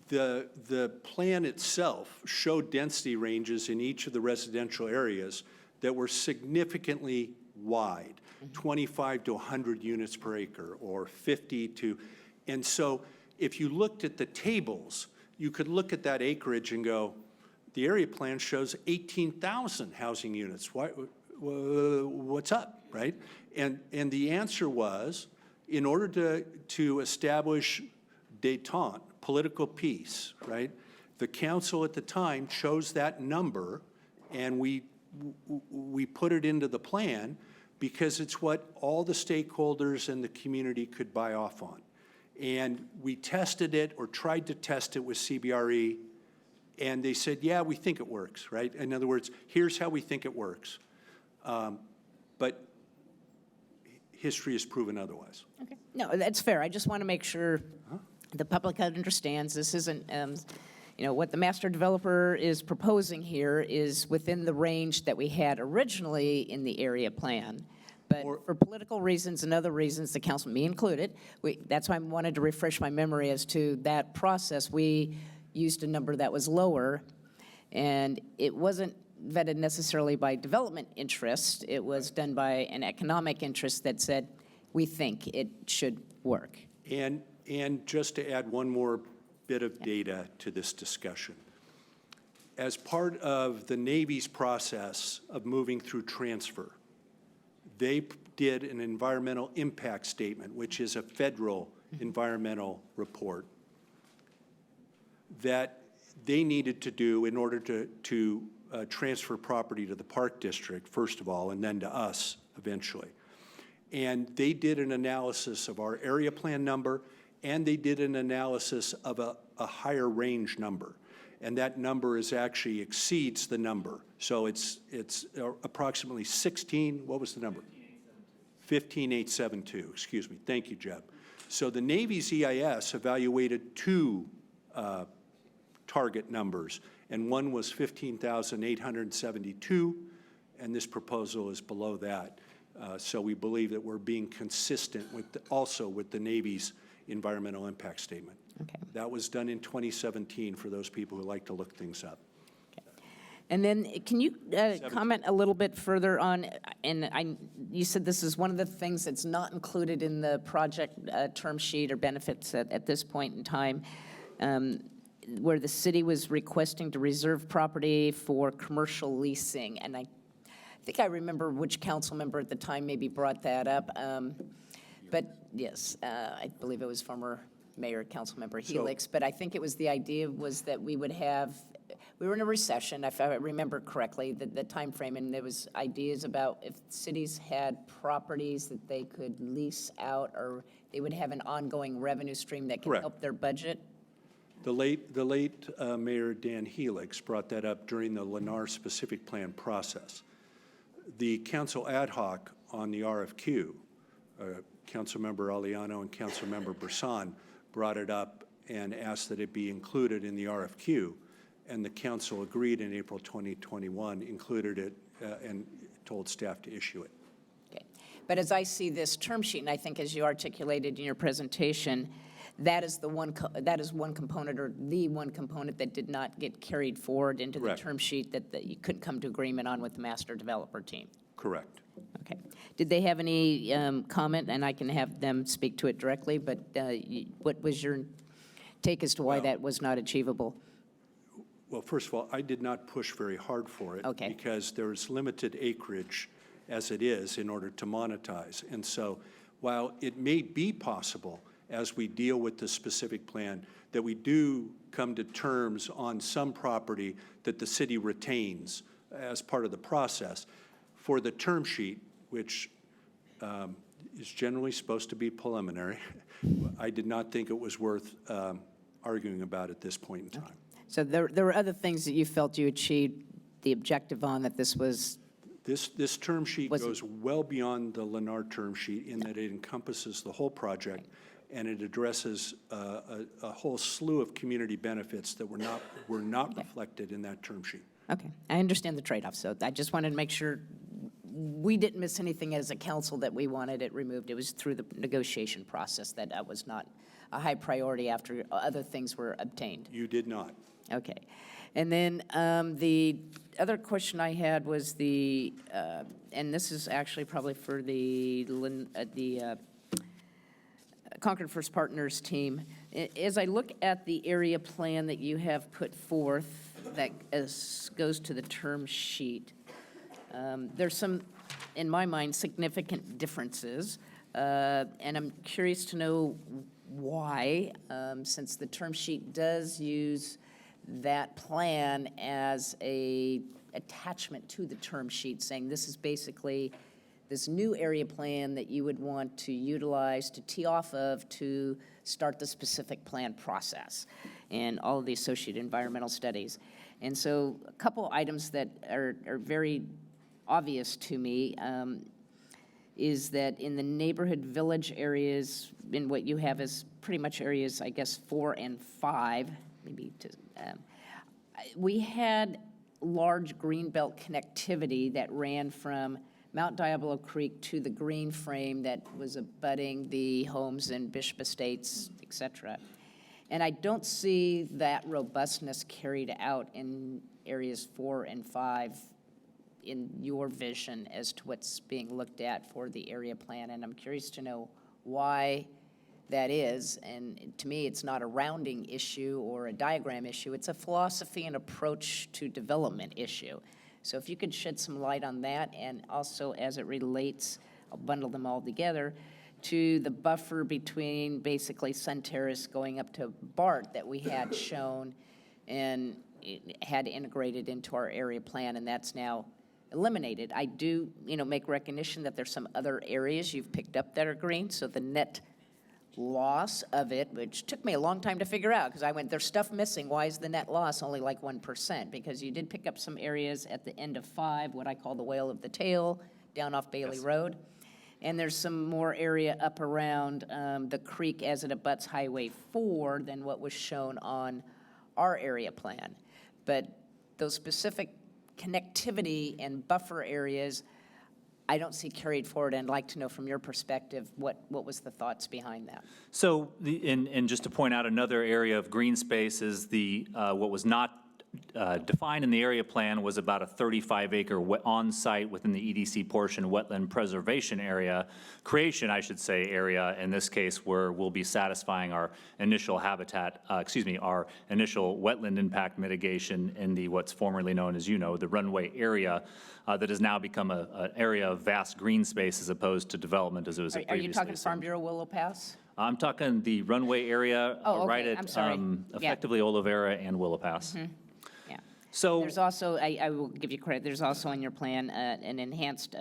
the plan itself showed density ranges in each of the residential areas that were significantly wide, 25 to 100 units per acre, or 50 to, and so if you looked at the tables, you could look at that acreage and go, the area plan shows 18,000 housing units. What's up, right? And the answer was, in order to establish détente, political peace, right? The council at the time chose that number, and we put it into the plan because it's what all the stakeholders and the community could buy off on. And we tested it, or tried to test it with CBRE, and they said, yeah, we think it works, right? In other words, here's how we think it works. But history has proven otherwise. Okay. No, that's fair. I just want to make sure the public understands this isn't, what the master developer is proposing here is within the range that we had originally in the area plan. But for political reasons and other reasons, the council, me included, that's why I wanted to refresh my memory as to that process. We used a number that was lower, and it wasn't vetted necessarily by development interest. It was done by an economic interest that said, we think it should work. And just to add one more bit of data to this discussion. As part of the Navy's process of moving through transfer, they did an environmental impact statement, which is a federal environmental report that they needed to do in order to transfer property to the Park District, first of all, and then to us eventually. And they did an analysis of our area plan number, and they did an analysis of a higher range number. And that number actually exceeds the number. So it's approximately 16, what was the number? 15,872, excuse me. Thank you, Jeb. So the Navy's EIS evaluated two target numbers, and one was 15,872, and this proposal is below that. So we believe that we're being consistent with also with the Navy's environmental impact statement. Okay. That was done in 2017 for those people who like to look things up. Okay. And then can you comment a little bit further on, and you said this is one of the things that's not included in the project term sheet or benefits at this point in time, where the city was requesting to reserve property for commercial leasing. And I think I remember which council member at the time maybe brought that up. But yes, I believe it was former Mayor, Councilmember Helix. But I think it was the idea was that we would have, we were in a recession, if I remember correctly, the time frame, and there was ideas about if cities had properties that they could lease out, or they would have an ongoing revenue stream that could help their budget. The late Mayor Dan Helix brought that up during the Lennar specific plan process. The council ad hoc on the RFQ, Councilmember Aliano and Councilmember Brisson brought it up and asked that it be included in the RFQ, and the council agreed in April 2021, included it and told staff to issue it. Okay. But as I see this term sheet, and I think as you articulated in your presentation, that is one component, or the one component that did not get carried forward into the Correct. term sheet that you couldn't come to agreement on with the master developer team. Correct. Okay. Did they have any comment? And I can have them speak to it directly, but what was your take as to why that was not achievable? Well, first of all, I did not push very hard for it. Okay. Because there's limited acreage as it is in order to monetize. And so while it may be possible as we deal with the specific plan that we do come to terms on some property that the city retains as part of the process, for the term sheet, which is generally supposed to be preliminary, I did not think it was worth arguing about at this point in time. So there were other things that you felt you achieved the objective on, that this was. This term sheet Was it- goes well beyond the Lennar term sheet in that it encompasses the whole project, and it addresses a whole slew of community benefits that were not reflected in that term sheet. Okay, I understand the trade-off, so I just wanted to make sure we didn't miss anything as a council that we wanted it removed. It was through the negotiation process that was not a high priority after other things were obtained. You did not. Okay. And then the other question I had was and this is actually probably for the Concord First Partners team. As I look at the area plan that you have put forth that goes to the term sheet, there's some, in my mind, significant differences. And I'm curious to know why, since the term sheet does use that plan as a attachment to the term sheet, saying this is basically this new area plan that you would want to utilize to tee off of to start the specific plan process and all of the associated environmental studies. And so a couple items that are very obvious to me is that in the neighborhood village areas, in what you have is pretty much areas, I guess, 4 and 5, maybe we had large greenbelt connectivity that ran from Mount Diablo Creek to the green frame that was abutting the homes in Bishop Estates, et cetera. And I don't see that robustness carried out in areas 4 and 5 in your vision as to what's being looked at for the area plan. And I'm curious to know why that is. And to me, it's not a rounding issue or a diagram issue. It's a philosophy and approach to development issue. So if you could shed some light on that, and also as it relates, I'll bundle them all together, to the buffer between basically Sun Terrace going up to BART that we had shown and it had integrated into our area plan, and that's now eliminated. I do, make recognition that there's some other areas you've picked up that are green, so the net loss of it, which took me a long time to figure out, because I went, there's stuff missing. Why is the net loss only like 1%? Because you did pick up some areas at the end of 5, what I call the whale of the tail, down off Bailey Road. And there's some more area up around the creek as it abuts Highway 4 than what was shown on our area plan. But those specific connectivity and buffer areas, I don't see carried forward, and I'd like to know from your perspective what was the thoughts behind that. So, and just to point out another area of green space is what was not defined in the area plan was about a 35-acre on-site within the EDC portion wetland preservation area, area in this case, where we'll be satisfying our initial our initial wetland impact mitigation in the what's formerly known as, the runway area that has now become an area of vast green space as opposed to development as it was previously. Are you talking Farm Bureau Willow Pass? I'm talking the runway area right at I'm sorry. effectively Olivera and Willow Pass. Yeah. So There's also, I will give you credit, there's also in your plan an enhanced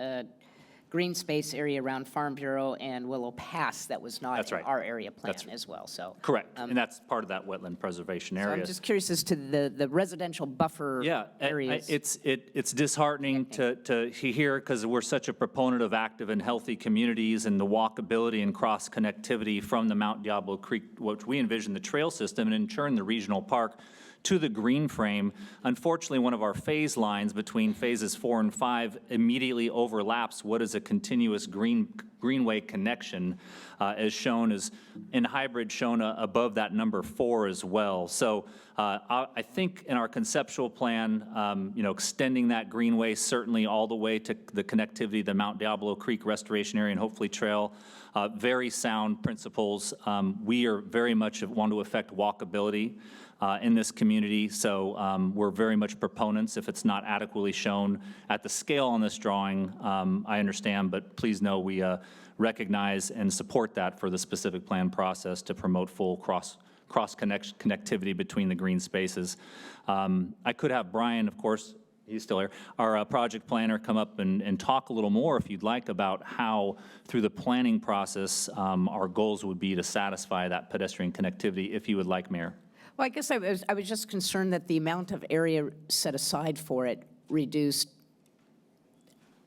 green space area around Farm Bureau and Willow Pass that was not in our area plan as well, so. Correct, and that's part of that wetland preservation area. So I'm just curious as to the residential buffer areas. It's disheartening to hear, because we're such a proponent of active and healthy communities and the walkability and cross-connectivity from the Mount Diablo Creek, which we envision the trail system, and in turn the regional park to the green frame. Unfortunately, one of our phase lines between phases 4 and 5 immediately overlaps what is a continuous greenway connection, as shown as in hybrid, shown above that number 4 as well. So I think in our conceptual plan, extending that greenway certainly all the way to the connectivity, the Mount Diablo Creek Restoration Area and hopefully trail, very sound principles. We are very much want to affect walkability in this community, so we're very much proponents if it's not adequately shown at the scale on this drawing. I understand, but please know we recognize and support that for the specific plan process to promote full connectivity between the green spaces. I could have Brian, of course, he's still here, our project planner, come up and talk a little more, if you'd like, about how, through the planning process, our goals would be to satisfy that pedestrian connectivity, if you would like, Mayor. Well, I guess I was just concerned that the amount of area set aside for it reduced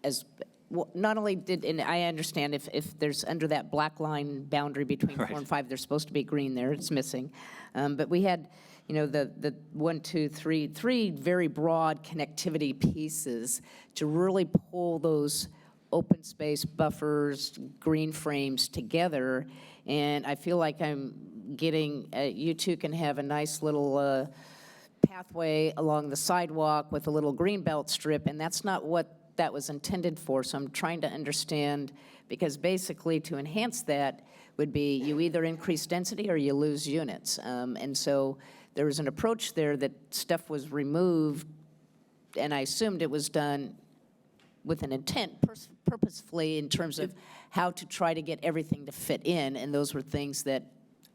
as, well, not only did, and I understand if there's under that black line boundary between 4 and 5, there's supposed to be green there, it's missing. But we had, the 1, 2, 3 very broad connectivity pieces to really pull those open space buffers, green frames together. And I feel like I'm getting, you two can have a nice little pathway along the sidewalk with a little green belt strip, and that's not what that was intended for. So I'm trying to understand, because basically to enhance that would be you either increase density or you lose units. And so there was an approach there that stuff was removed, and I assumed it was done with an intent, purposefully, in terms of how to try to get everything to fit in, and those were things that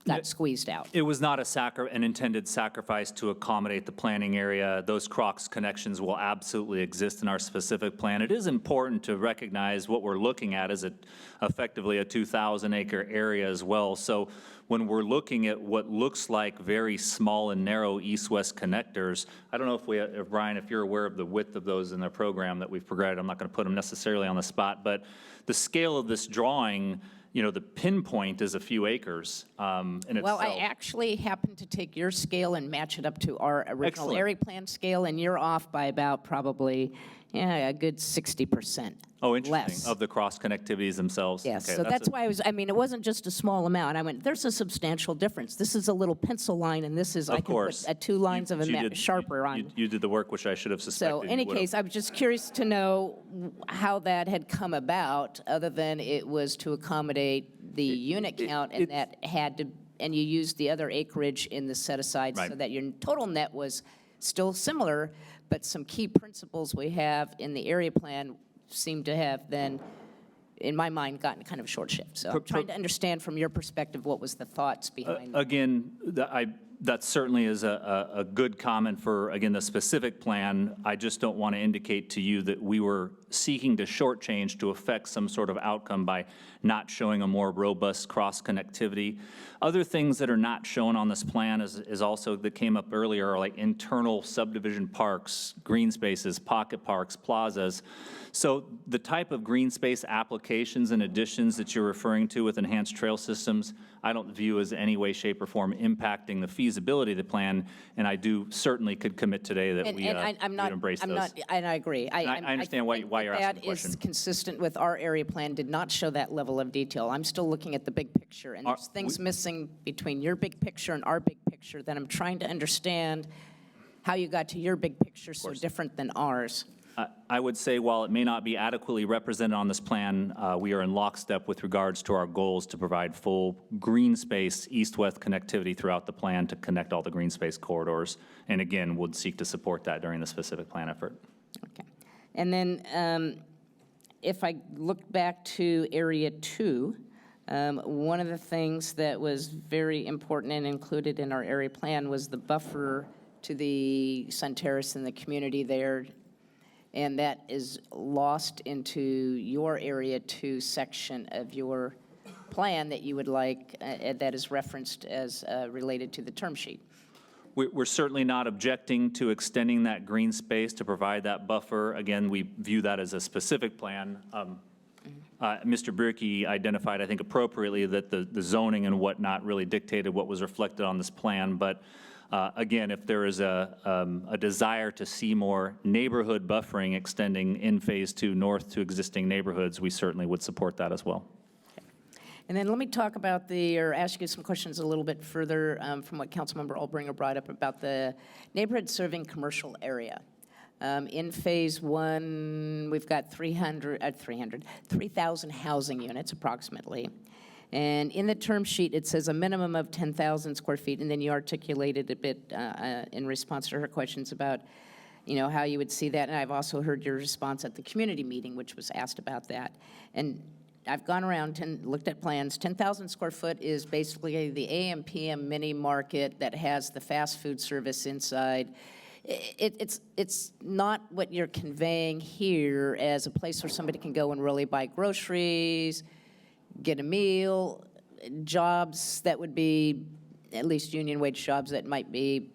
got squeezed out. It was not an intended sacrifice to accommodate the planning area. Those cross connections will absolutely exist in our specific plan. It is important to recognize what we're looking at is effectively a 2,000-acre area as well. So when we're looking at what looks like very small and narrow east-west connectors, I don't know if Brian, if you're aware of the width of those in the program that we've provided. I'm not going to put them necessarily on the spot, but the scale of this drawing, the pinpoint is a few acres in itself. Well, I actually happened to take your scale and match it up to our original Excellent. area plan scale, and you're off by about probably a good 60%. Oh, interesting. Less. Of the cross connectivities themselves. Yes, Okay, so that's why it wasn't just a small amount. I went, there's a substantial difference. This is a little pencil line, and this is, I Of can course. put 2 lines of a You did- sharper on. You did the work which I should have suspected. So, you any would've. case, I was just curious to know how that had come about, other than it was to accommodate the unit count, and that had to, and you used the other acreage in the set aside so Right. that your total net was still similar, but some key principles we have in the area plan seem to have then, in my mind, gotten kind of short shift. So I'm trying to understand from your perspective what was the thoughts behind. Again, that certainly is a good comment for, again, the specific plan. I just don't want to indicate to you that we were seeking to shortchange to affect some sort of outcome by not showing a more robust cross-connectivity. Other things that are not shown on this plan is also, that came up earlier, are like internal subdivision parks, green spaces, pocket parks, plazas. So the type of green space applications and additions that you're referring to with enhanced trail systems, I don't view as any way, shape, or form impacting the feasibility of the plan, and I do certainly could commit today that And we I'm not, embrace I'm those. not, and I agree. I understand why think you're asking the That is question. consistent with our area plan, did not show that level of detail. I'm still looking at the big picture, and there's things missing between your big picture and our big picture that I'm trying to understand how you got to your big picture so different than ours. I would say while it may not be adequately represented on this plan, we are in lockstep with regards to our goals to provide full green space, east-west connectivity throughout the plan to connect all the green space corridors. And again, would seek to support that during the specific plan effort. Okay. And then if I look back to Area 2, one of the things that was very important and included in our area plan was the buffer to the Sun Terrace and the community there. And that is lost into your Area 2 section of your plan that you would like, that is referenced as related to the term sheet. We're certainly not objecting to extending that green space to provide that buffer. Again, we view that as a specific plan. Mr. Bierke identified, I think appropriately, that the zoning and whatnot really dictated what was reflected on this plan. But Again, if there is a desire to see more neighborhood buffering extending in Phase 2 north to existing neighborhoods, we certainly would support that as well. And then let me talk about or ask you some questions a little bit further from what Councilmember Albringer brought up about the neighborhood serving commercial area. In Phase 1, we've got 3,000 housing units approximately. And in the term sheet, it says a minimum of 10,000 square feet, and then you articulated a bit in response to her questions about, how you would see that. And I've also heard your response at the community meeting, which was asked about that. And I've gone around and looked at plans. 10,000 square foot is basically the AM/PM mini market that has the fast food service inside. It's not what you're conveying here as a place where somebody can go and really buy groceries, get a meal, jobs that would be at least union wage jobs that might be,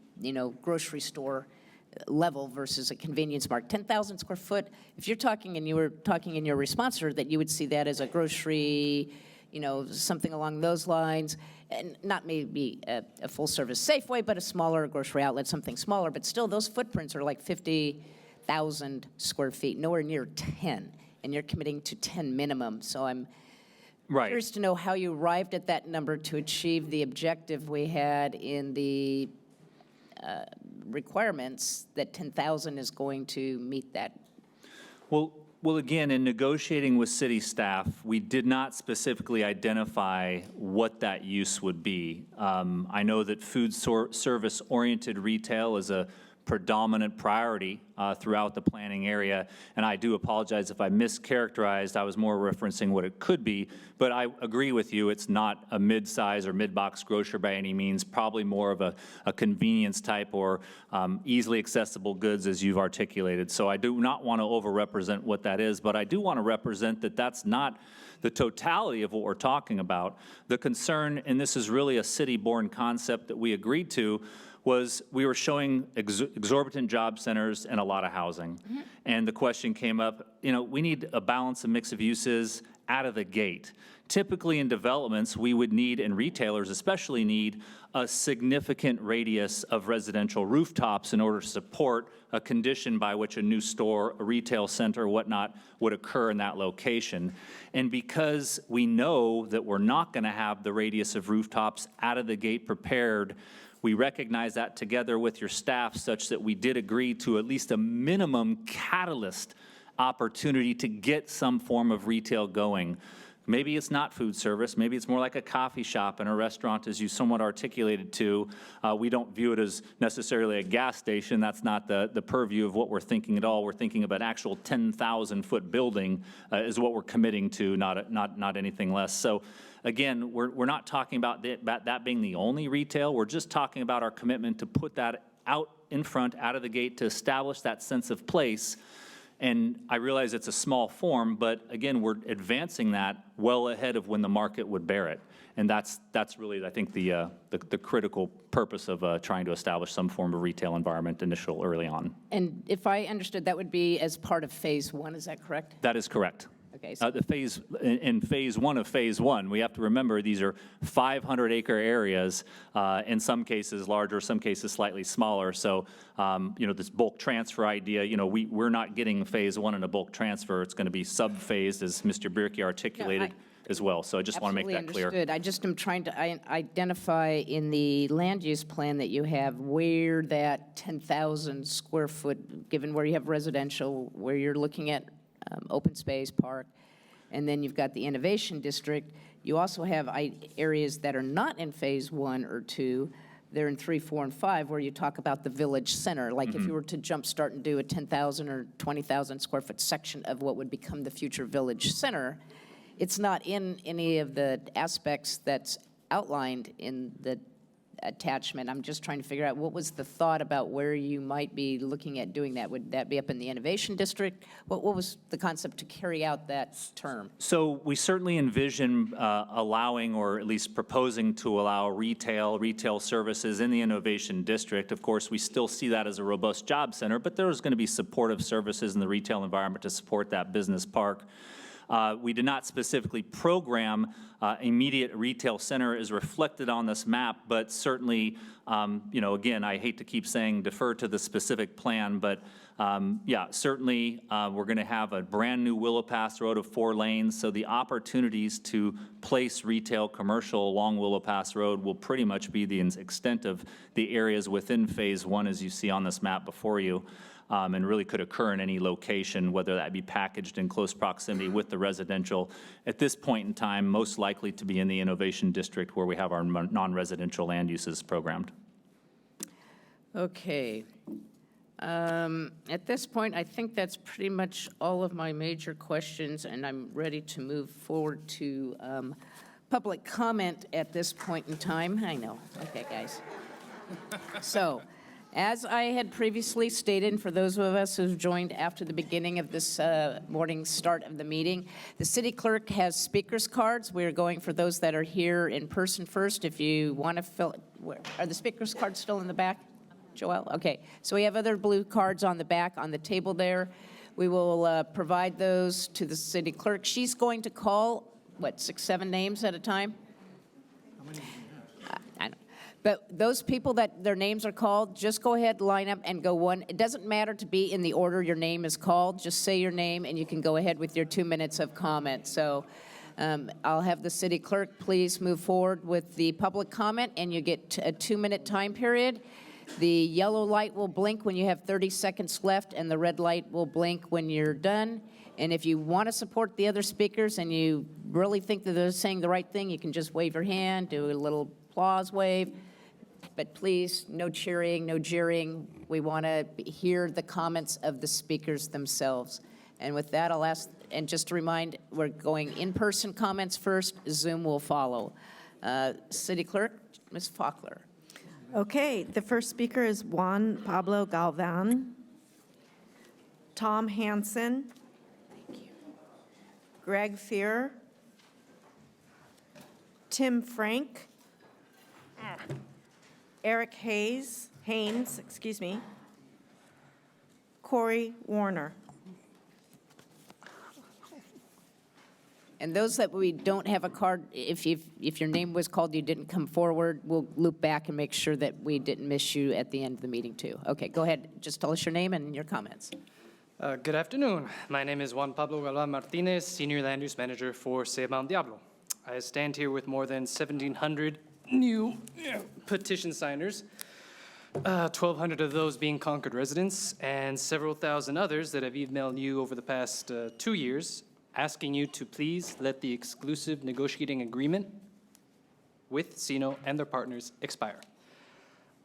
grocery store level versus a convenience market. 10,000 square foot, if you're talking, and you were talking in your response, or that you would see that as a grocery, something along those lines, and not maybe a full-service Safeway, but a smaller grocery outlet, something smaller, but still those footprints are like 50,000 square feet, nowhere near 10, and you're committing to 10 minimum. So I'm curious to know how you arrived at that number to achieve the objective we had in the requirements that 10,000 is going to meet that. Well, again, in negotiating with city staff, we did not specifically identify what that use would be. I know that food service-oriented retail is a predominant priority throughout the planning area, and I do apologize if I mischaracterized. I was more referencing what it could be, but I agree with you. It's not a mid-size or mid-box grocer by any means, probably more of a convenience type or easily accessible goods as you've articulated. So I do not want to overrepresent what that is, but I do want to represent that that's not the totality of what we're talking about. The concern, and this is really a city-born concept that we agreed to, was we were showing exorbitant job centers and a lot of housing. Mm-hmm. And the question came up, we need a balance, a mix of uses out of the gate. Typically in developments, we would need, and retailers especially need, a significant radius of residential rooftops in order to support a condition by which a new store, a retail center, whatnot, would occur in that location. And because we know that we're not going to have the radius of rooftops out of the gate prepared, we recognize that together with your staff such that we did agree to at least a minimum catalyst opportunity to get some form of retail going. Maybe it's not food service. Maybe it's more like a coffee shop and a restaurant, as you somewhat articulated to. We don't view it as necessarily a gas station. That's not the purview of what we're thinking at all. We're thinking of an actual 10,000-foot building is what we're committing to, not anything less. So again, we're not talking about that being the only retail. We're just talking about our commitment to put that out in front, out of the gate, to establish that sense of place. And I realize it's a small form, but again, we're advancing that well ahead of when the market would bear it. And that's really, I think, the critical purpose of trying to establish some form of retail environment early on. And if I understood, that would be as part of Phase 1, is that correct? That is correct. Okay. So In Phase 1 of Phase 1, we have to remember these are 500-acre areas, in some cases larger, some cases slightly smaller. So, this bulk transfer idea, we're not getting Phase 1 in a bulk transfer. It's going to be sub-phased, as Mr. Bierke articulated as well. So I just want to make that clear. Understood. I just am trying to identify in the land use plan that you have where that 10,000 square foot, given where you have residential, where you're looking at open space, park, and then you've got the innovation district. You also have areas that are not in Phase 1 or 2. They're in 3, 4, and 5, where you talk about the village center. Like if you were to jumpstart and do a 10,000 or 20,000 square foot section of what would become the future village center, it's not in any of the aspects that's outlined in the attachment. I'm just trying to figure out what was the thought about where you might be looking at doing that. Would that be up in the innovation district? What was the concept to carry out that term? So we certainly envision allowing, or at least proposing to allow retail services in the innovation district. Of course, we still see that as a robust job center, but there's going to be supportive services in the retail environment to support that business park. We did not specifically program immediate retail center as reflected on this map, but certainly, again, I hate to keep saying defer to the specific plan, but yeah, certainly we're going to have a brand-new Willow Pass Road of 4 lanes, so the opportunities to place retail commercial along Willow Pass Road will pretty much be the extent of the areas within Phase 1, as you see on this map before you, and really could occur in any location, whether that be packaged in close proximity with the residential. At this point in time, most likely to be in the Innovation District where we have our non-residential land uses programmed. Okay. At this point, I think that's pretty much all of my major questions, and I'm ready to move forward to public comment at this point in time. I know. Okay, guys. So, as I had previously stated, for those of us who've joined after the beginning of this morning start of the meeting, the city clerk has speakers cards. We're going for those that are here in person first. If you want to fill, are the speakers cards still in the back? Joelle? Okay, so we have other blue cards on the back on the table there. We will provide those to the city clerk. She's going to call, 6, 7 names at a time? How many do you have? I know. But those people that their names are called, just go ahead, line up and go one. It doesn't matter to be in the order your name is called. Just say your name and you can go ahead with your 2 minutes of comment. So I'll have the city clerk please move forward with the public comment, and you get a 2-minute time period. The yellow light will blink when you have 30 seconds left, and the red light will blink when you're done. And if you want to support the other speakers and you really think that they're saying the right thing, you can just wave your hand, do a little applause wave. But please, no cheering, no jeering. We want to hear the comments of the speakers themselves. And with that, I'll ask, and just to remind, we're going in-person comments first, Zoom will follow. City Clerk, Ms. Faulkner. Okay, the first speaker is Juan Pablo Galvan. Tom Hansen. Greg Fear. Tim Frank. Eric Haynes, Corey Warner. And those that we don't have a card, if your name was called, you didn't come forward, we'll loop back and make sure that we didn't miss you at the end of the meeting too. Okay, go ahead. Just tell us your name and your comments. Good afternoon. My name is Juan Pablo Galvan Martinez, Senior Land Use Manager for Sebam Diablo. I stand here with more than 1,700 new petition signers, 1,200 of those being Concord residents, and several thousand others that have emailed you over the past 2 years, asking you to please let the exclusive negotiating agreement with CINO and their partners expire.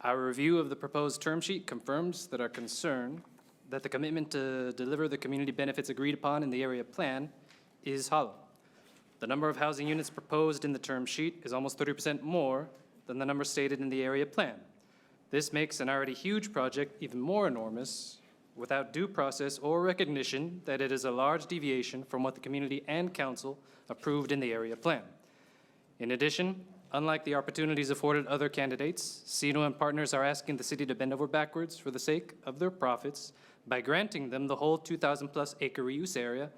Our review of the proposed term sheet confirms that our concern that the commitment to deliver the community benefits agreed upon in the area plan is hollow. The number of housing units proposed in the term sheet is almost 30% more than the number stated in the area plan. This makes an already huge project even more enormous without due process or recognition that it is a large deviation from what the community and council approved in the area plan. In addition, unlike the opportunities afforded other candidates, CINO and partners are asking the city to bend over backwards for the sake of their profits by granting them the whole 2,000+ acre reuse area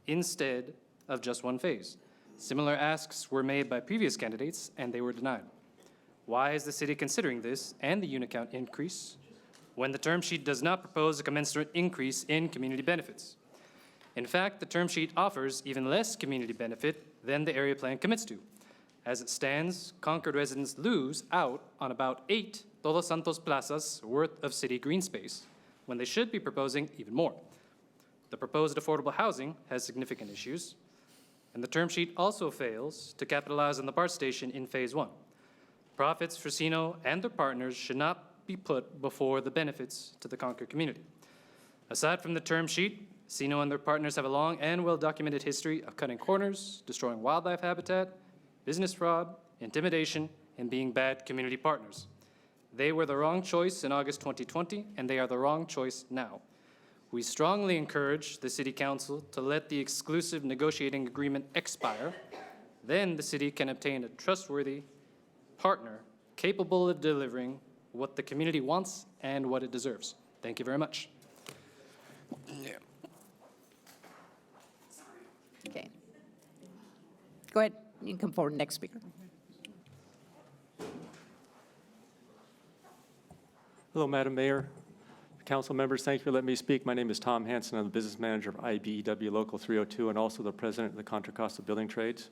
instead of just one phase. Similar asks were made by previous candidates and they were denied. Why is the city considering this and the unit count increase when the term sheet does not propose a commensurate increase in community benefits? In fact, the term sheet offers even less community benefit than the area plan commits to. As it stands, Concord residents lose out on about 8 Todos Santos plazas worth of city green space, when they should be proposing even more. The proposed affordable housing has significant issues, and the term sheet also fails to capitalize on the BART station in Phase 1. Profits for CINO and their partners should not be put before the benefits to the Concord community. Aside from the term sheet, CINO and their partners have a long and well-documented history of cutting corners, destroying wildlife habitat, business fraud, intimidation, and being bad community partners. They were the wrong choice in August 2020, and they are the wrong choice now. We strongly encourage the City Council to let the exclusive negotiating agreement expire. Then the city can obtain a trustworthy partner capable of delivering what the community wants and what it deserves. Thank you very much. Okay. Go ahead. You can come forward. Next speaker. Hello, Madam Mayor, council members. Thank you for letting me speak. My name is Tom Hansen. I'm the business manager of IBEW Local 302 and also the president of the Contra Costa Building Trades.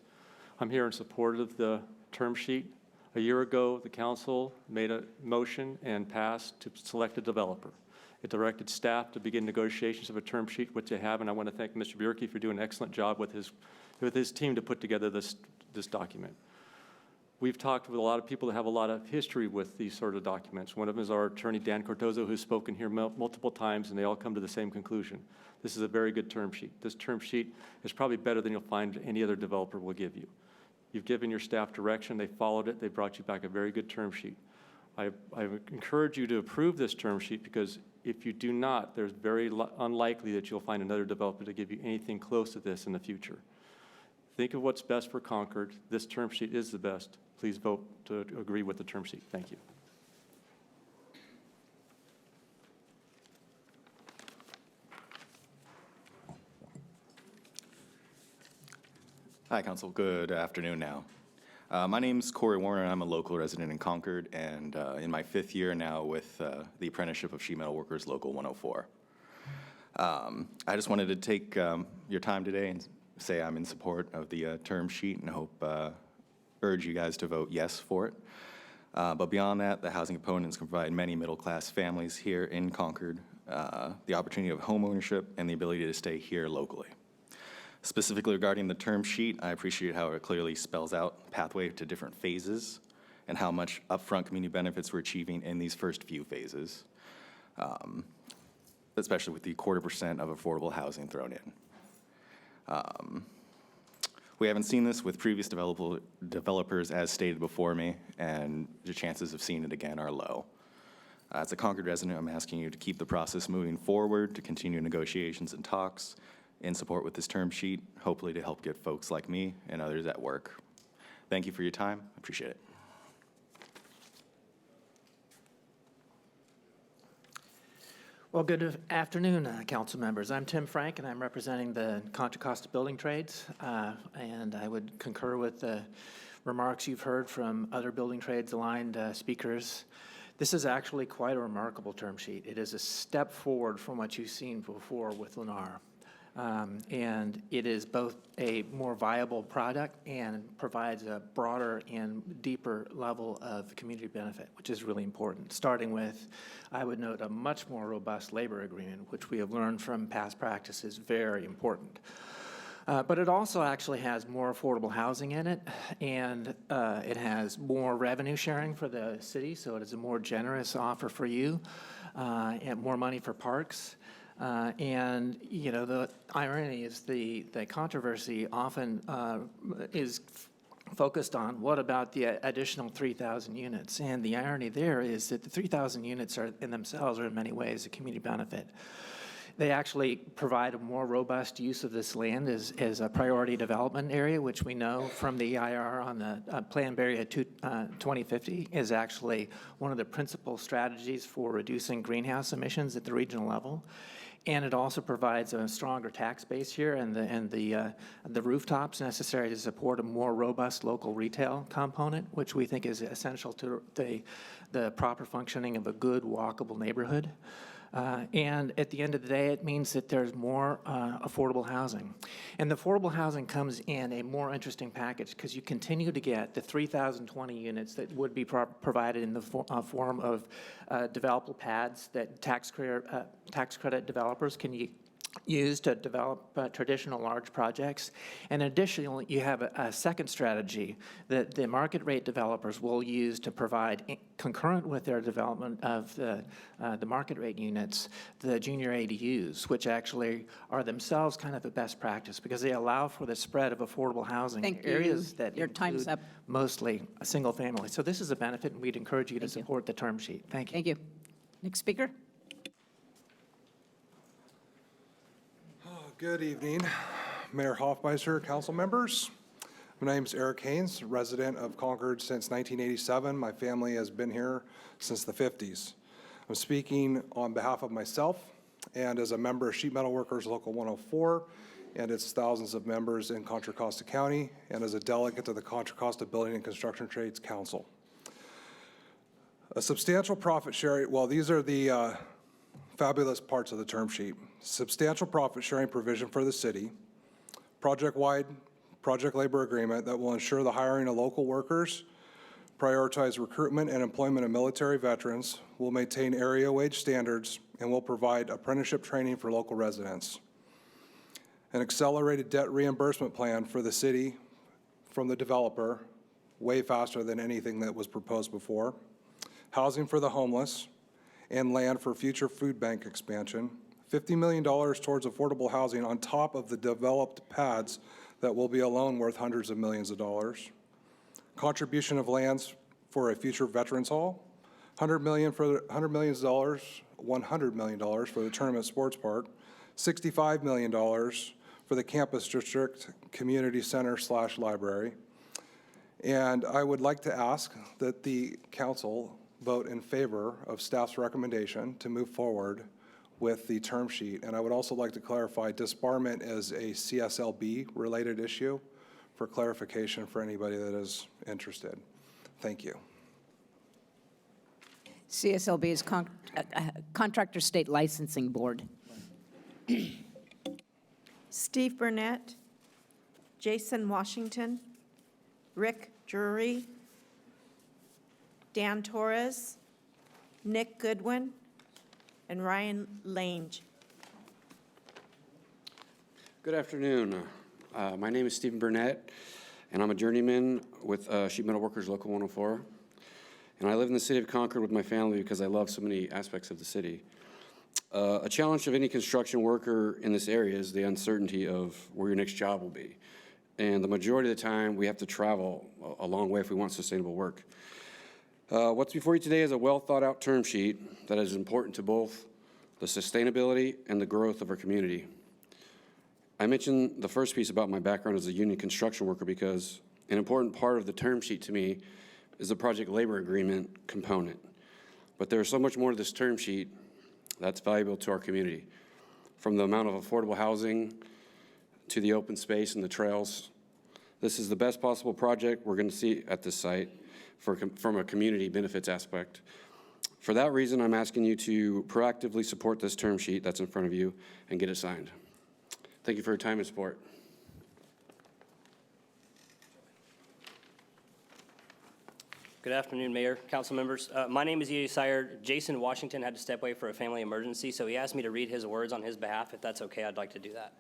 I'm here in support of the term sheet. A year ago, the council made a motion and passed to select a developer. It directed staff to begin negotiations of a term sheet, which they have, and I want to thank Mr. Bierke for doing an excellent job with his team to put together this document. We've talked with a lot of people that have a lot of history with these sort of documents. One of them is our attorney, Dan Cortozo, who's spoken here multiple times, and they all come to the same conclusion. This is a very good term sheet. This term sheet is probably better than you'll find any other developer will give you. You've given your staff direction. They followed it. They brought you back a very good term sheet. I encourage you to approve this term sheet because if you do not, there's very unlikely that you'll find another developer to give you anything close to this in the future. Think of what's best for Concord. This term sheet is the best. Please vote to agree with the term sheet. Thank you. Hi, Council. Good afternoon now. My name's Corey Warner, and I'm a local resident in Concord, and in my 5th year now with the Apprenticeship of Sheet Metal Workers Local 104. I just wanted to take your time today and say I'm in support of the term sheet and urge you guys to vote yes for it. But beyond that, the housing components can provide many middle-class families here in Concord the opportunity of home ownership and the ability to stay here locally. Specifically regarding the term sheet, I appreciate how it clearly spells out pathway to different phases and how much upfront community benefits we're achieving in these first few phases, especially with the 0.25% of affordable housing thrown in. We haven't seen this with previous developers as stated before me, and the chances of seeing it again are low. As a Concord resident, I'm asking you to keep the process moving forward, to continue negotiations and talks in support with this term sheet, hopefully to help get folks like me and others at work. Thank you for your time. I appreciate it. Well, good afternoon, council members. I'm Tim Frank, and I'm representing the Contra Costa Building Trades, and I would concur with the remarks you've heard from other building trades aligned speakers. This is actually quite a remarkable term sheet. It is a step forward from what you've seen before with Lennar. And it is both a more viable product and provides a broader and deeper level of community benefit, which is really important. Starting with, I would note, a much more robust labor agreement, which we have learned from past practice is very important. But it also actually has more affordable housing in it, and it has more revenue sharing for the city, so it is a more generous offer for you, and more money for parks. And, you know, the irony is the controversy often is focused on what about the additional 3,000 units. And the irony there is that the 3,000 units are in themselves are in many ways a community benefit. They actually provide a more robust use of this land as a priority development area, which we know from the EIR on the Plan Area 2050 is actually one of the principal strategies for reducing greenhouse emissions at the regional level. And it also provides a stronger tax base here and the rooftops necessary to support a more robust local retail component, which we think is essential to the proper functioning of a good walkable neighborhood. And at the end of the day, it means that there's more affordable housing. And the affordable housing comes in a more interesting package because you continue to get the 3,020 units that would be provided in the form of developable pads that tax credit developers can use to develop traditional large projects. And additionally, you have a second strategy that the market rate developers will use to provide, concurrent with their development of the market rate units, the junior ADUs, which actually are themselves kind of a best practice because they allow for the spread of affordable housing in areas that Your time's up. mostly a single family. So this is a benefit, and we'd encourage you to support the term sheet. Thank you. Thank you. Next speaker. Good evening, Mayor Hoffmeister, council members. My name is Eric Haynes, resident of Concord since 1987. My family has been here since the 50s. I'm speaking on behalf of myself and as a member of Sheet Metal Workers Local 104 and its thousands of members in Contra Costa County, and as a delegate to the Contra Costa Building and Construction Trades Council. A substantial profit sharing, well, these are the fabulous parts of the term sheet. Substantial profit sharing provision for the city, project-wide project labor agreement that will ensure the hiring of local workers, prioritize recruitment and employment of military veterans, will maintain area wage standards, and will provide apprenticeship training for local residents. An accelerated debt reimbursement plan for the city from the developer, way faster than anything that was proposed before. Housing for the homeless, and land for future food bank expansion. $50 million towards affordable housing on top of the developed pads that will be alone worth hundreds of millions of dollars. Contribution of lands for a future Veterans Hall. $100 million for the Tournament Sports Park. $65 million for the Campus District Community Center / library. And I would like to ask that the council vote in favor of staff's recommendation to move forward with the term sheet. And I would also like to clarify, disbarment is a CSLB-related issue for clarification for anybody that is interested. Thank you. CSLB is Contractor State Licensing Board. Steve Burnett, Jason Washington, Rick Drury, Dan Torres, Nick Goodwin, and Ryan Lange. Good afternoon. My name is Stephen Burnett, and I'm a journeyman with Sheet Metal Workers Local 104. And I live in the city of Concord with my family because I love so many aspects of the city. A challenge of any construction worker in this area is the uncertainty of where your next job will be. And the majority of the time, we have to travel a long way if we want sustainable work. What's before you today is a well-thought-out term sheet that is important to both the sustainability and the growth of our community. I mentioned the first piece about my background as a union construction worker because an important part of the term sheet to me is the project labor agreement component. But there's so much more to this term sheet that's valuable to our community, from the amount of affordable housing to the open space and the trails. This is the best possible project we're going to see at this site from a community benefits aspect. For that reason, I'm asking you to proactively support this term sheet that's in front of you and get it signed. Thank you for your time and support. Good afternoon, Mayor, council members. My name is E.A. Sire. Jason Washington had to step away for a family emergency, so he asked me to read his words on his behalf. If that's okay, I'd like to do that.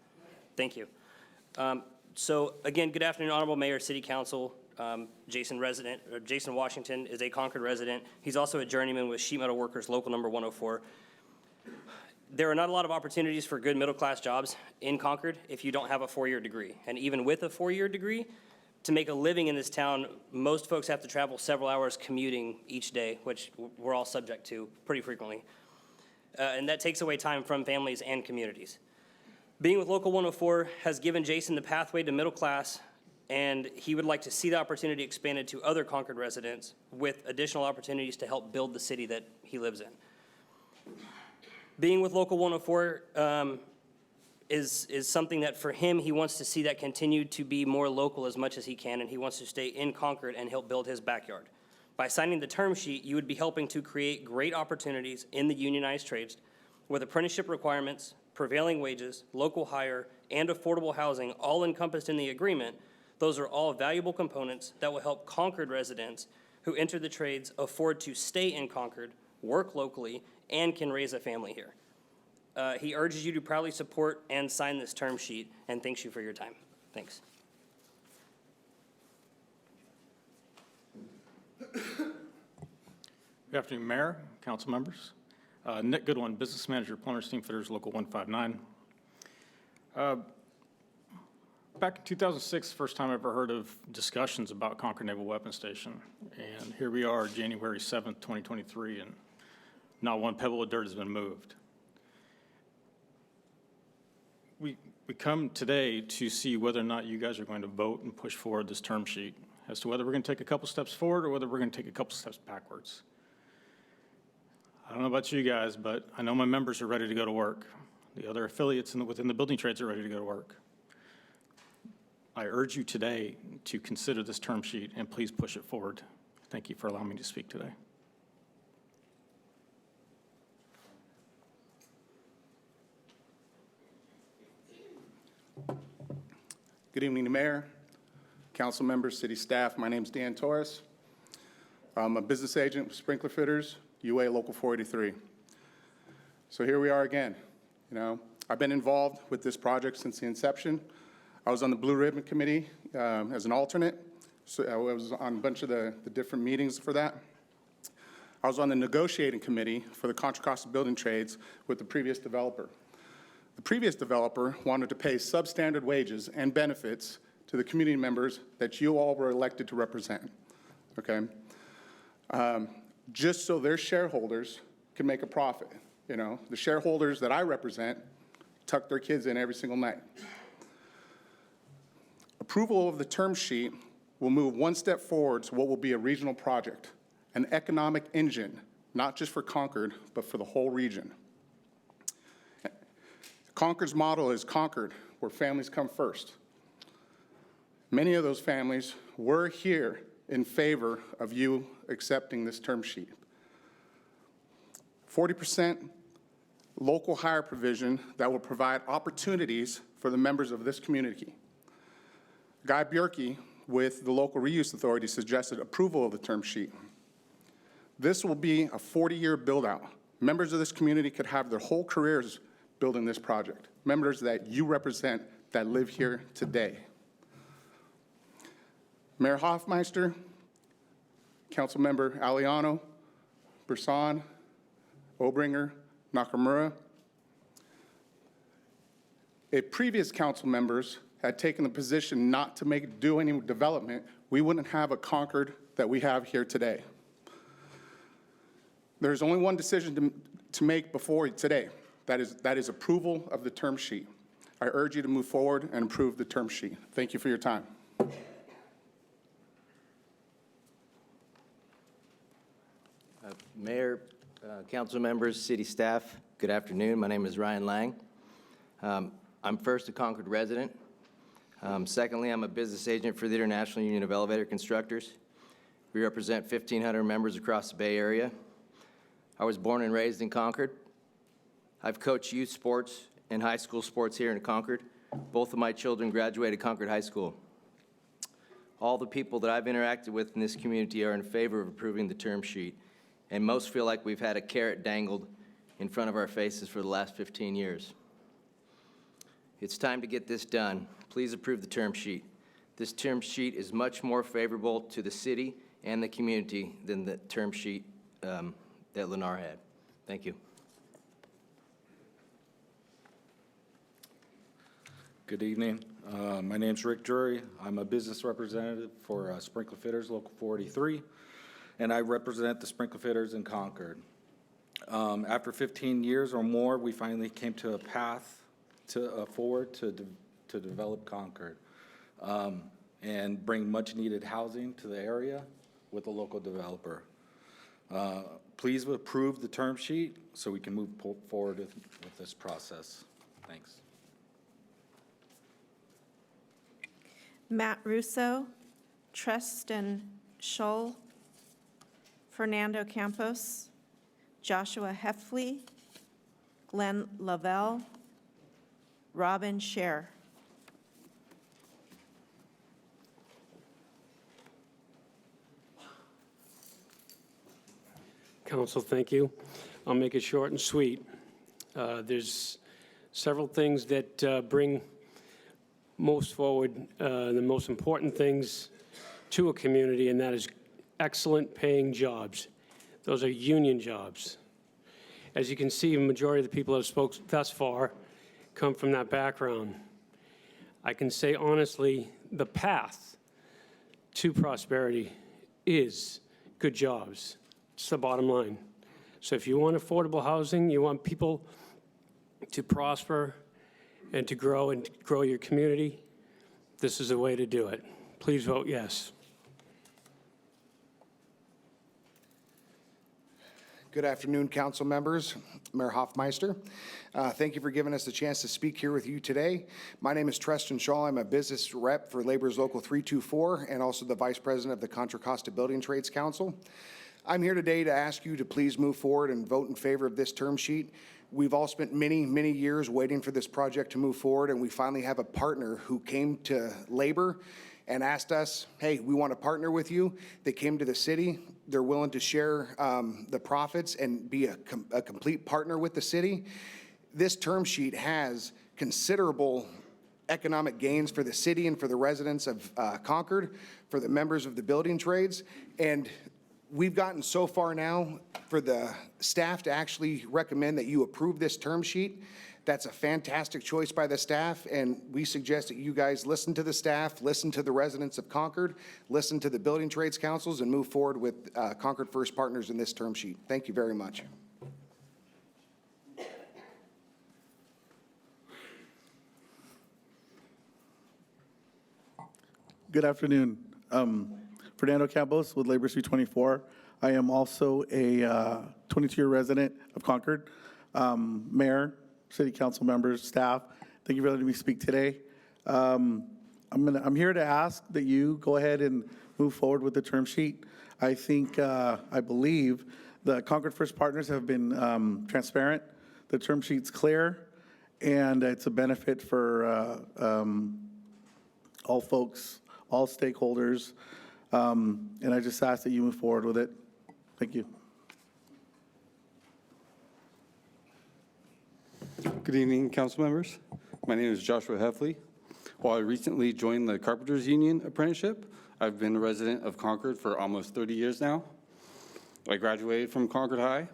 Thank you. So again, good afternoon, Honorable Mayor, City Council. Jason Washington is a Concord resident. He's also a journeyman with Sheet Metal Workers Local Number 104. There are not a lot of opportunities for good middle-class jobs in Concord if you don't have a four-year degree. And even with a four-year degree, to make a living in this town, most folks have to travel several hours commuting each day, which we're all subject to pretty frequently. And that takes away time from families and communities. Being with Local 104 has given Jason the pathway to middle class, and he would like to see the opportunity expanded to other Concord residents with additional opportunities to help build the city that he lives in. Being with Local 104 is something that for him, he wants to see that continue to be more local as much as he can, and he wants to stay in Concord and help build his backyard. By signing the term sheet, you would be helping to create great opportunities in the unionized trades with apprenticeship requirements, prevailing wages, local hire, and affordable housing all encompassed in the agreement. Those are all valuable components that will help Concord residents who enter the trades afford to stay in Concord, work locally, and can raise a family here. He urges you to proudly support and sign this term sheet, and thanks you for your time. Thanks. Good afternoon, Mayor, council members. Nick Goodwin, Business Manager, Plumbers Steam Fitters, Local 159. Back in 2006, first time I ever heard of discussions about Concord Naval Weapons Station. And here we are, January 7th, 2023, and not one pebble of dirt has been moved. We come today to see whether or not you guys are going to vote and push forward this term sheet as to whether we're going to take a couple steps forward or whether we're going to take a couple steps backwards. I don't know about you guys, but I know my members are ready to go to work. The other affiliates within the building trades are ready to go to work. I urge you today to consider this term sheet and please push it forward. Thank you for allowing me to speak today. Good evening, the Mayor, council members, city staff. My name is Dan Torres. I'm a business agent with Sprinkler Fitters, UA Local 483. So here we are again. You know, I've been involved with this project since the inception. I was on the Blue Ribbon Committee as an alternate. So I was on a bunch of the different meetings for that. I was on the negotiating committee for the Contra Costa Building Trades with the previous developer. The previous developer wanted to pay substandard wages and benefits to the community members that you all were elected to represent, okay? Just so their shareholders could make a profit. You know, the shareholders that I represent tuck their kids in every single night. Approval of the term sheet will move one step forward to what will be a regional project, an economic engine, not just for Concord, but for the whole region. Concord's model is Concord, where families come first. Many of those families were here in favor of you accepting this term sheet. 40% local hire provision that will provide opportunities for the members of this community. Guy Bjerke with the Local Reuse Authority suggested approval of the term sheet. This will be a 40-year build-out. Members of this community could have their whole careers building this project. Members that you represent that live here today. Mayor Hoffmeister, Councilmember Aliano, Brisson, Obringer, Nakamura. If previous council members had taken the position not to do any development, we wouldn't have a Concord that we have here today. There's only one decision to make before today. That is approval of the term sheet. I urge you to move forward and approve the term sheet. Thank you for your time. Mayor, council members, city staff, good afternoon. My name is Ryan Lang. I'm first a Concord resident. Secondly, I'm a business agent for the International Union of Elevator Constructors. We represent 1,500 members across the Bay Area. I was born and raised in Concord. I've coached youth sports and high school sports here in Concord. Both of my children graduated Concord High School. All the people that I've interacted with in this community are in favor of approving the term sheet, and most feel like we've had a carrot dangled in front of our faces for the last 15 years. It's time to get this done. Please approve the term sheet. This term sheet is much more favorable to the city and the community than the term sheet that Lennar had. Thank you. Good evening. My name's Rick Drury. I'm a business representative for Sprinkler Fitters, Local 483, and I represent the Sprinkler Fitters in Concord. After 15 years or more, we finally came to a path forward to develop Concord and bring much-needed housing to the area with a local developer. Please approve the term sheet so we can move forward with this process. Thanks. Matt Russo, Tristan Scholl, Fernando Campos, Joshua Heffley, Glenn Lavelle, Robin Scher. Council, thank you. I'll make it short and sweet. There's several things that bring most forward, the most important things to a community, and that is excellent paying jobs. Those are union jobs. As you can see, the majority of the people who have spoken thus far come from that background. I can say honestly, the path to prosperity is good jobs. It's the bottom line. So if you want affordable housing, you want people to prosper and to grow your community, this is the way to do it. Please vote yes. Good afternoon, council members. Mayor Hoffmeister. Thank you for giving us the chance to speak here with you today. My name is Tristan Shaw. I'm a business rep for Labor's Local 324 and also the Vice President of the Contra Costa Building Trades Council. I'm here today to ask you to please move forward and vote in favor of this term sheet. We've all spent many, many years waiting for this project to move forward, and we finally have a partner who came to Labor and asked us, hey, we want to partner with you. They came to the city. They're willing to share the profits and be a complete partner with the city. This term sheet has considerable economic gains for the city and for the residents of Concord, for the members of the building trades. And we've gotten so far now for the staff to actually recommend that you approve this term sheet. That's a fantastic choice by the staff, and we suggest that you guys listen to the staff, listen to the residents of Concord, listen to the building trades councils, and move forward with Concord First Partners in this term sheet. Thank you very much. Good afternoon. Fernando Campos with Labor 324. I am also a 22-year resident of Concord. Mayor, city council members, staff, thank you for letting me speak today. I'm here to ask that you go ahead and move forward with the term sheet. I believe the Concord First Partners have been transparent. The term sheet's clear, and it's a benefit for all folks, all stakeholders, and I just ask that you move forward with it. Thank you. Good evening, council members. My name is Joshua Heffley. While I recently joined the Carpenters Union apprenticeship, I've been a resident of Concord for almost 30 years now. I graduated from Concord High.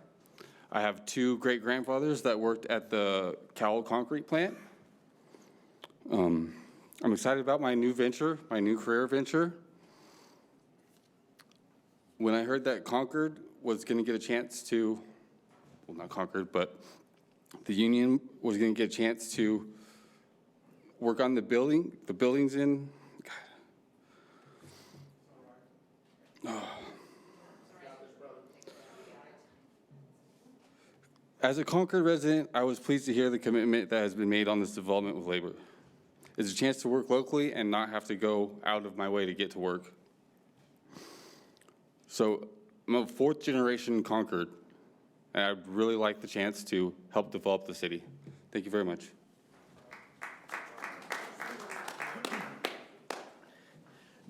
I have two great-grandfathers that worked at the Cowell concrete plant. I'm excited about my new venture, my new career venture. When I heard that Concord was going to get a chance to, well, not Concord, but the union was going to get a chance to work on the buildings in, As a Concord resident, I was pleased to hear the commitment that has been made on this development with Labor. It's a chance to work locally and not have to go out of my way to get to work. So I'm a fourth generation Concord, and I'd really like the chance to help develop the city. Thank you very much.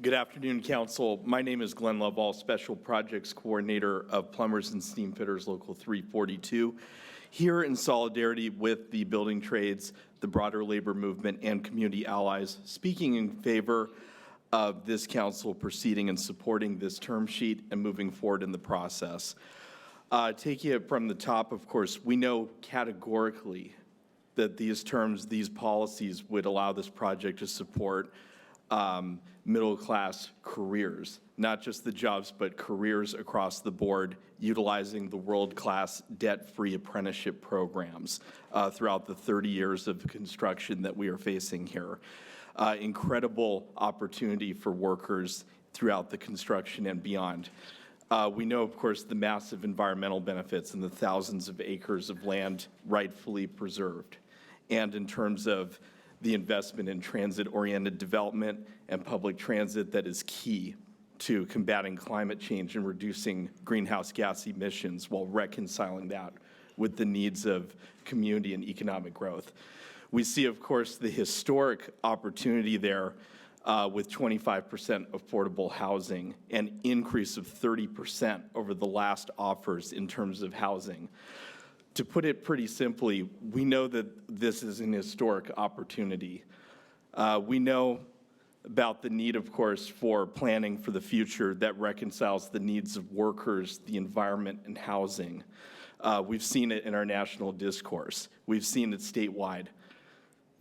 Good afternoon, Council. My name is Glenn Lovell, Special Projects Coordinator of Plumbers and Steam Fitters Local 342. Here in solidarity with the building trades, the broader labor movement, and community allies, speaking in favor of this council proceeding and supporting this term sheet and moving forward in the process. Taking it from the top, of course, we know categorically that these terms, these policies would allow this project to support middle-class careers, not just the jobs, but careers across the board, utilizing the world-class debt-free apprenticeship programs throughout the 30 years of construction that we are facing here. Incredible opportunity for workers throughout the construction and beyond. We know, of course, the massive environmental benefits and the thousands of acres of land rightfully preserved. And in terms of the investment in transit-oriented development and public transit that is key to combating climate change and reducing greenhouse gas emissions while reconciling that with the needs of community and economic growth. We see, of course, the historic opportunity there with 25% affordable housing, an increase of 30% over the last offers in terms of housing. To put it pretty simply, we know that this is an historic opportunity. We know about the need, of course, for planning for the future that reconciles the needs of workers, the environment, and housing. We've seen it in our national discourse. We've seen it statewide.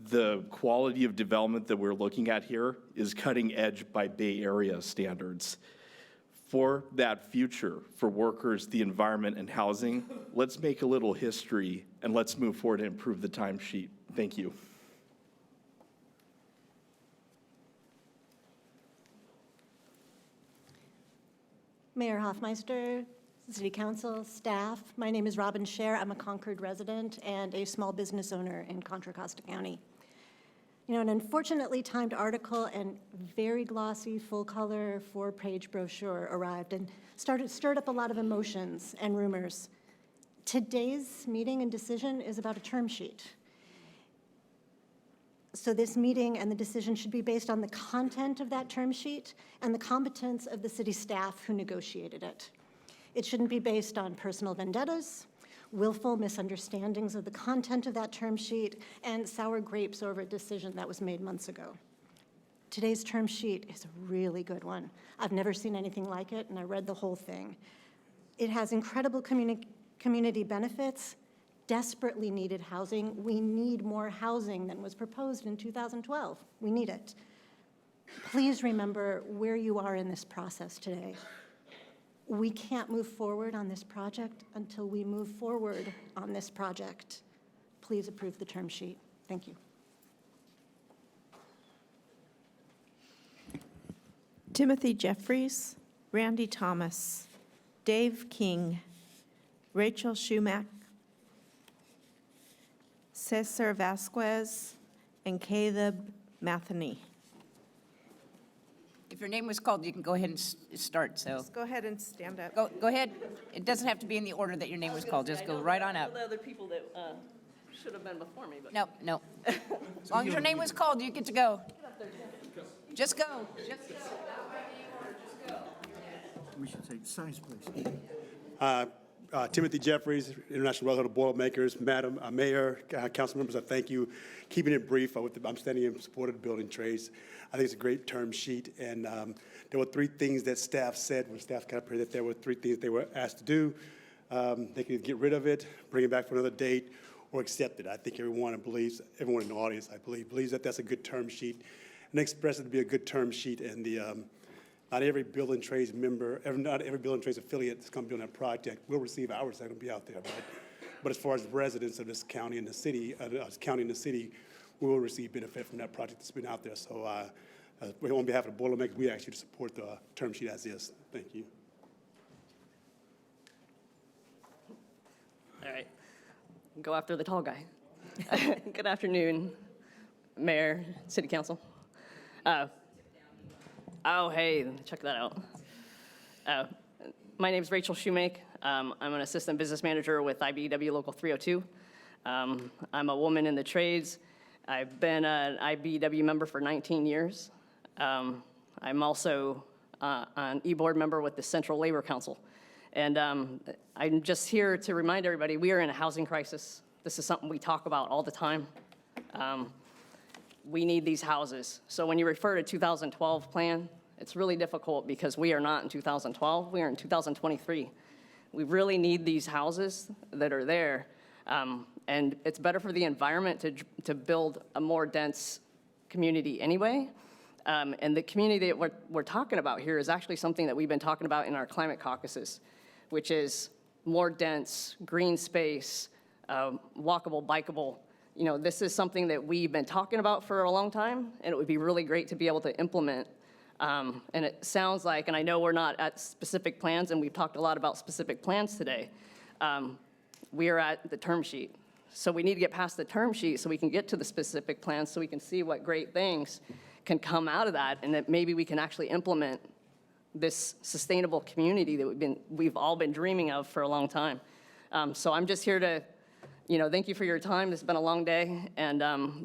The quality of development that we're looking at here is cutting edge by Bay Area standards. For that future, for workers, the environment, and housing, let's make a little history and let's move forward and improve the timesheet. Thank you. Mayor Hoffmeister, City Council, staff. My name is Robin Scher. I'm a Concord resident and a small business owner in Contra Costa County. You know, an unfortunately timed article and very glossy, full-color, 4-page brochure arrived and stirred up a lot of emotions and rumors. Today's meeting and decision is about a term sheet. So this meeting and the decision should be based on the content of that term sheet and the competence of the city staff who negotiated it. It shouldn't be based on personal vendettas, willful misunderstandings of the content of that term sheet, and sour grapes over a decision that was made months ago. Today's term sheet is a really good one. I've never seen anything like it, and I read the whole thing. It has incredible community benefits, desperately needed housing. We need more housing than was proposed in 2012. We need it. Please remember where you are in this process today. We can't move forward on this project until we move forward on this project. Please approve the term sheet. Thank you. Timothy Jeffries, Randy Thomas, Dave King, Rachel Schumack, Cesar Vasquez, and Caleb Matheny. If your name was called, you can go ahead and start, so. Just go ahead and stand up. Go ahead. It doesn't have to be in the order that your name was called. Just go right on up. The other people that should have been before me, but. No. As long as your name was called, you get to go. Just go. We should say signs, please. Timothy Jeffries, International Brotherhood of Boilermakers, Madam Mayor, council members, I thank you. Keeping it brief, I'm standing in support of the building trades. I think it's a great term sheet, and there were 3 things that staff said when staff got up here, that there were 3 things they were asked to do. They could get rid of it, bring it back for another date, or accept it. I think everyone in the audience, I believe, believes that that's a good term sheet, and they expressed it to be a good term sheet, and not every building trades member, not every building trades affiliate that's going to be on that project will receive hours that are going to be out there. But as far as residents of this county and the city, we will receive benefit from that project that's been out there. So on behalf of the Boilermakers, we ask you to support the term sheet as is. Thank you. All right, go after the tall guy. Good afternoon, Mayor, City Council. Oh, hey, check that out. My name is Rachel Shoemake. I'm an assistant business manager with IBEW Local 302. I'm a woman in the trades. I've been an IBEW member for 19 years. I'm also an e-board member with the Central Labor Council. And I'm just here to remind everybody, we are in a housing crisis. This is something we talk about all the time. We need these houses. So when you refer to 2012 plan, it's really difficult because we are not in 2012, we are in 2023. We really need these houses that are there. And it's better for the environment to build a more dense community anyway. And the community that we're talking about here is actually something that we've been talking about in our climate caucuses, which is more dense, green space, walkable, bikeable. You know, this is something that we've been talking about for a long time, and it would be really great to be able to implement. And it sounds like, and I know we're not at specific plans, and we've talked a lot about specific plans today. We are at the term sheet. So we need to get past the term sheet so we can get to the specific plans so we can see what great things can come out of that, and that maybe we can actually implement this sustainable community that we've all been dreaming of for a long time. So I'm just here to thank you for your time. This has been a long day, and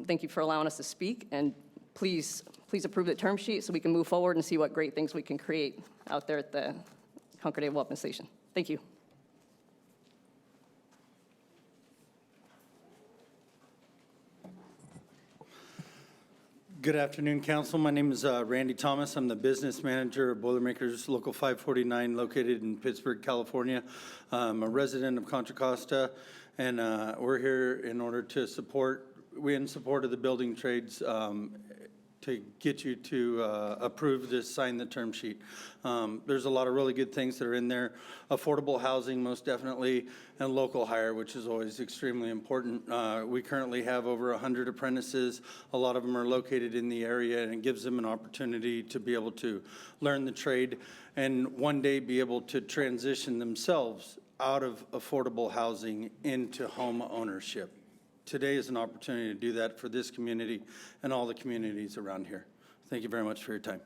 thank you for allowing us to speak. And please approve the term sheet so we can move forward and see what great things we can create out there at the Concord Naval Weapons Station. Thank you. Good afternoon, Council. My name is Randy Thomas. I'm the business manager of Boilermakers Local 549, located in Pittsburgh, California. I'm a resident of Contra Costa, and we're here in order to support of the building trades to to get you to approve this, sign the term sheet. There's a lot of really good things that are in there. Affordable housing, most definitely, and local hire, which is always extremely important. We currently have over 100 apprentices. A lot of them are located in the area, and it gives them an opportunity to be able to learn the trade and one day be able to transition themselves out of affordable housing into home ownership. Today is an opportunity to do that for this community and all the communities around here. Thank you very much for your time.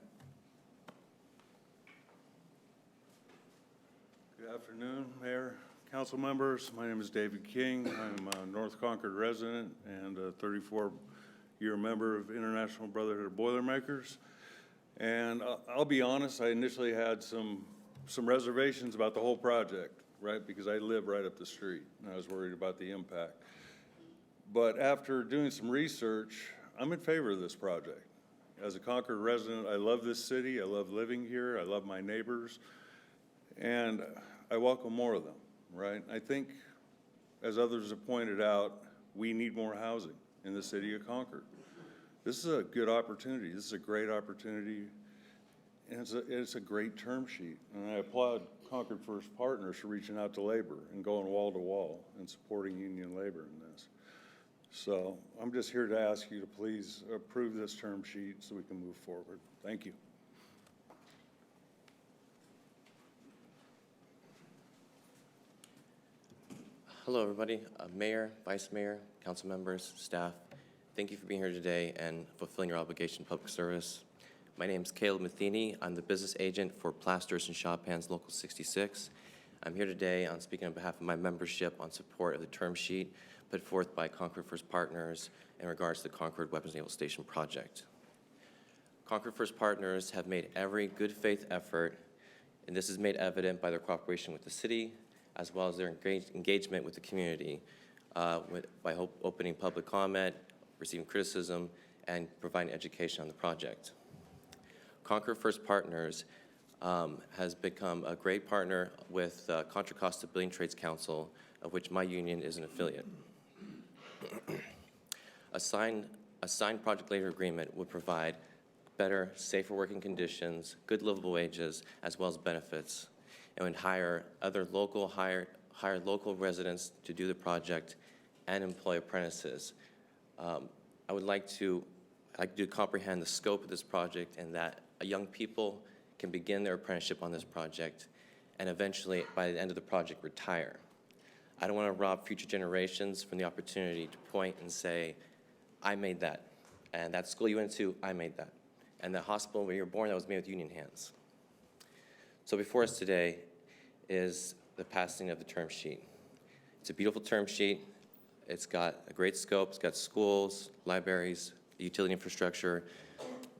Good afternoon, Mayor, council members. My name is David King. I'm a North Concord resident and a 34-year member of International Brotherhood of Boilermakers. And I'll be honest, I initially had some reservations about the whole project, right? Because I live right up the street and I was worried about the impact. But after doing some research, I'm in favor of this project. As a Concord resident, I love this city. I love living here. I love my neighbors. And I welcome more of them, right? I think, as others have pointed out, we need more housing in the city of Concord. This is a good opportunity. This is a great opportunity. And it's a great term sheet. And I applaud Concord First Partners for reaching out to labor and going wall to wall and supporting union labor in this. So I'm just here to ask you to please approve this term sheet so we can move forward. Thank you. Hello, everybody. Mayor, Vice Mayor, council members, staff. Thank you for being here today and fulfilling your obligation to public service. My name is Caleb Matheny. I'm the business agent for Plasters and Shop Hands Local 66. I'm here today on speaking on behalf of my membership on support of the term sheet put forth by Concord First Partners in regards to the Concord Weapons Naval Station project. Concord First Partners have made every good faith effort, and this is made evident by their cooperation with the city, as well as their engagement with the community by opening public comment, receiving criticism, and providing education on the project. Concord First Partners has become a great partner with Contra Costa Building Trades Council, of which my union is an affiliate. A signed project labor agreement would provide better, safer working conditions, good livable wages, as well as benefits, and would hire local residents to do the project and employ apprentices. I would like to comprehend the scope of this project and that young people can begin their apprenticeship on this project and eventually, by the end of the project, retire. I don't want to rob future generations from the opportunity to point and say, I made that, and that school you went to, I made that, and the hospital where you were born, that was made with union hands. So before us today is the passing of the term sheet. It's a beautiful term sheet. It's got a great scope. It's got schools, libraries, utility infrastructure,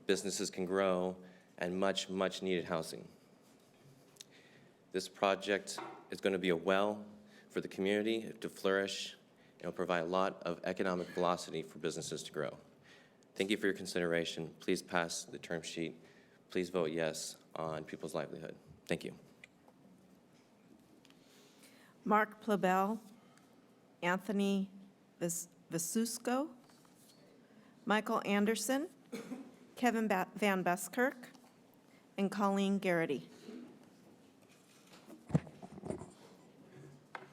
businesses can grow, and much, much needed housing. This project is going to be a well for the community to flourish and will provide a lot of economic velocity for businesses to grow. Thank you for your consideration. Please pass the term sheet. Please vote yes on people's livelihood. Thank you. Mark Plabell, Anthony Vasusko, Michael Anderson, Kevin Van Buskirk, and Colleen Garrity.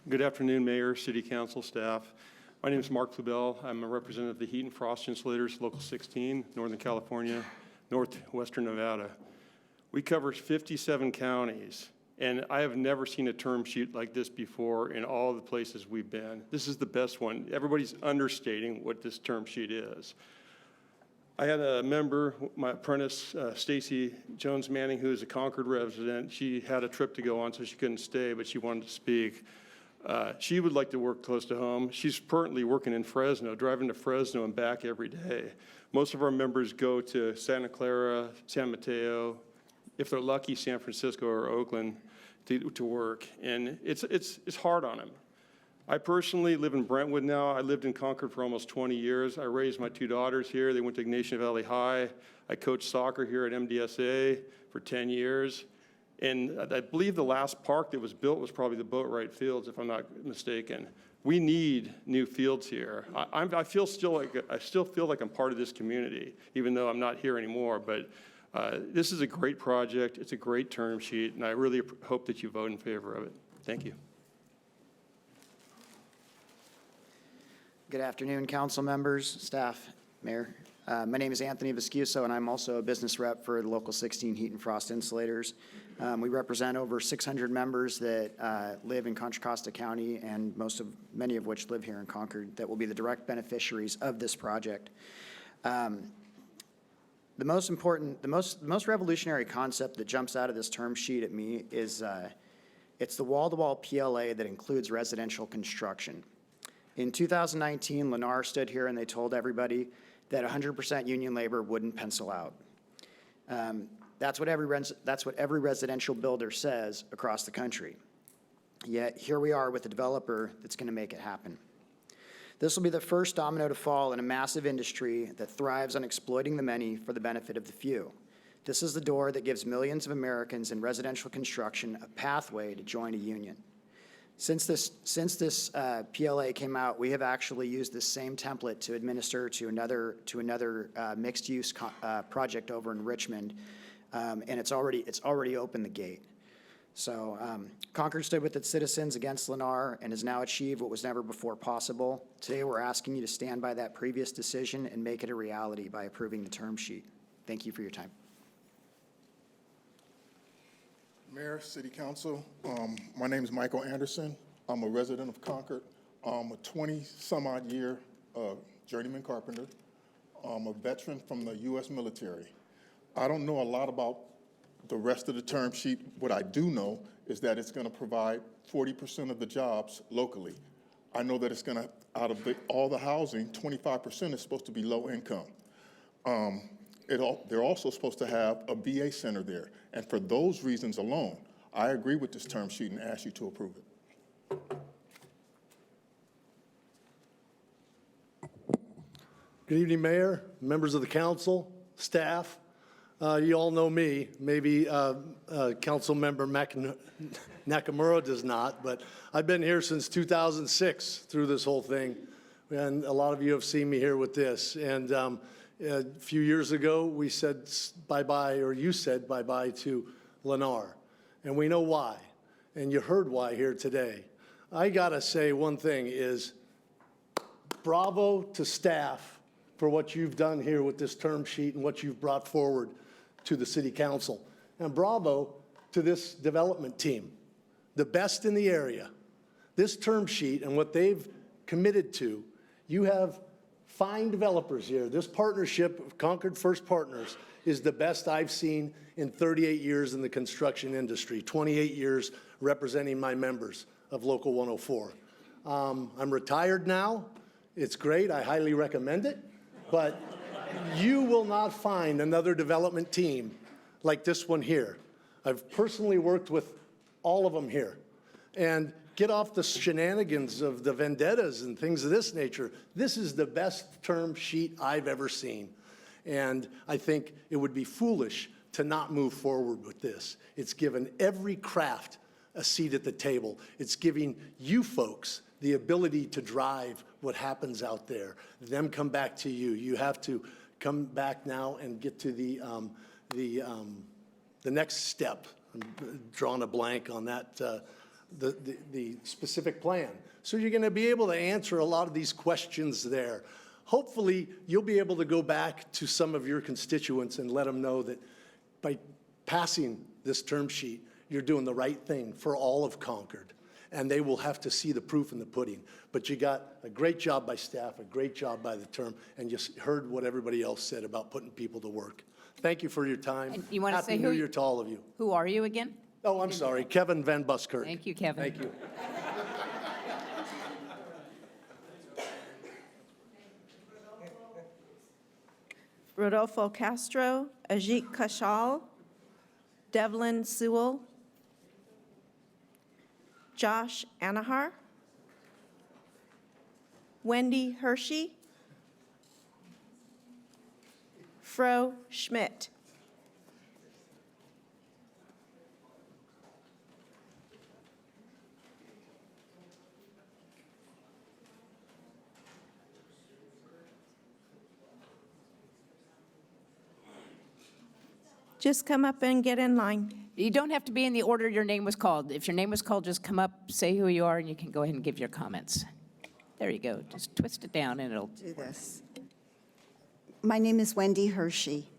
Good afternoon, Mayor, City Council, staff. My name is Mark Plabell. I'm a representative of the Heat and Frost Insulators, Local 16, Northern California, Northwestern Nevada. We cover 57 counties, and I have never seen a term sheet like this before in all the places we've been. This is the best one. Everybody's understating what this term sheet is. I had a member, my apprentice, Stacy Jones Manning, who is a Concord resident. She had a trip to go on, so she couldn't stay, but she wanted to speak. She would like to work close to home. She's currently working in Fresno, driving to Fresno and back every day. Most of our members go to Santa Clara, San Mateo, if they're lucky, San Francisco or Oakland to work, and it's hard on them. I personally live in Brentwood now. I lived in Concord for almost 20 years. I raised my two daughters here. They went to Ignacio Valley High. I coached soccer here at MDSA for 10 years. And I believe the last park that was built was probably the Boatwright Fields, if I'm not mistaken. We need new fields here. I still feel like I'm part of this community, even though I'm not here anymore. But this is a great project. It's a great term sheet, and I really hope that you vote in favor of it. Thank you. Good afternoon, council members, staff, mayor. My name is Anthony Vescuso, and I'm also a business rep for the Local 16 Heat and Frost Insulators. We represent over 600 members that live in Contra Costa County, and many of which live here in Concord, that will be the direct beneficiaries of this project. The most revolutionary concept that jumps out of this term sheet at me is it's the wall-to-wall PLA that includes residential construction. In 2019, Lennar stood here and they told everybody that 100% union labor wouldn't pencil out. That's what every residential builder says across the country. Yet here we are with a developer that's going to make it happen. This will be the first domino to fall in a massive industry that thrives on exploiting the many for the benefit of the few. This is the door that gives millions of Americans in residential construction a pathway to join a union. Since this PLA came out, we have actually used this same template to administer to another mixed-use project over in Richmond, and it's already opened the gate. So Concord stood with its citizens against Lennar and has now achieved what was never before possible. Today, we're asking you to stand by that previous decision and make it a reality by approving the term sheet. Thank you for your time. Mayor, City Council, my name is Michael Anderson. I'm a resident of Concord. I'm a 20-some-odd year journeyman carpenter. I'm a veteran from the U.S. military. I don't know a lot about the rest of the term sheet. What I do know is that it's going to provide 40% of the jobs locally. I know that it's going to, out of all the housing, 25% is supposed to be low income. They're also supposed to have a VA center there. And for those reasons alone, I agree with this term sheet and ask you to approve it. Good evening, Mayor, members of the council, staff. You all know me. Maybe Council Member Nakamura does not, but I've been here since 2006 through this whole thing, and a lot of you have seen me here with this. And a few years ago, we said bye-bye, or you said bye-bye to Lennar, and we know why, and you heard why here today. I gotta say one thing is bravo to staff for what you've done here with this term sheet and what you've brought forward to the City Council. And bravo to this development team, the best in the area. This term sheet and what they've committed to, you have fine developers here. This partnership of Concord First Partners is the best I've seen in 38 years in the construction industry, 28 years representing my members of Local 104. I'm retired now. It's great. I highly recommend it. But you will not find another development team like this one here. I've personally worked with all of them here. And get off the shenanigans of the vendettas and things of this nature. This is the best term sheet I've ever seen. And I think it would be foolish to not move forward with this. It's given every craft a seat at the table. It's giving you folks the ability to drive what happens out there. Them come back to you. You have to come back now and get to the next step. I'm drawing a blank on that, the specific plan. So you're going to be able to answer a lot of these questions there. Hopefully, you'll be able to go back to some of your constituents and let them know that by passing this term sheet, you're doing the right thing for all of Concord. And they will have to see the proof in the pudding. But you got a great job by staff, a great job by the term, and you heard what everybody else said about putting people to work. Thank you for your time. And you want to say Happy New Year to all of you. Who are you again? Oh, I'm sorry, Kevin Van Buskirk. Thank you, Kevin. Thank you. Rodolfo Castro, Ajit Kashal, Devlin Sewell, Josh Anahar, Wendy Hershey, Fro Schmidt. Just come up and get in line. You don't have to be in the order your name was called. If your name was called, just come up, say who you are, and you can go ahead and give your comments. There you go. Just twist it down and it'll Do this. My name is Wendy Hershey.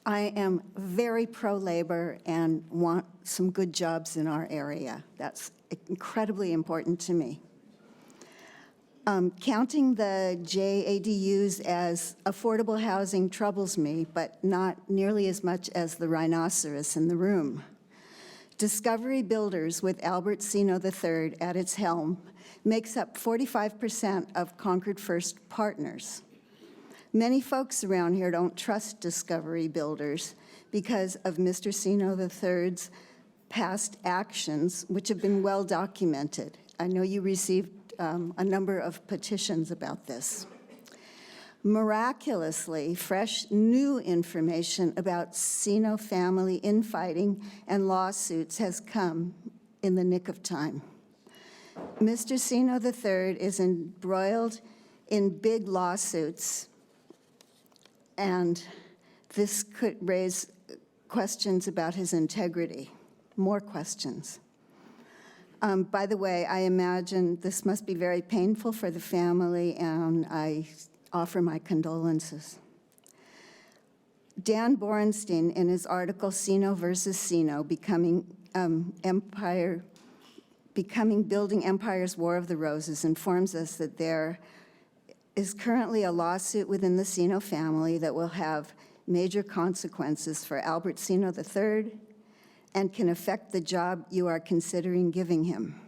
I am very pro-labor and want some good jobs in our area. That's incredibly important to me. Counting the JADUs as affordable housing troubles me, but not nearly as much as the rhinoceros in the room. Discovery Builders, with Albert Sino III at its helm, makes up 45% of Concord First partners. Many folks around here don't trust Discovery Builders because of Mr. Sino III's past actions, which have been well documented. I know you received a number of petitions about this. Miraculously, fresh new information about Sino family infighting and lawsuits has come in the nick of time. Mr. Sino III is embroiled in big lawsuits, and this could raise questions about his integrity, more questions. By the way, I imagine this must be very painful for the family, and I offer my condolences. Dan Borenstein, in his article, Sino versus Sino, Building Empire's War of the Roses, informs us that there is currently a lawsuit within the Sino family that will have major consequences for Albert Sino III and can affect the job you are considering giving him.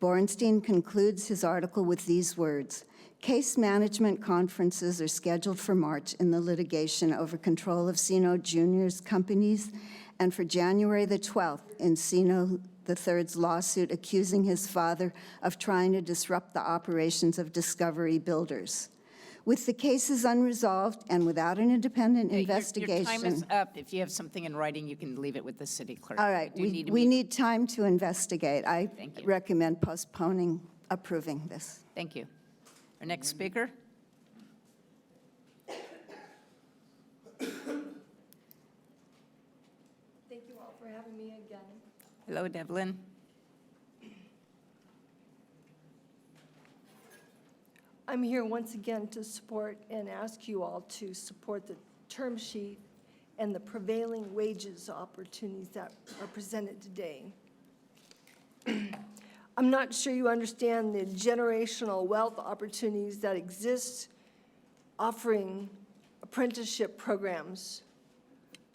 Borenstein concludes his article with these words: case management conferences are scheduled for March in the litigation over control of Sino Jr.'s companies and for January the 12th in Sino III's lawsuit accusing his father of trying to disrupt the operations of Discovery Builders. With the cases unresolved and without an independent investigation. Your time is up. If you have something in writing, you can leave it with the city clerk. All right, we need time to investigate. I Thank you. recommend postponing approving this. Thank you. Our next speaker. Thank you all for having me again. Hello, Devlin. I'm here once again to support and ask you all to support the term sheet and the prevailing wages opportunities that are presented today. I'm not sure you understand the generational wealth opportunities that exist offering apprenticeship programs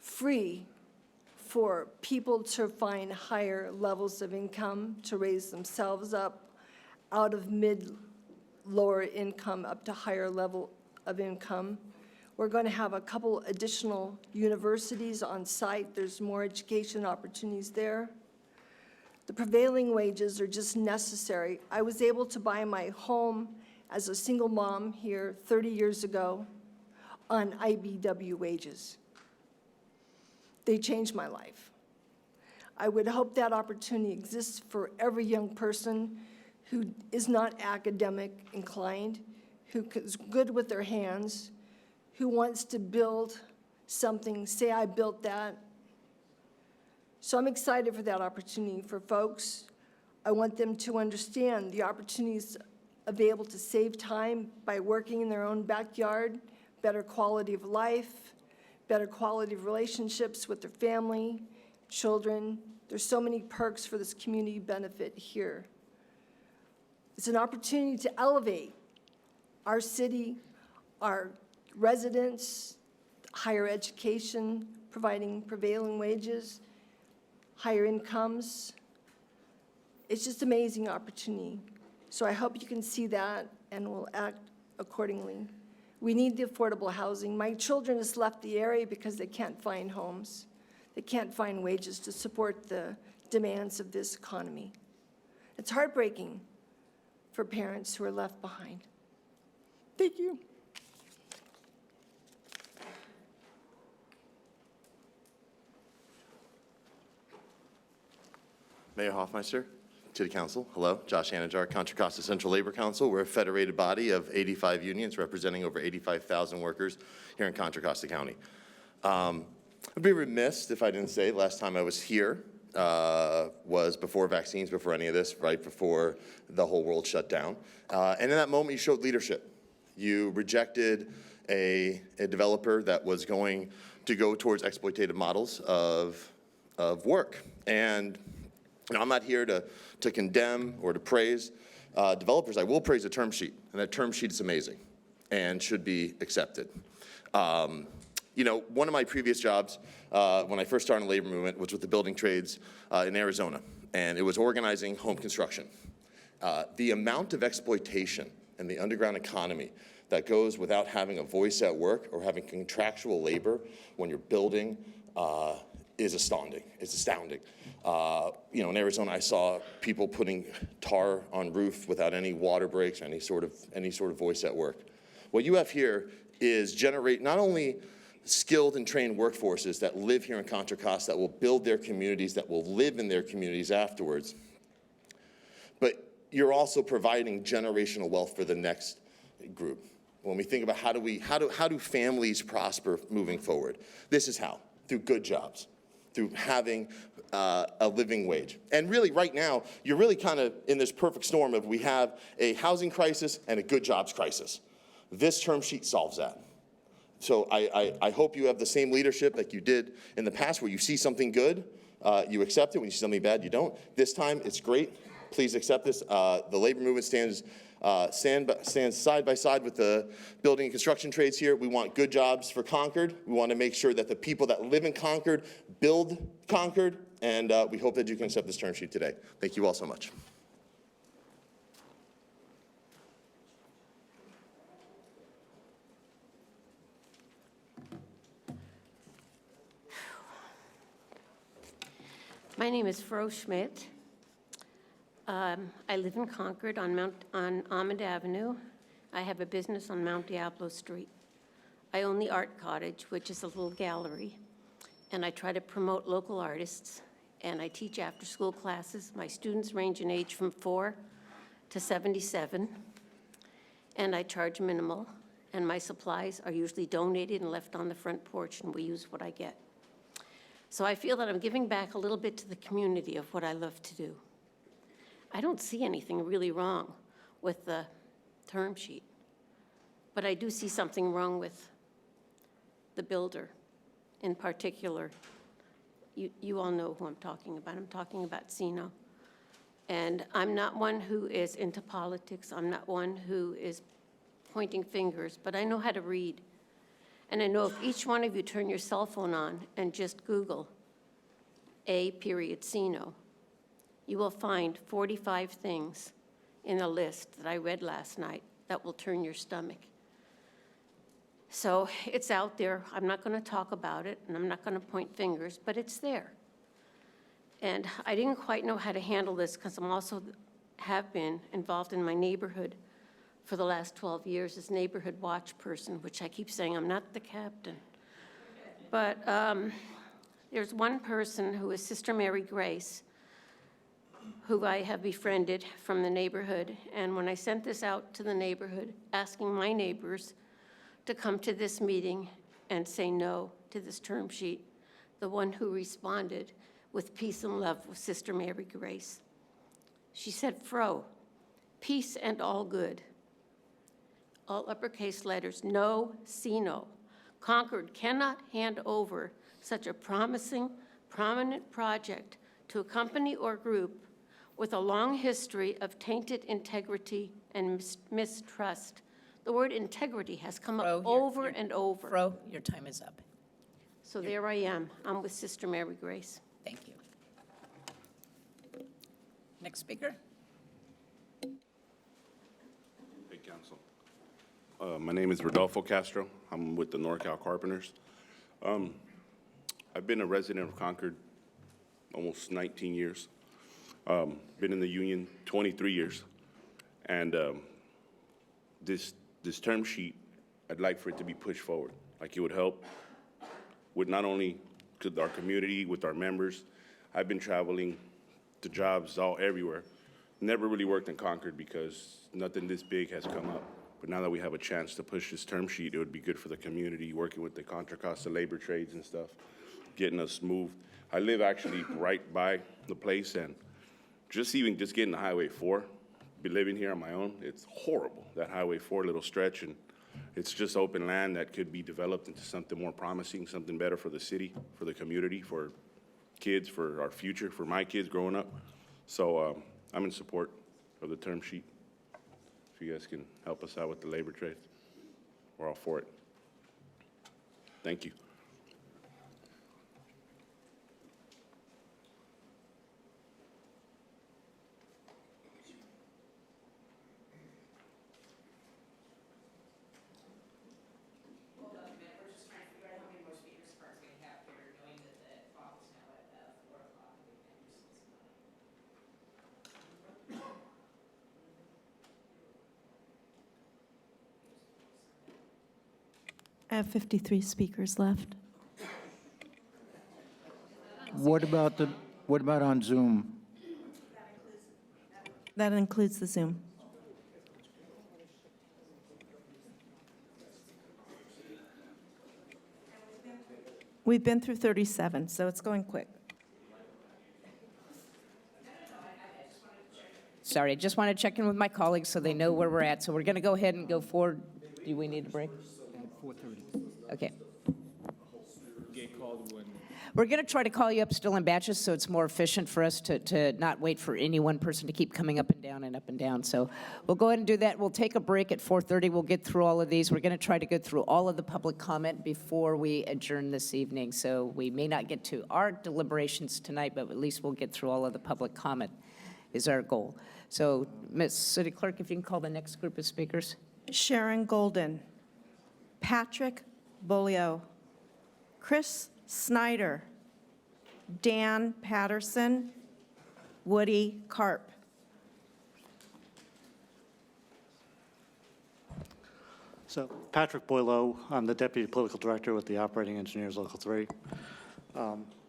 free for people to find higher levels of income, to raise themselves up out of lower income up to higher level of income. We're going to have a couple additional universities on site. There's more education opportunities there. The prevailing wages are just necessary. I was able to buy my home as a single mom here 30 years ago on IBW wages. They changed my life. I would hope that opportunity exists for every young person who is not academic inclined, who is good with their hands, who wants to build something, say I built that. So I'm excited for that opportunity for folks. I want them to understand the opportunities available to save time by working in their own backyard, better quality of life, better quality of relationships with their family, children. There's so many perks for this community benefit here. It's an opportunity to elevate our city, our residents, higher education, providing prevailing wages, higher incomes. It's just amazing opportunity. So I hope you can see that and will act accordingly. We need the affordable housing. My children has left the area because they can't find homes. They can't find wages to support the demands of this economy. It's heartbreaking for parents who are left behind. Thank you. Mayor Hoffmeister, City Council, hello. Josh Anajar, Contra Costa Central Labor Council. We're a federated body of 85 unions representing over 85,000 workers here in Contra Costa County. I'd be remiss if I didn't say last time I was here was before vaccines, before any of this, right before the whole world shut down. And in that moment, you showed leadership. You rejected a developer that was going to go towards exploitative models of work. And I'm not here to condemn or to praise developers. I will praise the term sheet, and that term sheet is amazing and should be accepted. One of my previous jobs when I first started in the labor movement was with the building trades in Arizona, and it was organizing home construction. The amount of exploitation in the underground economy that goes without having a voice at work or having contractual labor when you're building is astounding. It's astounding. In Arizona, I saw people putting tar on roof without any water breaks or any sort of voice at work. What you have here is generate not only skilled and trained workforces that live here in Contra Costa, that will build their communities, that will live in their communities afterwards, but you're also providing generational wealth for the next group. When we think about how do families prosper moving forward, this is how, through good jobs, through having a living wage. And really right now, you're really kind of in this perfect storm of we have a housing crisis and a good jobs crisis. This term sheet solves that. So I hope you have the same leadership like you did in the past, where you see something good, you accept it. When you see something bad, you don't. This time, it's great. Please accept this. The labor movement stands side by side with the building and construction trades here. We want good jobs for Concord. We want to make sure that the people that live in Concord build Concord, and we hope that you can accept this term sheet today. Thank you all so much. My name is Fro Schmidt. I live in Concord on Ahmed Avenue. I have a business on Mount Diablo Street. I own the Art Cottage, which is a little gallery, and I try to promote local artists, and I teach after-school classes. My students range in age from 4 to 77, and I charge minimal, and my supplies are usually donated and left on the front porch, and we use what I get. So I feel that I'm giving back a little bit to the community of what I love to do. I don't see anything really wrong with the term sheet, but I do see something wrong with the builder in particular. You all know who I'm talking about. I'm talking about Sino. And I'm not one who is into politics. I'm not one who is pointing fingers, but I know how to read. And I know if each one of you turn your cell phone on and just Google Sino, you will find 45 things in a list that I read last night that will turn your stomach. So it's out there. I'm not going to talk about it, and I'm not going to point fingers, but it's there. And I didn't quite know how to handle this because I'm also have been involved in my neighborhood for the last 12 years as neighborhood watch person, which I keep saying I'm not the captain. But there's one person who is Sister Mary Grace, who I have befriended from the neighborhood. And when I sent this out to the neighborhood, asking my neighbors to come to this meeting and say no to this term sheet, the one who responded with peace and love was Sister Mary Grace. She said, Fro, peace and all good. All uppercase letters, no, Sino. Concord cannot hand over such a promising, prominent project to a company or group with a long history of tainted integrity and mistrust. The word integrity has come up over and over. Fro, your time is up. So there I am. I'm with Sister Mary Grace. Thank you. Next speaker. Hey, Council. My name is Rodolfo Castro. I'm with the NorCal Carpenters. I've been a resident of Concord almost 19 years. Been in the union 23 years. And this term sheet, I'd like for it to be pushed forward. Like, it would help with not only to our community, with our members. I've been traveling to jobs everywhere. Never really worked in Concord because nothing this big has come up. But now that we have a chance to push this term sheet, it would be good for the community, working with the Contra Costa labor trades and stuff. getting us moved. I live actually right by the place, and just getting to Highway 4, be living here on my own, it's horrible, that Highway 4 little stretch, and it's just open land that could be developed into something more promising, something better for the city, for the community, for kids, for our future, for my kids growing up. So I'm in support of the term sheet. If you guys can help us out with the labor trade, we're all for it. Thank you. I have 53 speakers left. What about on Zoom? That includes the Zoom. We've been through 37, so it's going quick. Sorry, I just want to check in with my colleagues so they know where we're at. So we're going to go ahead and go forward. Do we need a break? 4:30. Okay. We're going to try to call you up still in batches so it's more efficient for us to not wait for any one person to keep coming up and down and up and down. So we'll go ahead and do that. We'll take a break at 4:30. We'll get through all of these. We're going to try to go through all of the public comment before we adjourn this evening. So we may not get to our deliberations tonight, but at least we'll get through all of the public comment is our goal. So Ms. City Clerk, if you can call the next group of speakers. Sharon Golden, Patrick Bolio, Chris Snyder, Dan Patterson, Woody Karp. So Patrick Boileau, I'm the Deputy Political Director with the Operating Engineers Local 3.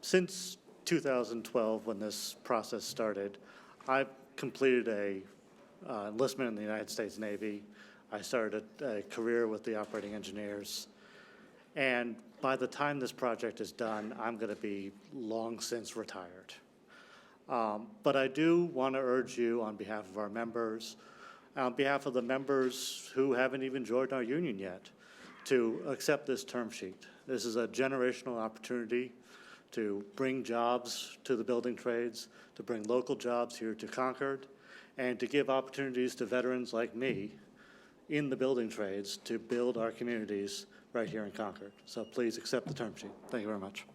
Since 2012, when this process started, I've completed a enlistment in the United States Navy. I started a career with the Operating Engineers. And by the time this project is done, I'm going to be long since retired. But I do want to urge you on behalf of our members, on behalf of the members who haven't even joined our union yet, to accept this term sheet. This is a generational opportunity to bring jobs to the building trades, to bring local jobs here to Concord, and to give opportunities to veterans like me in the building trades to build our communities right here in Concord. So please accept the term sheet. Thank you very much.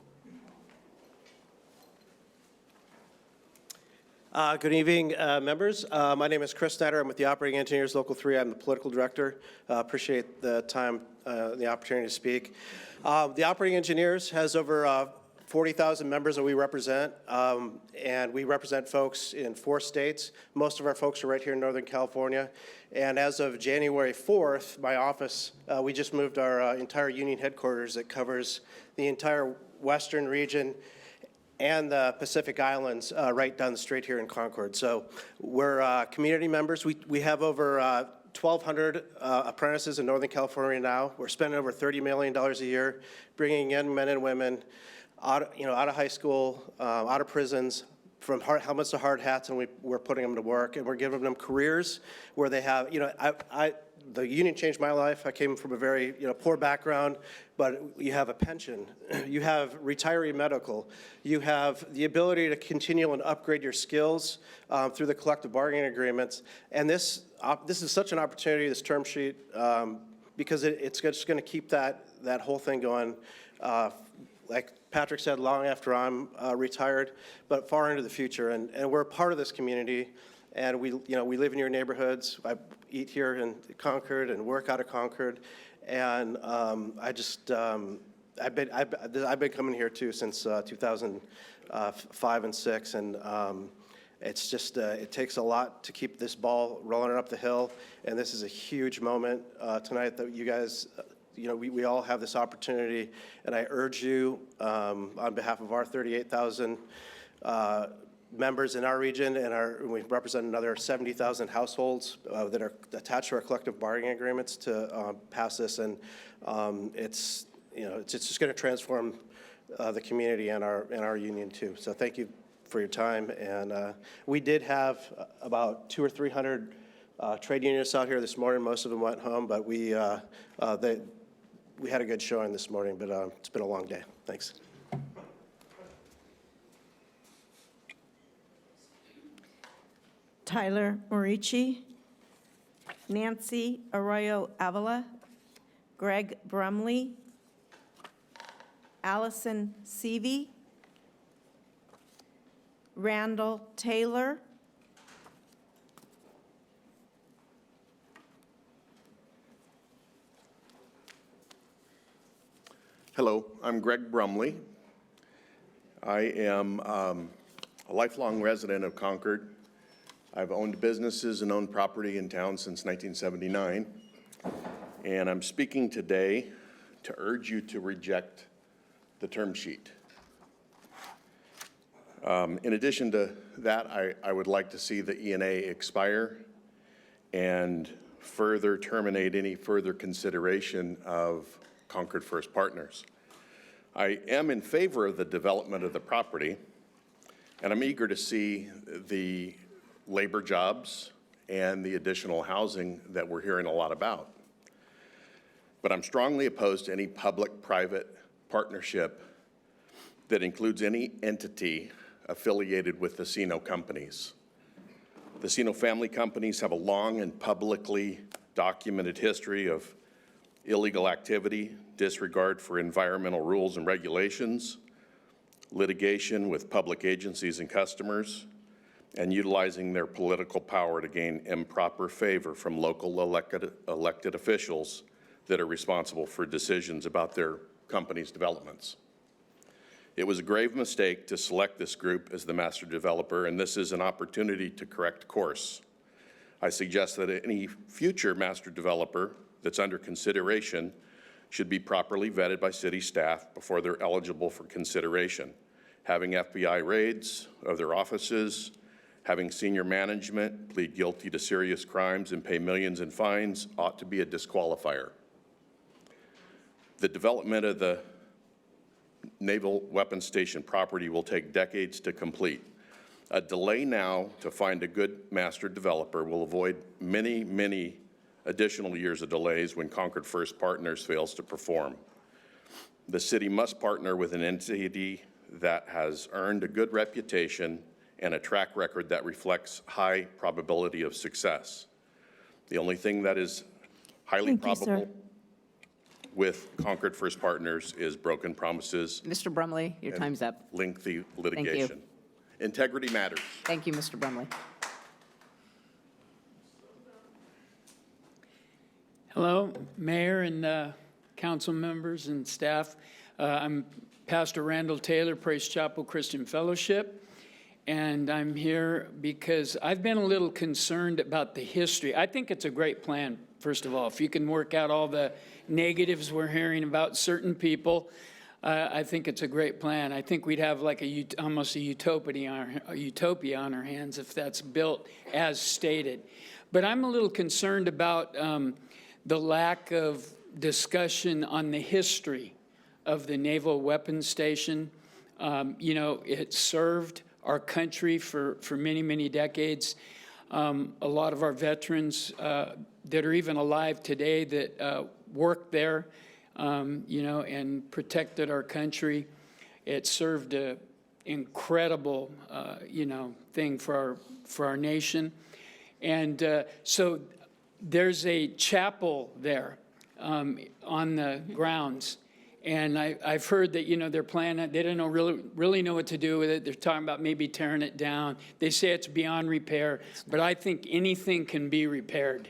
Good evening, members. My name is Chris Snyder. I'm with the Operating Engineers Local 3. I'm the Political Director. Appreciate the time, the opportunity to speak. The Operating Engineers has over 40,000 members that we represent, and we represent folks in 4 states. Most of our folks are right here in Northern California. And as of January 4th, my office, we just moved our entire union headquarters that covers the entire western region and the Pacific Islands right down the street here in Concord. So we're community members. We have over 1,200 apprentices in Northern California now. We're spending over $30 million a year, bringing in men and women out of high school, out of prisons, from helmets to hard hats, and we're putting them to work, and we're giving them careers where they have, the union changed my life. I came from a very, poor background, but you have a pension, you have retiree medical, you have the ability to continue and upgrade your skills through the collective bargaining agreements, and this is such an opportunity, this term sheet, because it's just going to keep that whole thing going. Like Patrick said, long after I'm retired, but far into the future. And we're a part of this community, and we live in your neighborhoods. I eat here in Concord and work out of Concord, and I've been coming here too since 2005 and 6, and it's just it takes a lot to keep this ball rolling up the hill, and this is a huge moment tonight that you guys. We all have this opportunity, and I urge you, on behalf of our 38,000 members in our region, and we represent another 70,000 households that are attached to our collective bargaining agreements, to pass this. And it's just going to transform the community and our union too. So thank you for your time. And we did have about 200 or 300 trade unionists out here this morning. Most of them went home, but we had a good showing this morning, but it's been a long day. Thanks. Tyler Morici, Nancy Arroyo Avila, Greg Brumley, Allison Seavey, Randall Taylor, Hello, I'm Greg Brumley. I am a lifelong resident of Concord. I've owned businesses and owned property in town since 1979. And I'm speaking today to urge you to reject the term sheet. In addition to that, I would like to see the E&A expire and further terminate any further consideration of Concord First Partners. I am in favor of the development of the property, and I'm eager to see the labor jobs and the additional housing that we're hearing a lot about. But I'm strongly opposed to any public-private partnership that includes any entity affiliated with the Sino companies. The Sino family companies have a long and publicly documented history of illegal activity, disregard for environmental rules and regulations, litigation with public agencies and customers, and utilizing their political power to gain improper favor from local elected officials that are responsible for decisions about their company's developments. It was a grave mistake to select this group as the master developer, and this is an opportunity to correct course. I suggest that any future master developer that's under consideration should be properly vetted by city staff before they're eligible for consideration. Having FBI raids of their offices, having senior management plead guilty to serious crimes and pay millions in fines ought to be a disqualifier. The development of the Naval Weapons Station property will take decades to complete. A delay now to find a good master developer will avoid many, many additional years of delays when Concord First Partners fails to perform. The city must partner with an entity that has earned a good reputation and a track record that reflects high probability of success. The only thing that is highly probable with Concord First Partners is broken promises. Mr. Brumley, your time's up. Lengthy litigation. Integrity matters. Thank you, Mr. Brumley. Hello, Mayor and council members and staff. I'm Pastor Randall Taylor, Praise Chapel Christian Fellowship, and I'm here because I've been a little concerned about the history. I think it's a great plan, first of all. If you can work out all the negatives we're hearing about certain people, I think it's a great plan. I think we'd have like almost a utopia on our hands if that's built as stated. But I'm a little concerned about the lack of discussion on the history of the Naval Weapons Station. You know, it served our country for many, many decades. A lot of our veterans that are even alive today that worked there, you know, and protected our country. It served an incredible, you know, thing for our nation. And so there's a chapel there on the grounds. And I've heard that, you know, they're planning, they don't know really know what to do with it. They're talking about maybe tearing it down. They say it's beyond repair, but I think anything can be repaired.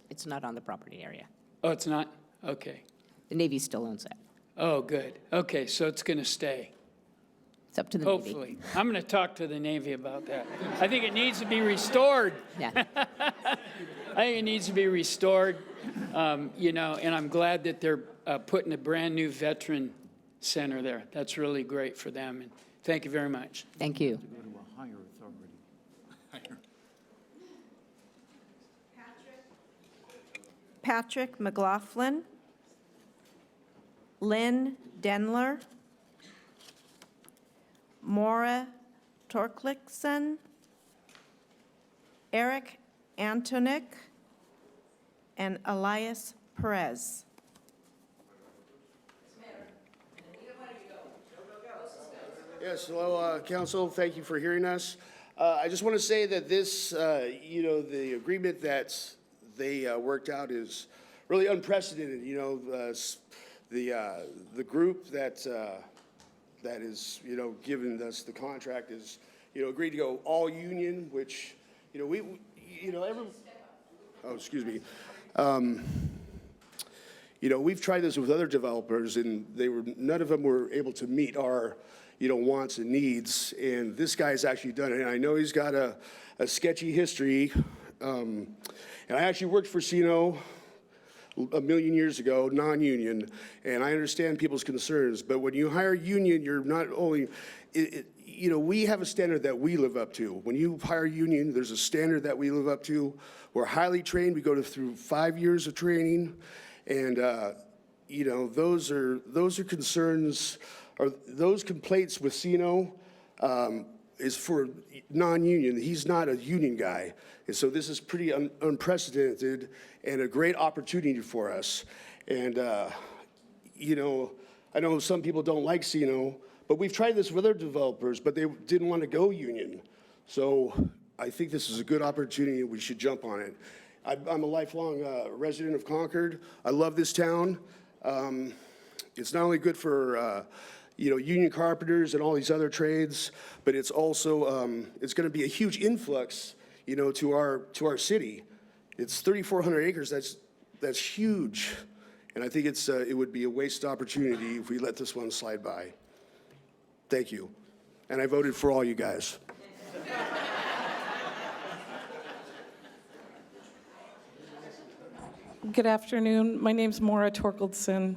It's not on the property area. Oh, it's not? Okay. The Navy still owns that. Oh, good. Okay, so it's going to stay. It's up to the Hopefully. Navy. I'm going to talk to the Navy about that. I think it needs to be restored. Yeah. I think it needs to be restored, you know, and I'm glad that they're putting a brand-new veteran center there. That's really great for them, and thank you very much. Thank you. To go to a higher authority. Patrick McLaughlin, Lynn Denler, Maura Torkliksen, Eric Antonik, and Elias Perez. Yes, hello, Council. Thank you for hearing us. I just want to say that this, the agreement that they worked out is really unprecedented. The group that is, giving us the contract is, agreed to go all union, which, excuse me. We've tried this with other developers, and none of them were able to meet our wants and needs, and this guy's actually done it. And I know he's got a sketchy history, and I actually worked for CNO a million years ago, non-union, and I understand people's concerns, but when you hire union, you're not only, we have a standard that we live up to. When you hire union, there's a standard that we live up to. We're highly trained. We go through 5 years of training, and those are concerns. Or those complaints with CNO is for non-union. He's not a union guy. And so this is pretty unprecedented and a great opportunity for us. And, I know some people don't like CNO, but we've tried this with other developers, but they didn't want to go union. So I think this is a good opportunity. We should jump on it. I'm a lifelong resident of Concord. I love this town. It's not only good for union carpenters and all these other trades, but it's also, it's going to be a huge influx, to our city. It's 3,400 acres. That's huge. And I think it would be a wasted opportunity if we let this one slide by. Thank you. And I voted for all you guys. Good afternoon. My name's Maura Torkildson.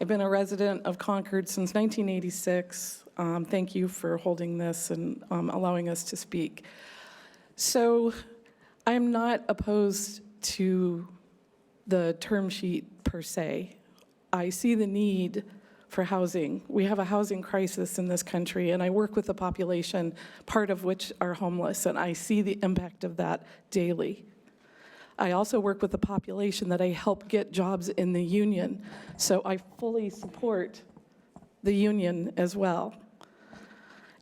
I've been a resident of Concord since 1986. Thank you for holding this and allowing us to speak. So I'm not opposed to the term sheet per se. I see the need for housing. We have a housing crisis in this country, and I work with the population, part of which are homeless, and I see the impact of that daily. I also work with the population that I help get jobs in the union, so I fully support the union as well.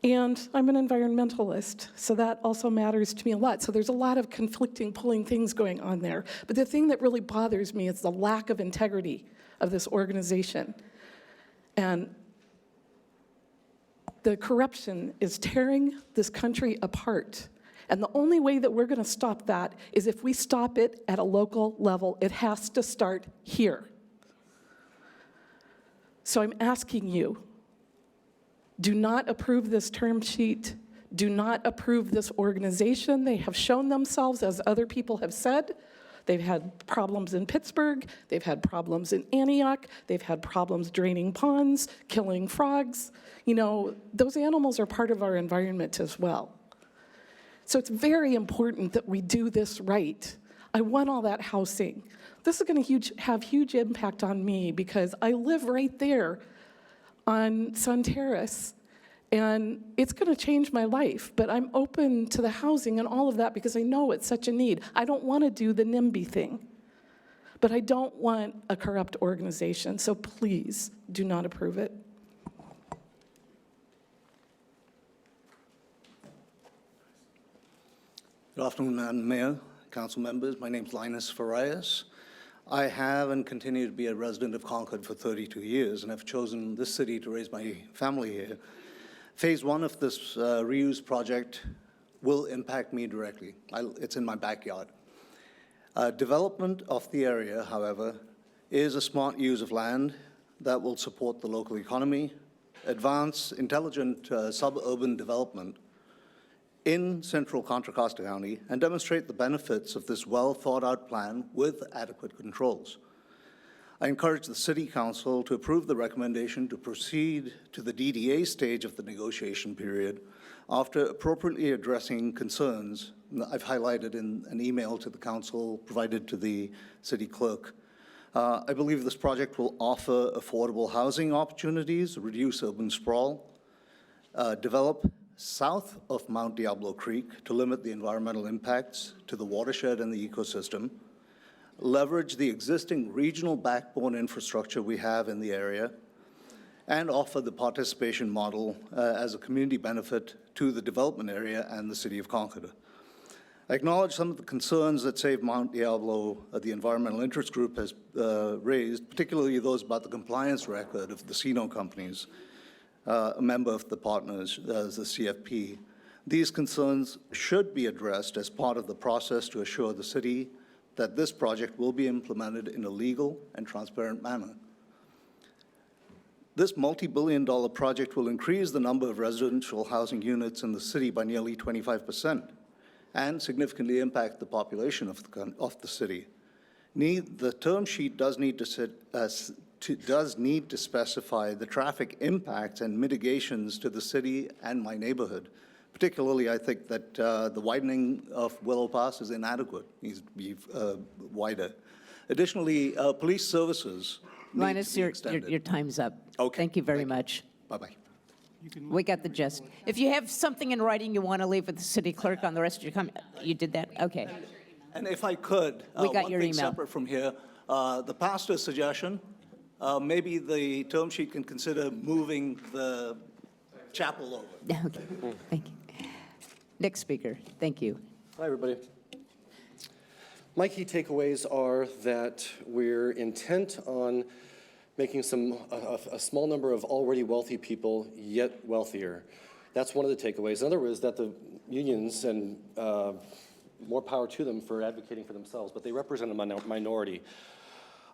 And I'm an environmentalist, so that also matters to me a lot. So there's a lot of conflicting, pulling things going on there. But the thing that really bothers me is the lack of integrity of this organization. And the corruption is tearing this country apart. And the only way that we're going to stop that is if we stop it at a local level. It has to start here. So I'm asking you, do not approve this term sheet. Do not approve this organization. They have shown themselves, as other people have said, they've had problems in Pittsburgh. They've had problems in Antioch. They've had problems draining ponds, killing frogs. Those animals are part of our environment as well. So it's very important that we do this right. I want all that housing. This is going to have huge impact on me because I live right there on Sun Terrace, and it's going to change my life. But I'm open to the housing and all of that because I know it's such a need. I don't want to do the NIMBY thing, but I don't want a corrupt organization. So please do not approve it. Good afternoon, Madam Mayor, council members. My name is Linus Farias. I have and continue to be a resident of Concord for 32 years, and I've chosen this city to raise my family here. Phase 1 of this reuse project will impact me directly. It's in my backyard. Development of the area, however, is a smart use of land that will support the local economy, advance intelligent suburban development in central Contra Costa County, and demonstrate the benefits of this well-thought-out plan with adequate controls. I encourage the City Council to approve the recommendation to proceed to the DDA stage of the negotiation period after appropriately addressing concerns I've highlighted in an email to the Council provided to the City Clerk. I believe this project will offer affordable housing opportunities, reduce urban sprawl, develop south of Mount Diablo Creek to limit the environmental impacts to the watershed and the ecosystem, leverage the existing regional backbone infrastructure we have in the area, and offer the participation model as a community benefit to the development area and the city of Concord. I acknowledge some of the concerns that Save Mount Diablo, the environmental interest group, has raised, particularly those about the compliance record of the CNO companies, a member of the partners, the CFP. These concerns should be addressed as part of the process to assure the city that this project will be implemented in a legal and transparent manner. This multi-billion-dollar project will increase the number of residential housing units in the city by nearly 25% and significantly impact the population of the city. The term sheet does need to specify the traffic impacts and mitigations to the city and my neighborhood. Particularly, I think that the widening of Willow Pass is inadequate. It needs to be wider. Additionally, police services Linus, your time's up. Okay. Thank you very much. Bye-bye. We got the gist. If you have something in writing you want to leave with the city clerk on the rest of your comment, you did that? Okay. And if I could, We got one your thing email. separate from here, the pastor's suggestion, maybe the term sheet can consider moving the chapel over. Okay, thank you. Next speaker, thank you. Hi, everybody. My key takeaways are that we're intent on making a small number of already wealthy people yet wealthier. That's one of the takeaways. Another is that the unions, and more power to them for advocating for themselves, but they represent a minority.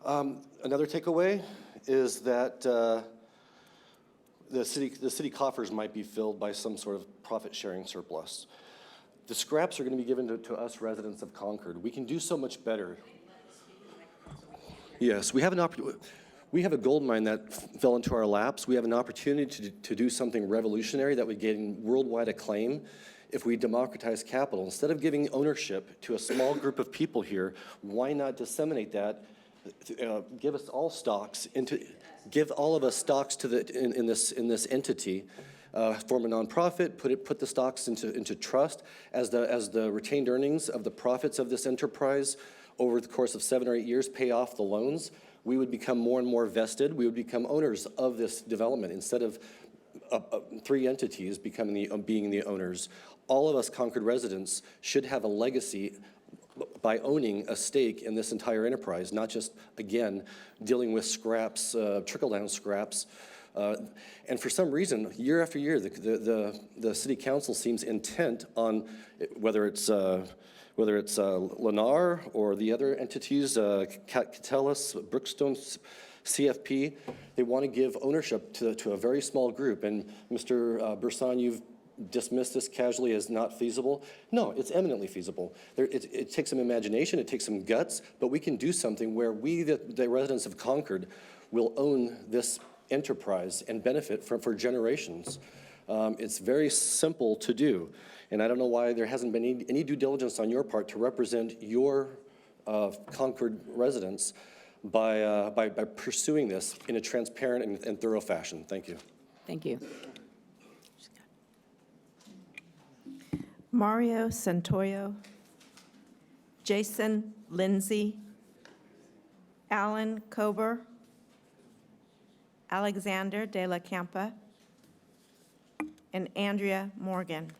Another takeaway is that the city coffers might be filled by some sort of profit-sharing surplus. The scraps are going to be given to us residents of Concord. We can do so much better. Yes, we have an opportunity. We have a gold mine that fell into our laps. We have an opportunity to do something revolutionary that would gain worldwide acclaim if we democratize capital. Instead of giving ownership to a small group of people here, why not disseminate that? Give us all stocks give all of us stocks in this entity. Form a nonprofit, put the stocks into trust as the retained earnings of the profits of this enterprise over the course of 7 or 8 years pay off the loans. We would become more and more vested. We would become owners of this development instead of 3 entities being the owners. All of us Concord residents should have a legacy by owning a stake in this entire enterprise, not just, again, dealing with scraps, trickle-down scraps. And for some reason, year after year, the city council seems intent on whether it's Lennar or the other entities, Catellus, Brookstone, CFP, they want to give ownership to a very small group. And Mr. Bursan, you've dismissed this casually as not feasible. No, it's eminently feasible. It takes some imagination, it takes some guts, but we can do something where we, the residents of Concord, will own this enterprise and benefit for generations. It's very simple to do. And I don't know why there hasn't been any due diligence on your part to represent your Concord residents by pursuing this in a transparent and thorough fashion. Thank you. Thank you. Mario Santoyo, Jason Lindsay, Alan Kober, Alexander De La Campa, and Andrea Morgan.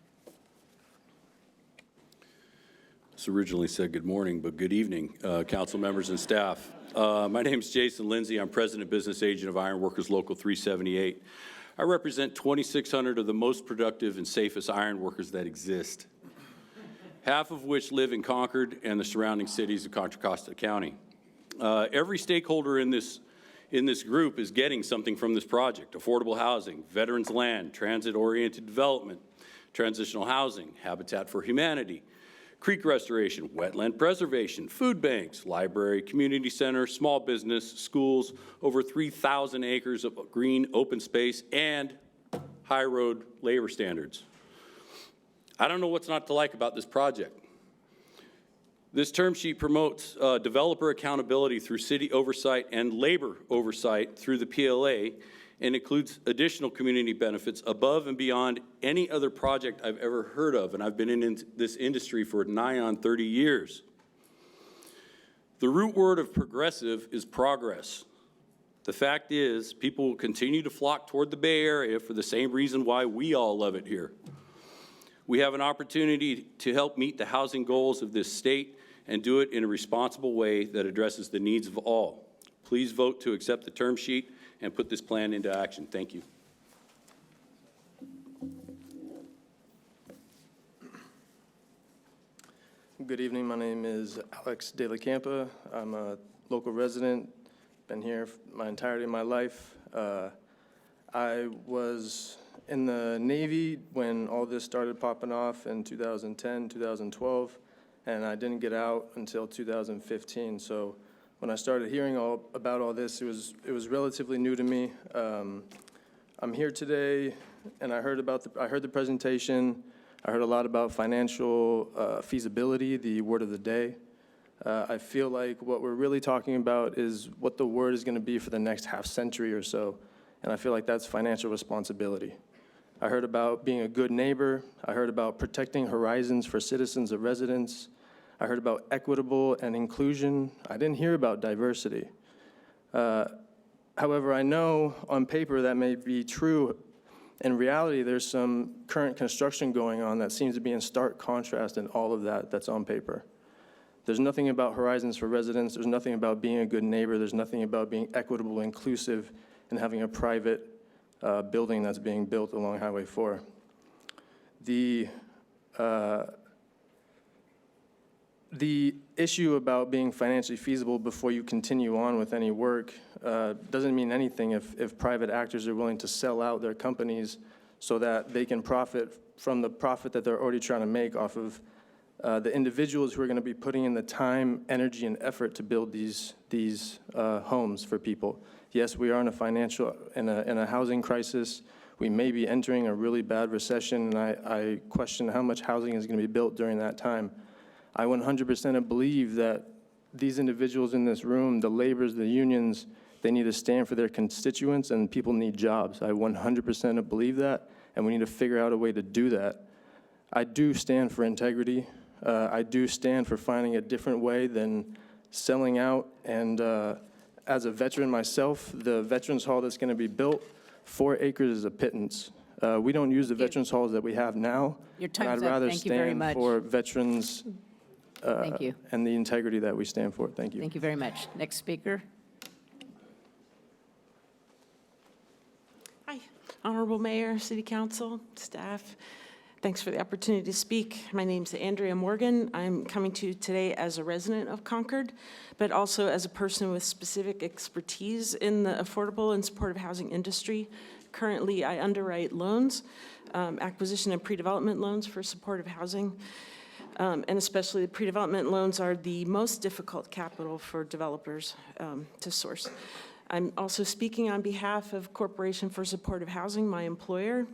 This originally said good morning, but good evening, council members and staff. My name is Jason Lindsay. I'm President Business Agent of Iron Workers Local 378. I represent 2,600 of the most productive and safest iron workers that exist, half of which live in Concord and the surrounding cities of Contra Costa County. Every stakeholder in this group is getting something from this project: affordable housing, veterans land, transit-oriented development, transitional housing, Habitat for Humanity, creek restoration, wetland preservation, food banks, library, community center, small business, schools, over 3,000 acres of green open space, and high road labor standards. I don't know what's not to like about this project. This term sheet promotes developer accountability through city oversight and labor oversight through the PLA, and includes additional community benefits above and beyond any other project I've ever heard of, and I've been in this industry for nigh on 30 years. The root word of progressive is progress. The fact is, people will continue to flock toward the Bay Area for the same reason why we all love it here. We have an opportunity to help meet the housing goals of this state and do it in a responsible way that addresses the needs of all. Please vote to accept the term sheet and put this plan into action. Thank you. Good evening. My name is Alex De La Campa. I'm a local resident, been here my entirety of my life. I was in the Navy when all this started popping off in 2010, 2012, and I didn't get out until 2015. So when I started hearing about all this, it was relatively new to me. I'm here today, and I heard the presentation. I heard a lot about financial feasibility, the word of the day. I feel like what we're really talking about is what the word is going to be for the next half century or so, and I feel like that's financial responsibility. I heard about being a good neighbor. I heard about protecting horizons for citizens of residence. I heard about equitable and inclusion. I didn't hear about diversity. However, I know on paper that may be true. In reality, there's some current construction going on that seems to be in stark contrast in all of that's on paper. There's nothing about horizons for residents. There's nothing about being a good neighbor. There's nothing about being equitable, inclusive, and having a private building that's being built along Highway 4. The issue about being financially feasible before you continue on with any work doesn't mean anything if private actors are willing to sell out their companies so that they can profit from the profit that they're already trying to make off of the individuals who are going to be putting in the time, energy, and effort to build these homes for people. Yes, we are in a housing crisis. We may be entering a really bad recession, and I question how much housing is going to be built during that time. I 100% believe that these individuals in this room, the laborers, the unions, they need to stand for their constituents, and people need jobs. I 100% believe that, and we need to figure out a way to do that. I do stand for integrity. I do stand for finding a different way than selling out. And as a veteran myself, the Veterans Hall that's going to be built, 4 acres is a pittance. We don't use the Veterans Halls that we have now. Your time's and I'd up. rather Thank you very stand much. for veterans Thank you. and the integrity that we stand for. Thank you. Thank you very much. Next speaker. Hi, Honorable Mayor, City Council, staff. Thanks for the opportunity to speak. My name's Andrea Morgan. I'm coming to you today as a resident of Concord, but also as a person with specific expertise in the affordable and supportive housing industry. Currently, I underwrite loans, acquisition and pre-development loans for supportive housing, and especially the pre-development loans are the most difficult capital for developers to source. I'm also speaking on behalf of Corporation for Supportive Housing, my employer,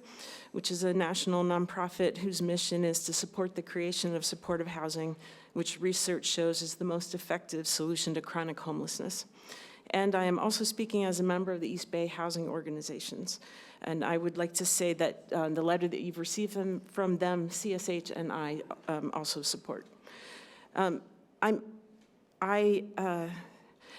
which is a national nonprofit whose mission is to support the creation of supportive housing, which research shows is the most effective solution to chronic homelessness. And I am also speaking as a member of the East Bay Housing Organizations. And I would like to say that the letter that you've received from them, CSH and I also support.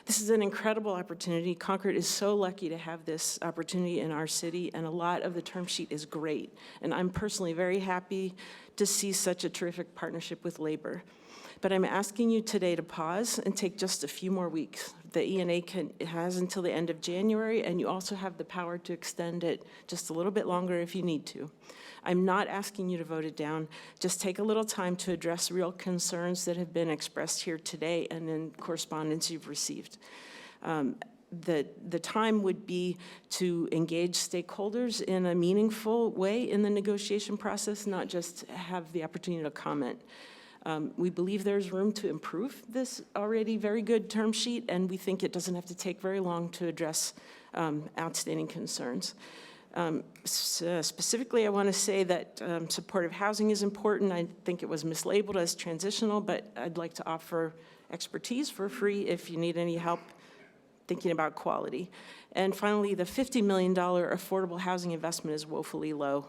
This is an incredible opportunity. Concord is so lucky to have this opportunity in our city, and a lot of the term sheet is great. And I'm personally very happy to see such a terrific partnership with labor. But I'm asking you today to pause and take just a few more weeks. The E&A has until the end of January, and you also have the power to extend it just a little bit longer if you need to. I'm not asking you to vote it down. Just take a little time to address real concerns that have been expressed here today and in correspondence you've received. The time would be to engage stakeholders in a meaningful way in the negotiation process, not just have the opportunity to comment. We believe there's room to improve this already very good term sheet, and we think it doesn't have to take very long to address outstanding concerns. Specifically, I want to say that supportive housing is important. I think it was mislabeled as transitional, but I'd like to offer expertise for free if you need any help thinking about quality. And finally, the $50 million affordable housing investment is woefully low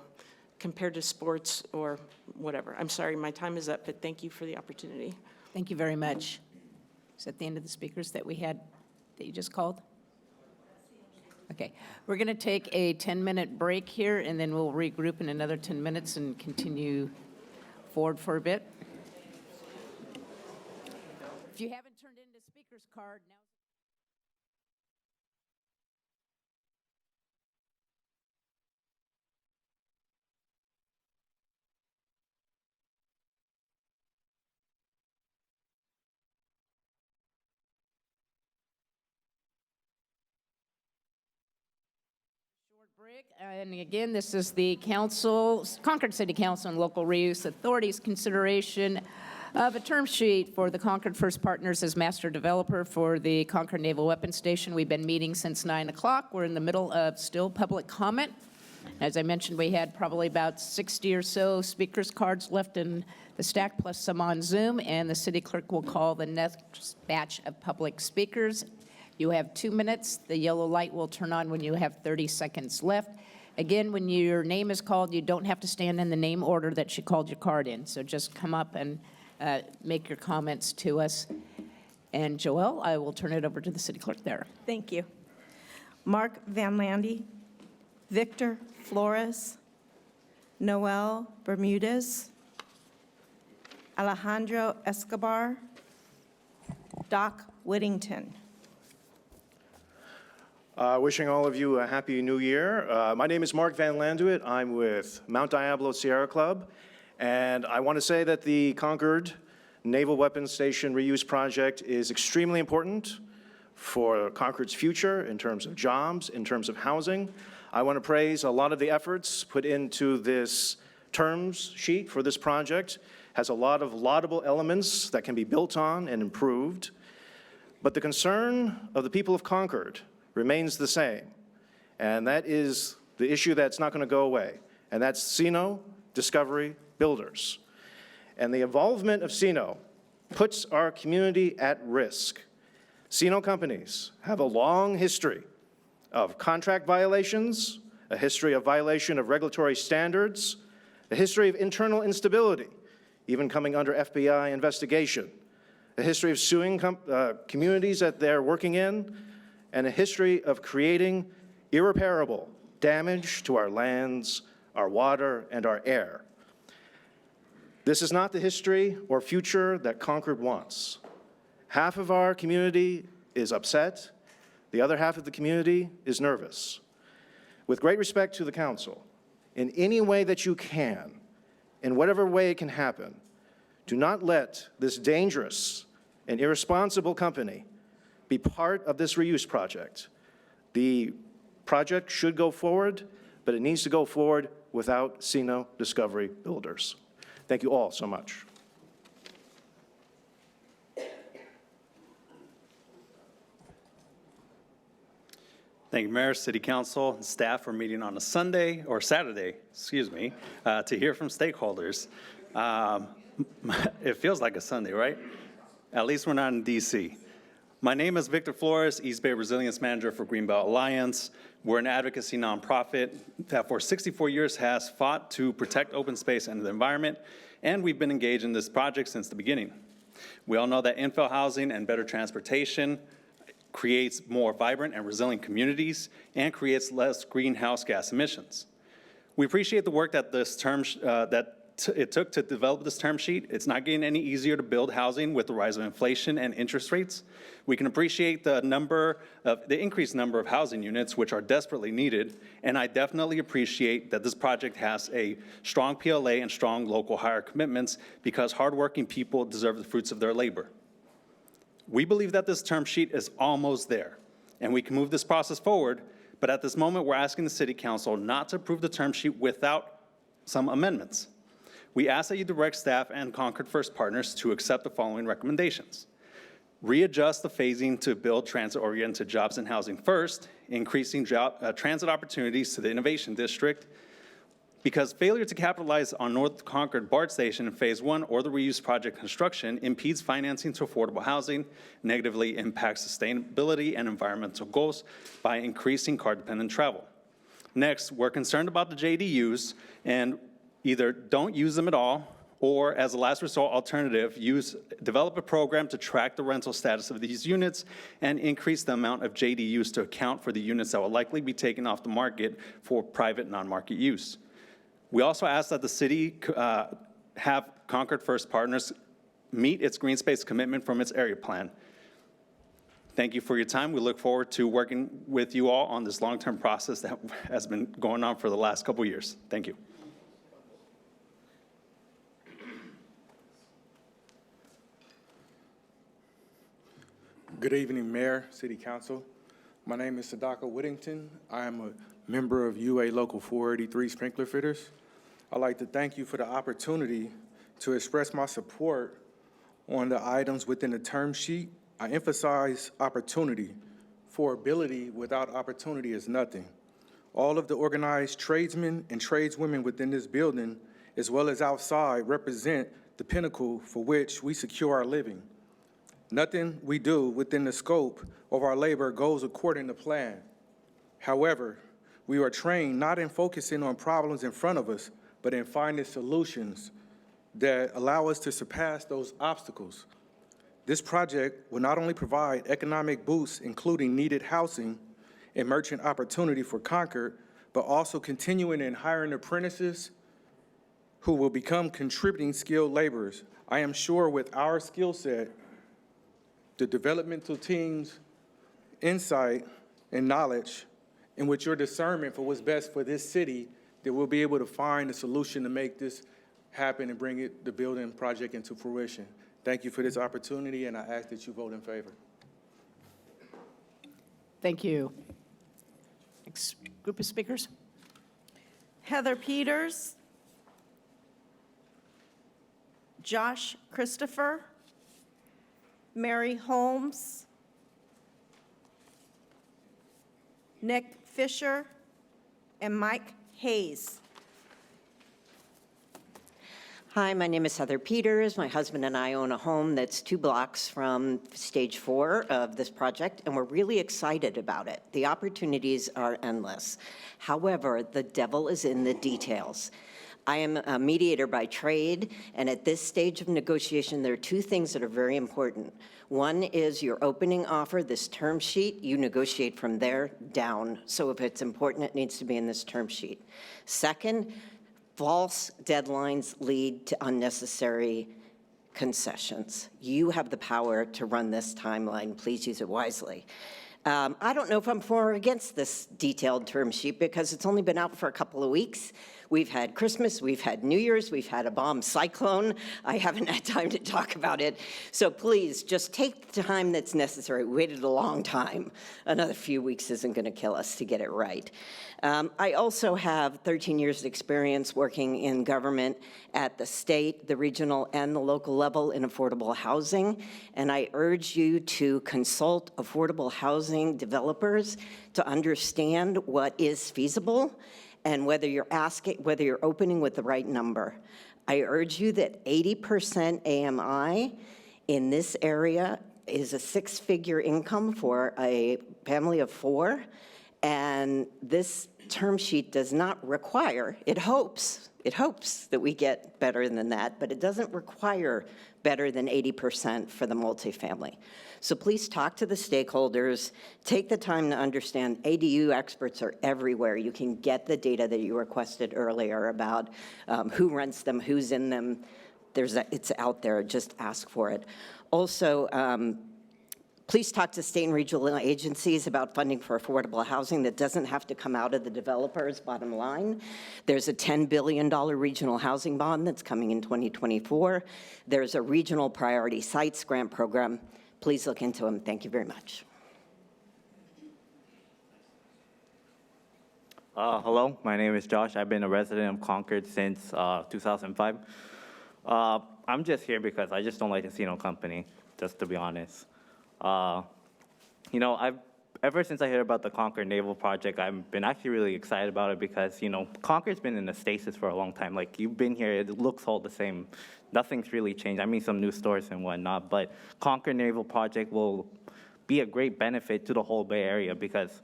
compared to sports or whatever. I'm sorry, my time is up, but thank you for the opportunity. Thank you very much. Is that the end of the speakers that we had that you just called? Okay, we're going to take a 10-minute break here, and then we'll regroup in another 10 minutes and continue forward for a bit. If you haven't turned in the speaker's card, now. Break. And again, this is the Council, Concord City Council and Local Reuse Authority's consideration of a term sheet for the Concord First Partners as master developer for the Concord Naval Weapons Station. We've been meeting since 9 o'clock. We're in the middle of still public comment. As I mentioned, we had probably about 60 or so speakers cards left in the stack, plus some on Zoom, and the city clerk will call the next batch of public speakers. You have 2 minutes. The yellow light will turn on when you have 30 seconds left. Again, when your name is called, you don't have to stand in the name order that she called your card in. So just come up and make your comments to us. And Joelle, I will turn it over to the city clerk there. Thank you. Mark Van Landy, Victor Flores, Noel Bermudez, Alejandro Escobar, Doc Whittington. Wishing all of you a happy new year. My name is Mark Van Landuit. I'm with Mount Diablo Sierra Club, and I want to say that the Concord Naval Weapons Station Reuse Project is extremely important for Concord's future in terms of jobs, in terms of housing. I want to praise a lot of the efforts put into this terms sheet for this project. Has a lot of laudable elements that can be built on and improved. But the concern of the people of Concord remains the same, and that is the issue that's not going to go away, and that's CINO, Discovery, Builders. And the involvement of CINO puts our community at risk. CINO companies have a long history of contract violations, a history of violation of regulatory standards, a history of internal instability, even coming under FBI investigation, a history of suing communities that they're working in, and a history of creating irreparable damage to our lands, our water, and our air. This is not the history or future that Concord wants. Half of our community is upset. The other half of the community is nervous. With great respect to the council, in any way that you can, in whatever way it can happen, do not let this dangerous and irresponsible company be part of this reuse project. The project should go forward, but it needs to go forward without CINO Discovery Builders. Thank you all so much. Thank you, Mayor, City Council, and staff for meeting on a Sunday, or Saturday, excuse me, to hear from stakeholders. It feels like a Sunday, right? At least we're not in DC. My name is Victor Flores, East Bay Resilience Manager for Greenbelt Alliance. We're an advocacy nonprofit that for 64 years has fought to protect open space and the environment, and we've been engaged in this project since the beginning. We all know that infill housing and better transportation creates more vibrant and resilient communities and creates less greenhouse gas emissions. We appreciate the work that this term it took to develop this term sheet. It's not getting any easier to build housing with the rise of inflation and interest rates. We can appreciate the increased number of housing units, which are desperately needed, and I definitely appreciate that this project has a strong PLA and strong local hire commitments because hardworking people deserve the fruits of their labor. We believe that this term sheet is almost there, and we can move this process forward, but at this moment, we're asking the City Council not to approve the term sheet without some amendments. We ask that you direct staff and Concord First Partners to accept the following recommendations. Readjust the phasing to build transit-oriented jobs and housing first, increasing transit opportunities to the Innovation District, Because failure to capitalize on North Concord BART Station in Phase 1 or the reuse project construction impedes financing to affordable housing, negatively impacts sustainability and environmental goals by increasing car-dependent travel. Next, we're concerned about the JDUs and either don't use them at all or, as a last resort alternative, develop a program to track the rental status of these units and increase the amount of JDUs to account for the units that will likely be taken off the market for private non-market use. We also ask that the city have Concord First Partners meet its green space commitment from its area plan. Thank you for your time. We look forward to working with you all on this long-term process that has been going on for the last couple of years. Thank you. Good evening, Mayor, City Council. My name is Sadaka Whittington. I am a member of UA Local 483 Sprinkler Fitters. I'd like to thank you for the opportunity to express my support on the items within the term sheet. I emphasize opportunity, for ability without opportunity is nothing. All of the organized tradesmen and tradeswomen within this building, as well as outside, represent the pinnacle for which we secure our living. Nothing we do within the scope of our labor goes according to plan. However, we are trained not in focusing on problems in front of us, but in finding solutions that allow us to surpass those obstacles. This project will not only provide economic boosts, including needed housing and merchant opportunity for Concord, but also continuing and hiring apprentices who will become contributing skilled laborers. I am sure with our skill set, the developmental team's insight and knowledge, and with your discernment for what's best for this city, that we'll be able to find a solution to make this happen and bring the building project into fruition. Thank you for this opportunity, and I ask that you vote in favor. Thank you. Next group of speakers. Heather Peters, Josh Christopher, Mary Holmes, Nick Fisher, and Mike Hayes. Hi, my name is Heather Peters. My husband and I own a home that's 2 blocks from stage 4 of this project, and we're really excited about it. The opportunities are endless. However, the devil is in the details. I am a mediator by trade, and at this stage of negotiation, there are 2 things that are very important. One is your opening offer, this term sheet, you negotiate from there down. So if it's important, it needs to be in this term sheet. Second, false deadlines lead to unnecessary concessions. You have the power to run this timeline. Please use it wisely. I don't know if I'm for or against this detailed term sheet because it's only been out for a couple of weeks. We've had Christmas, we've had New Year's, we've had a bomb cyclone. I haven't had time to talk about it. So please, just take the time that's necessary. We waited a long time. Another few weeks isn't going to kill us to get it right. I also have 13 years of experience working in government at the state, the regional, and the local level in affordable housing. And I urge you to consult affordable housing developers to understand what is feasible and whether you're opening with the right number. I urge you that 80% AMI in this area is a 6-figure income for a family of 4, and this term sheet does not require, it hopes that we get better than that, but it doesn't require better than 80% for the multifamily. So please talk to the stakeholders, take the time to understand ADU experts are everywhere. You can get the data that you requested earlier about who rents them, who's in them. It's out there, just ask for it. Also, please talk to state and regional agencies about funding for affordable housing that doesn't have to come out of the developer's bottom line. There's a $10 billion regional housing bond that's coming in 2024. There's a regional priority sites grant program. Please look into them. Thank you very much. Hello, my name is Josh. I've been a resident of Concord since 2005. I'm just here because I just don't like the Encino company, just to be honest. You know, I've ever since I heard about the Concord Naval Project, I've been actually really excited about it because, you know, Concord's been in a stasis for a long time. Like, you've been here, it looks all the same. Nothing's really changed. I mean, some new stores and whatnot, but Concord Naval Project will be a great benefit to the whole Bay Area because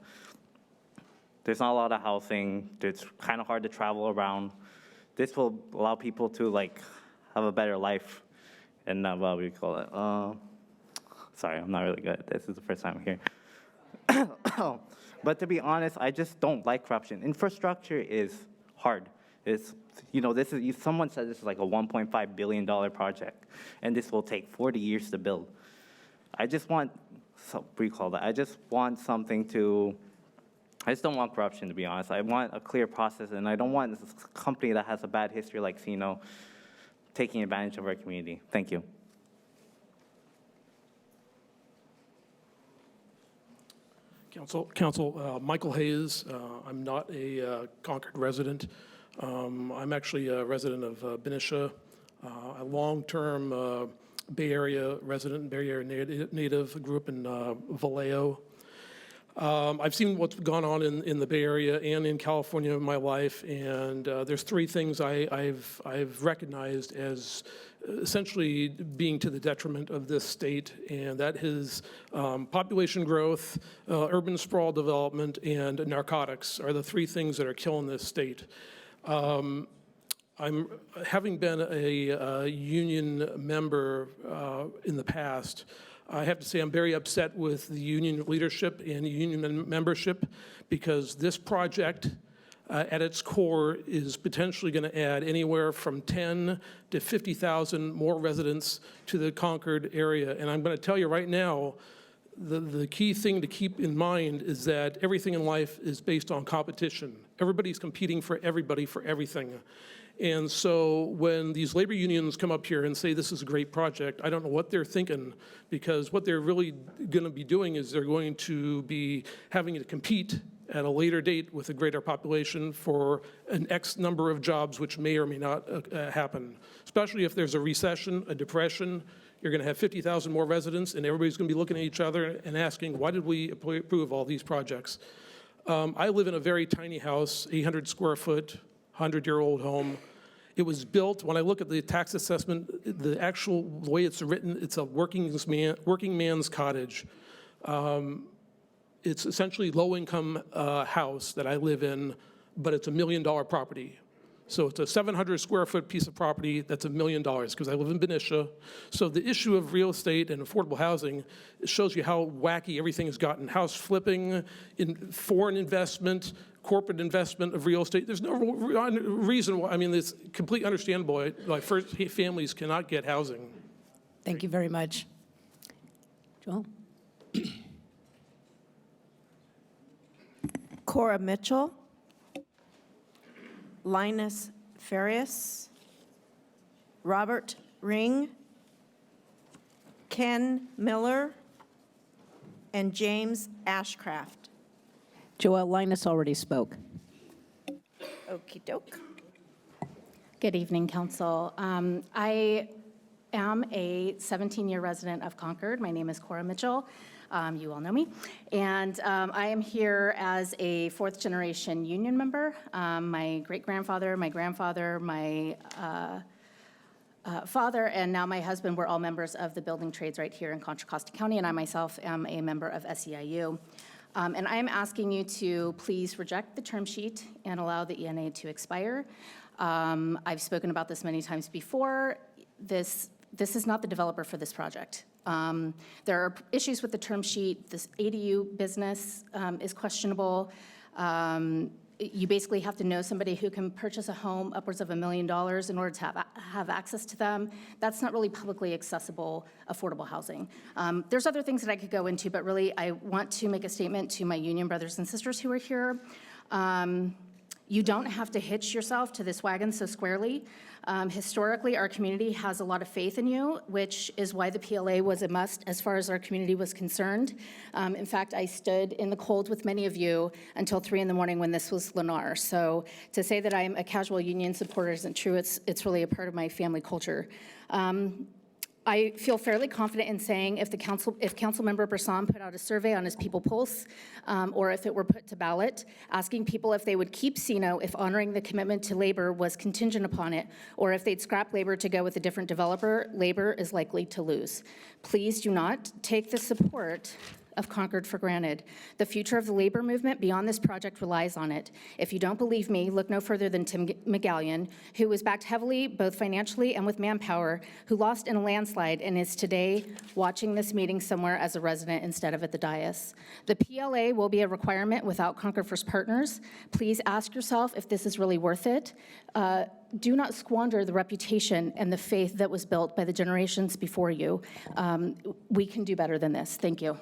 there's not a lot of housing. It's kind of hard to travel around. This will allow people to, like, have a better life and what we call it. Sorry, I'm not really good at this. This is the first time I'm here. But to be honest, I just don't like corruption. Infrastructure is hard. It's, you know, this is, someone said this is like a $1.5 billion project, and this will take 40 years to build. I just want, what do you call that? I just want something to, I just don't want corruption, to be honest. I want a clear process, and I don't want this company that has a bad history like Sino taking advantage of our community. Thank you. Council, Michael Hayes. I'm not a Concord resident. I'm actually a resident of Benicia, a long-term Bay Area resident, Bay Area native. Grew up in Vallejo. I've seen what's gone on in the Bay Area and in California in my life, and there's three things I've recognized as essentially being to the detriment of this state, and that is population growth, urban sprawl development, and narcotics are the three things that are killing this state. Having been a union member in the past, I have to say I'm very upset with the union leadership and union membership because this project at its core is potentially going to add anywhere from 10 to 50,000 more residents to the Concord area. And I'm going to tell you right now, the key thing to keep in mind is that everything in life is based on competition. Everybody's competing for everybody for everything. And so when these labor unions come up here and say this is a great project, I don't know what they're thinking, because what they're really going to be doing is they're going to be having to compete at a later date with a greater population for an X number of jobs, which may or may not happen. Especially if there's a recession, a depression, you're going to have 50,000 more residents, and everybody's going to be looking at each other and asking, why did we approve all these projects? I live in a very tiny house, 800 square foot, 100-year-old home. It was built, when I look at the tax assessment, the actual way it's written, it's a working man's cottage. It's essentially low-income house that I live in, but it's $1 million property. So it's a 700 square foot piece of property that's $1 million because I live in Benicia. So the issue of real estate and affordable housing shows you how wacky everything has gotten. House flipping, foreign investment, corporate investment of real estate. There's no reason why, I mean, it's completely understandable. Like, first, families cannot get housing. Thank you very much. Joel? Cora Mitchell, Linus Farias, Robert Ring, Ken Miller, and James Ashcraft. Joelle, Linus already spoke. Okey doke. Good evening, Council. I am a 17-year resident of Concord. My name is Cora Mitchell. You all know me. And I am here as a fourth-generation union member. My great-grandfather, my grandfather, my father, and now my husband were all members of the building trades right here in Contra Costa County, and I myself am a member of SEIU. And I am asking you to please reject the term sheet and allow the ENA to expire. I've spoken about this many times before. This is not the developer for this project. There are issues with the term sheet. This ADU business is questionable. You basically have to know somebody who can purchase a home upwards of $1 million in order to have access to them. That's not really publicly accessible, affordable housing. There's other things that I could go into, but really I want to make a statement to my union brothers and sisters who are here. You don't have to hitch yourself to this wagon so squarely. Historically, our community has a lot of faith in you, which is why the PLA was a must as far as our community was concerned. In fact, I stood in the cold with many of you until 3 in the morning when this was Lennar. So to say that I'm a casual union supporter isn't true. It's really a part of my family culture. I feel fairly confident in saying if Councilmember Brisson put out a survey on his People Pulse, or if it were put to ballot, asking people if they would keep CINO if honoring the commitment to labor was contingent upon it, or if they'd scrap labor to go with a different developer, labor is likely to lose. Please do not take the support of Concord for granted. The future of the labor movement beyond this project relies on it. If you don't believe me, look no further than Tim McGallion, who was backed heavily both financially and with manpower, who lost in a landslide and is today watching this meeting somewhere as a resident instead of at the dais. The PLA will be a requirement without Concord First Partners. Please ask yourself if this is really worth it. Do not squander the reputation and the faith that was built by the generations before you. We can do better than this. Thank you.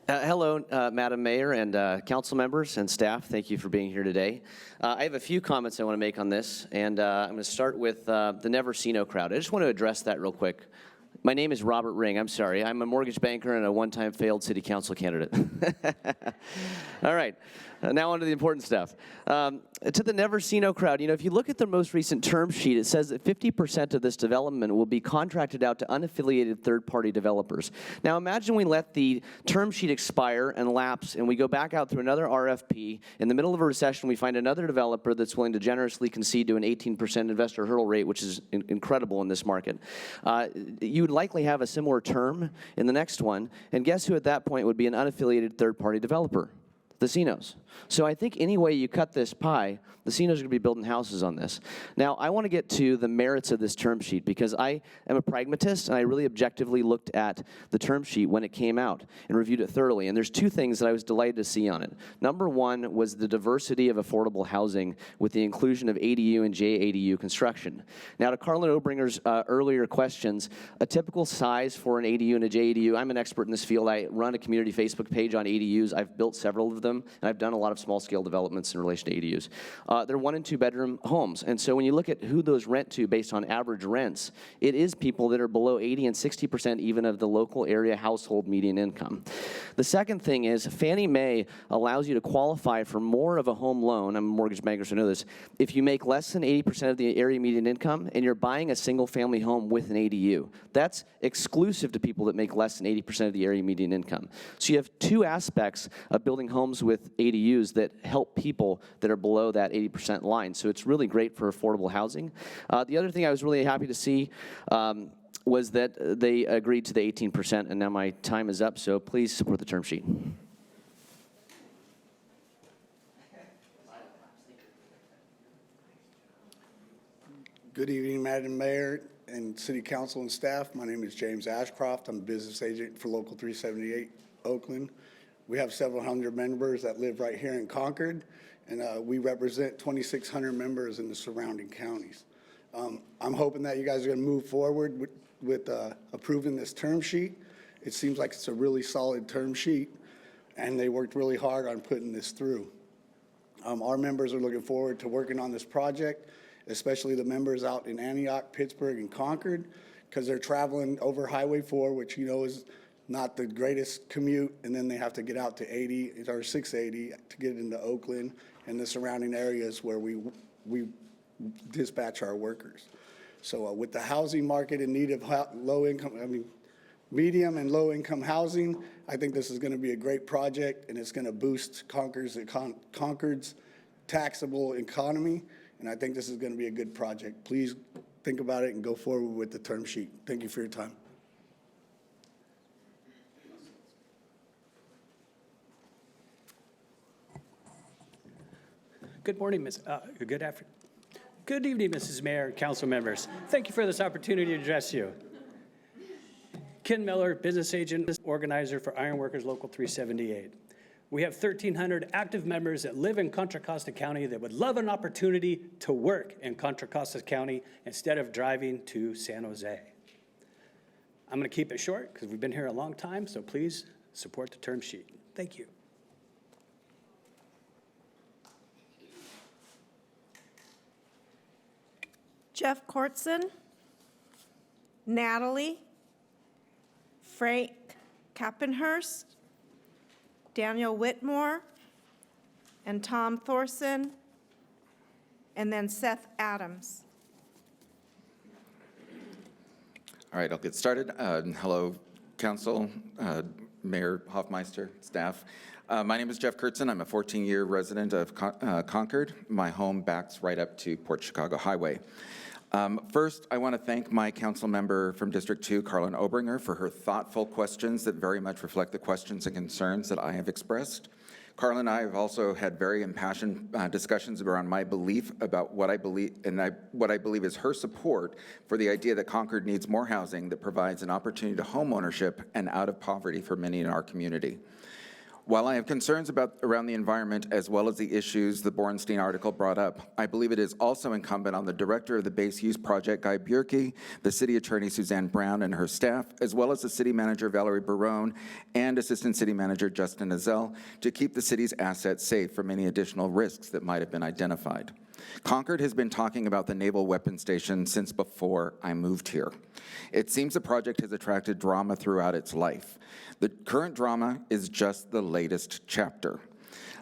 Hello, Madam Mayor and council members and staff. Thank you for being here today. I have a few comments I want to make on this, and I'm going to start with the Never CINO crowd. I just want to address that real quick. My name is Robert Ring. I'm sorry. I'm a mortgage banker and a one-time failed city council candidate. All right. Now on to the important stuff. To the Never CINO crowd, you know, if you look at the most recent term sheet, it says that 50% of this development will be contracted out to unaffiliated third-party developers. Now imagine we let the term sheet expire and lapse, and we go back out through another RFP. In the middle of a recession, we find another developer that's willing to generously concede to an 18% investor hurdle rate, which is incredible in this market. You would likely have a similar term in the next one, and guess who at that point would be an unaffiliated third-party developer? The CINOs. So I think any way you cut this pie, the CINOs are going to be building houses on this. Now, I want to get to the merits of this term sheet because I am a pragmatist and I really objectively looked at the term sheet when it came out and reviewed it thoroughly. And there's two things that I was delighted to see on it. Number one was the diversity of affordable housing with the inclusion of ADU and JADU construction. Now, to Carlin Obringer's earlier questions, a typical size for an ADU and a JADU, I'm an expert in this field. I run a community Facebook page on ADUs. I've built several of them, and I've done a lot of small-scale developments in relation to ADUs. They're 1- and 2-bedroom homes, and so when you look at who those rent to based on average rents, it is people that are below 80 and 60% even of the local area household median income. The second thing is Fannie Mae allows you to qualify for more of a home loan. I'm a mortgage banker, so I know this. If you make less than 80% of the area median income and you're buying a single-family home with an ADU, that's exclusive to people that make less than 80% of the area median income. So you have two aspects of building homes with ADUs that help people that are below that 80% line. So it's really great for affordable housing. The other thing I was really happy to see was that they agreed to the 18%, and now my time is up, so please support the term sheet. Good evening, Madam Mayor and City Council and staff. My name is James Ashcroft. I'm a business agent for Local 378, Oakland. We have several hundred members that live right here in Concord, and we represent 2,600 members in the surrounding counties. I'm hoping that you guys are going to move forward with approving this term sheet. It seems like it's a really solid term sheet, and they worked really hard on putting this through. Our members are looking forward to working on this project, especially the members out in Antioch, Pittsburgh, and Concord, because they're traveling over Highway 4, which you know is not the greatest commute, and then they have to get out to 80 or 680 to get into Oakland and the surrounding areas where we dispatch our workers. So with the housing market in need of medium and low income housing, I think this is going to be a great project, and it's going to boost Concord's taxable economy, and I think this is going to be a good project. Please think about it and go forward with the term sheet. Thank you for your time. Good morning, good evening, Mrs. Mayor, council members. Thank you for this opportunity to address you. Ken Miller, business agent, organizer for Ironworkers Local 378. We have 1,300 active members that live in Contra Costa County that would love an opportunity to work in Contra Costa County instead of driving to San Jose. I'm going to keep it short because we've been here a long time, so please support the term sheet. Thank you. Jeff Kortzen, Natalie, Frank Kappenhurst, Daniel Whitmore, and Tom Thorson, and then Seth Adams. All right, I'll get started. Hello, Council, Mayor Hoffmeister, staff. My name is Jeff Kurtzen. I'm a 14-year resident of Concord. My home backs right up to Port Chicago Highway. First, I want to thank my council member from District 2, Carlin Obringer, for her thoughtful questions that very much reflect the questions and concerns that I have expressed. Carlin and I have also had very impassioned discussions around my belief about what I believe, and what I believe is her support for the idea that Concord needs more housing that provides an opportunity to home ownership and out of poverty for many in our community. While I have concerns around the environment as well as the issues the Borenstein article brought up, I believe it is also incumbent on the director of the Base Use Project, Guy Bierke, the city attorney, Suzanne Brown, and her staff, as well as the city manager, Valerie Barone, and assistant city manager, Justin Azell, to keep the city's assets safe from any additional risks that might have been identified. Concord has been talking about the Naval Weapons Station since before I moved here. It seems the project has attracted drama throughout its life. The current drama is just the latest chapter.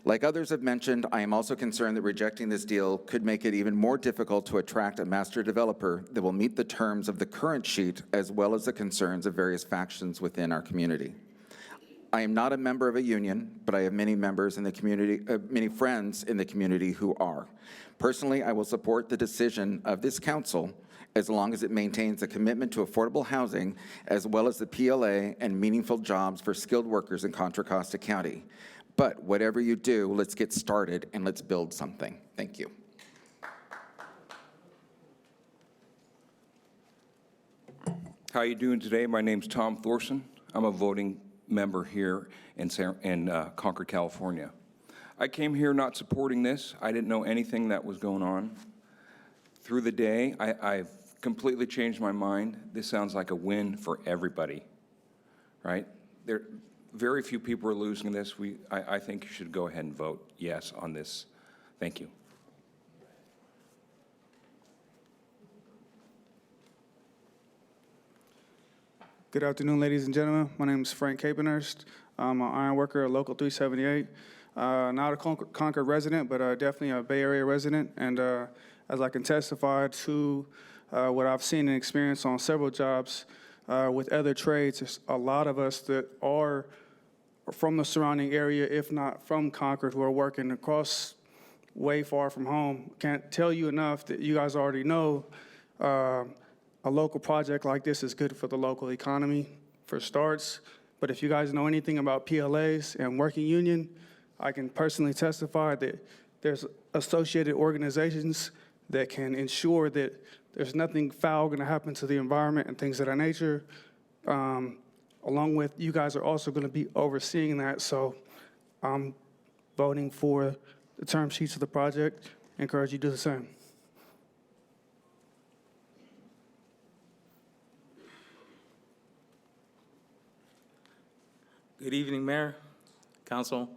Like others have mentioned, I am also concerned that rejecting this deal could make it even more difficult to attract a master developer that will meet the terms of the current sheet as well as the concerns of various factions within our community. I am not a member of a union, but I have many members in the community, many friends in the community who are. Personally, I will support the decision of this council as long as it maintains a commitment to affordable housing, as well as the PLA and meaningful jobs for skilled workers in Contra Costa County. But whatever you do, let's get started and let's build something. Thank you. How are you doing today? My name's Tom Thorson. I'm a voting member here in Concord, California. I came here not supporting this. I didn't know anything that was going on. Through the day, I've completely changed my mind. This sounds like a win for everybody, right? Very few people are losing this. I think you should go ahead and vote yes on this. Thank you. Good afternoon, ladies and gentlemen. My name is Frank Capenhurst. I'm an iron worker at Local 378. Not a Concord resident, but definitely a Bay Area resident. And as I can testify to what I've seen and experienced on several jobs with other trades, there's a lot of us that are from the surrounding area, if not from Concord, who are working across way far from home. Can't tell you enough that you guys already know a local project like this is good for the local economy, for starts. But if you guys know anything about PLAs and working union, I can personally testify that there's associated organizations that can ensure that there's nothing foul going to happen to the environment and things of that nature. Along with, you guys are also going to be overseeing that. So I'm voting for the term sheets of the project. I encourage you to do the same. Good evening, Mayor, Council.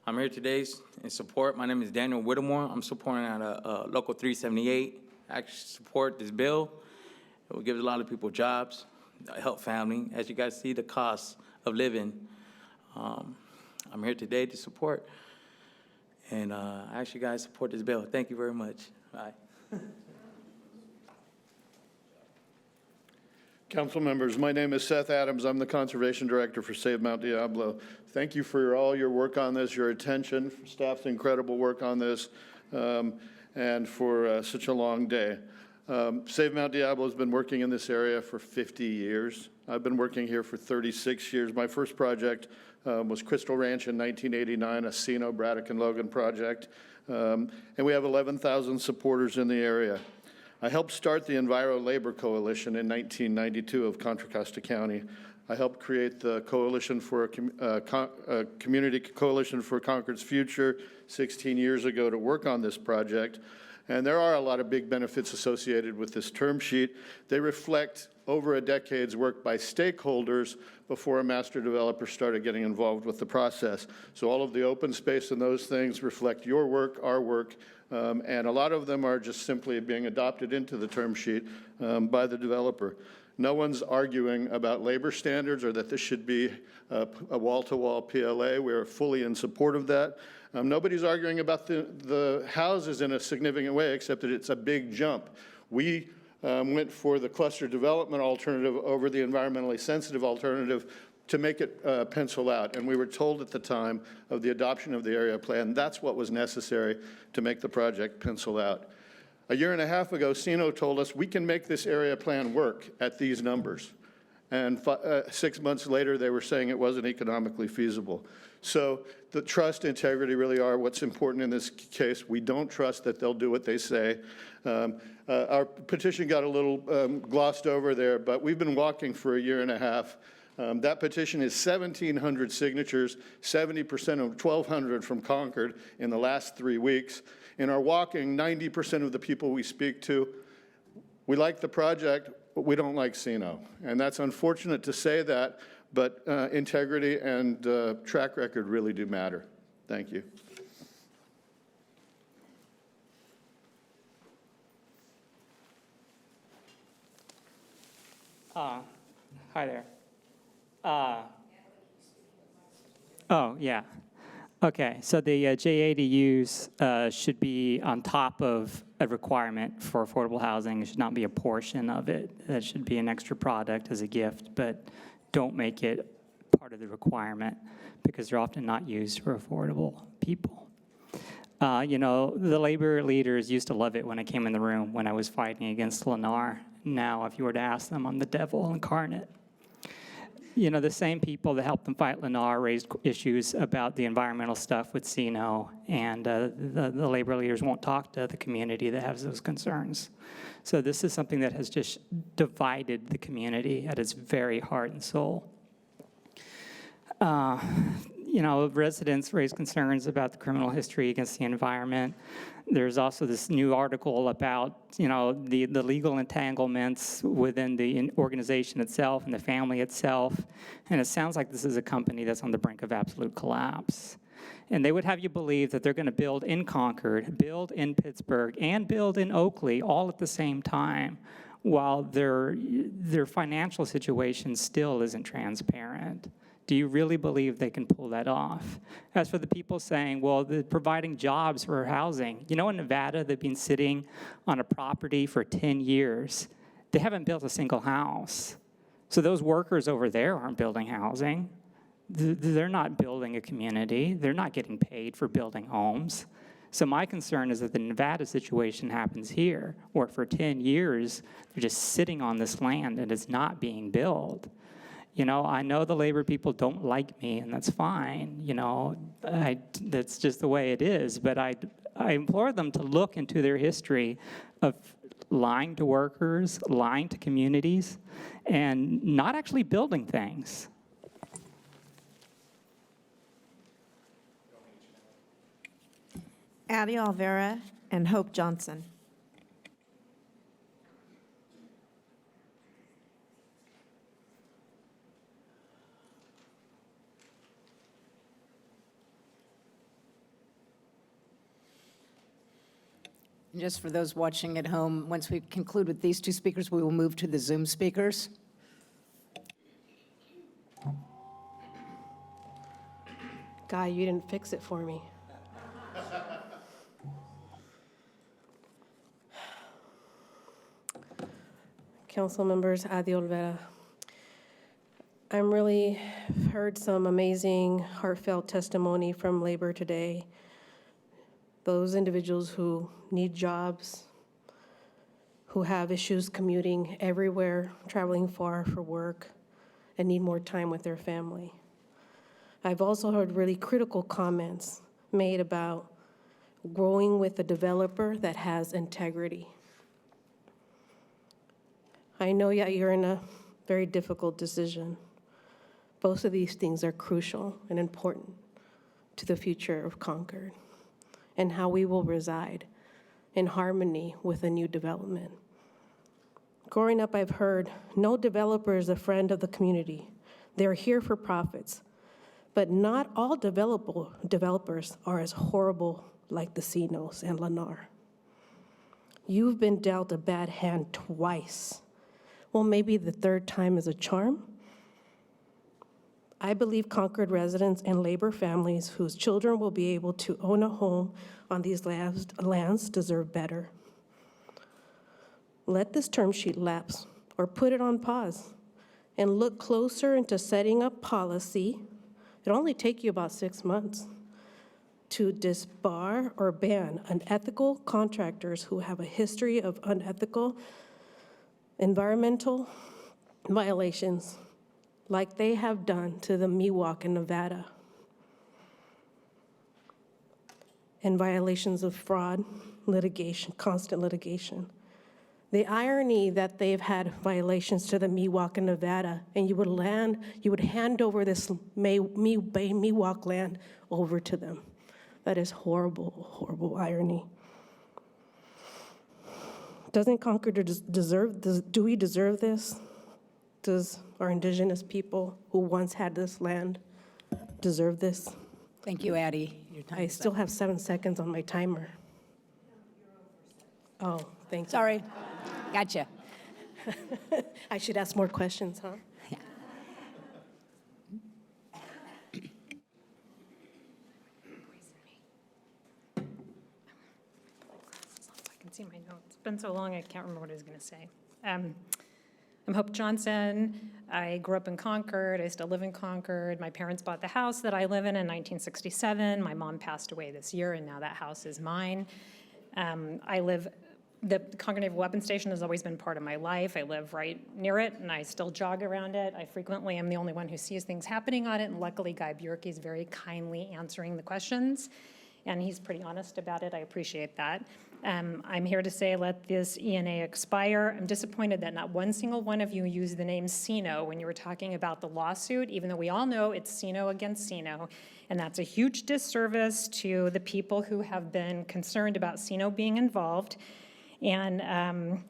I'm here today in support. My name is Daniel Whittemore. I'm supporting at Local 378. I actually support this bill. It will give a lot of people jobs, help family. As you guys see, the cost of living. I'm here today to support. And I ask you guys to support this bill. Thank you very much. Bye. Council members, my name is Seth Adams. I'm the Conservation Director for Save Mount Diablo. Thank you for all your work on this, your attention, staff's incredible work on this, and for such a long day. Save Mount Diablo has been working in this area for 50 years. I've been working here for 36 years. My first project was Crystal Ranch in 1989, a Sino, Braddock, and Logan project. And we have 11,000 supporters in the area. I helped start the Enviro Labor Coalition in 1992 of Contra Costa County. I helped create the Coalition for a Community Coalition for Concord's Future 16 years ago to work on this project. And there are a lot of big benefits associated with this term sheet. They reflect over a decade's work by stakeholders before a master developer started getting involved with the process. So all of the open space and those things reflect your work, our work, and a lot of them are just simply being adopted into the term sheet by the developer. No one's arguing about labor standards or that this should be a wall-to-wall PLA. We're fully in support of that. Nobody's arguing about the houses in a significant way, except that it's a big jump. We went for the cluster development alternative over the environmentally sensitive alternative to make it pencil out. And we were told at the time of the adoption of the area plan, that's what was necessary to make the project pencil out. A year and a half ago, CINO told us we can make this area plan work at these numbers. And 6 months later, they were saying it wasn't economically feasible. So the trust, integrity really are what's important in this case. We don't trust that they'll do what they say. Our petition got a little glossed over there, but we've been walking for a year and a half. That petition is 1,700 signatures, 70% of 1,200 from Concord in the last 3 weeks. In our walking, 90% of the people we speak to, we like the project, but we don't like CINO. And that's unfortunate to say that, but integrity and track record really do matter. Thank you. Hi there. Oh, yeah. Okay, so the JADUs should be on top of a requirement for affordable housing. It should not be a portion of it. That should be an extra product as a gift, but don't make it part of the requirement because they're often not used for affordable people. You know, the labor leaders used to love it when I came in the room when I was fighting against Lennar. Now, if you were to ask them, I'm the devil incarnate. You know, the same people that helped them fight Lennar raised issues about the environmental stuff with CINO, and the labor leaders won't talk to the community that has those concerns. So this is something that has just divided the community at its very heart and soul. You know, residents raise concerns about the criminal history against the environment. There's also this new article about, you know, the legal entanglements within the organization itself and the family itself. And it sounds like this is a company that's on the brink of absolute collapse. And they would have you believe that they're going to build in Concord, build in Pittsburgh, and build in Oakley all at the same time, while their financial situation still isn't transparent. Do you really believe they can pull that off? As for the people saying, well, they're providing jobs for housing. You know, in Nevada, they've been sitting on a property for 10 years. They haven't built a single house. So those workers over there aren't building housing. They're not building a community. They're not getting paid for building homes. So my concern is that the Nevada situation happens here, where for 10 years, they're just sitting on this land and it's not being built. You know, I know the labor people don't like me, and that's fine. You know, that's just the way it is. But I implore them to look into their history of lying to workers, lying to communities, and not actually building things. Addie Olvera and Hope Johnson. And just for those watching at home, once we conclude with these two speakers, we will move to the Zoom speakers. Guy, you didn't fix it for me. Council members, Adi Olvera. I'm really heard some amazing, heartfelt testimony from labor today. Those individuals who need jobs, who have issues commuting everywhere, traveling far for work, and need more time with their family. I've also heard really critical comments made about growing with a developer that has integrity. I know you're in a very difficult decision. Both of these things are crucial and important to the future of Concord and how we will reside in harmony with a new development. Growing up, I've heard no developer is a friend of the community. They're here for profits. But not all developers are as horrible like the CINOs and Lennar. You've been dealt a bad hand twice. Well, maybe the third time is a charm. I believe Concord residents and labor families whose children will be able to own a home on these lands deserve better. Let this term sheet lapse or put it on pause and look closer into setting up policy. It'll only take you about 6 months to disbar or ban unethical contractors who have a history of unethical environmental violations like they have done to the Miwok in Nevada, and violations of fraud, litigation, constant litigation. The irony that they've had violations to the Miwok in Nevada, and you would hand over this Miwok land over to them. That is horrible, horrible irony. Doesn't Concord do we deserve this? Does our indigenous people who once had this land deserve this? Thank you, Addie. Your time I is still up. have 7 seconds on my timer. Oh, thank you. Sorry. Gotcha. I should ask more questions, huh? I can see my notes. It's been so long, I can't remember what I was going to say. I'm Hope Johnson. I grew up in Concord. I still live in Concord. My parents bought the house that I live in 1967. My mom passed away this year, and now that house is mine. The Concord Naval Weapons Station has always been part of my life. I live right near it, and I still jog around it. I frequently am the only one who sees things happening on it, and luckily Guy Bjorky is very kindly answering the questions, and he's pretty honest about it. I appreciate that. I'm here to say let this ENA expire. I'm disappointed that not one single one of you used the name Sino when you were talking about the lawsuit, even though we all know it's Sino against Sino, and that's a huge disservice to the people who have been concerned about Sino being involved. And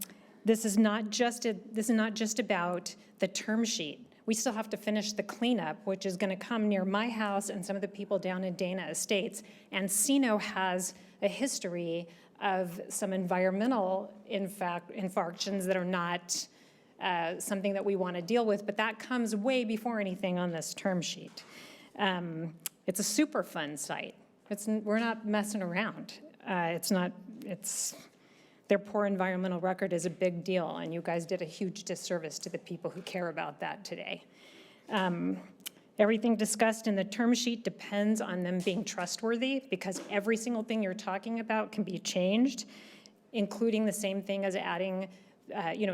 this is not just about the term sheet. We still have to finish the cleanup, which is going to come near my house and some of the people down in Dana Estates. And Sino has a history of some environmental infractions that are not something that we want to deal with, but that comes way before anything on this term sheet. It's a Superfund site. We're not messing around. Their poor environmental record is a big deal, and you guys did a huge disservice to the people who care about that today. Everything discussed in the term sheet depends on them being trustworthy, because every single thing you're talking about can be changed, including the same thing as adding,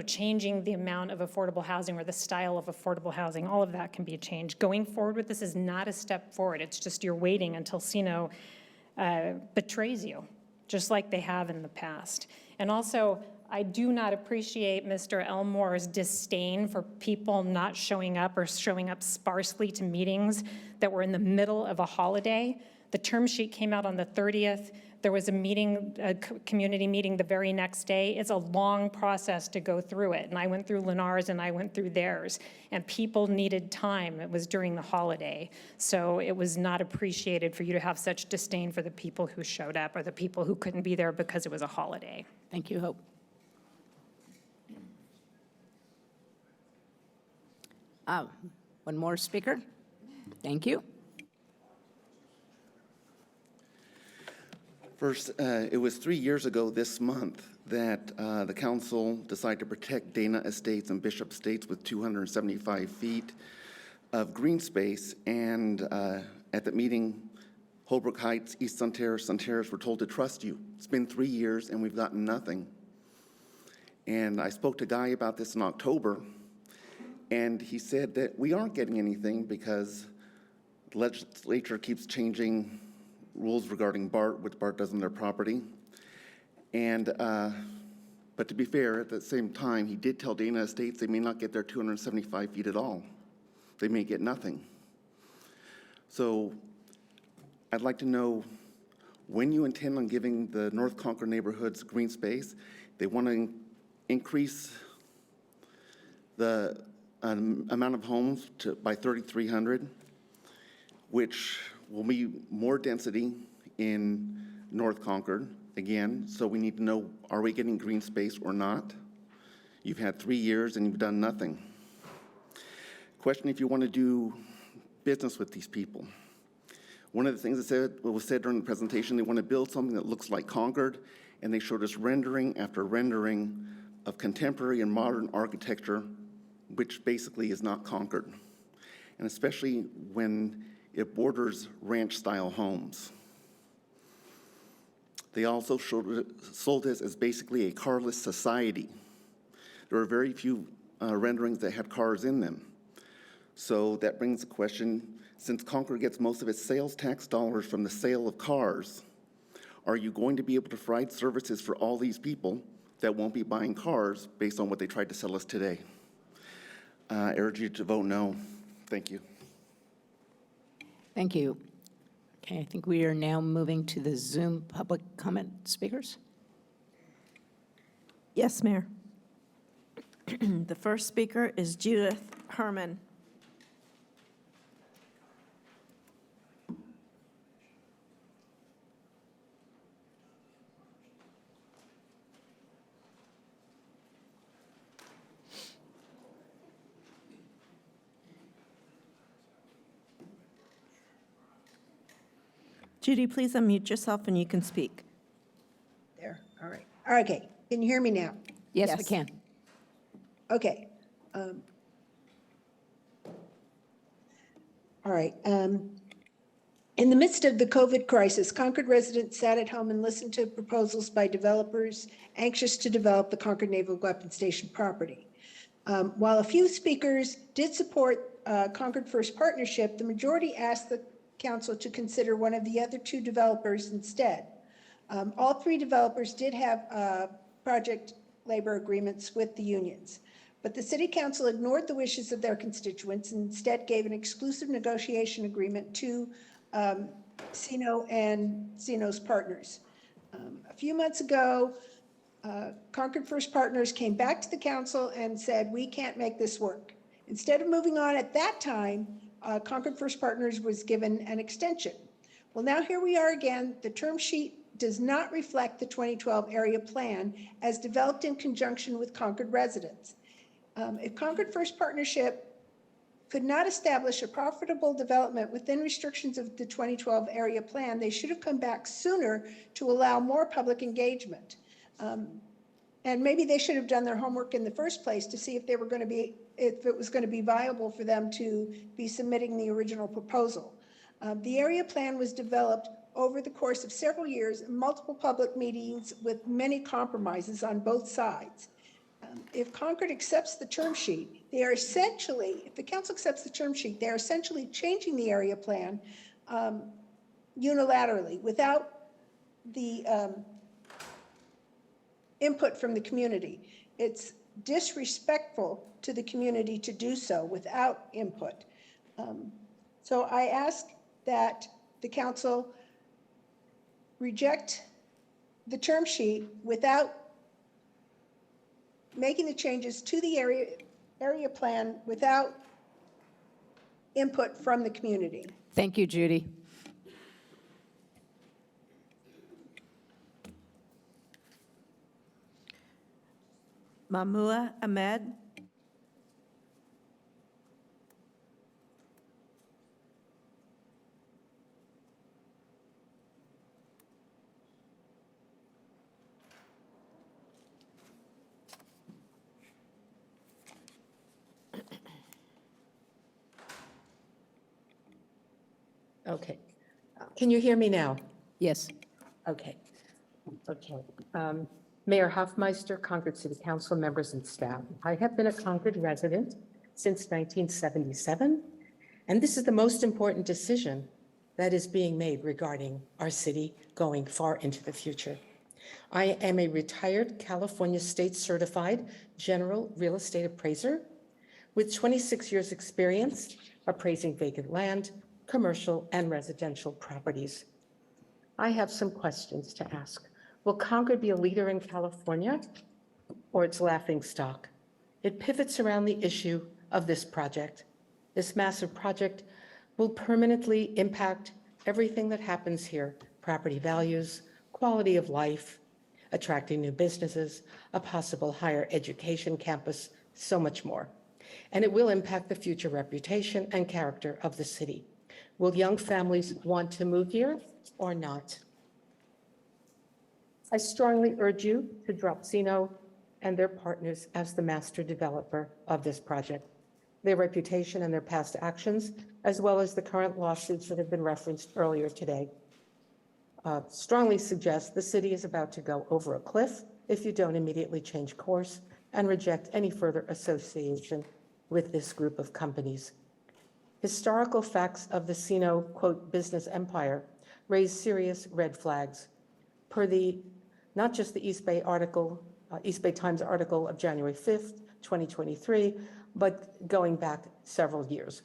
changing the amount of affordable housing or the style of affordable housing. All of that can be changed. Going forward with this is not a step forward. It's just you're waiting until Sino betrays you, just like they have in the past. And also, I do not appreciate Mr. Elmore's disdain for people not showing up or showing up sparsely to meetings that were in the middle of a holiday. The term sheet came out on the 30th. There was a meeting, a community meeting the very next day. It's a long process to go through it. And I went through Lennar's and I went through theirs. And people needed time. It was during the holiday. So it was not appreciated for you to have such disdain for the people who showed up or the people who couldn't be there because it was a holiday. Thank you, Hope. One more speaker. Thank you. First, it was 3 years ago this month that the council decided to protect Dana Estates and Bishop Estates with 275 feet of green space. And at the meeting, Holbrook Heights, East Sun Terrace were told to trust you. It's been 3 years and we've gotten nothing. And I spoke to Guy about this in October, and he said that we aren't getting anything because the legislature keeps changing rules regarding BART, which BART does on their property. And, but to be fair, at the same time, he did tell Dana Estates they may not get their 275 feet at all. They may get nothing. So I'd like to know when you intend on giving the North Concord neighborhoods green space. They want to increase the amount of homes by 3,300, which will be more density in North Concord, again, so we need to know, are we getting green space or not? You've had 3 years and you've done nothing. Question, if you want to do business with these people. One of the things that was said during the presentation, they want to build something that looks like Concord, and they showed us rendering after rendering of contemporary and modern architecture, which basically is not Concord, and especially when it borders ranch-style homes. They also sold us as basically a carless society. There were very few renderings that had cars in them. So that brings the question, since Concord gets most of its sales tax dollars from the sale of cars, are you going to be able to provide services for all these people that won't be buying cars based on what they tried to sell us today? I urge you to vote no. Thank you. Thank you. Okay, I think we are now moving to the Zoom public comment speakers. Yes, Mayor. The first speaker is Judith Herman. Judy, please unmute yourself and you can speak. There, all right. Okay, can you hear me now? Yes, we can. Okay. All right. In the midst of the COVID crisis, Concord residents sat at home and listened to proposals by developers anxious to develop the Concord Naval Weapons Station property. While a few speakers did support Concord First Partnership, the majority asked the council to consider one of the other two developers instead. All three developers did have project labor agreements with the unions, but the city council ignored the wishes of their constituents and instead gave an exclusive negotiation agreement to CINO and CINO's partners. A few months ago, Concord First Partners came back to the council and said, we can't make this work. Instead of moving on at that time, Concord First Partners was given an extension. Well, now here we are again. The term sheet does not reflect the 2012 area plan as developed in conjunction with Concord residents. If Concord First Partnership could not establish a profitable development within restrictions of the 2012 area plan, they should have come back sooner to allow more public engagement. And maybe they should have done their homework in the first place to see if they were going to be, if it was going to be viable for them to be submitting the original proposal. The area plan was developed over the course of several years, multiple public meetings with many compromises on both sides. If Concord accepts the term sheet, they are essentially, if the council accepts the term sheet, they're essentially changing the area plan unilaterally without the input from the community. It's disrespectful to the community to do so without input. So I ask that the council reject the term sheet without making the changes to the area plan without input from the community. Thank you, Judy. Mahmoud Ahmed. Okay. Can you hear me now? Yes. Okay. Okay. Mayor Hoffmeister, Concord City Council members and staff. I have been a Concord resident since 1977, and this is the most important decision that is being made regarding our city going far into the future. I am a retired California State Certified General Real Estate Appraiser with 26 years experience appraising vacant land, commercial and residential properties. I have some questions to ask. Will Concord be a leader in California or its laughingstock? It pivots around the issue of this project. This massive project will permanently impact everything that happens here: property values, quality of life, attracting new businesses, a possible higher education campus, so much more. and it will impact the future reputation and character of the city. Will young families want to move here or not? I strongly urge you to drop Sino and their partners as the master developer of this project. Their reputation and their past actions, as well as the current lawsuits that have been referenced earlier today, strongly suggest the city is about to go over a cliff if you don't immediately change course and reject any further association with this group of companies. Historical facts of the Sino, quote, business empire raise serious red flags. Per the, not just the East Bay Times article of January 5th, 2023, but going back several years.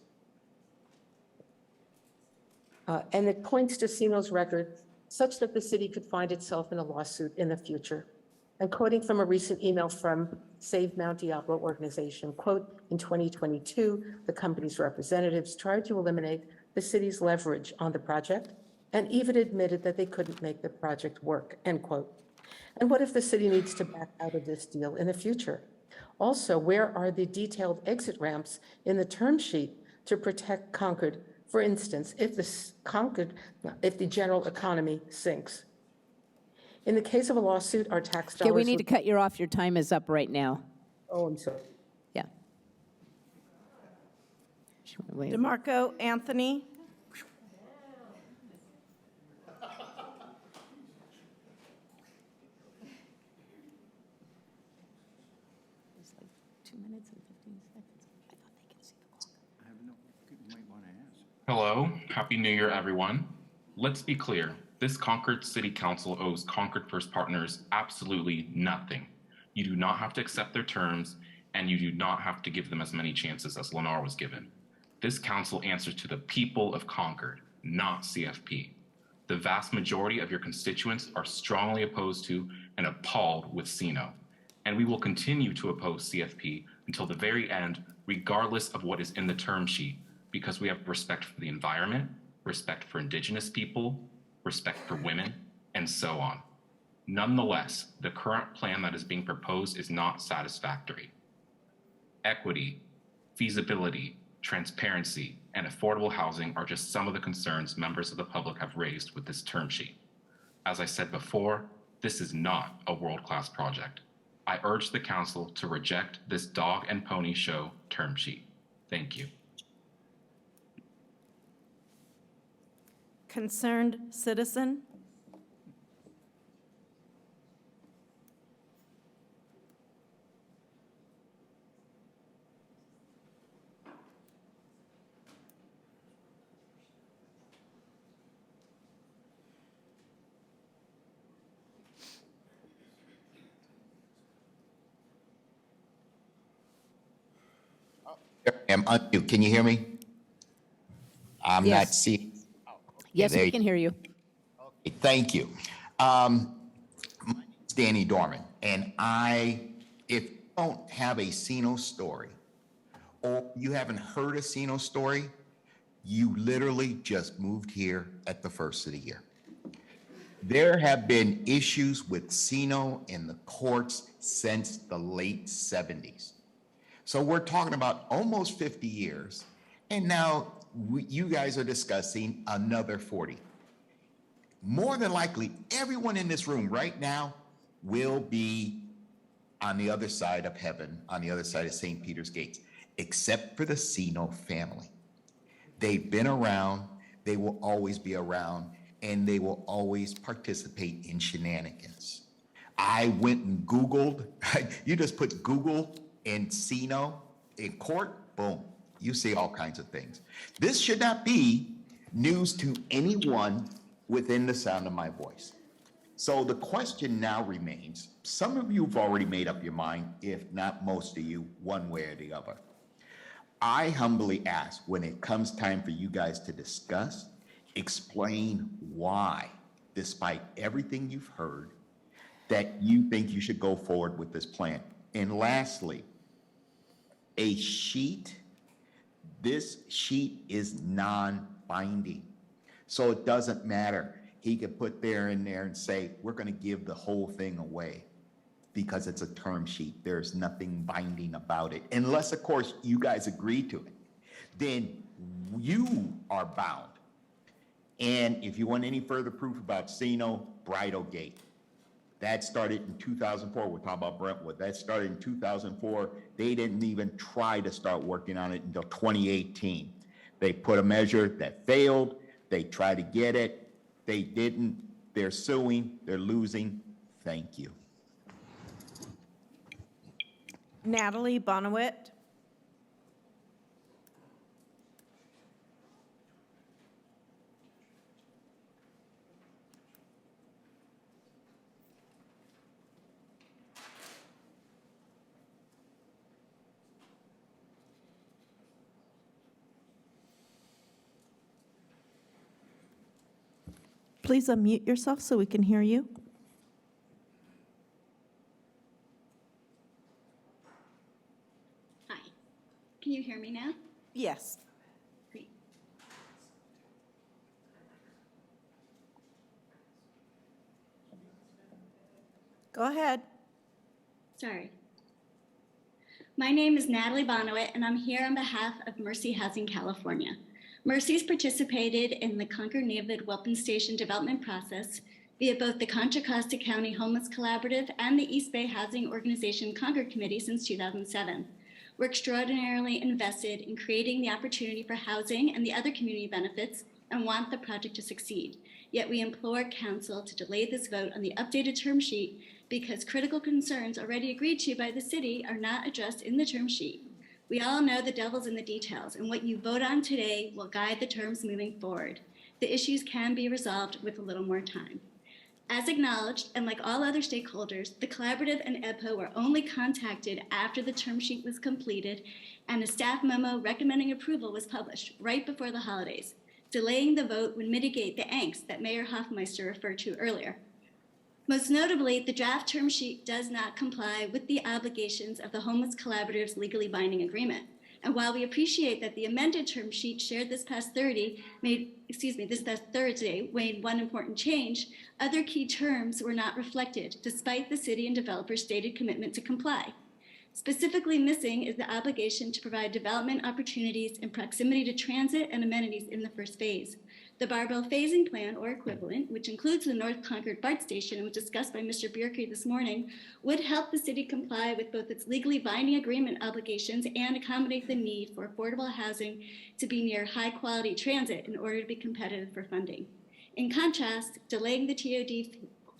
And it points to Sino's record such that the city could find itself in a lawsuit in the future. And quoting from a recent email from Save Mount Diablo organization, quote, in 2022, the company's representatives tried to eliminate the city's leverage on the project and even admitted that they couldn't make the project work, end quote. And what if the city needs to back out of this deal in the future? Also, where are the detailed exit ramps in the term sheet to protect Concord? For instance, if the general economy sinks. In the case of a lawsuit, our tax dollars. Okay, we need to cut you off. Your time is up right now. Oh, I'm sorry. Yeah. DeMarco Anthony. Hello, Happy New Year, everyone. Let's be clear, this Concord City Council owes Concord First Partners absolutely nothing. You do not have to accept their terms, and you do not have to give them as many chances as Lennar was given. This council answers to the people of Concord, not CFP. The vast majority of your constituents are strongly opposed to and appalled with Sino, and we will continue to oppose CFP until the very end, regardless of what is in the term sheet, because we have respect for the environment, respect for Indigenous people, respect for women, and so on. Nonetheless, the current plan that is being proposed is not satisfactory. Equity, feasibility, transparency, and affordable housing are just some of the concerns members of the public have raised with this term sheet. As I said before, this is not a world-class project. I urge the council to reject this dog and pony show term sheet. Thank you. Concerned citizen. I'm unmute. Can you hear me? I'm Yes. not seeing. Yes, there we you- can hear you. Okay, thank you. My name's Danny Dorman, and if you don't have a Sino story, or you haven't heard a Sino story, you literally just moved here at the first of the year. There have been issues with Sino in the courts since the late 70s. So we're talking about almost 50 years, and now you guys are discussing another 40. More than likely, everyone in this room right now will be on the other side of heaven, on the other side of St. Peter's gates, except for the Sino family. They've been around, they will always be around, and they will always participate in shenanigans. I went and Googled, you just put Google and Sino in court, boom, you see all kinds of things. This should not be news to anyone within the sound of my voice. So the question now remains, some of you have already made up your mind, if not most of you, one way or the other. I humbly ask, when it comes time for you guys to discuss, explain why, despite everything you've heard, that you think you should go forward with this plan. And lastly, a sheet, this sheet is non-binding. So it doesn't matter. He could put there and say, we're going to give the whole thing away. because it's a term sheet. There's nothing binding about it, unless, of course, you guys agree to it. Then you are bound. And if you want any further proof about Sino, Bridlegate, that started in 2004. We're talking about Brentwood. That started in 2004. They didn't even try to start working on it until 2018. They put a measure that failed. They tried to get it. They didn't. They're suing. They're losing. Thank you. Natalie Bonawit. Please unmute yourself so we can hear you. Hi. Can you hear me now? Yes. Great. Go ahead. Sorry. My name is Natalie Bonawit, and I'm here on behalf of Mercy Housing California. Mercy's participated in the Concord neighborhood weapon station development process via both the Contra Costa County Homeless Collaborative and the East Bay Housing Organization Concord Committee since 2007. We're extraordinarily invested in creating the opportunity for housing and the other community benefits and want the project to succeed. Yet we implore council to delay this vote on the updated term sheet because critical concerns already agreed to by the city are not addressed in the term sheet. We all know the devil's in the details, and what you vote on today will guide the terms moving forward. The issues can be resolved with a little more time. As acknowledged, and like all other stakeholders, the collaborative and EBPO were only contacted after the term sheet was completed and a staff memo recommending approval was published right before the holidays. Delaying the vote would mitigate the angst that Mayor Hoffmeister referred to earlier. Most notably, the draft term sheet does not comply with the obligations of the Homeless Collaborative's legally binding agreement. And while we appreciate that the amended term sheet shared this past Thursday made one important change, other key terms were not reflected, despite the city and developers' stated commitment to comply. Specifically missing is the obligation to provide development opportunities in proximity to transit and amenities in the first phase. The Barbell Phasing Plan, or equivalent, which includes the North Concord BART Station and was discussed by Mr. Bierke this morning, would help the city comply with both its legally binding agreement obligations and accommodate the need for affordable housing to be near high-quality transit in order to be competitive for funding. In contrast, delaying the TOD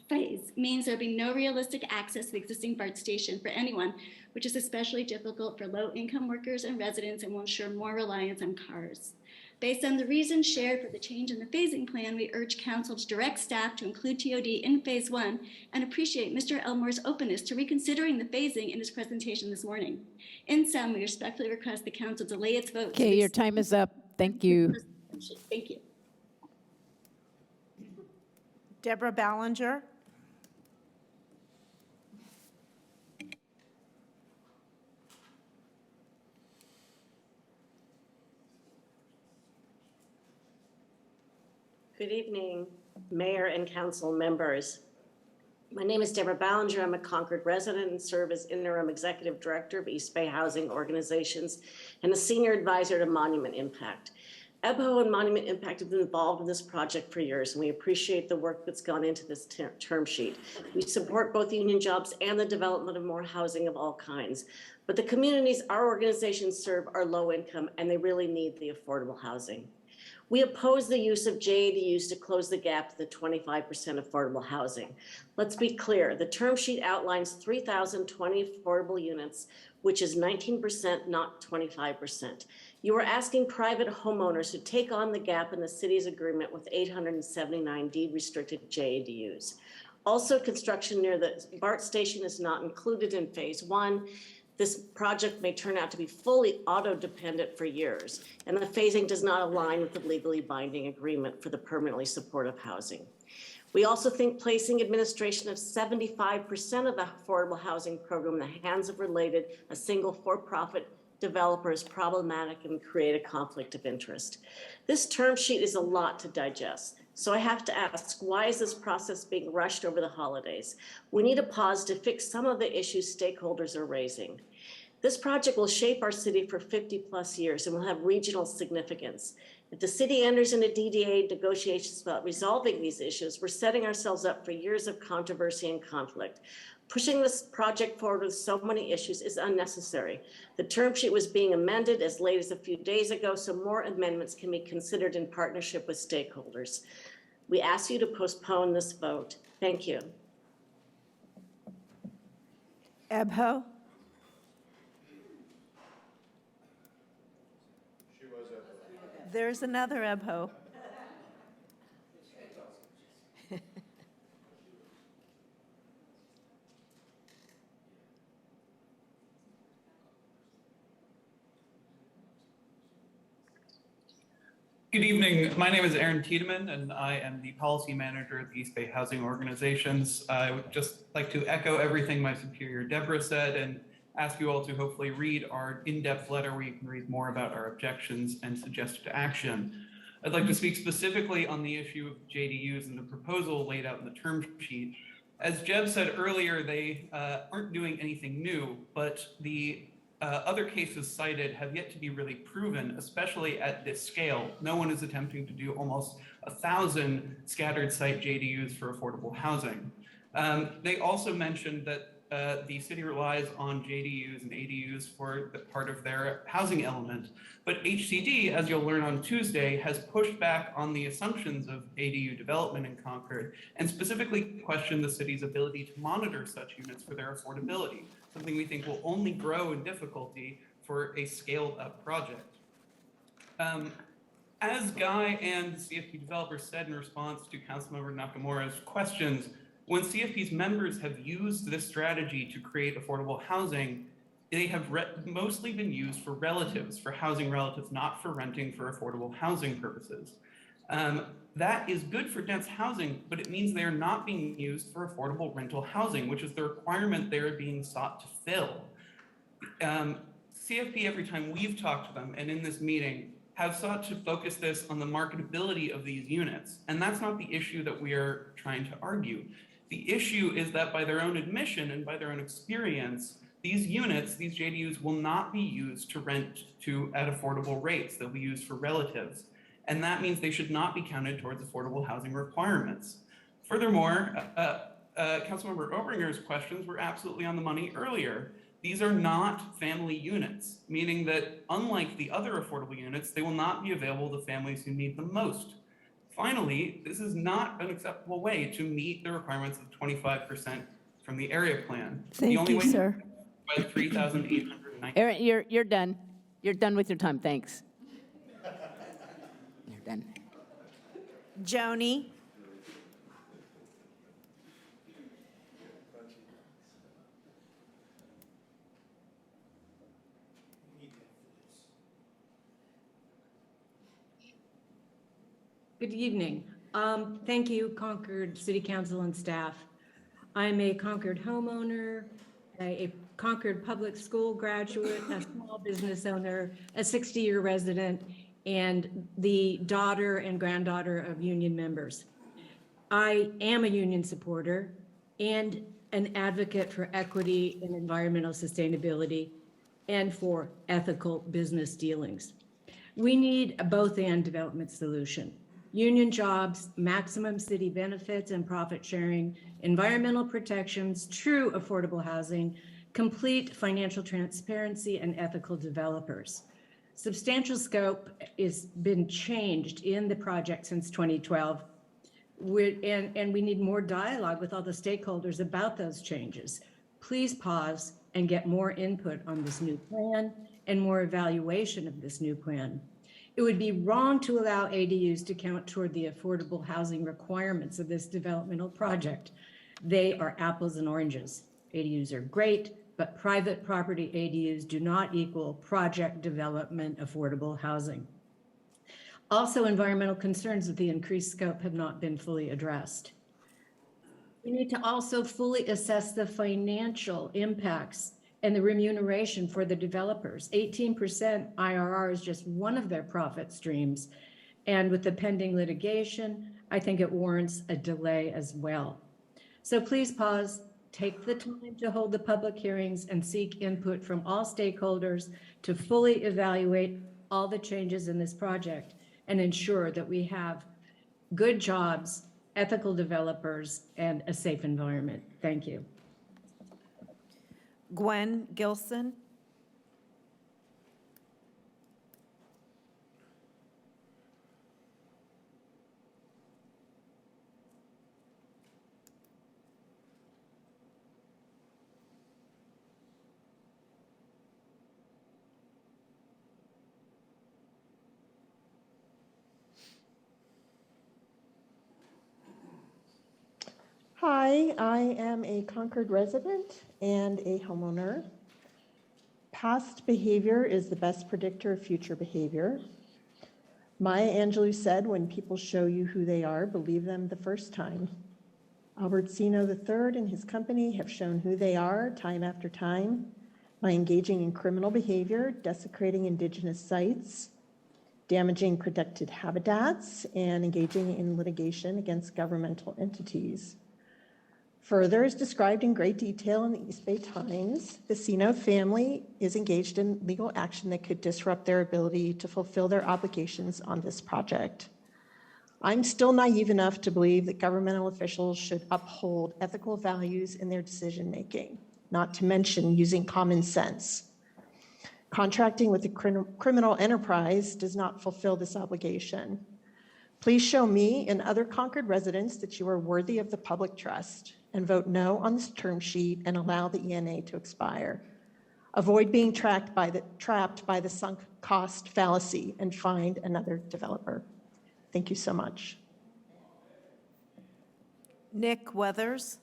phase means there will be no realistic access to the existing BART station for anyone, which is especially difficult for low-income workers and residents and will ensure more reliance on cars. Based on the reasons shared for the change in the phasing plan, we urge council to direct staff to include TOD in phase 1 and appreciate Mr. Elmore's openness to reconsidering the phasing in his presentation this morning. In sum, we respectfully request the council delay its vote. Okay, your time is up. Thank you. Thank you. Deborah Ballinger. Good evening, Mayor and Council members. My name is Deborah Ballinger. I'm a Concord resident and serve as Interim Executive Director of East Bay Housing Organizations and a Senior Advisor to Monument Impact. EBHO and Monument Impact have been involved in this project for years, and we appreciate the work that's gone into this term sheet. We support both union jobs and the development of more housing of all kinds. But the communities our organizations serve are low income, and they really need the affordable housing. We oppose the use of JADUs to close the gap to the 25% affordable housing. Let's be clear, the term sheet outlines 3,020 affordable units, which is 19%, not 25%. You are asking private homeowners to take on the gap in the city's agreement with 879 deed-restricted JADUs. Also, construction near the BART station is not included in phase 1. This project may turn out to be fully auto-dependent for years, and the phasing does not align with the legally binding agreement for the permanently supportive housing. We also think placing administration of 75% of the affordable housing program in the hands of a single for-profit developer is problematic and create a conflict of interest. This term sheet is a lot to digest. So I have to ask, why is this process being rushed over the holidays? We need a pause to fix some of the issues stakeholders are raising. This project will shape our city for 50+ years and will have regional significance. If the city enters into DDA negotiations about resolving these issues, we're setting ourselves up for years of controversy and conflict. Pushing this project forward with so many issues is unnecessary. The term sheet was being amended as late as a few days ago, so more amendments can be considered in partnership with stakeholders. We ask you to postpone this vote. Thank you. Abho? There's another Abho. Good evening. My name is Aaron Tiedemann, and I am the policy manager at the East Bay Housing Organizations. I would just like to echo everything my superior Deborah said and ask you all to hopefully read our in-depth letter where you can read more about our objections and suggested action. I'd like to speak specifically on the issue of JDUs and the proposal laid out in the term sheet. As Jeb said earlier, they aren't doing anything new, but the other cases cited have yet to be really proven, especially at this scale. No one is attempting to do almost 1,000 scattered site JDUs for affordable housing. They also mentioned that the city relies on JDUs and ADUs for the part of their housing element. But HCD, as you'll learn on Tuesday, has pushed back on the assumptions of ADU development in Concord and specifically questioned the city's ability to monitor such units for their affordability, something we think will only grow in difficulty for a scaled up project. As Guy and the CFP developers said in response to Councilmember Nakamura's questions, when CFP's members have used this strategy to create affordable housing, they have mostly been used for relatives, for housing relatives, not for renting for affordable housing purposes. That is good for dense housing, but it means they are not being used for affordable rental housing, which is the requirement they are being sought to fill. CFP, every time we've talked to them and in this meeting, have sought to focus this on the marketability of these units. And that's not the issue that we are trying to argue. The issue is that by their own admission and by their own experience, these units, these JDUs, will not be used to rent to at affordable rates. They'll be used for relatives. And that means they should not be counted towards affordable housing requirements. Furthermore, Councilmember Obringer's questions were absolutely on the money earlier. These are not family units, meaning that unlike the other affordable units, they will not be available to families who need them most. Finally, this is not an acceptable way to meet the requirements of 25% from the area plan. Thank you, sir. By 3,890. Aaron, you're done. You're done with your time. Thanks. You're done. Joni? Good evening. Thank you, Concord City Council and staff. I'm a Concord homeowner, a Concord Public School graduate, a small business owner, a 60-year resident, and the daughter and granddaughter of union members. I am a union supporter and an advocate for equity and environmental sustainability and for ethical business dealings. We need a both-and development solution. Union jobs, maximum city benefits and profit sharing, environmental protections, true affordable housing, complete financial transparency, and ethical developers. Substantial scope has been changed in the project since 2012, and we need more dialogue with all the stakeholders about those changes. Please pause and get more input on this new plan and more evaluation of this new plan. It would be wrong to allow ADUs to count toward the affordable housing requirements of this developmental project. They are apples and oranges. ADUs are great, but private property ADUs do not equal project development affordable housing. Also, environmental concerns with the increased scope have not been fully addressed. We need to also fully assess the financial impacts and the remuneration for the developers. 18% IRR is just one of their profit streams. And with the pending litigation, I think it warrants a delay as well. So please pause, take the time to hold the public hearings and seek input from all stakeholders to fully evaluate all the changes in this project and ensure that we have good jobs, ethical developers, and a safe environment. Thank you. Gwen Gilson. Hi, I am a Concord resident and a homeowner. Past behavior is the best predictor of future behavior. Maya Angelou said, when people show you who they are, believe them the first time. Albert Sino III and his company have shown who they are time after time by engaging in criminal behavior, desecrating indigenous sites, damaging protected habitats, and engaging in litigation against governmental entities. Further, as described in great detail in the East Bay Times, the Sino family is engaged in legal action that could disrupt their ability to fulfill their obligations on this project. I'm still naive enough to believe that governmental officials should uphold ethical values in their decision-making, not to mention using common sense. Contracting with a criminal enterprise does not fulfill this obligation. Please show me and other Concord residents that you are worthy of the public trust and vote no on this term sheet and allow the ENA to expire. Avoid being trapped by the sunk cost fallacy and find another developer. Thank you so much. Nick Weathers.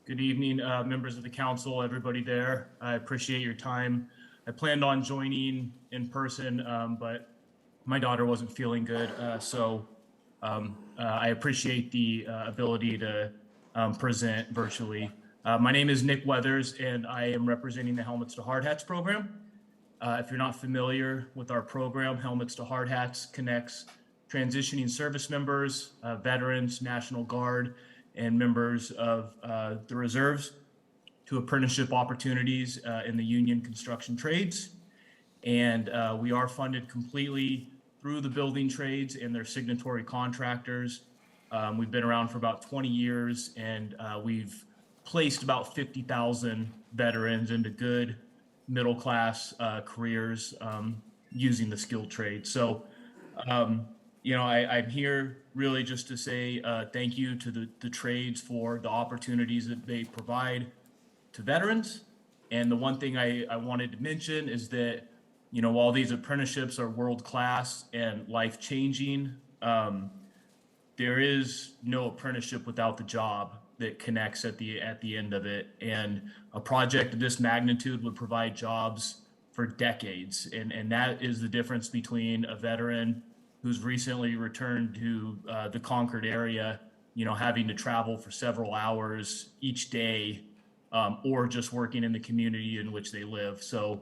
Good evening, members of the council, everybody there. I appreciate your time. I planned on joining in person, but my daughter wasn't feeling good, so I appreciate the ability to present virtually. My name is Nick Weathers, and I am representing the Helmets to Hard Hats program. If you're not familiar with our program, Helmets to Hard Hats connects transitioning service members, veterans, National Guard, and members of the reserves to apprenticeship opportunities in the union construction trades. And we are funded completely through the building trades and their signatory contractors. We've been around for about 20 years, and we've placed about 50,000 veterans into good middle-class careers using the skilled trade. So, you know, I'm here really just to say thank you to the trades for the opportunities that they provide to veterans. And the one thing I wanted to mention is that, you know, while these apprenticeships are world-class and life-changing, there is no apprenticeship without the job that connects at the end of it. And a project of this magnitude would provide jobs for decades. And that is the difference between a veteran who's recently returned to the Concord area, you know, having to travel for several hours each day, or just working in the community in which they live. So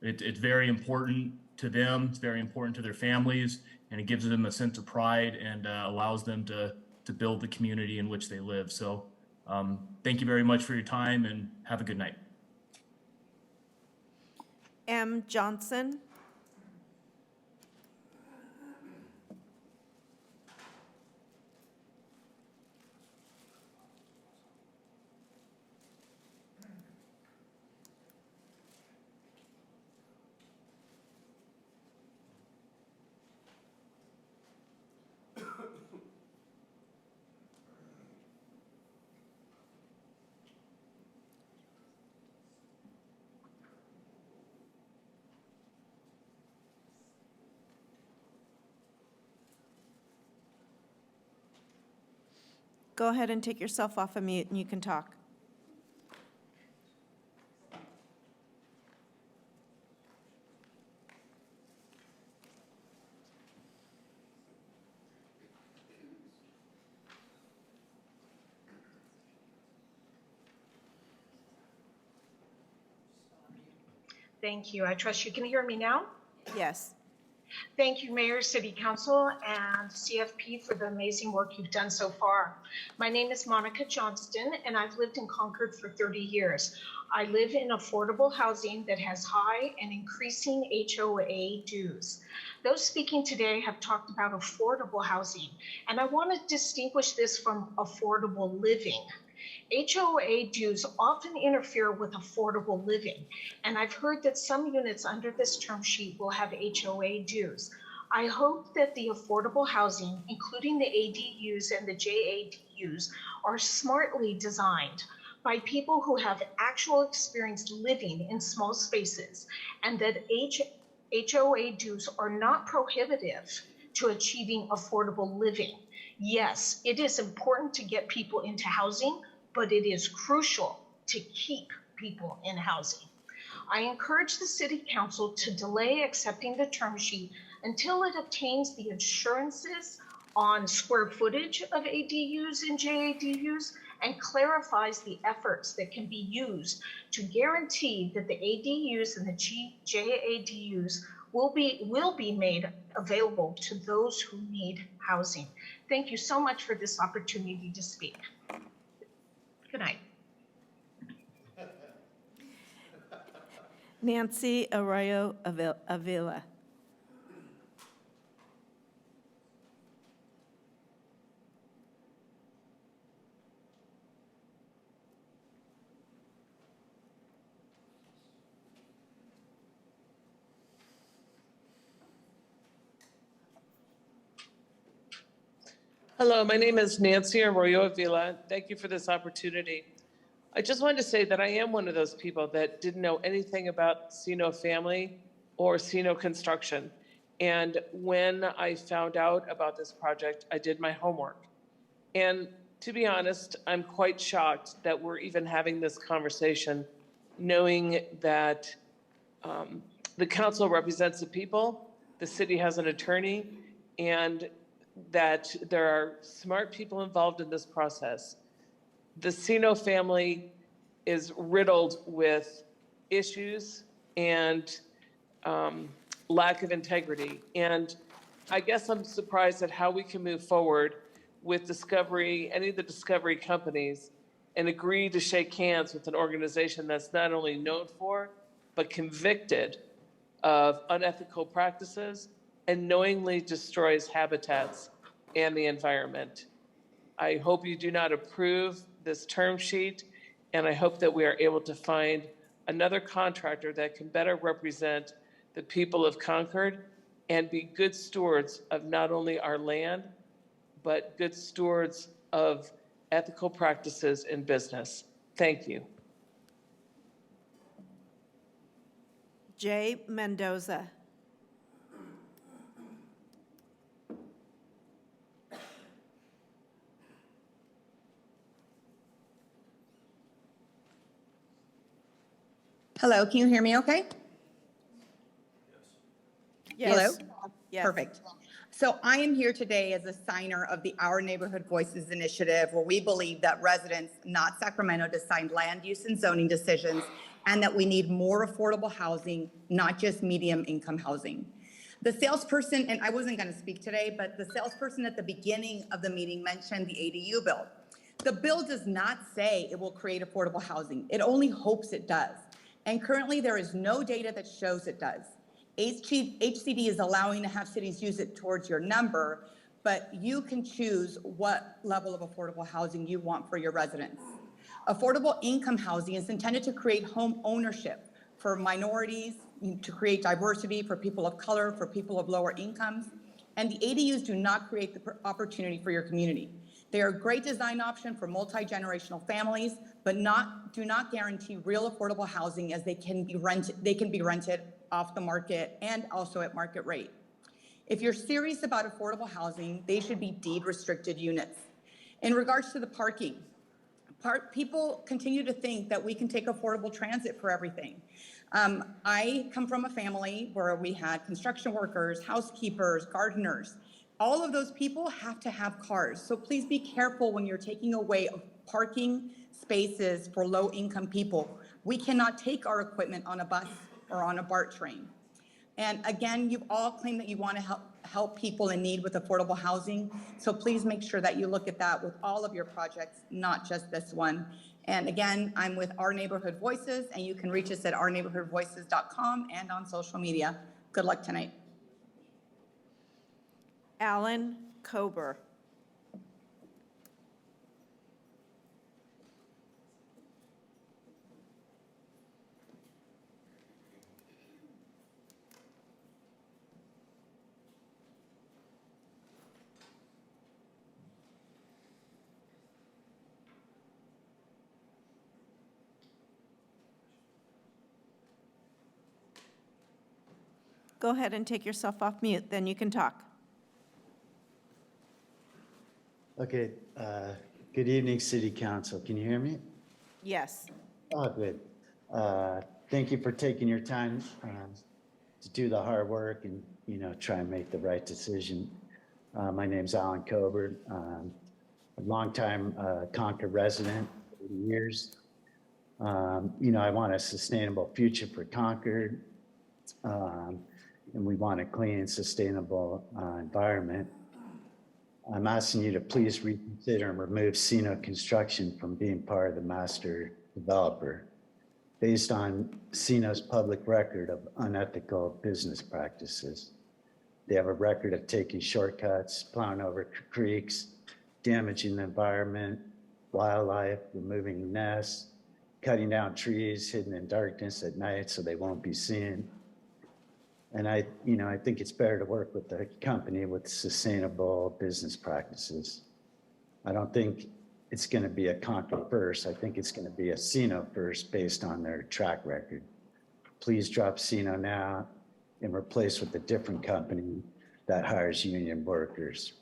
it's very important to them, it's very important to their families, and it gives them a sense of pride and allows them to build the community in which they live. So thank you very much for your time, and have a good night. M. Johnson. Go ahead and take yourself off of mute and you can talk. Thank you. I trust you can hear me now. Yes. Thank you, Mayor, City Council, and CFP for the amazing work you've done so far. My name is Monica Johnston, and I've lived in Concord for 30 years. I live in affordable housing that has high and increasing HOA dues. Those speaking today have talked about affordable housing, and I want to distinguish this from affordable living. HOA dues often interfere with affordable living, and I've heard that some units under this term sheet will have HOA dues. I hope that the affordable housing, including the ADUs and the JADUs, are smartly designed by people who have actual experience living in small spaces, and that HOA dues are not prohibitive to achieving affordable living. Yes, it is important to get people into housing, but it is crucial to keep people in housing. I encourage the City Council to delay accepting the term sheet until it obtains the assurances on square footage of ADUs and JADUs and clarifies the efforts that can be used to guarantee that the ADUs and the JADUs will be made available to those who need housing. Thank you so much for this opportunity to speak. Good night. Nancy Arroyo Avila. Hello, my name is Nancy Arroyo Avila. Thank you for this opportunity. I just wanted to say that I am one of those people that didn't know anything about Sino family or Sino construction. And when I found out about this project, I did my homework. And to be honest, I'm quite shocked that we're even having this conversation, knowing that the council represents the people, the city has an attorney, and that there are smart people involved in this process. The Sino family is riddled with issues and lack of integrity. And I guess I'm surprised at how we can move forward with Discovery, any of the Discovery companies, and agree to shake hands with an organization that's not only known for, but convicted of unethical practices and knowingly destroys habitats and the environment. I hope you do not approve this term sheet, and I hope that we are able to find another contractor that can better represent the people of Concord and be good stewards of not only our land, but good stewards of ethical practices in business. Thank you. Jay Mendoza. Hello, can you hear me okay? Yes. Hello? Yes. Perfect. So I am here today as a signer of the Our Neighborhood Voices initiative, where we believe that residents, not Sacramento, decide land use and zoning decisions, and that we need more affordable housing, not just medium income housing. The salesperson, and I wasn't going to speak today, but the salesperson at the beginning of the meeting mentioned the ADU bill. The bill does not say it will create affordable housing. It only hopes it does. And currently there is no data that shows it does. HCD is allowing to have cities use it towards your number, but you can choose what level of affordable housing you want for your residents. Affordable income housing is intended to create home ownership for minorities, to create diversity for people of color, for people of lower incomes. And the ADUs do not create the opportunity for your community. They are a great design option for multi-generational families, but do not guarantee real affordable housing, as they can be rented off the market and also at market rate. If you're serious about affordable housing, they should be deed restricted units. In regards to the parking, people continue to think that we can take affordable transit for everything. I come from a family where we had construction workers, housekeepers, gardeners. All of those people have to have cars. So please be careful when you're taking away parking spaces for low-income people. We cannot take our equipment on a bus or on a BART train. And again, you've all claimed that you want to help people in need with affordable housing. So please make sure that you look at that with all of your projects, not just this one. And again, I'm with Our Neighborhood Voices, and you can reach us at ourneighborhoodvoices.com and on social media. Good luck tonight. Alan Kober. Go ahead and take yourself off mute, then you can talk. Okay, good evening, City Council. Can you hear me? Yes. Oh, good. Thank you for taking your time to do the hard work and, try and make the right decision. My name's Alan Coburn, a longtime Concord resident, 80 years. I want a sustainable future for Concord, and we want a clean and sustainable environment. I'm asking you to please reconsider and remove Cino Construction from being part of the master developer based on Cino's public record of unethical business practices. They have a record of taking shortcuts, plowing over creeks, damaging the environment, wildlife, removing nests, cutting down trees hidden in darkness at night so they won't be seen. And I think it's better to work with a company with sustainable business practices. I don't think it's going to be a Concord first. I think it's going to be a Cino first based on their track record. Please drop Cino now and replace with a different company that hires union workers.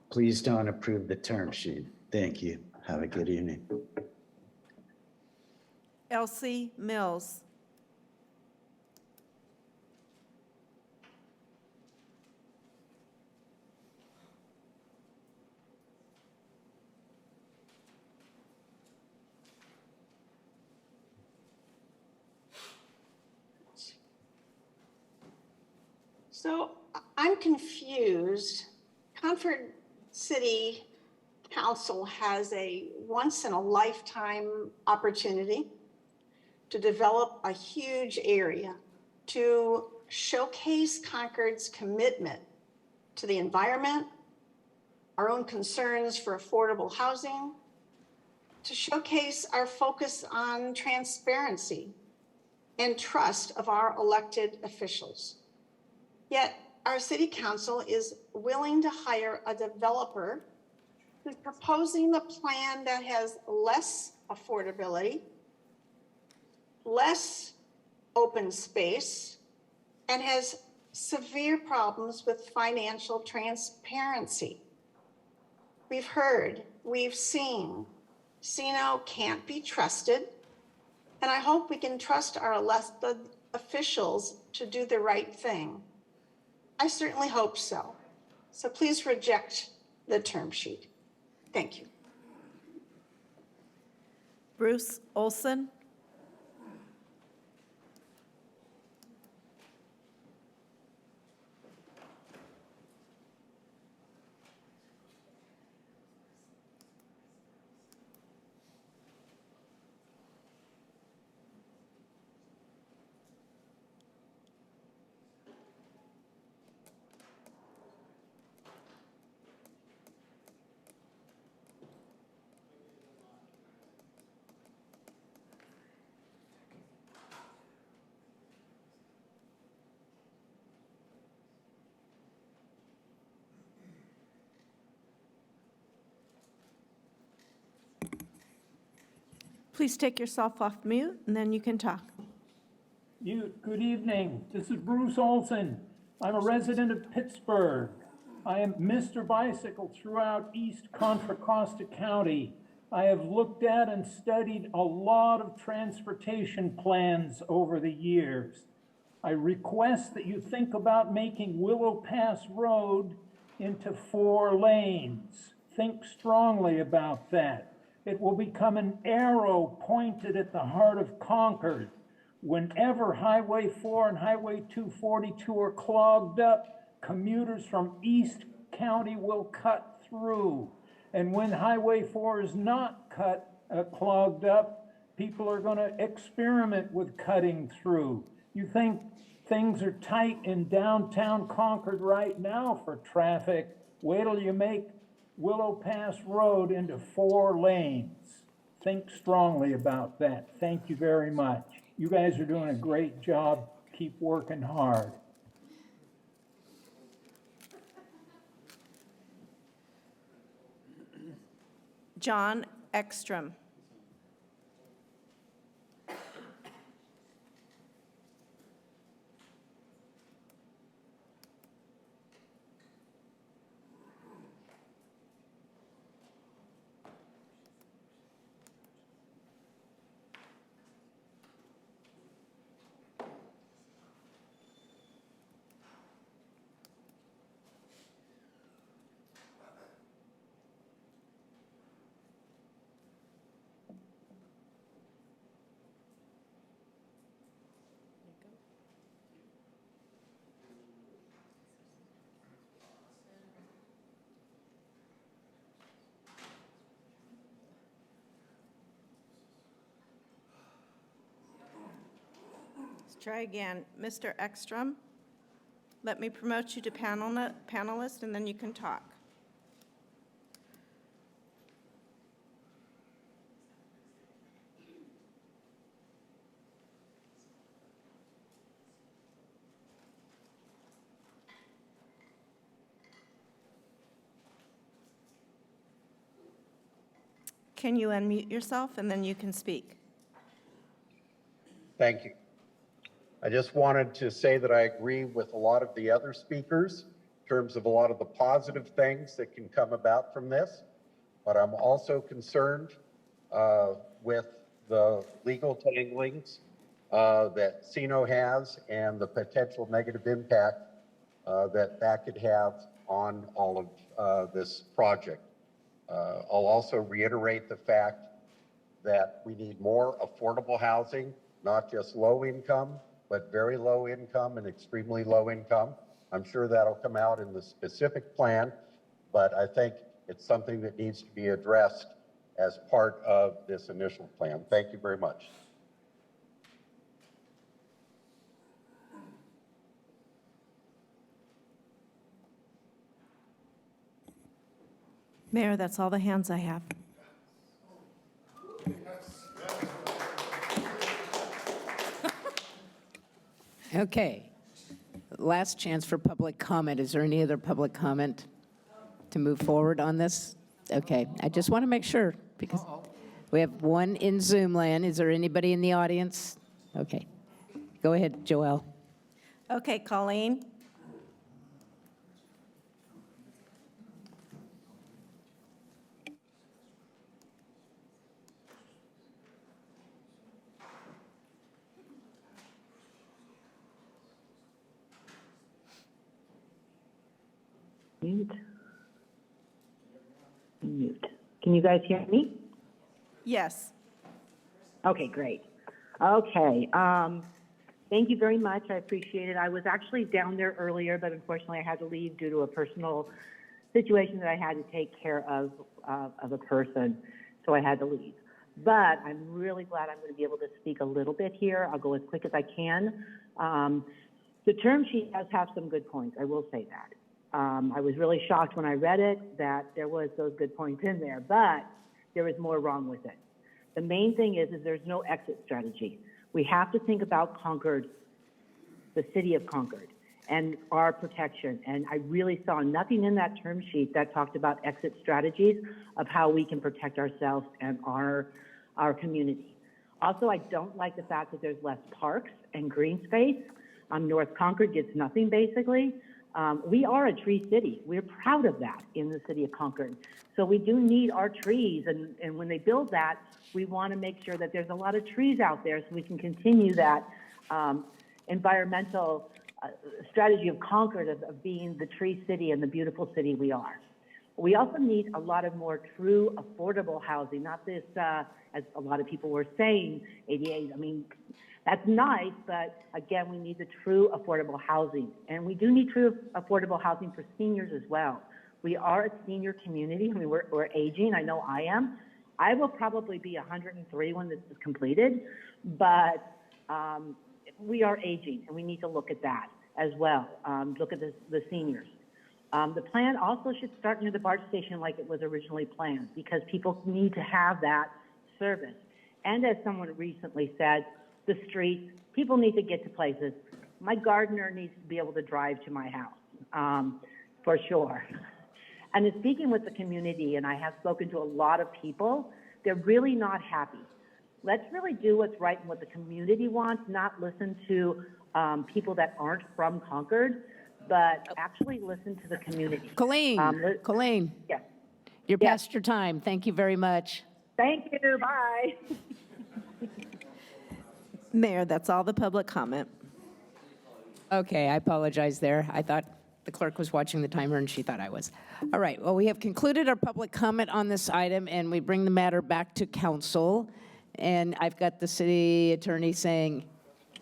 Please don't approve the term sheet. Thank you. Have a good evening. Elsie Mills. So I'm confused. Concord City Council has a once-in-a-lifetime opportunity to develop a huge area to showcase Concord's commitment to the environment, our own concerns for affordable housing, to showcase our focus on transparency and trust of our elected officials. Yet our city council is willing to hire a developer who's proposing a plan that has less affordability, less open space, and has severe problems with financial transparency. We've heard, we've seen, Cino can't be trusted, and I hope we can trust our elected officials to do the right thing. I certainly hope so. So please reject the term sheet. Thank you. Bruce Olson. Please take yourself off mute, and then you can talk. Good evening. This is Bruce Olson. I'm a resident of Pittsburgh. I am Mr. Bicycle throughout East Contra Costa County. I have looked at and studied a lot of transportation plans over the years. I request that you think about making Willow Pass Road into 4 lanes. Think strongly about that. It will become an arrow pointed at the heart of Concord. Whenever Highway 4 and Highway 242 are clogged up, commuters from East County will cut through. And when Highway 4 is not clogged up, people are going to experiment with cutting through. You think things are tight in downtown Concord right now for traffic? Wait till you make Willow Pass Road into 4 lanes. Think strongly about that. Thank you very much. You guys are doing a great job. Keep working hard. John Ekstrom. Let's try again. Mr. Ekstrom, let me promote you to panelist, and then you can talk. Can you unmute yourself, and then you can speak? Thank you. I just wanted to say that I agree with a lot of the other speakers in terms of a lot of the positive things that can come about from this, but I'm also concerned with the legal tanglings that CINO has and the potential negative impact that could have on all of this project. I'll also reiterate the fact that we need more affordable housing, not just low income, but very low income and extremely low income. I'm sure that'll come out in the specific plan, but I think it's something that needs to be addressed as part of this initial plan. Thank you very much. Mayor, that's all the hands I have. Okay. Last chance for public comment. Is there any other public comment to move forward on this? Okay. I just want to make sure because we have one in Zoom land. Is there anybody in the audience? Okay. Go ahead, Joelle. Okay, Colleen. Mute. Mute. Can you guys hear me? Yes. Okay, great. Okay. Thank you very much. I appreciate it. I was actually down there earlier, but unfortunately I had to leave due to a personal situation that I had to take care of a person, so I had to leave. But I'm really glad I'm going to be able to speak a little bit here. I'll go as quick as I can. The term sheet does have some good points. I will say that. I was really shocked when I read it that there was those good points in there, but there is more wrong with it. The main thing is there's no exit strategy. We have to think about Concord, the city of Concord, and our protection. And I really saw nothing in that term sheet that talked about exit strategies of how we can protect ourselves and our community. Also, I don't like the fact that there's less parks and green space. North Concord gets nothing basically. We are a tree city. We're proud of that in the city of Concord. So we do need our trees, and when they build that, we want to make sure that there's a lot of trees out there so we can continue that environmental strategy of Concord of being the tree city and the beautiful city we are. We also need a lot of more true affordable housing, not this, as a lot of people were saying, 88. I mean, That's nice, but again, we need the true affordable housing. And we do need true affordable housing for seniors as well. We are a senior community. I mean, we're aging. I know I am. I will probably be 103 when this is completed, but we are aging, and we need to look at that as well. Look at the seniors. The plan also should start near the BART station like it was originally planned, because people need to have that service. And as someone recently said, the streets, people need to get to places. My gardener needs to be able to drive to my house, for sure. And in speaking with the community, and I have spoken to a lot of people, they're really not happy. Let's really do what's right and what the community wants, not listen to people that aren't from Concord, but actually listen to the community. Colleen, Yes. you're past your time. Thank you very much. Thank you, bye. Mayor, that's all the public comment. Okay, I apologize there. I thought the clerk was watching the timer and she thought I was. All right, well, we have concluded our public comment on this item and we bring the matter back to council. And I've got the city attorney saying,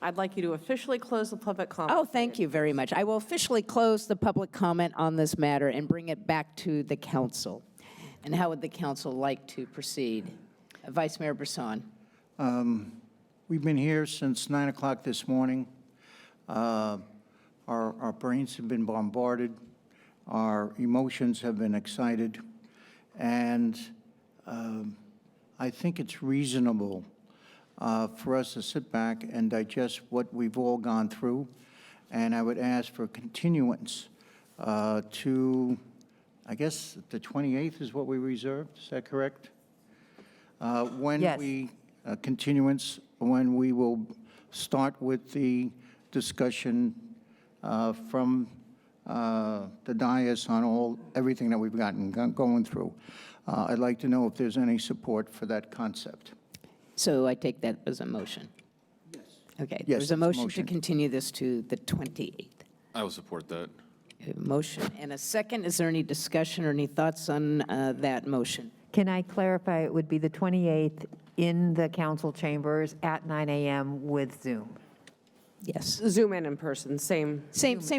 I'd like you to officially close the public comment. oh, thank you very much. I will officially close the public comment on this matter and bring it back to the council. And how would the council like to proceed? Vice Mayor Brisson. We've been here since 9 o'clock this morning. Our brains have been bombarded. Our emotions have been excited. And I think it's reasonable for us to sit back and digest what we've all gone through. And I would ask for continuance to, I guess, the 28th is what we reserved. Is that correct? Continuance when we will start with the discussion from the dais on everything that we've going through. I'd like to know if there's any support for that concept. So I take that as a motion? Yes. Okay, Yes, there's a it's a motion to motion. continue this to the 28th. I will support that. A motion and a second. Is there any discussion or any thoughts on that motion? Can I clarify, it would be the 28th in the council chambers at 9 a.m. with Zoom? Yes. Zoom and in person, same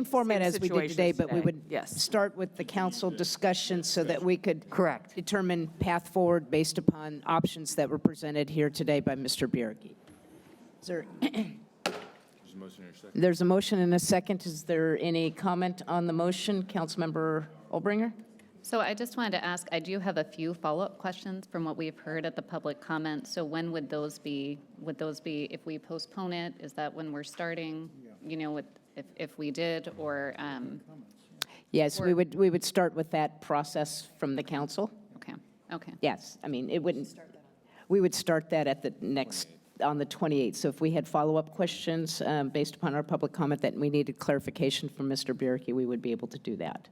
format as we did today, but we would Yes. start with the council discussion so that we could Correct. determine path forward based upon options that were presented here today by Mr. Bierke. Is there There's a motion and a second. Is there any comment on the motion? Councilmember Olbringer? So I just wanted to ask, I do have a few follow-up questions from what we've heard at the public comment. So when would those be? Would those be if we postpone it? Is that when we're starting? You know, if we did, or? Yes, we would start with that process from the council. Okay. Yes, I mean, it wouldn't, we would start that at the next, on the 28th. So if we had follow-up questions based upon our public comment that we needed clarification from Mr. Bierke, we would be able to do that.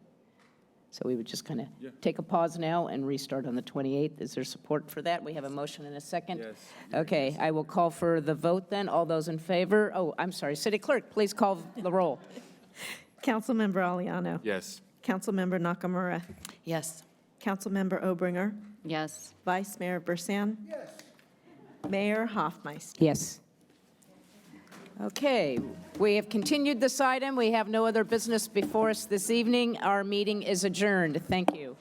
So we would just kind of take a pause now and restart on the 28th. Is there support for that? We have a motion and a second? Yes. Okay, I will call for the vote then. All those in favor? Oh, I'm sorry. City Clerk, please call the roll. Councilmember Aliano. Yes. Councilmember Nakamura. Yes. Councilmember Obringer. Yes. Vice Mayor Brisson. Yes. Mayor Hoffmeister. Yes. Okay, we have continued this item. We have no other business before us this evening. Our meeting is adjourned. Thank you.